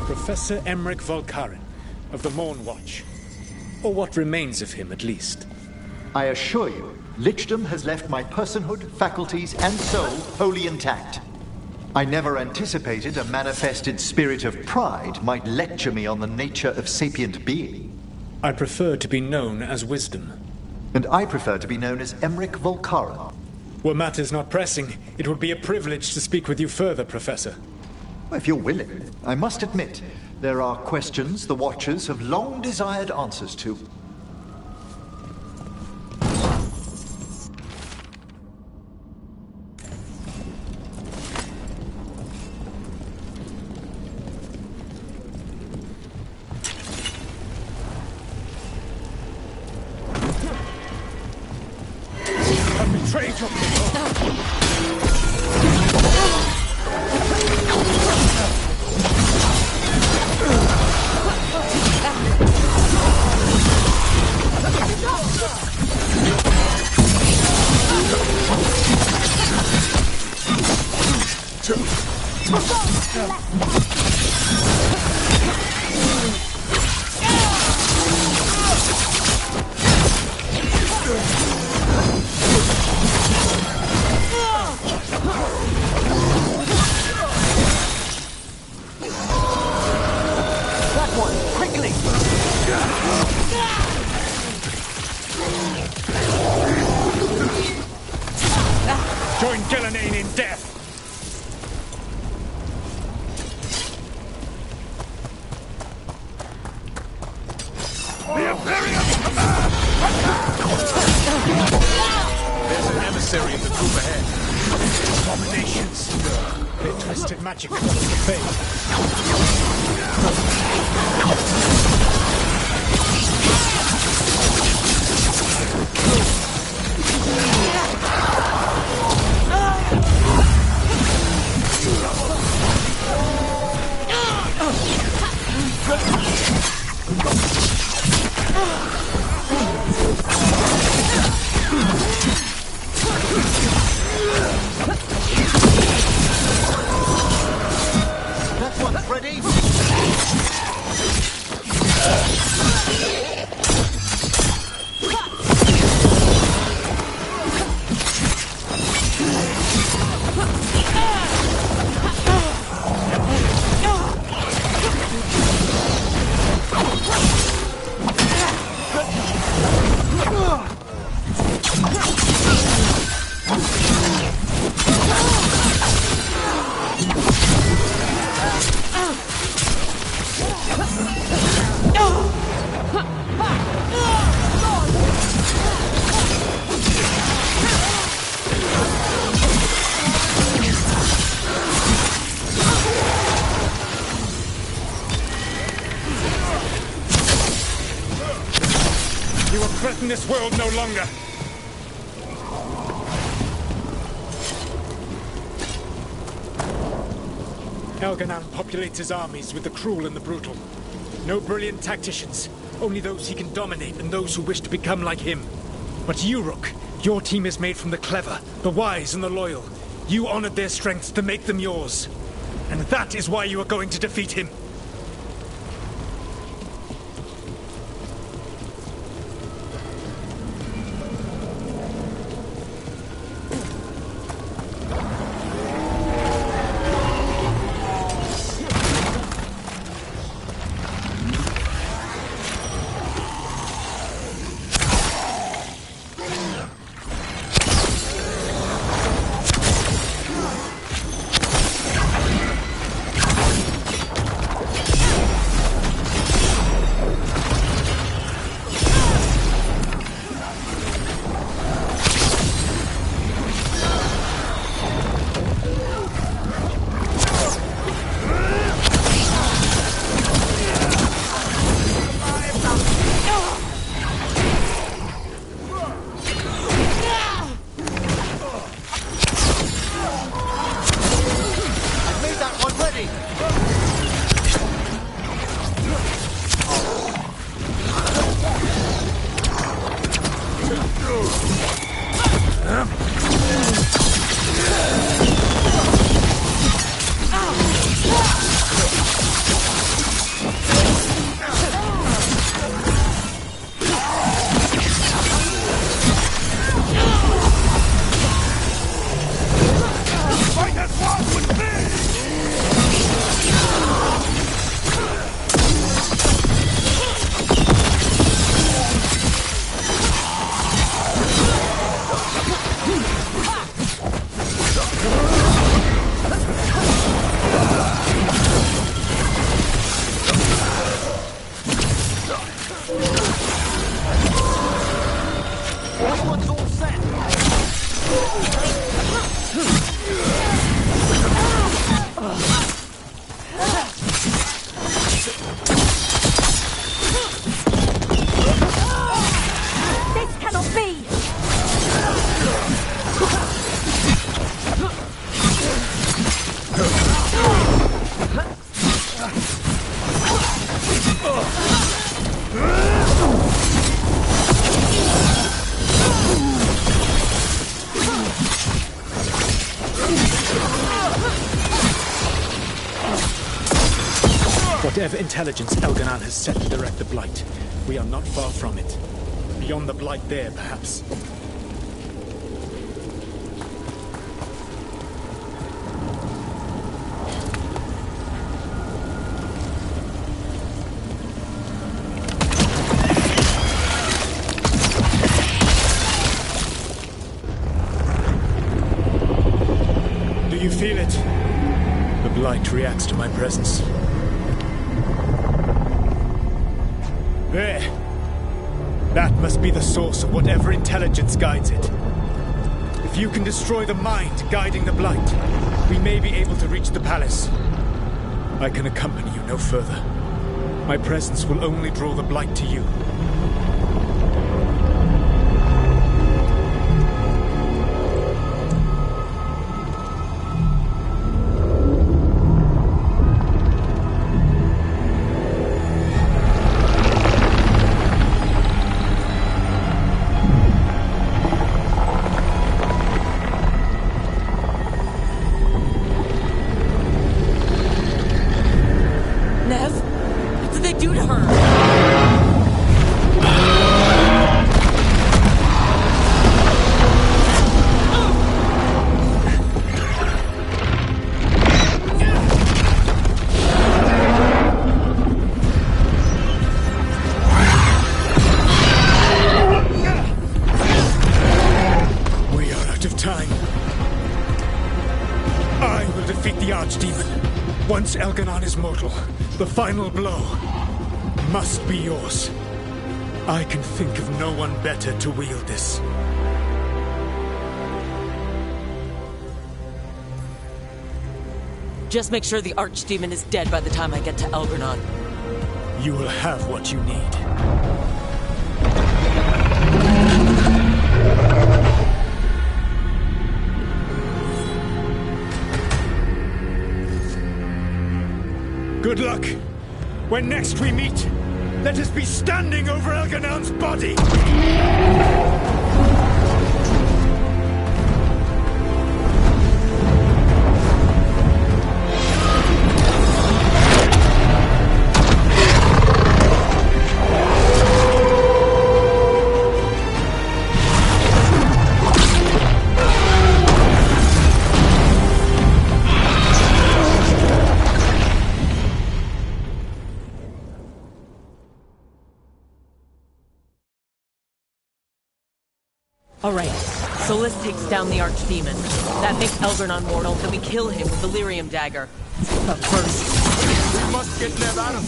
Speaker 15: Professor Emmerich Volkaren of the Morn Watch. Or what remains of him, at least.
Speaker 1: I assure you, Lichdom has left my personhood, faculties, and soul wholly intact. I never anticipated a manifested spirit of pride might lecture me on the nature of sapient being.
Speaker 15: I prefer to be known as Wisdom.
Speaker 1: And I prefer to be known as Emmerich Volkaren.
Speaker 15: Were matters not pressing, it would be a privilege to speak with you further, Professor.
Speaker 1: If you're willing, I must admit, there are questions the Watchers have long desired answers to.
Speaker 15: betrayed your people!
Speaker 9: That one, quickly!
Speaker 15: Join Gillenane in death!
Speaker 2: The Imperium's command!
Speaker 13: There's an emissary in the group ahead.
Speaker 15: Abominations! They twisted magic across the Fade.
Speaker 9: That one's ready!
Speaker 15: You will threaten this world no longer! Elganan populates his armies with the cruel and the brutal. No brilliant tacticians, only those he can dominate and those who wish to become like him. But you, Rook, your team is made from the clever, the wise and the loyal. You honored their strengths to make them yours. And that is why you are going to defeat him. Whatever intelligence Elganon has set to direct the Blight, we are not far from it. Beyond the Blight there, perhaps. Do you feel it? The Blight reacts to my presence. There. That must be the source of whatever intelligence guides it. If you can destroy the mind guiding the Blight, we may be able to reach the palace. I can accompany you no further. My presence will only draw the Blight to you. Once Elganon is mortal, the final blow must be yours. I can think of no one better to wield this.
Speaker 3: Just make sure the Archdemon is dead by the time I get to Elganon.
Speaker 15: You will have what you need. Good luck. When next we meet, let us be standing over Elganon's body!
Speaker 3: Alright, Solis takes down the Archdemon. That makes Elganon mortal, then we kill him with the Lyrium dagger. But first...
Speaker 2: We must get Nev out of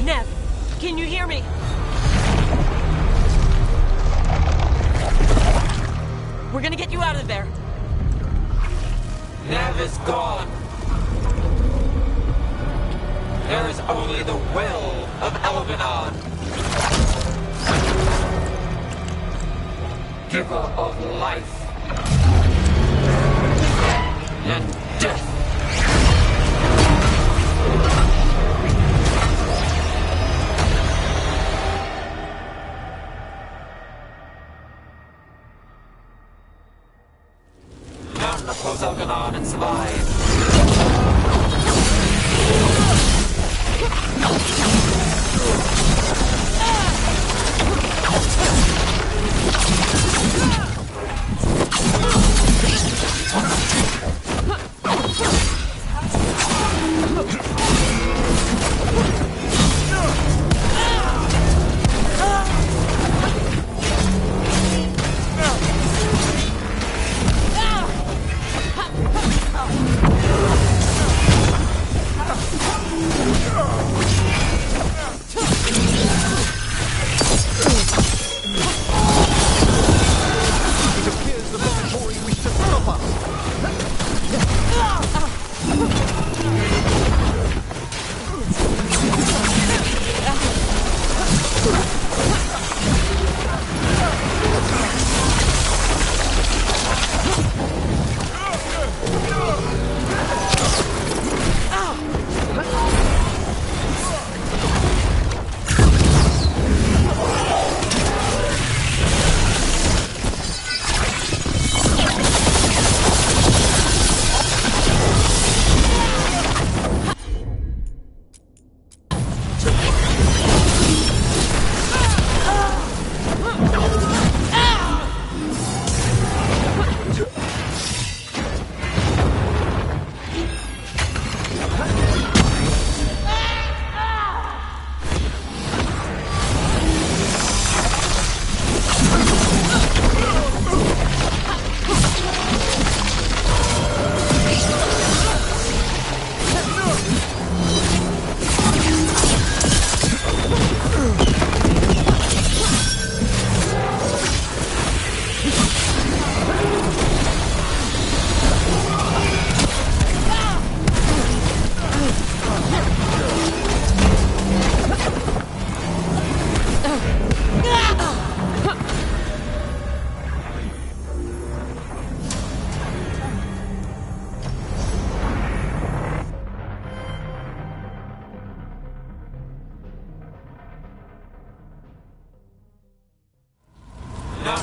Speaker 3: Nev, can you hear me? We're gonna get you out of there.
Speaker 8: Nev is gone. There is only the will of Elganon. Giver of life and death. None oppose Elganon and survive.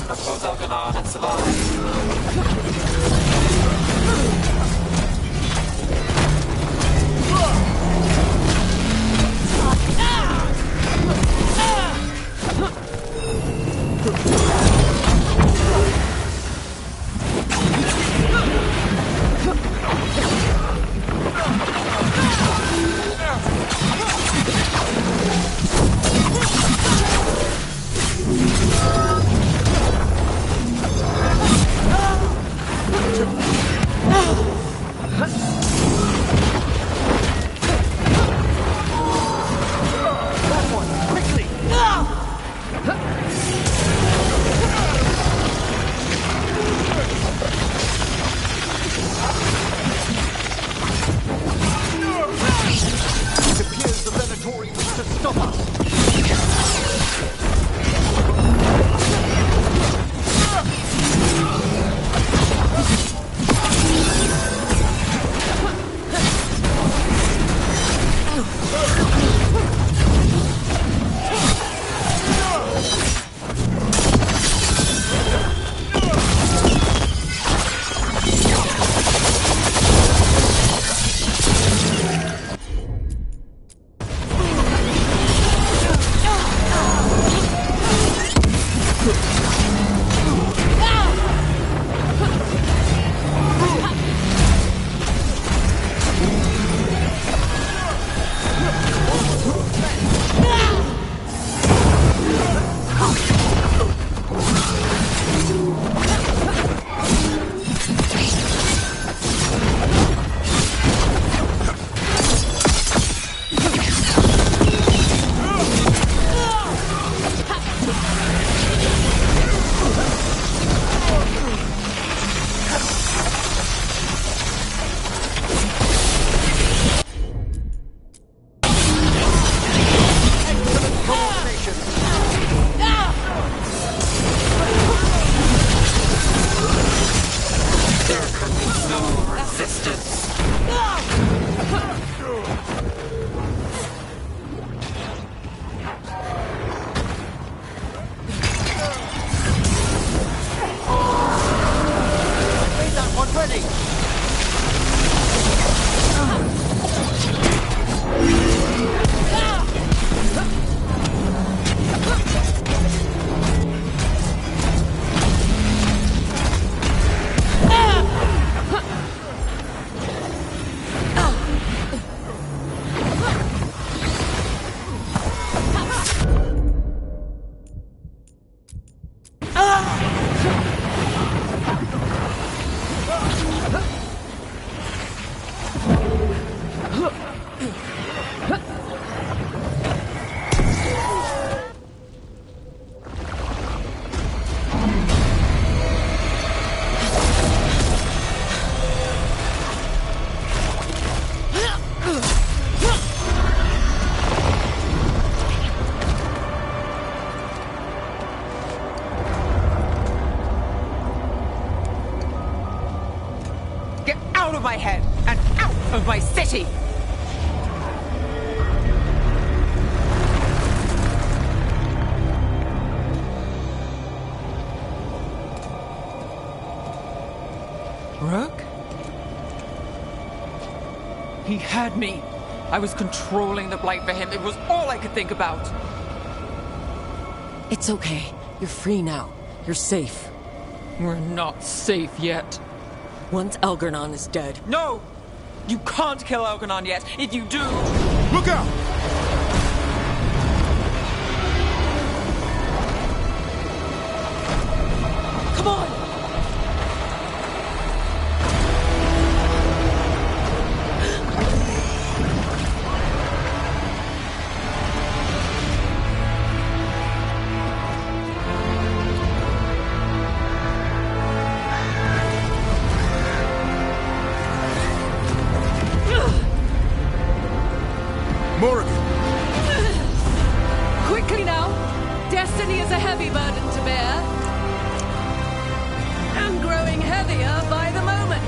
Speaker 8: Both Elganon and Sylvanas.
Speaker 12: Out of my head and out of my city! Rook? He had me. I was controlling the blight for him. It was all I could think about.
Speaker 3: It's okay. You're free now. You're safe.
Speaker 12: We're not safe yet.
Speaker 3: Once Elgarnon is dead...
Speaker 12: No! You can't kill Elganon yet. If you do...
Speaker 13: Look out!
Speaker 3: Come on!
Speaker 13: Morrigan!
Speaker 19: Quickly now! Destiny is a heavy burden to bear. And growing heavier by the moment.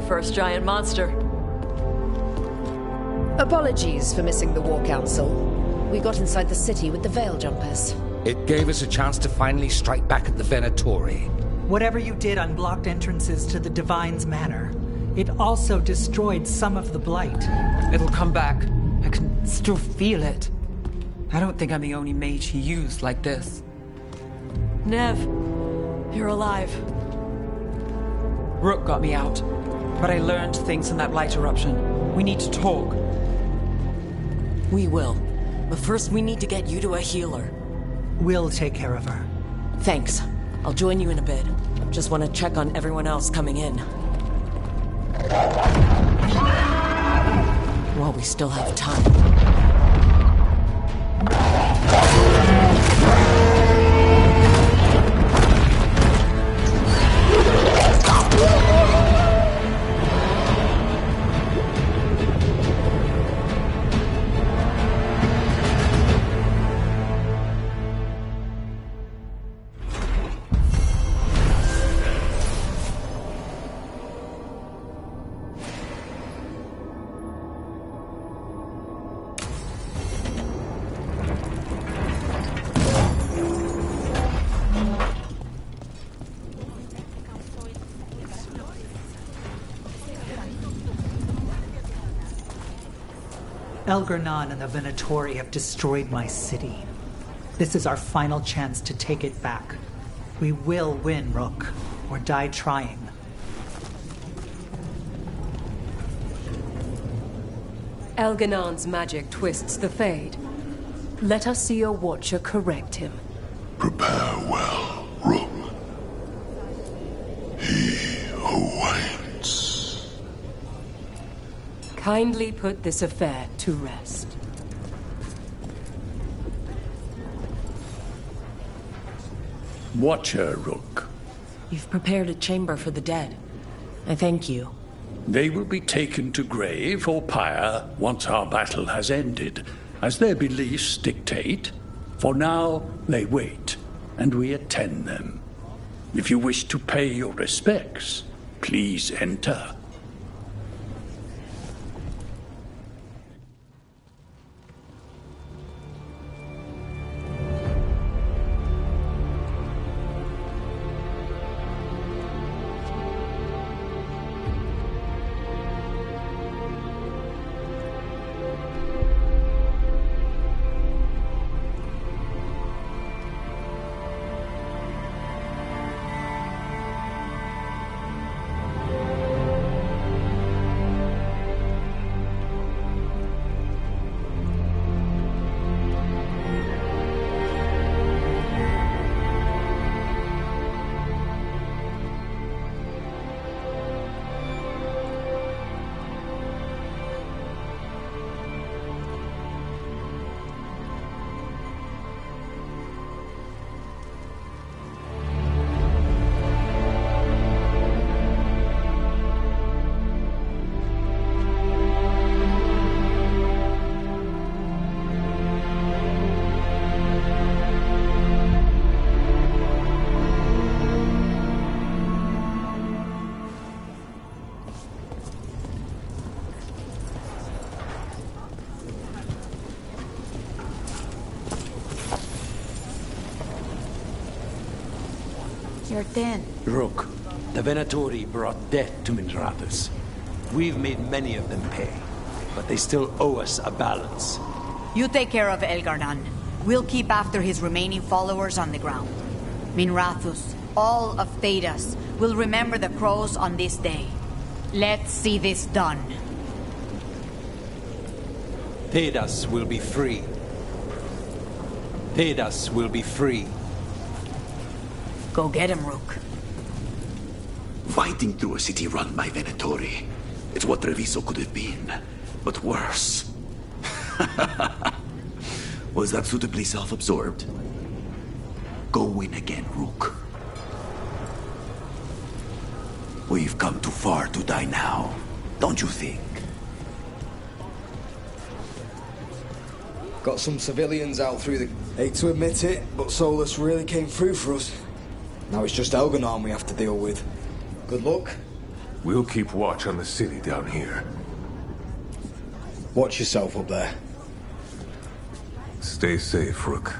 Speaker 3: first giant monster.
Speaker 17: Apologies for missing the War Council. We got inside the city with the Veil Jumpers.
Speaker 21: It gave us a chance to finally strike back at the Venatori.
Speaker 23: Whatever you did unblocked entrances to the Divine's Manor. It also destroyed some of the Blight.
Speaker 12: It'll come back. I can still feel it. I don't think I'm the only mage he used like this.
Speaker 3: Nev, you're alive.
Speaker 12: Rook got me out, but I learned things in that Blight eruption. We need to talk.
Speaker 3: We will. But first we need to get you to a healer.
Speaker 23: We'll take care of her.
Speaker 3: Thanks. I'll join you in a bit. Just want to check on everyone else coming in. While we still have time.
Speaker 23: Elgar'nan and the Venatori have destroyed my city. This is our final chance to take it back. We will win, Rook, or die trying.
Speaker 19: Elgar'nan's magic twists the Fade. Let us see your watcher correct him.
Speaker 2: Prepare well, Rook. He who waits.
Speaker 19: Kindly put this affair to rest.
Speaker 15: Watcher, Rook.
Speaker 3: You've prepared a chamber for the dead. I thank you.
Speaker 15: They will be taken to grave or pyre once our battle has ended, as their beliefs dictate. For now, they wait, and we attend them. If you wish to pay your respects, please enter.
Speaker 10: You're dead.
Speaker 20: Rook, the Venatori brought death to Minrathous. We've made many of them pay, but they still owe us a balance.
Speaker 10: You take care of Elgar'nan. We'll keep after his remaining followers on the ground. Minrathous, all of Thedas, will remember the crows on this day. Let's see this done.
Speaker 20: Thedas will be free. Thedas will be free.
Speaker 10: Go get him, Rook.
Speaker 11: Fighting through a city run by Venatori. It's what Treviso could have been, but worse. Was that suitably self-absorbed? Go win again, Rook. We've come too far to die now, don't you think?
Speaker 24: Got some civilians out through the... Hate to admit it, but Solus really came through for us. Now it's just Elgar'nan we have to deal with. Good luck.
Speaker 5: We'll keep watch on the city down here.
Speaker 24: Watch yourself up there.
Speaker 5: Stay safe, Rook.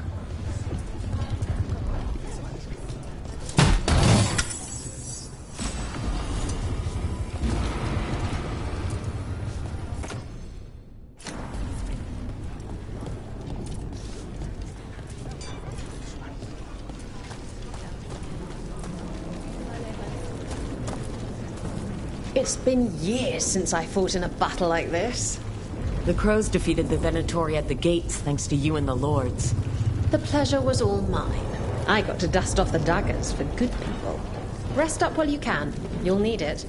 Speaker 17: It's been years since I fought in a battle like this.
Speaker 3: The Crows defeated the Venatori at the gates thanks to you and the Lords.
Speaker 17: The pleasure was all mine. I got to dust off the daggers for good people. Rest up while you can. You'll need it.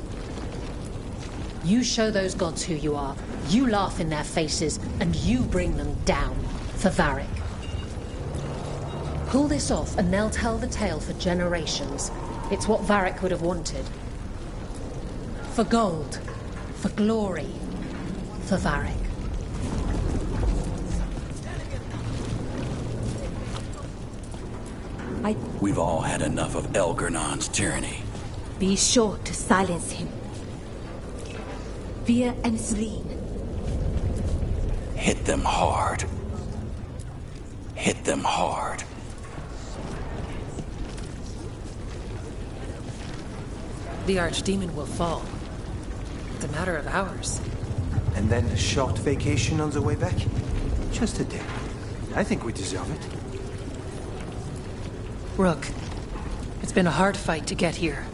Speaker 17: You show those gods who you are. You laugh in their faces, and you bring them down for Varric. Pull this off, and they'll tell the tale for generations. It's what Varric would have wanted. For gold, for glory, for Varric.
Speaker 18: We've all had enough of Elgernon's tyranny.
Speaker 7: Be sure to silence him. Fear and spleen.
Speaker 18: Hit them hard. Hit them hard.
Speaker 12: The Archdemon will fall. It's a matter of hours.
Speaker 20: And then a short vacation on the way back? Just a day. I think we deserve it.
Speaker 12: Rook, it's been a hard fight to get here.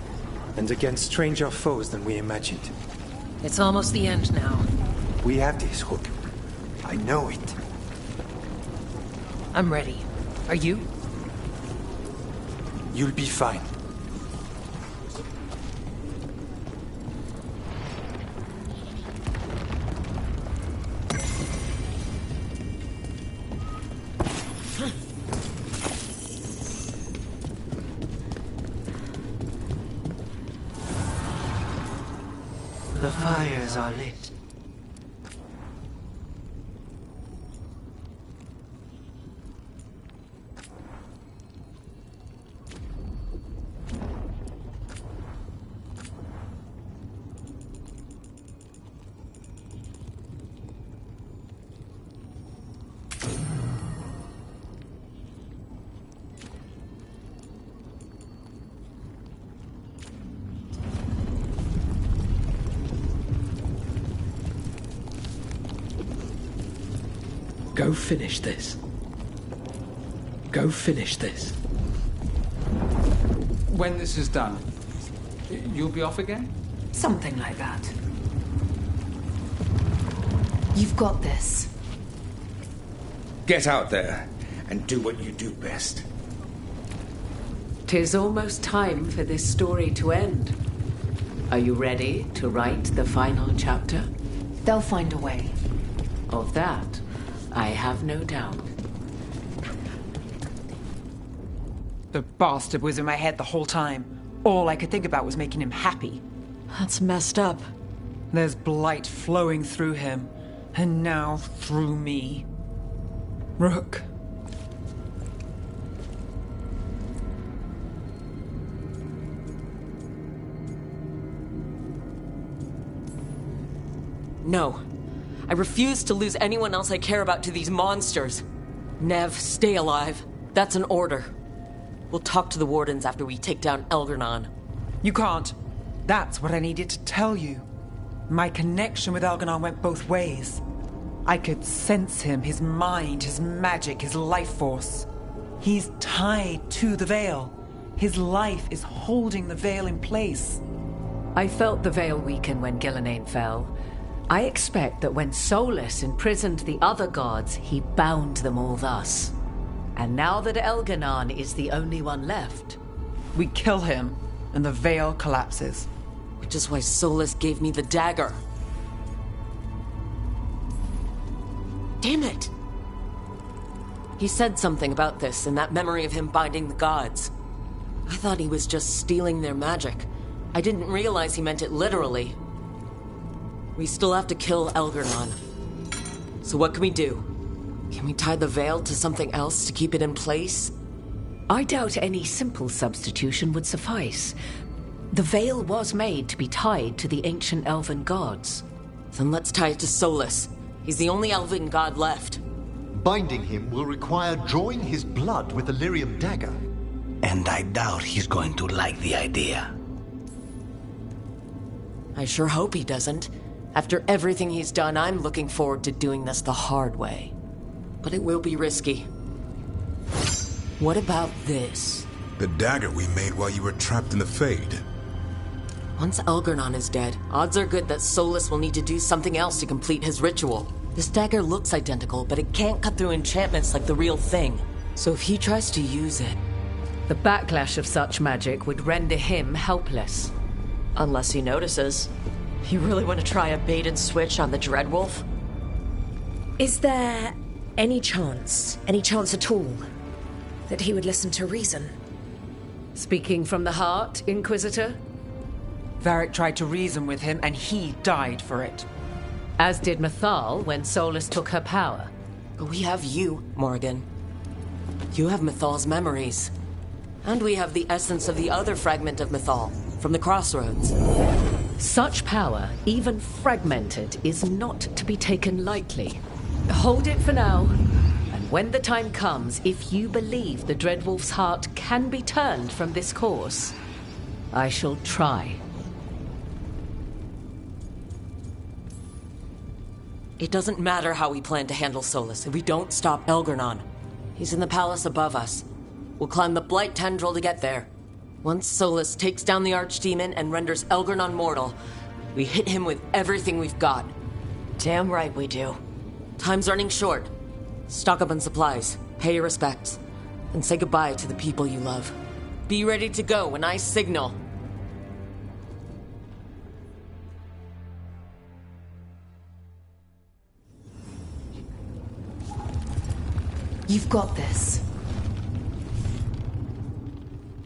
Speaker 20: And against stranger foes than we imagined.
Speaker 12: It's almost the end now.
Speaker 20: We have this, Rook. I know it.
Speaker 12: I'm ready. Are you?
Speaker 20: You'll be fine.
Speaker 23: The fires are lit.
Speaker 20: Go finish this. Go finish this.
Speaker 14: When this is done, you'll be off again?
Speaker 12: Something like that.
Speaker 7: You've got this.
Speaker 21: Get out there and do what you do best.
Speaker 3: 'Tis almost time for this story to end. Are you ready to write the final chapter?
Speaker 12: They'll find a way.
Speaker 3: Of that, I have no doubt.
Speaker 12: The bastard was in my head the whole time. All I could think about was making him happy.
Speaker 3: That's messed up.
Speaker 12: There's blight flowing through him, and now through me. Rook.
Speaker 3: No. I refuse to lose anyone else I care about to these monsters. Nev, stay alive. That's an order. We'll talk to the Wardens after we take down Elgernon.
Speaker 12: You can't. That's what I needed to tell you. My connection with Elgernon went both ways. I could sense him, his mind, his magic, his life force. He's tied to the Veil. His life is holding the Veil in place.
Speaker 16: I felt the Veil weaken when Gillenane fell. I expect that when Solus imprisoned the other gods, he bound them all thus. And now that Elgernon is the only one left...
Speaker 12: We kill him, and the Veil collapses.
Speaker 3: Which is why Solus gave me the dagger. Damn it! He said something about this in that memory of him binding the gods. I thought he was just stealing their magic. I didn't realize he meant it literally. We still have to kill Elgernon. So what can we do? Can we tie the Veil to something else to keep it in place?
Speaker 16: I doubt any simple substitution would suffice. The veil was made to be tied to the ancient elven gods.
Speaker 3: Then let's tie it to Solus. He's the only elven god left.
Speaker 9: Binding him will require drawing his blood with the lyrium dagger.
Speaker 11: And I doubt he's going to like the idea.
Speaker 3: I sure hope he doesn't. After everything he's done, I'm looking forward to doing this the hard way. But it will be risky. What about this?
Speaker 13: The dagger we made while you were trapped in the Fade.
Speaker 3: Once Elgernon is dead, odds are good that Solus will need to do something else to complete his ritual. This dagger looks identical, but it can't cut through enchantments like the real thing. So if he tries to use it...
Speaker 16: The backlash of such magic would render him helpless.
Speaker 3: Unless he notices. You really want to try a bait and switch on the Dreadwolf?
Speaker 17: Is there any chance at all, that he would listen to reason?
Speaker 16: Speaking from the heart, Inquisitor?
Speaker 12: Varric tried to reason with him, and he died for it.
Speaker 16: As did Mythal when Solus took her power.
Speaker 3: But we have you, Morgan. You have Mythal's memories. And we have the essence of the other fragment of Mythal, from the Crossroads.
Speaker 16: Such power, even fragmented, is not to be taken lightly. Hold it for now. And when the time comes, if you believe the Dreadwolf's heart can be turned from this course, I shall try.
Speaker 3: It doesn't matter how we plan to handle Solus if we don't stop Elgernon. He's in the palace above us. We'll climb the Blight Tendril to get there. Once Solus takes down the Archdemon and renders Elgernon mortal, we hit him with everything we've got.
Speaker 1: Damn right we do.
Speaker 3: Time's running short. Stock up on supplies, pay your respects, and say goodbye to the people you love. Be ready to go when I signal.
Speaker 7: You've got this.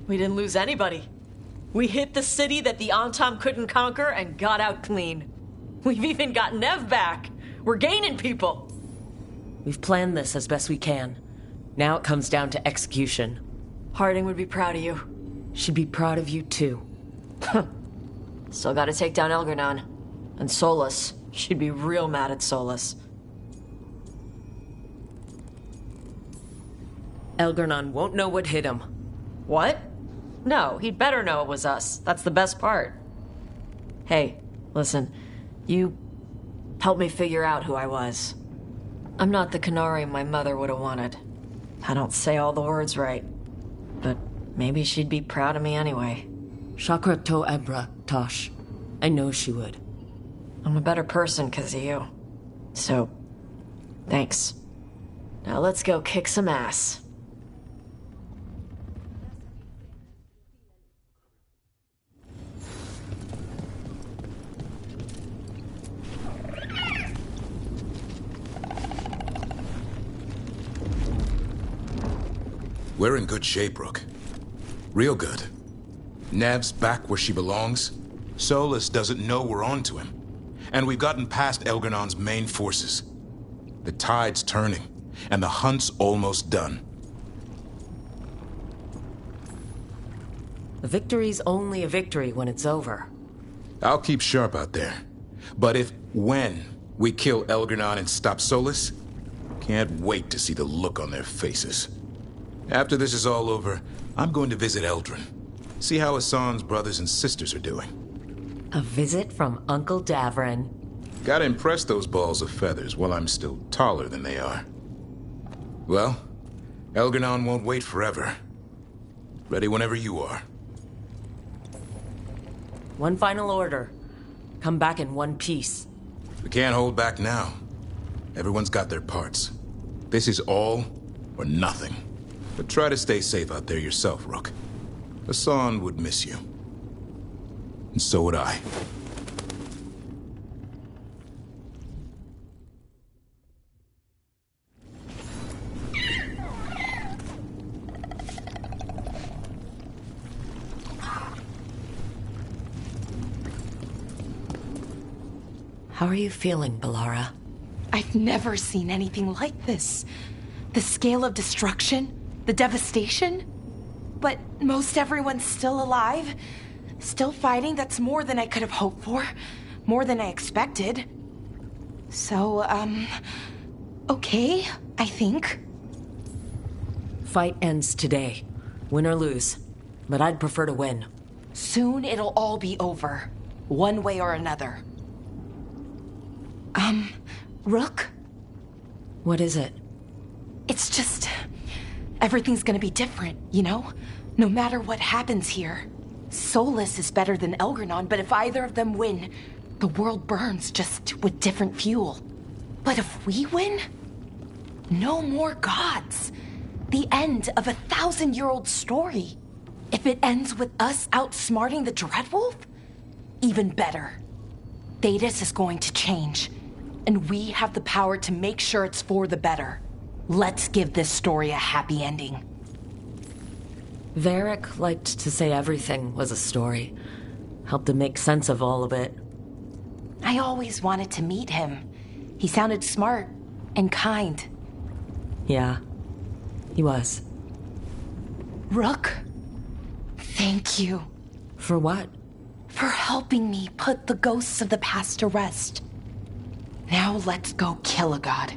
Speaker 1: We didn't lose anybody. We hit the city that the Antam couldn't conquer and got out clean. We've even got Nev back. We're gaining people.
Speaker 3: We've planned this as best we can. Now it comes down to execution.
Speaker 1: Harding would be proud of you.
Speaker 3: She'd be proud of you too.
Speaker 1: Still gotta take down Elgernon. And Solus. She'd be real mad at Solus.
Speaker 3: Elgernon won't know what hit him.
Speaker 1: What? No, he'd better know it was us. That's the best part. Hey, listen. You helped me figure out who I was. I'm not the canary my mother would have wanted. I don't say all the words right. But maybe she'd be proud of me anyway.
Speaker 3: Chakra to Ebra, Tosh. I know she would.
Speaker 1: I'm a better person because of you. So, thanks. Now let's go kick some ass.
Speaker 13: We're in good shape, Rook. Real good. Nev's back where she belongs. Solus doesn't know we're on to him. And we've gotten past Elgernon's main forces. The tide's turning, and the hunt's almost done.
Speaker 3: A victory's only a victory when it's over.
Speaker 13: I'll keep sharp out there. But when we kill Elgernon and stop Solus, can't wait to see the look on their faces. After this is all over, I'm going to visit Eldrin. See how Hassan's brothers and sisters are doing.
Speaker 3: A visit from Uncle Davrin.
Speaker 13: Gotta impress those balls of feathers while I'm still taller than they are. Well, Elgernon won't wait forever. Ready whenever you are.
Speaker 3: One final order. Come back in one piece.
Speaker 13: We can't hold back now. Everyone's got their parts. This is all or nothing. But try to stay safe out there yourself, Rook. Hassan would miss you. And so would I.
Speaker 3: How are you feeling, Balara?
Speaker 4: I've never seen anything like this. The scale of destruction, the devastation. But most everyone's still alive. Still fighting? That's more than I could have hoped for. More than I expected. So, okay, I think.
Speaker 3: Fight ends today. Win or lose. But I'd prefer to win.
Speaker 4: Soon it'll all be over. One way or another. Rook?
Speaker 3: What is it?
Speaker 4: It's just... everything's gonna be different, you know? No matter what happens here. Solus is better than Elgranon, but if either of them win, the world burns, just with different fuel. But if we win, no more gods. The end of a 1,000-year-old story. If it ends with us outsmarting the Dreadwolf, even better. Thedas is going to change, and we have the power to make sure it's for the better. Let's give this story a happy ending.
Speaker 3: Varric liked to say everything was a story. Helped him make sense of all of it.
Speaker 4: I always wanted to meet him. He sounded smart and kind.
Speaker 3: Yeah, he was.
Speaker 4: Rook, thank you.
Speaker 3: For what?
Speaker 4: For helping me put the ghosts of the past to rest. Now let's go kill a god.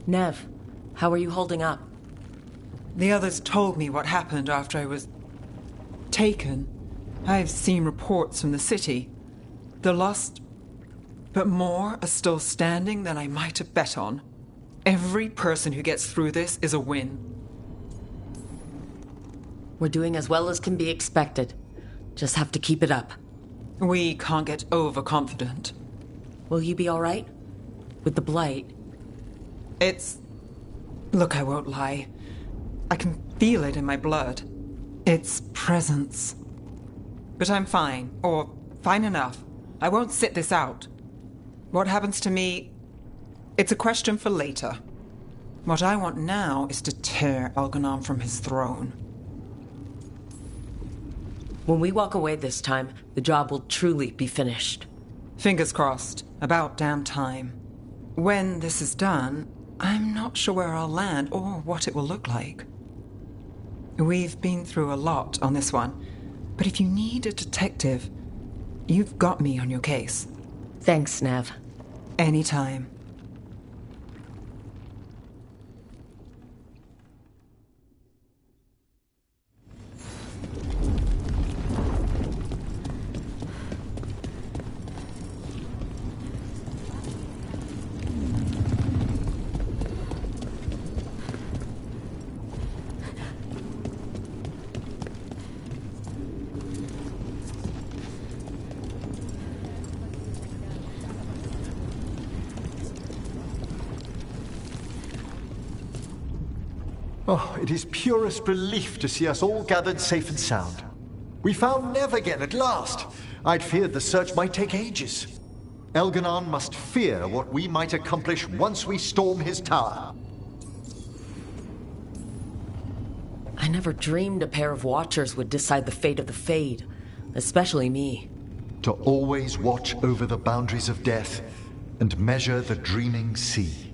Speaker 3: Nev, how are you holding up?
Speaker 12: The others told me what happened after I was taken. I've seen reports from the city. The lost, but more are still standing than I might have bet on. Every person who gets through this is a win.
Speaker 3: We're doing as well as can be expected. Just have to keep it up.
Speaker 12: We can't get overconfident.
Speaker 3: Will you be all right? With the blight?
Speaker 12: Look, I won't lie. I can feel it in my blood. Its presence. But I'm fine, or fine enough. I won't sit this out. What happens to me, it's a question for later. What I want now is to tear Elganon from his throne.
Speaker 3: When we walk away this time, the job will truly be finished.
Speaker 12: Fingers crossed. About damn time. When this is done, I'm not sure where I'll land or what it will look like. We've been through a lot on this one, but if you need a detective, you've got me on your case.
Speaker 3: Thanks, Nev.
Speaker 12: Anytime.
Speaker 9: Oh, it is purest relief to see us all gathered safe and sound. We found Nev again at last. I'd feared the search might take ages. Elganon must fear what we might accomplish once we storm his tower.
Speaker 3: I never dreamed a pair of Watchers would decide the fate of the Fade, especially me.
Speaker 9: To always watch over the boundaries of death and measure the dreaming sea.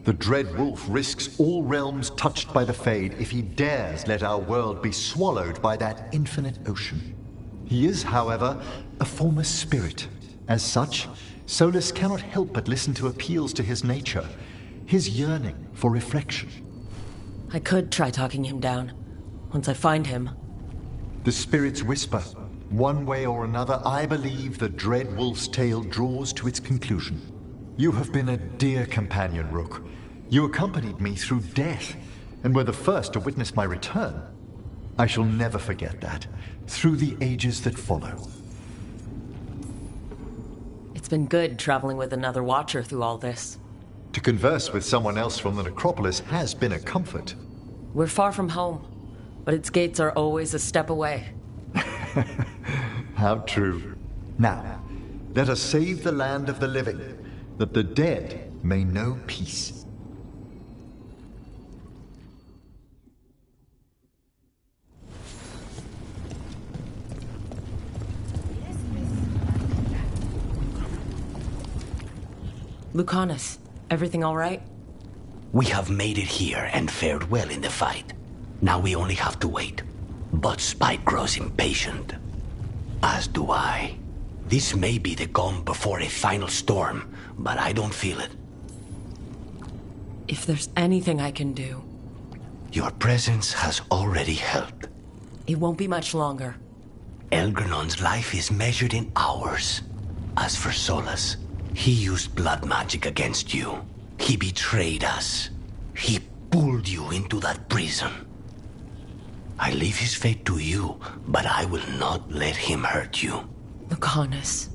Speaker 9: The Dread Wolf risks all realms touched by the Fade if he dares let our world be swallowed by that infinite ocean. He is, however, a formless spirit. As such, Solus cannot help but listen to appeals to his nature, his yearning for reflection.
Speaker 3: I could try talking him down, once I find him.
Speaker 9: The spirits whisper. One way or another, I believe the Dread Wolf's tale draws to its conclusion. You have been a dear companion, Rook. You accompanied me through death, and were the first to witness my return. I shall never forget that, through the ages that follow.
Speaker 3: It's been good traveling with another Watcher through all this.
Speaker 9: To converse with someone else from the necropolis has been a comfort.
Speaker 3: We're far from home, but its gates are always a step away.
Speaker 9: How true. Now, let us save the land of the living, that the dead may know peace.
Speaker 3: Lucanus, everything all right?
Speaker 11: We have made it here and fared well in the fight. Now we only have to wait. But Spike grows impatient. As do I. This may be the calm before a final storm, but I don't feel it.
Speaker 3: If there's anything I can do...
Speaker 11: Your presence has already helped.
Speaker 3: It won't be much longer.
Speaker 11: Elgernon's life is measured in hours. As for Solus, he used blood magic against you. He betrayed us. He pulled you into that prison. I leave his fate to you, but I will not let him hurt you.
Speaker 3: Lucanus.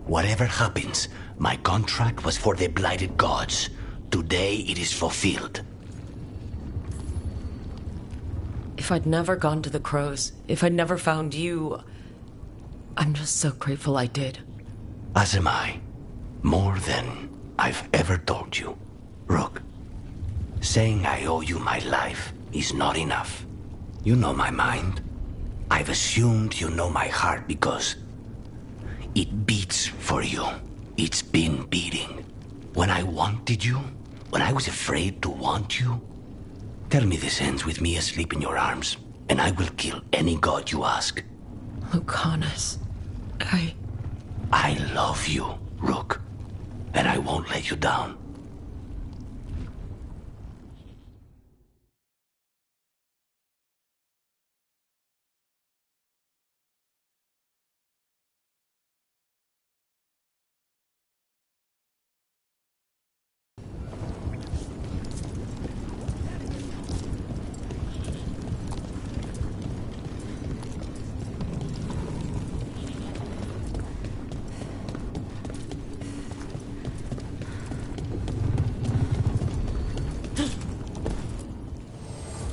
Speaker 11: Whatever happens, my contract was for the blighted gods. Today it is fulfilled.
Speaker 3: If I'd never gone to the Crows, if I'd never found you... I'm just so grateful I did.
Speaker 11: As am I. More than I've ever told you. Rook, saying I owe you my life is not enough. You know my mind. I've assumed you know my heart because it beats for you. It's been beating. When I wanted you, when I was afraid to want you, tell me this ends with me asleep in your arms, and I will kill any god you ask.
Speaker 3: Lucanus,
Speaker 11: I love you, Rook, and I won't let you down.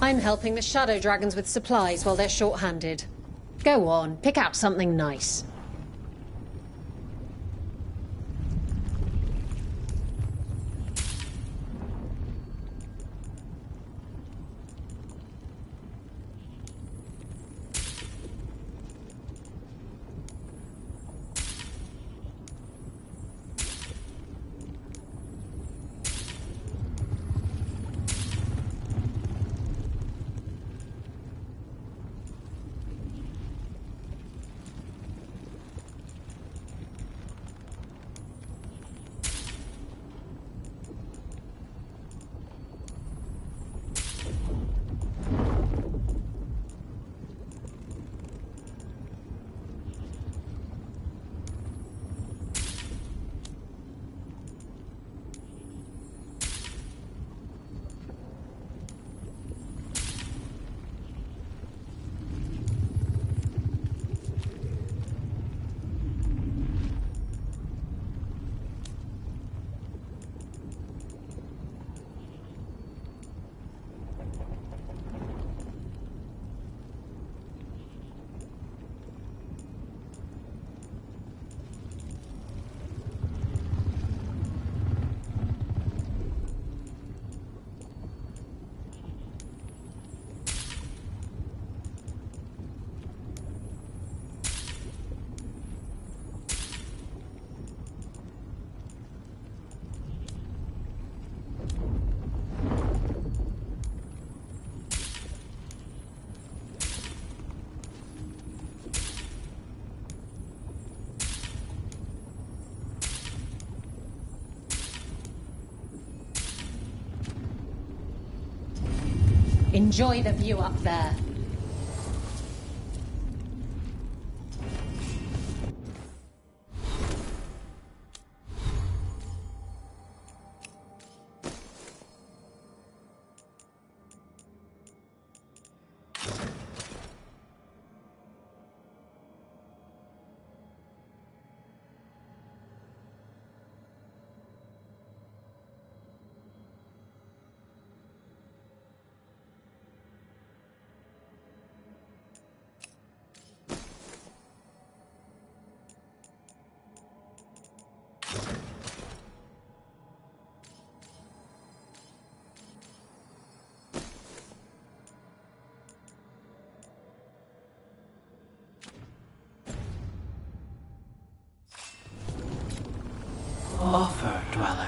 Speaker 17: I'm helping the Shadow Dragons with supplies while they're short-handed. Go on, pick out something nice. Enjoy the view up there.
Speaker 11: Offer, Dweller.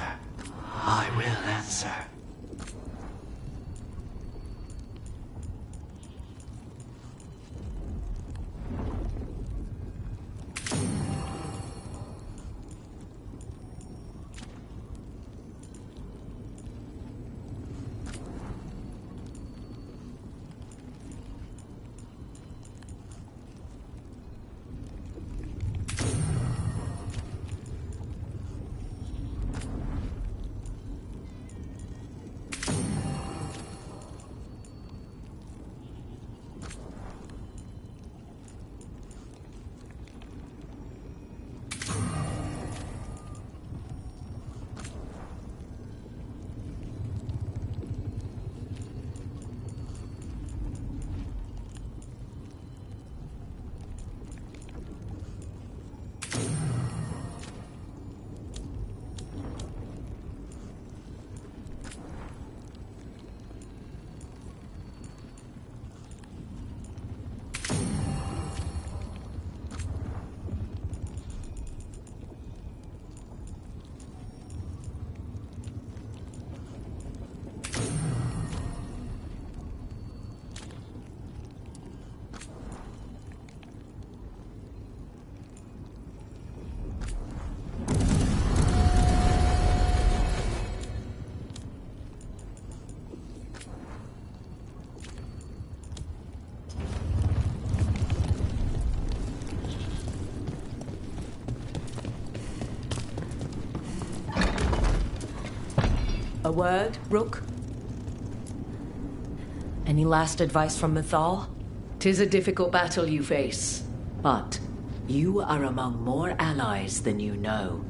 Speaker 16: word, Rook? Any last advice from Mythal? 'Tis a difficult battle you face, but you are among more allies than you know.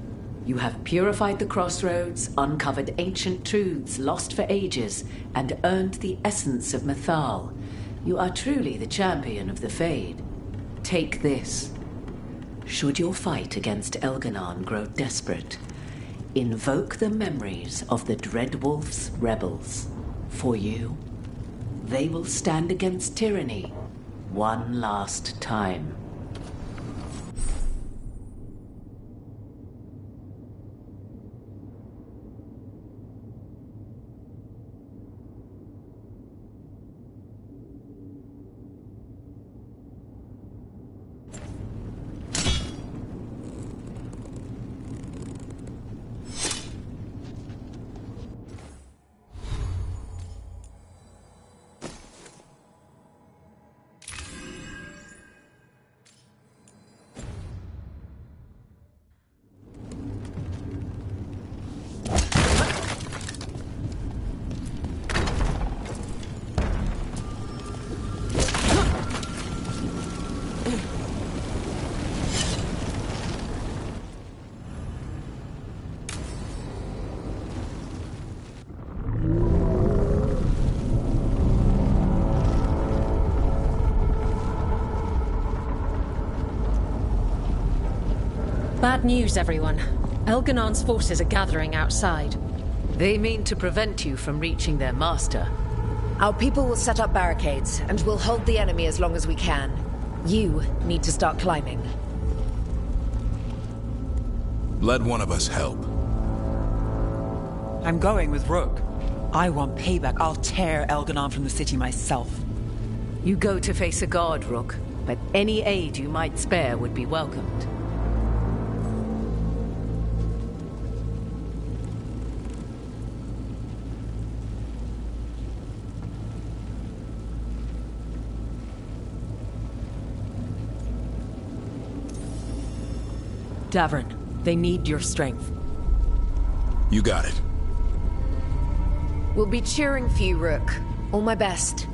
Speaker 16: You have purified the crossroads, uncovered ancient truths lost for ages, and earned the essence of Mythal. You are truly the champion of the Fade. Take this. Should your fight against Elganon grow desperate, invoke the memories of the Dread Wolf's rebels. For you, they will stand against tyranny one last time.
Speaker 17: Bad news, everyone. Elganon's forces are gathering outside.
Speaker 16: They mean to prevent you from reaching their master.
Speaker 2: Our people will set up barricades, and we'll hold the enemy as long as we can. You need to start climbing.
Speaker 13: Let one of us help.
Speaker 12: I'm going with Rook. I want payback. I'll tear Elganon from the city myself.
Speaker 16: You go to face a guard, Rook, but any aid you might spare would be welcomed.
Speaker 3: Davern, they need your strength.
Speaker 13: You got it.
Speaker 2: We'll be cheering for you, Rook. All my best.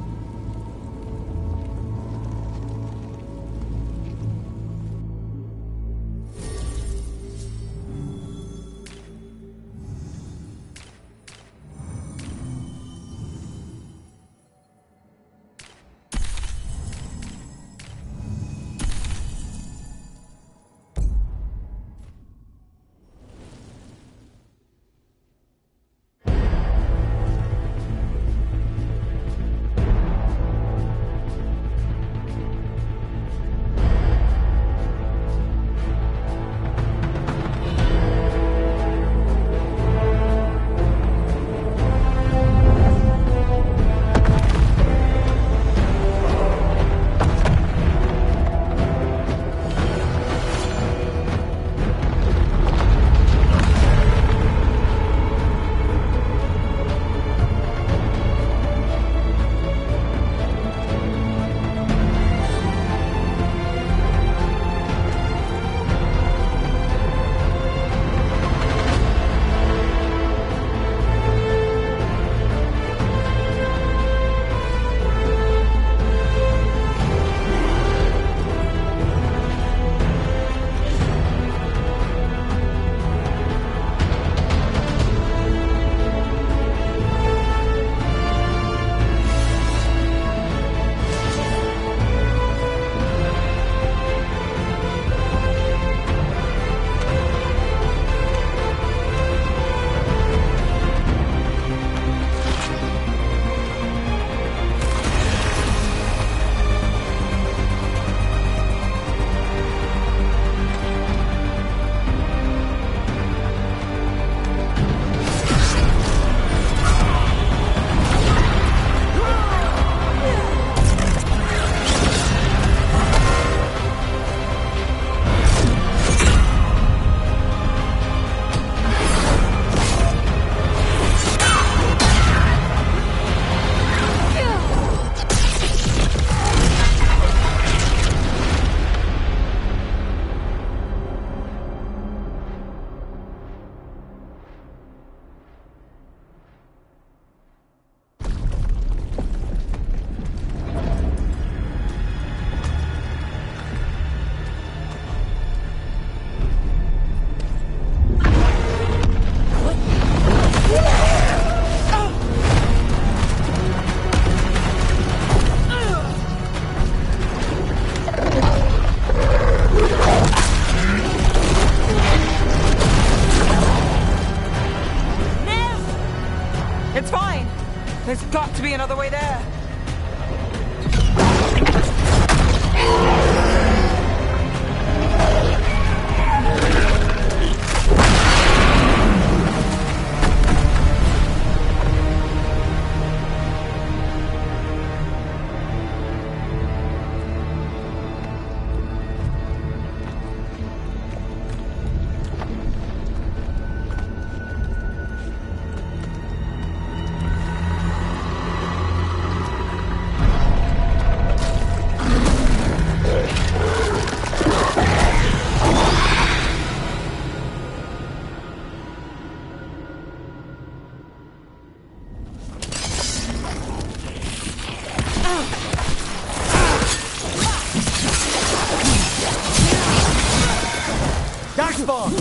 Speaker 6: Darkspawn!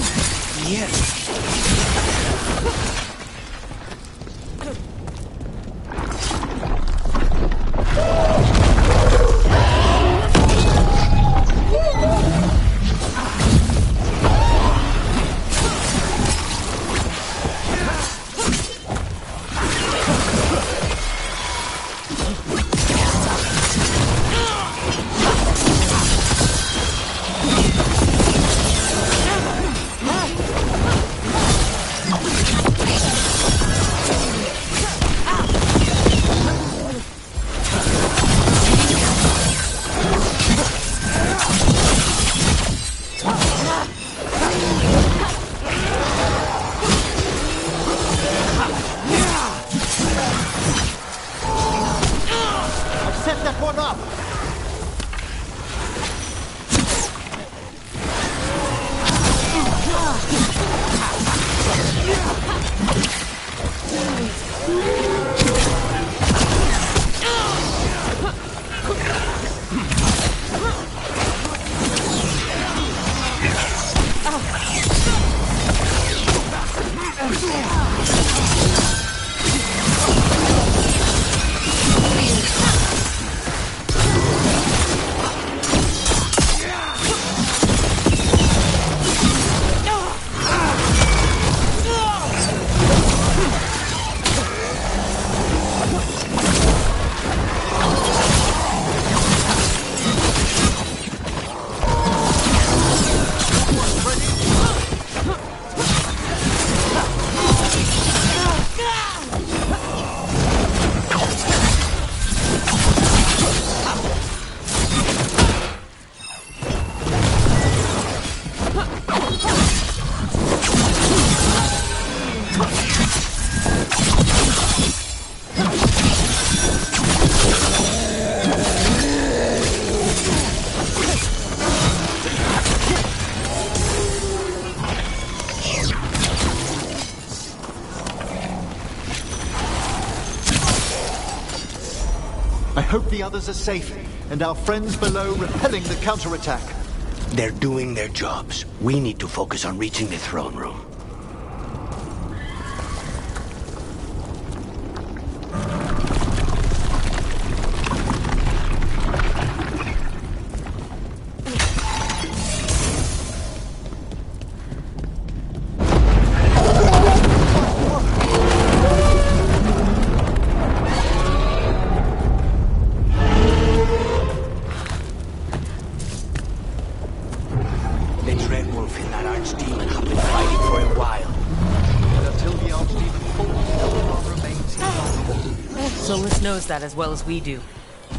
Speaker 11: Yes.
Speaker 9: I hope the others are safe, and our friends below repelling the counterattack.
Speaker 11: They're doing their jobs. We need to focus on reaching the throne room.
Speaker 3: Knows that as well as we do.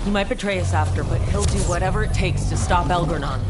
Speaker 3: He might betray us after, but he'll do whatever it takes to stop Elgernon.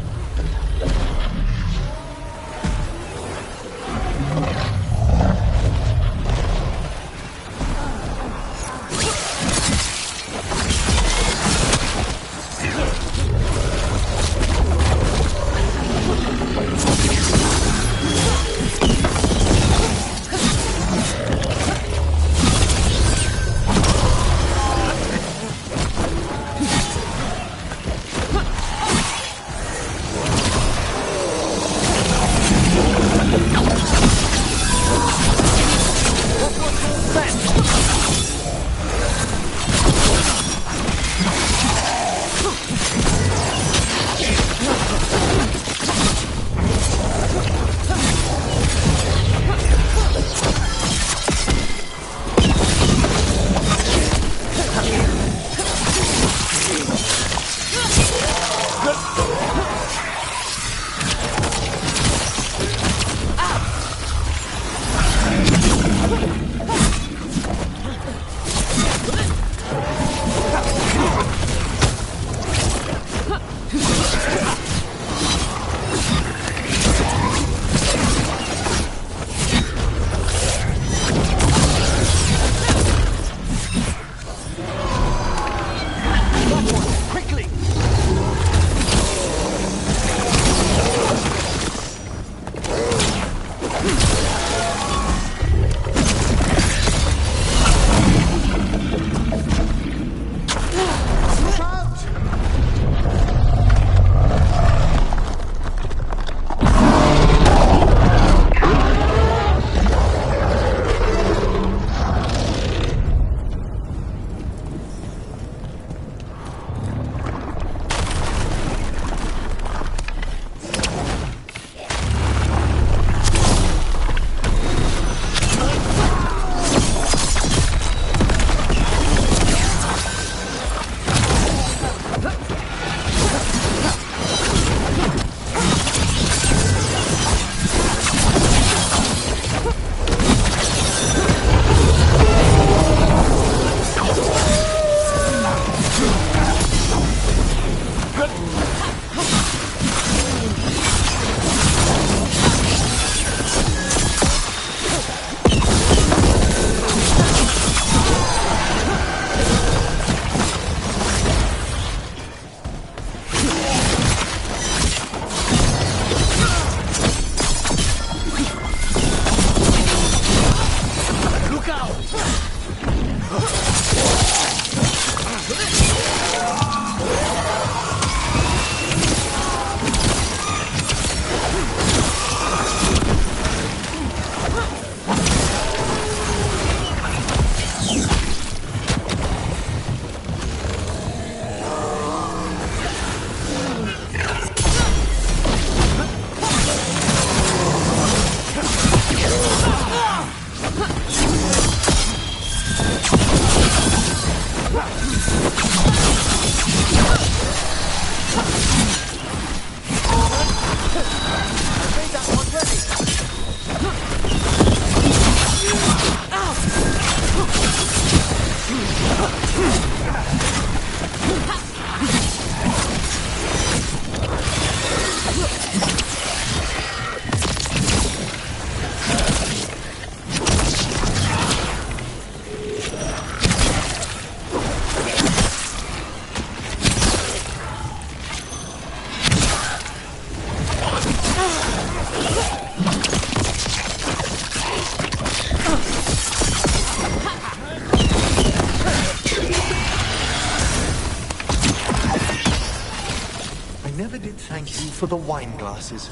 Speaker 6: Thank you for the wine glasses.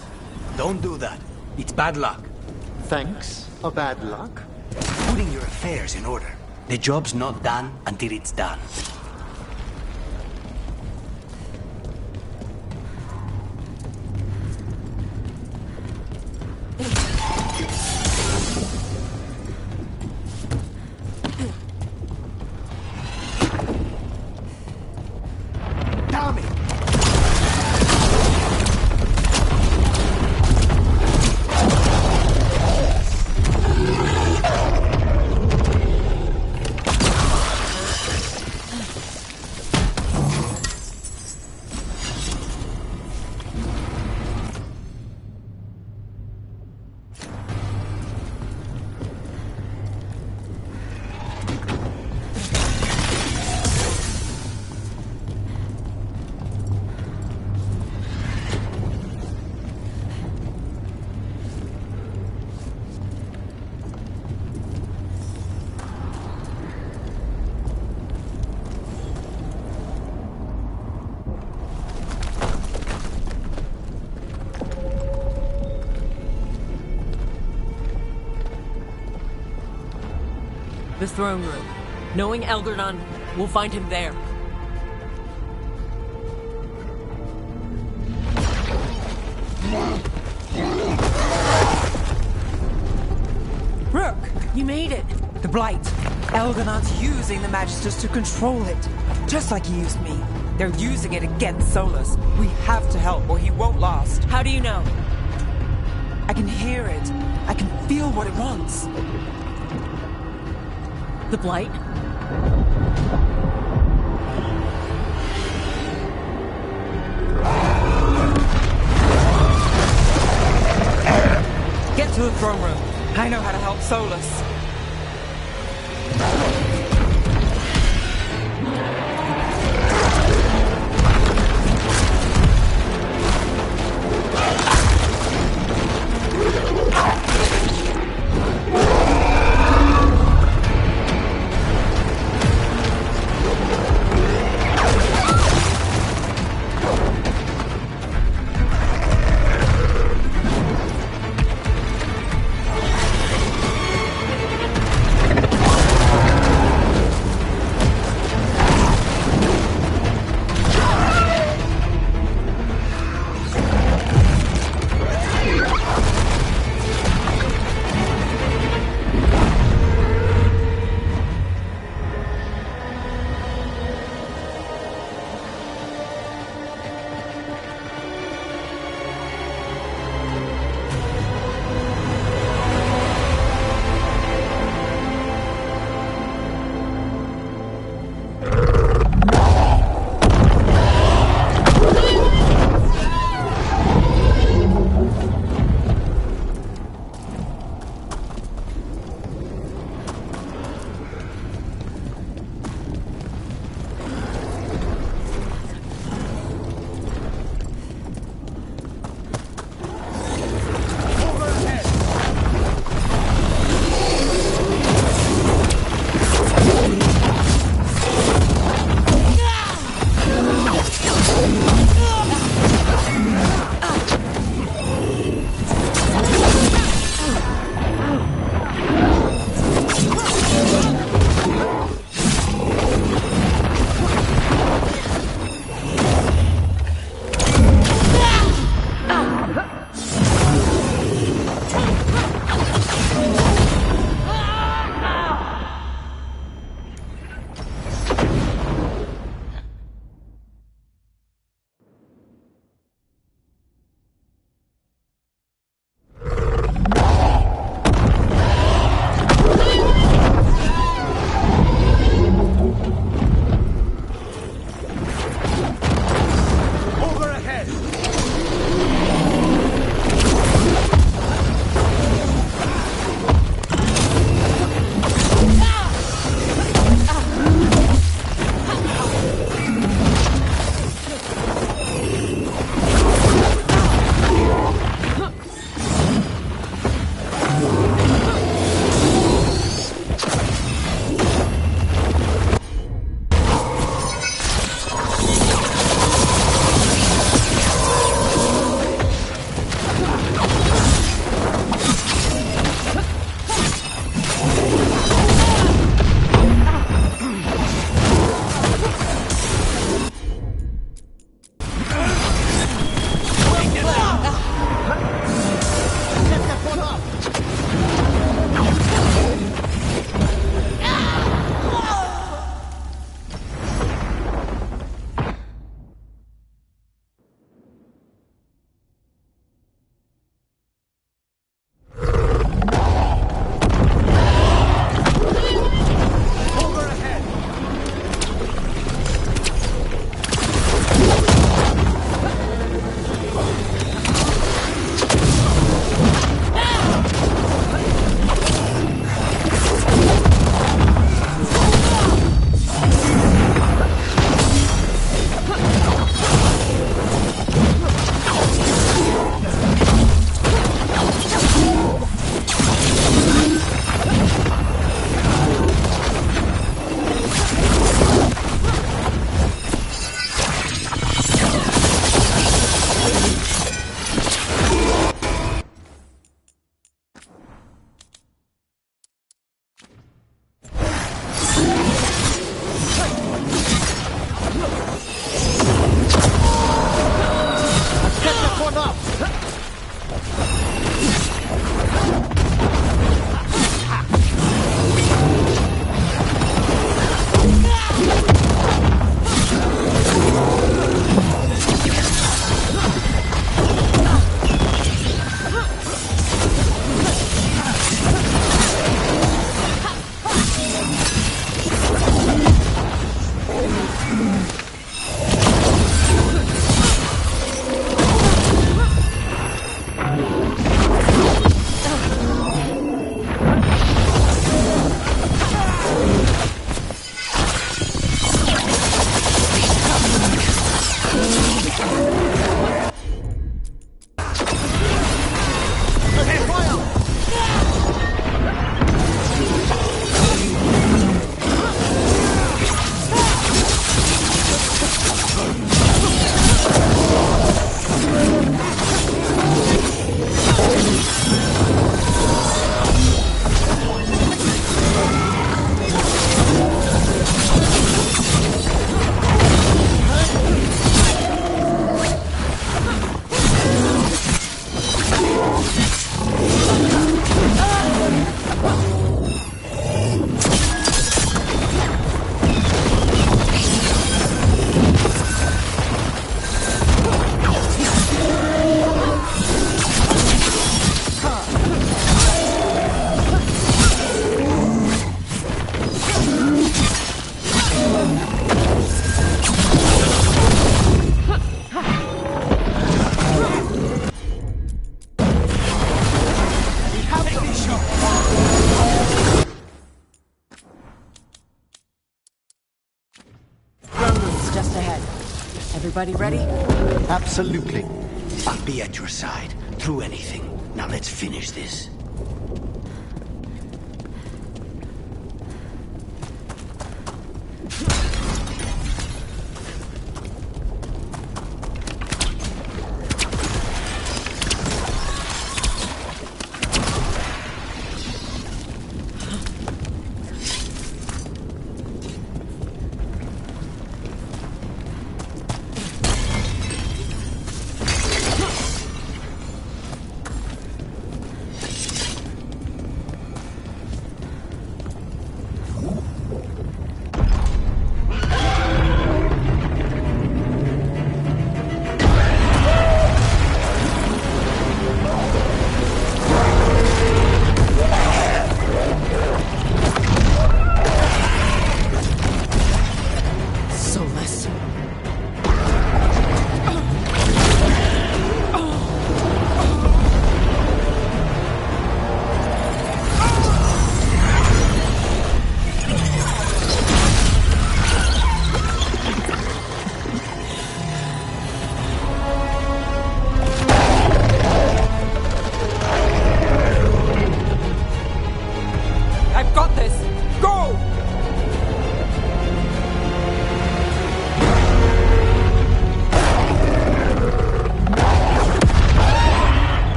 Speaker 11: Don't do that. It's bad luck.
Speaker 6: Thanks are bad luck?
Speaker 11: Putting your affairs in order. The job's not done until it's done.
Speaker 3: The throne room. Knowing Elgar'nan, we'll find him there.
Speaker 12: Rook!
Speaker 3: You made it!
Speaker 12: The Blight. Elgar'nan's using the Magisters to control it. Just like he used me. They're using it against Solus. We have to help or he won't last.
Speaker 3: How do you know?
Speaker 12: I can hear it. I can feel what it wants.
Speaker 3: The Blight?
Speaker 12: Get to the throne room. I know how to help Solus.
Speaker 3: just ahead. Everybody ready?
Speaker 9: Absolutely.
Speaker 11: I'll be at your side, through anything. Now let's finish this.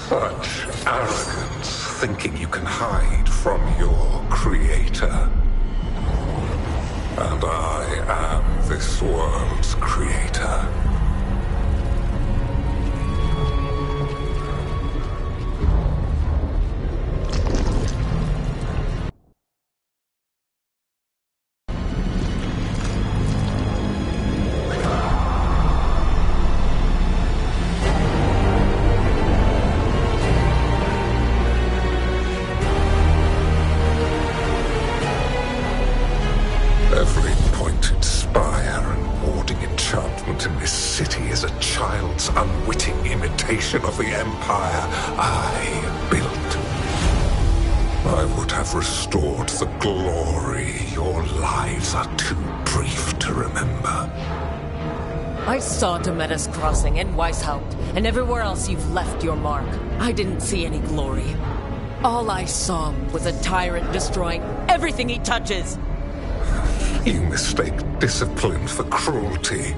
Speaker 5: Such arrogance, thinking you can hide from your creator. And I am this world's creator. Every pointed spire and warding enchantment in this city is a child's unwitting imitation of the empire I built. I would have restored the glory. Your lives are too brief to remember.
Speaker 3: I saw Demeter's Crossing and Weishaupt, and everywhere else you've left your mark. I didn't see any glory. All I saw was a tyrant destroying everything he touches.
Speaker 5: You mistake discipline for cruelty,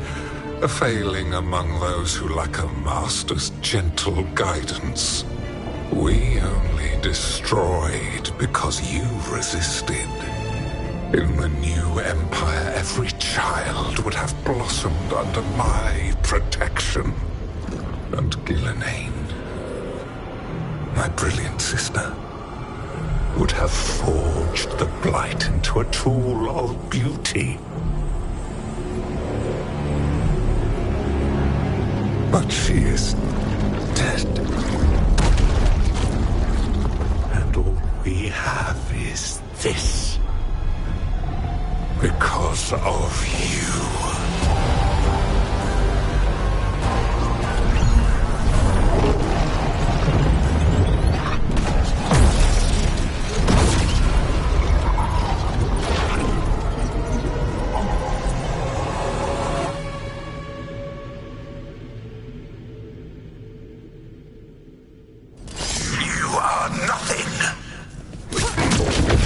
Speaker 5: a failing among those who lack a master's gentle guidance. We only destroyed because you resisted. In the new empire, every child would have blossomed under my protection. And Gillenane, my brilliant sister, would have forged the Blight into a tool of beauty. But she is dead. And all we have is this. Because of you.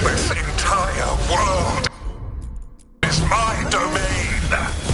Speaker 5: This entire world is my domain!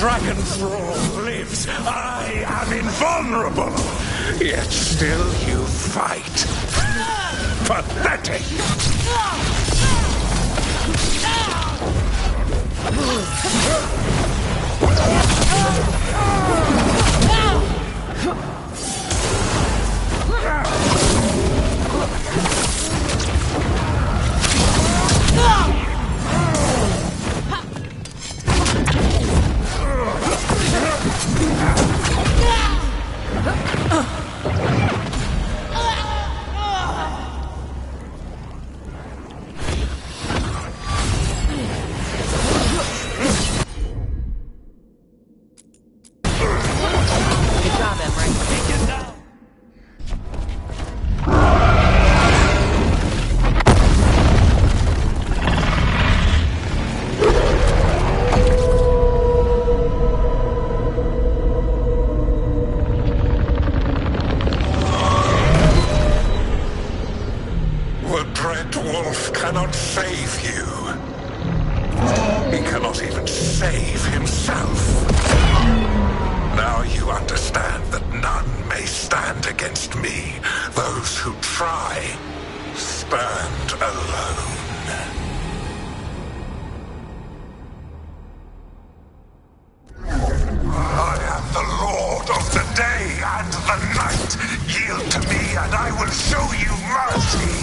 Speaker 5: dragon thrall lives. I am invulnerable. Yet still you fight. Pathetic! Cannot save you. He cannot even save himself. Now you understand that none may stand against me. Those who try stand alone. I am the Lord of the day and the night. Yield to me and I will show you mercy.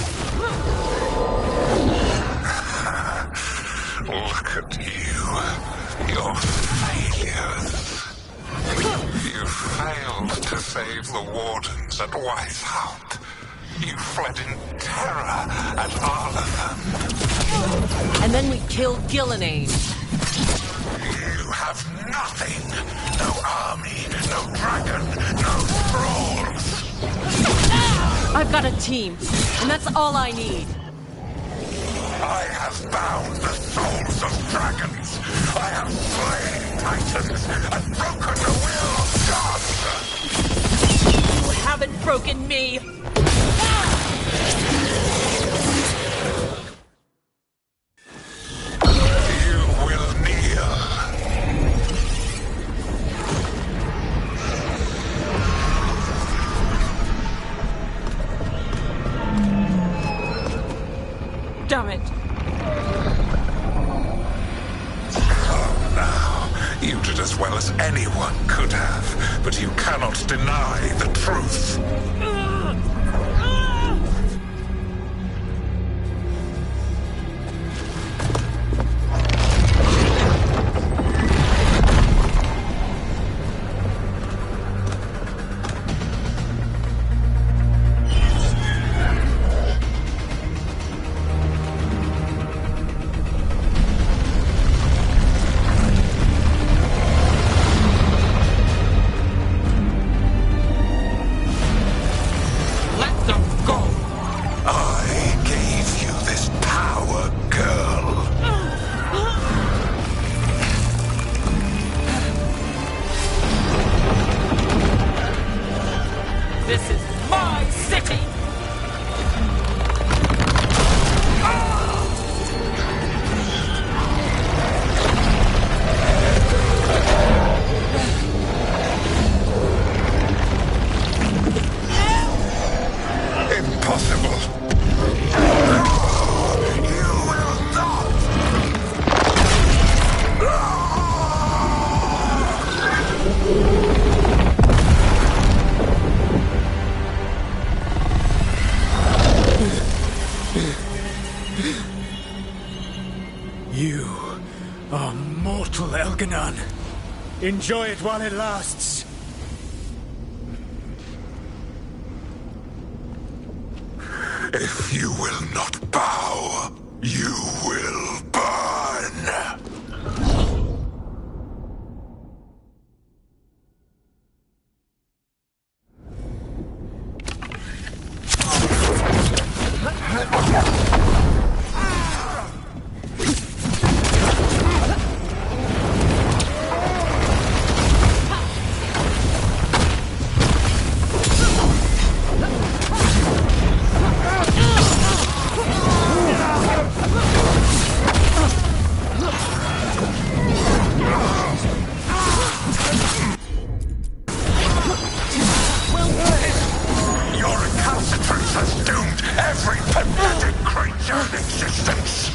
Speaker 5: Look at you. Your failures. You failed to save the wardens at Weishaupt. You fled in terror at Arlathan.
Speaker 3: And then we killed Gillenane.
Speaker 5: You have nothing. No army, no dragon, no thralls.
Speaker 3: I've got a team, and that's all I need.
Speaker 5: I have bound the souls of dragons. I have slain titans and broken the will of gods.
Speaker 3: You haven't broken me.
Speaker 5: You will kneel.
Speaker 3: Damn it.
Speaker 5: Oh, now. You did as well as anyone could have, but you cannot deny the truth.
Speaker 3: This is my city!
Speaker 5: Impossible! You will not!
Speaker 8: You are mortal, Elganon. Enjoy it while it lasts.
Speaker 5: If you will not bow, you will burn. your existence!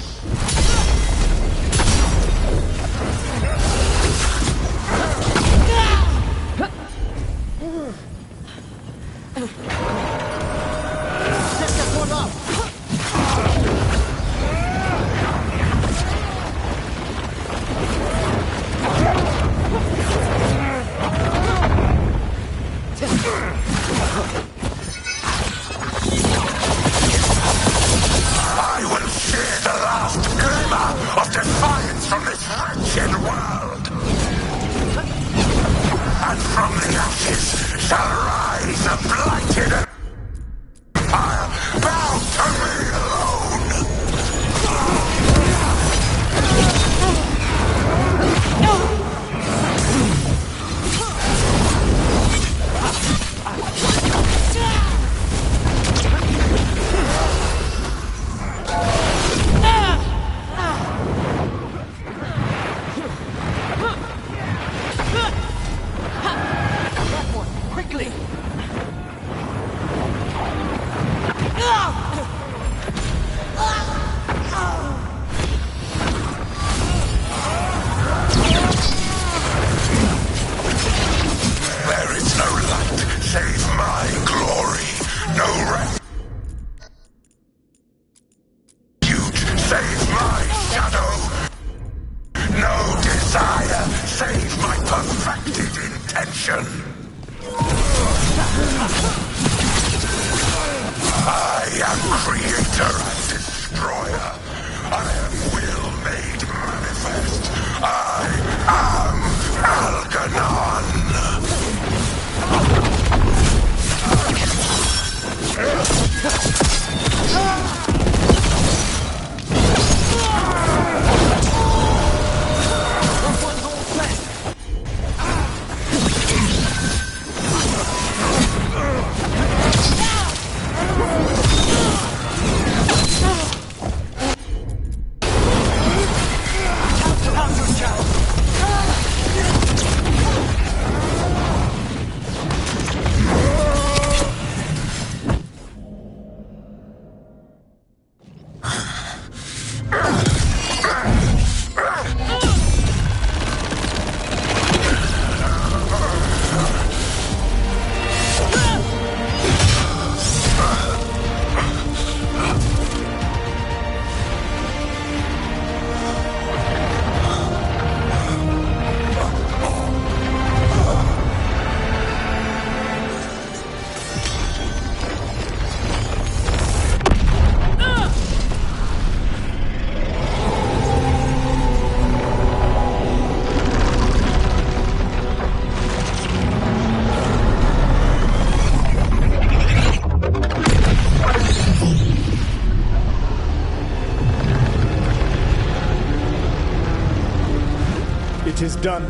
Speaker 8: It is done.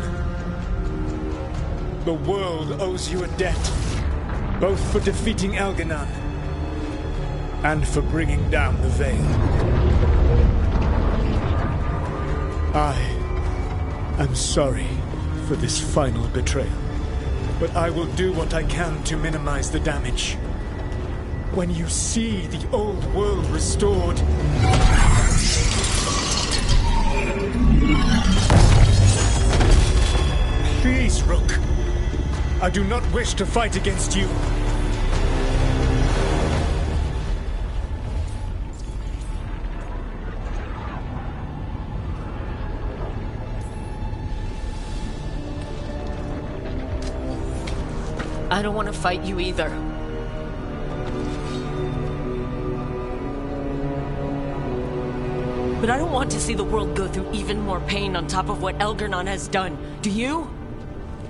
Speaker 8: The world owes you a debt, both for defeating Elganon and for bringing down the Veil. I am sorry for this final betrayal, but I will do what I can to minimize the damage. When you see the old world restored, please, Rook. I do not wish to fight against you.
Speaker 3: I don't want to fight you either. But I don't want to see the world go through even more pain on top of what Elgarnon has done. Do you?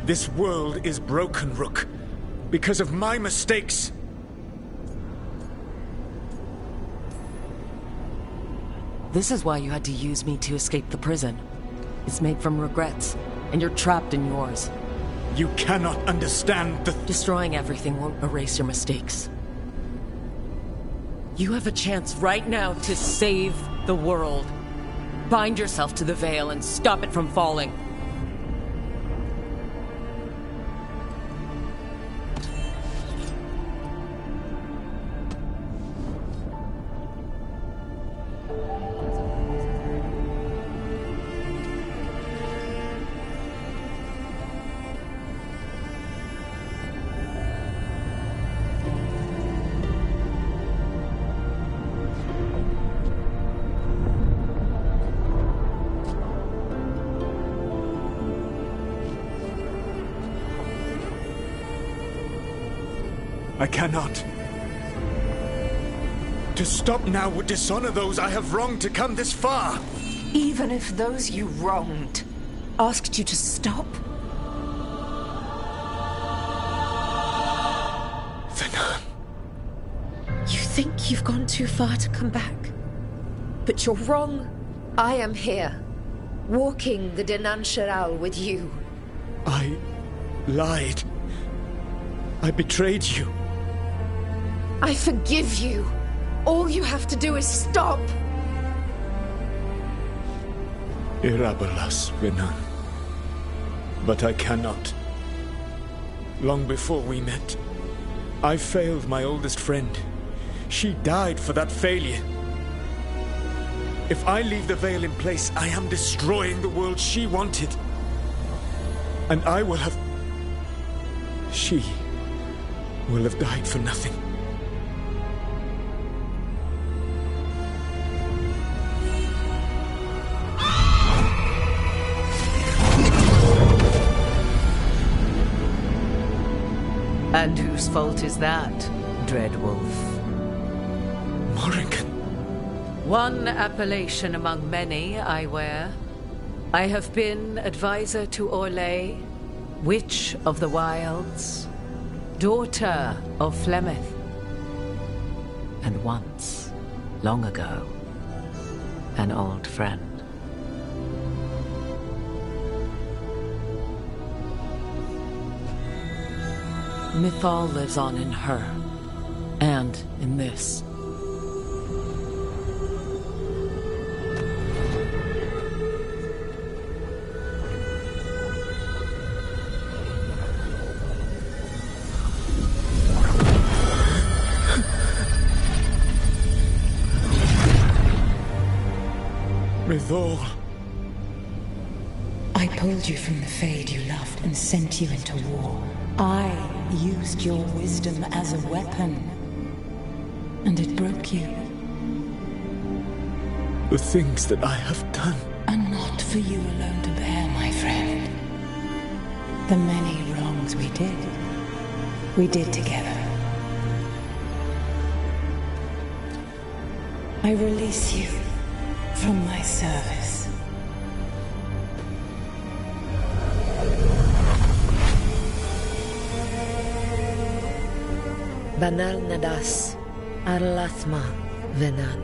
Speaker 8: This world is broken, Rook, because of my mistakes.
Speaker 3: This is why you had to use me to escape the prison. It's made from regrets, and you're trapped in yours.
Speaker 8: You cannot understand the...
Speaker 3: Destroying everything won't erase your mistakes. You have a chance right now to save the world. Bind yourself to the Veil and stop it from falling.
Speaker 8: I cannot. To stop now would dishonor those I have wronged to come this far.
Speaker 4: Even if those you wronged asked you to stop?
Speaker 8: Venan.
Speaker 2: You think you've gone too far to come back? But you're wrong. I am here, walking the Denan Shiral with you.
Speaker 8: I lied. I betrayed you.
Speaker 2: I forgive you. All you have to do is stop.
Speaker 8: Irabalas, Venan. But I cannot. Long before we met, I failed my oldest friend. She died for that failure. If I leave the veil in place, I am destroying the world she wanted. And I will have... She will have died for nothing.
Speaker 16: And whose fault is that, Dread Wolf?
Speaker 8: Morrigan.
Speaker 16: One appellation among many I wear. I have been advisor to Orlais, Witch of the Wilds, daughter of Flemeth, and once, long ago, an old friend. Mythal lives on in her, and in this.
Speaker 8: Mythal.
Speaker 7: I pulled you from the Fade you loved and sent you into war. I used your wisdom as a weapon, and it broke you.
Speaker 8: The things that I have done
Speaker 7: are not for you alone to bear, my friend. The many wrongs we did together. I release you from my service.
Speaker 2: Banal Nadas, Arlathma, Venan.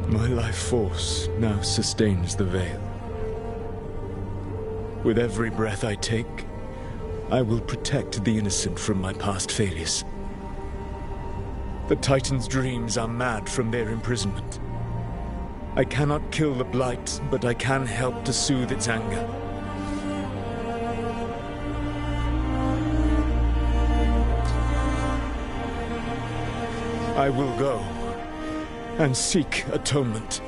Speaker 8: My life force now sustains the veil. With every breath I take, I will protect the innocent from my past failures. The Titan's dreams are mad from their imprisonment. I cannot kill the Blight, but I can help to soothe its anger. I will go and seek atonement.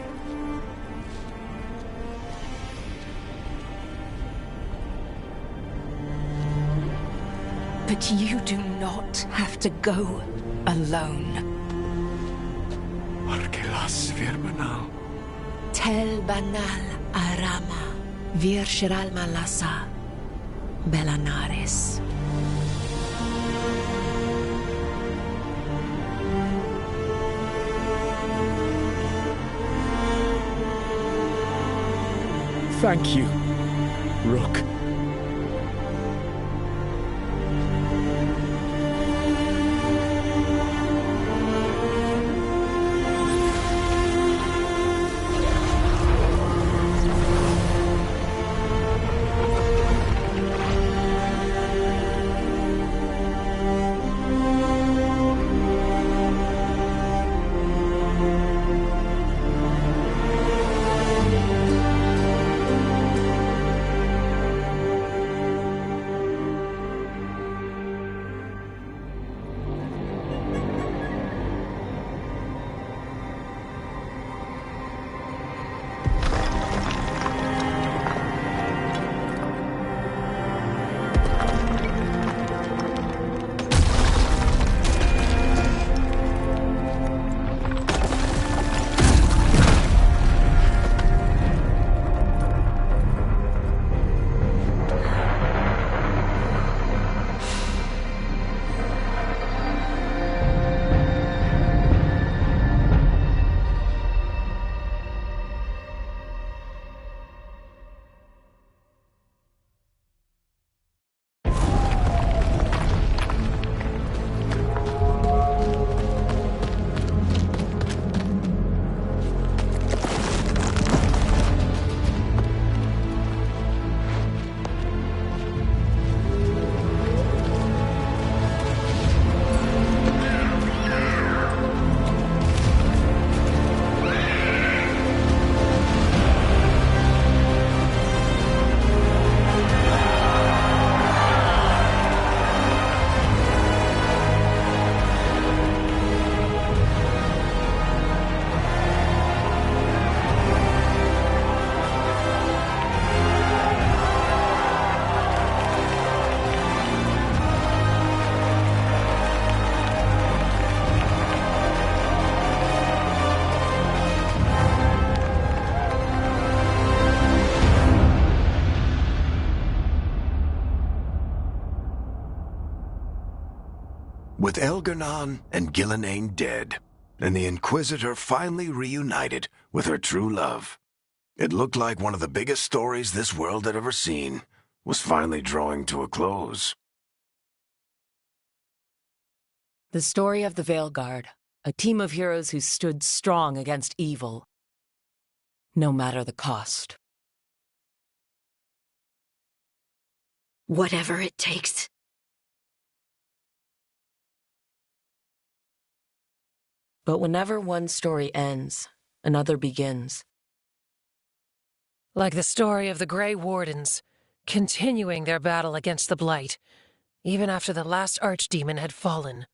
Speaker 4: But you do not have to go alone.
Speaker 8: Arkelas Virbanal.
Speaker 2: Tel Banal Arama, Vir Shiral Malasa, Belanaris.
Speaker 8: Thank you, Rook.
Speaker 10: With Elgar'nan and Gillenane dead, and the Inquisitor finally reunited with her true love, it looked like one of the biggest stories this world had ever seen was finally drawing to a close.
Speaker 3: The story of the Veilguard, a team of heroes who stood strong against evil, no matter the cost.
Speaker 15: Whatever it takes.
Speaker 3: But whenever one story ends, another begins.
Speaker 19: Like the story of the Grey Wardens, continuing their battle against the Blight, even after the last Archdemon had fallen.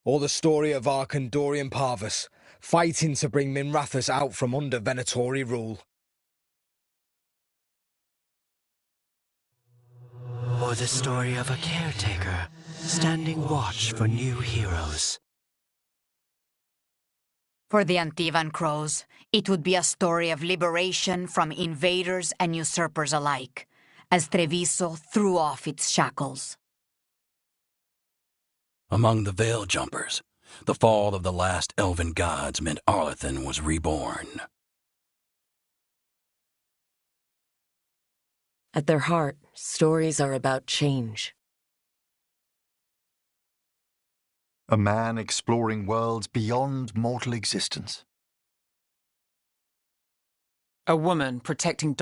Speaker 22: Or the story of Arkandorian Parvus, fighting to bring Minrathous out from under Venatori rule.
Speaker 25: Or the story of a caretaker, standing watch for new heroes.
Speaker 26: For the Antivan Crows, it would be a story of liberation from invaders and usurpers alike, as Treviso threw off its shackles.
Speaker 18: Among the Veil Jumpers, the fall of the last elven gods meant Arlathan was reborn.
Speaker 3: At their heart, stories are about change.
Speaker 9: A man exploring worlds beyond mortal existence.
Speaker 12: A woman protecting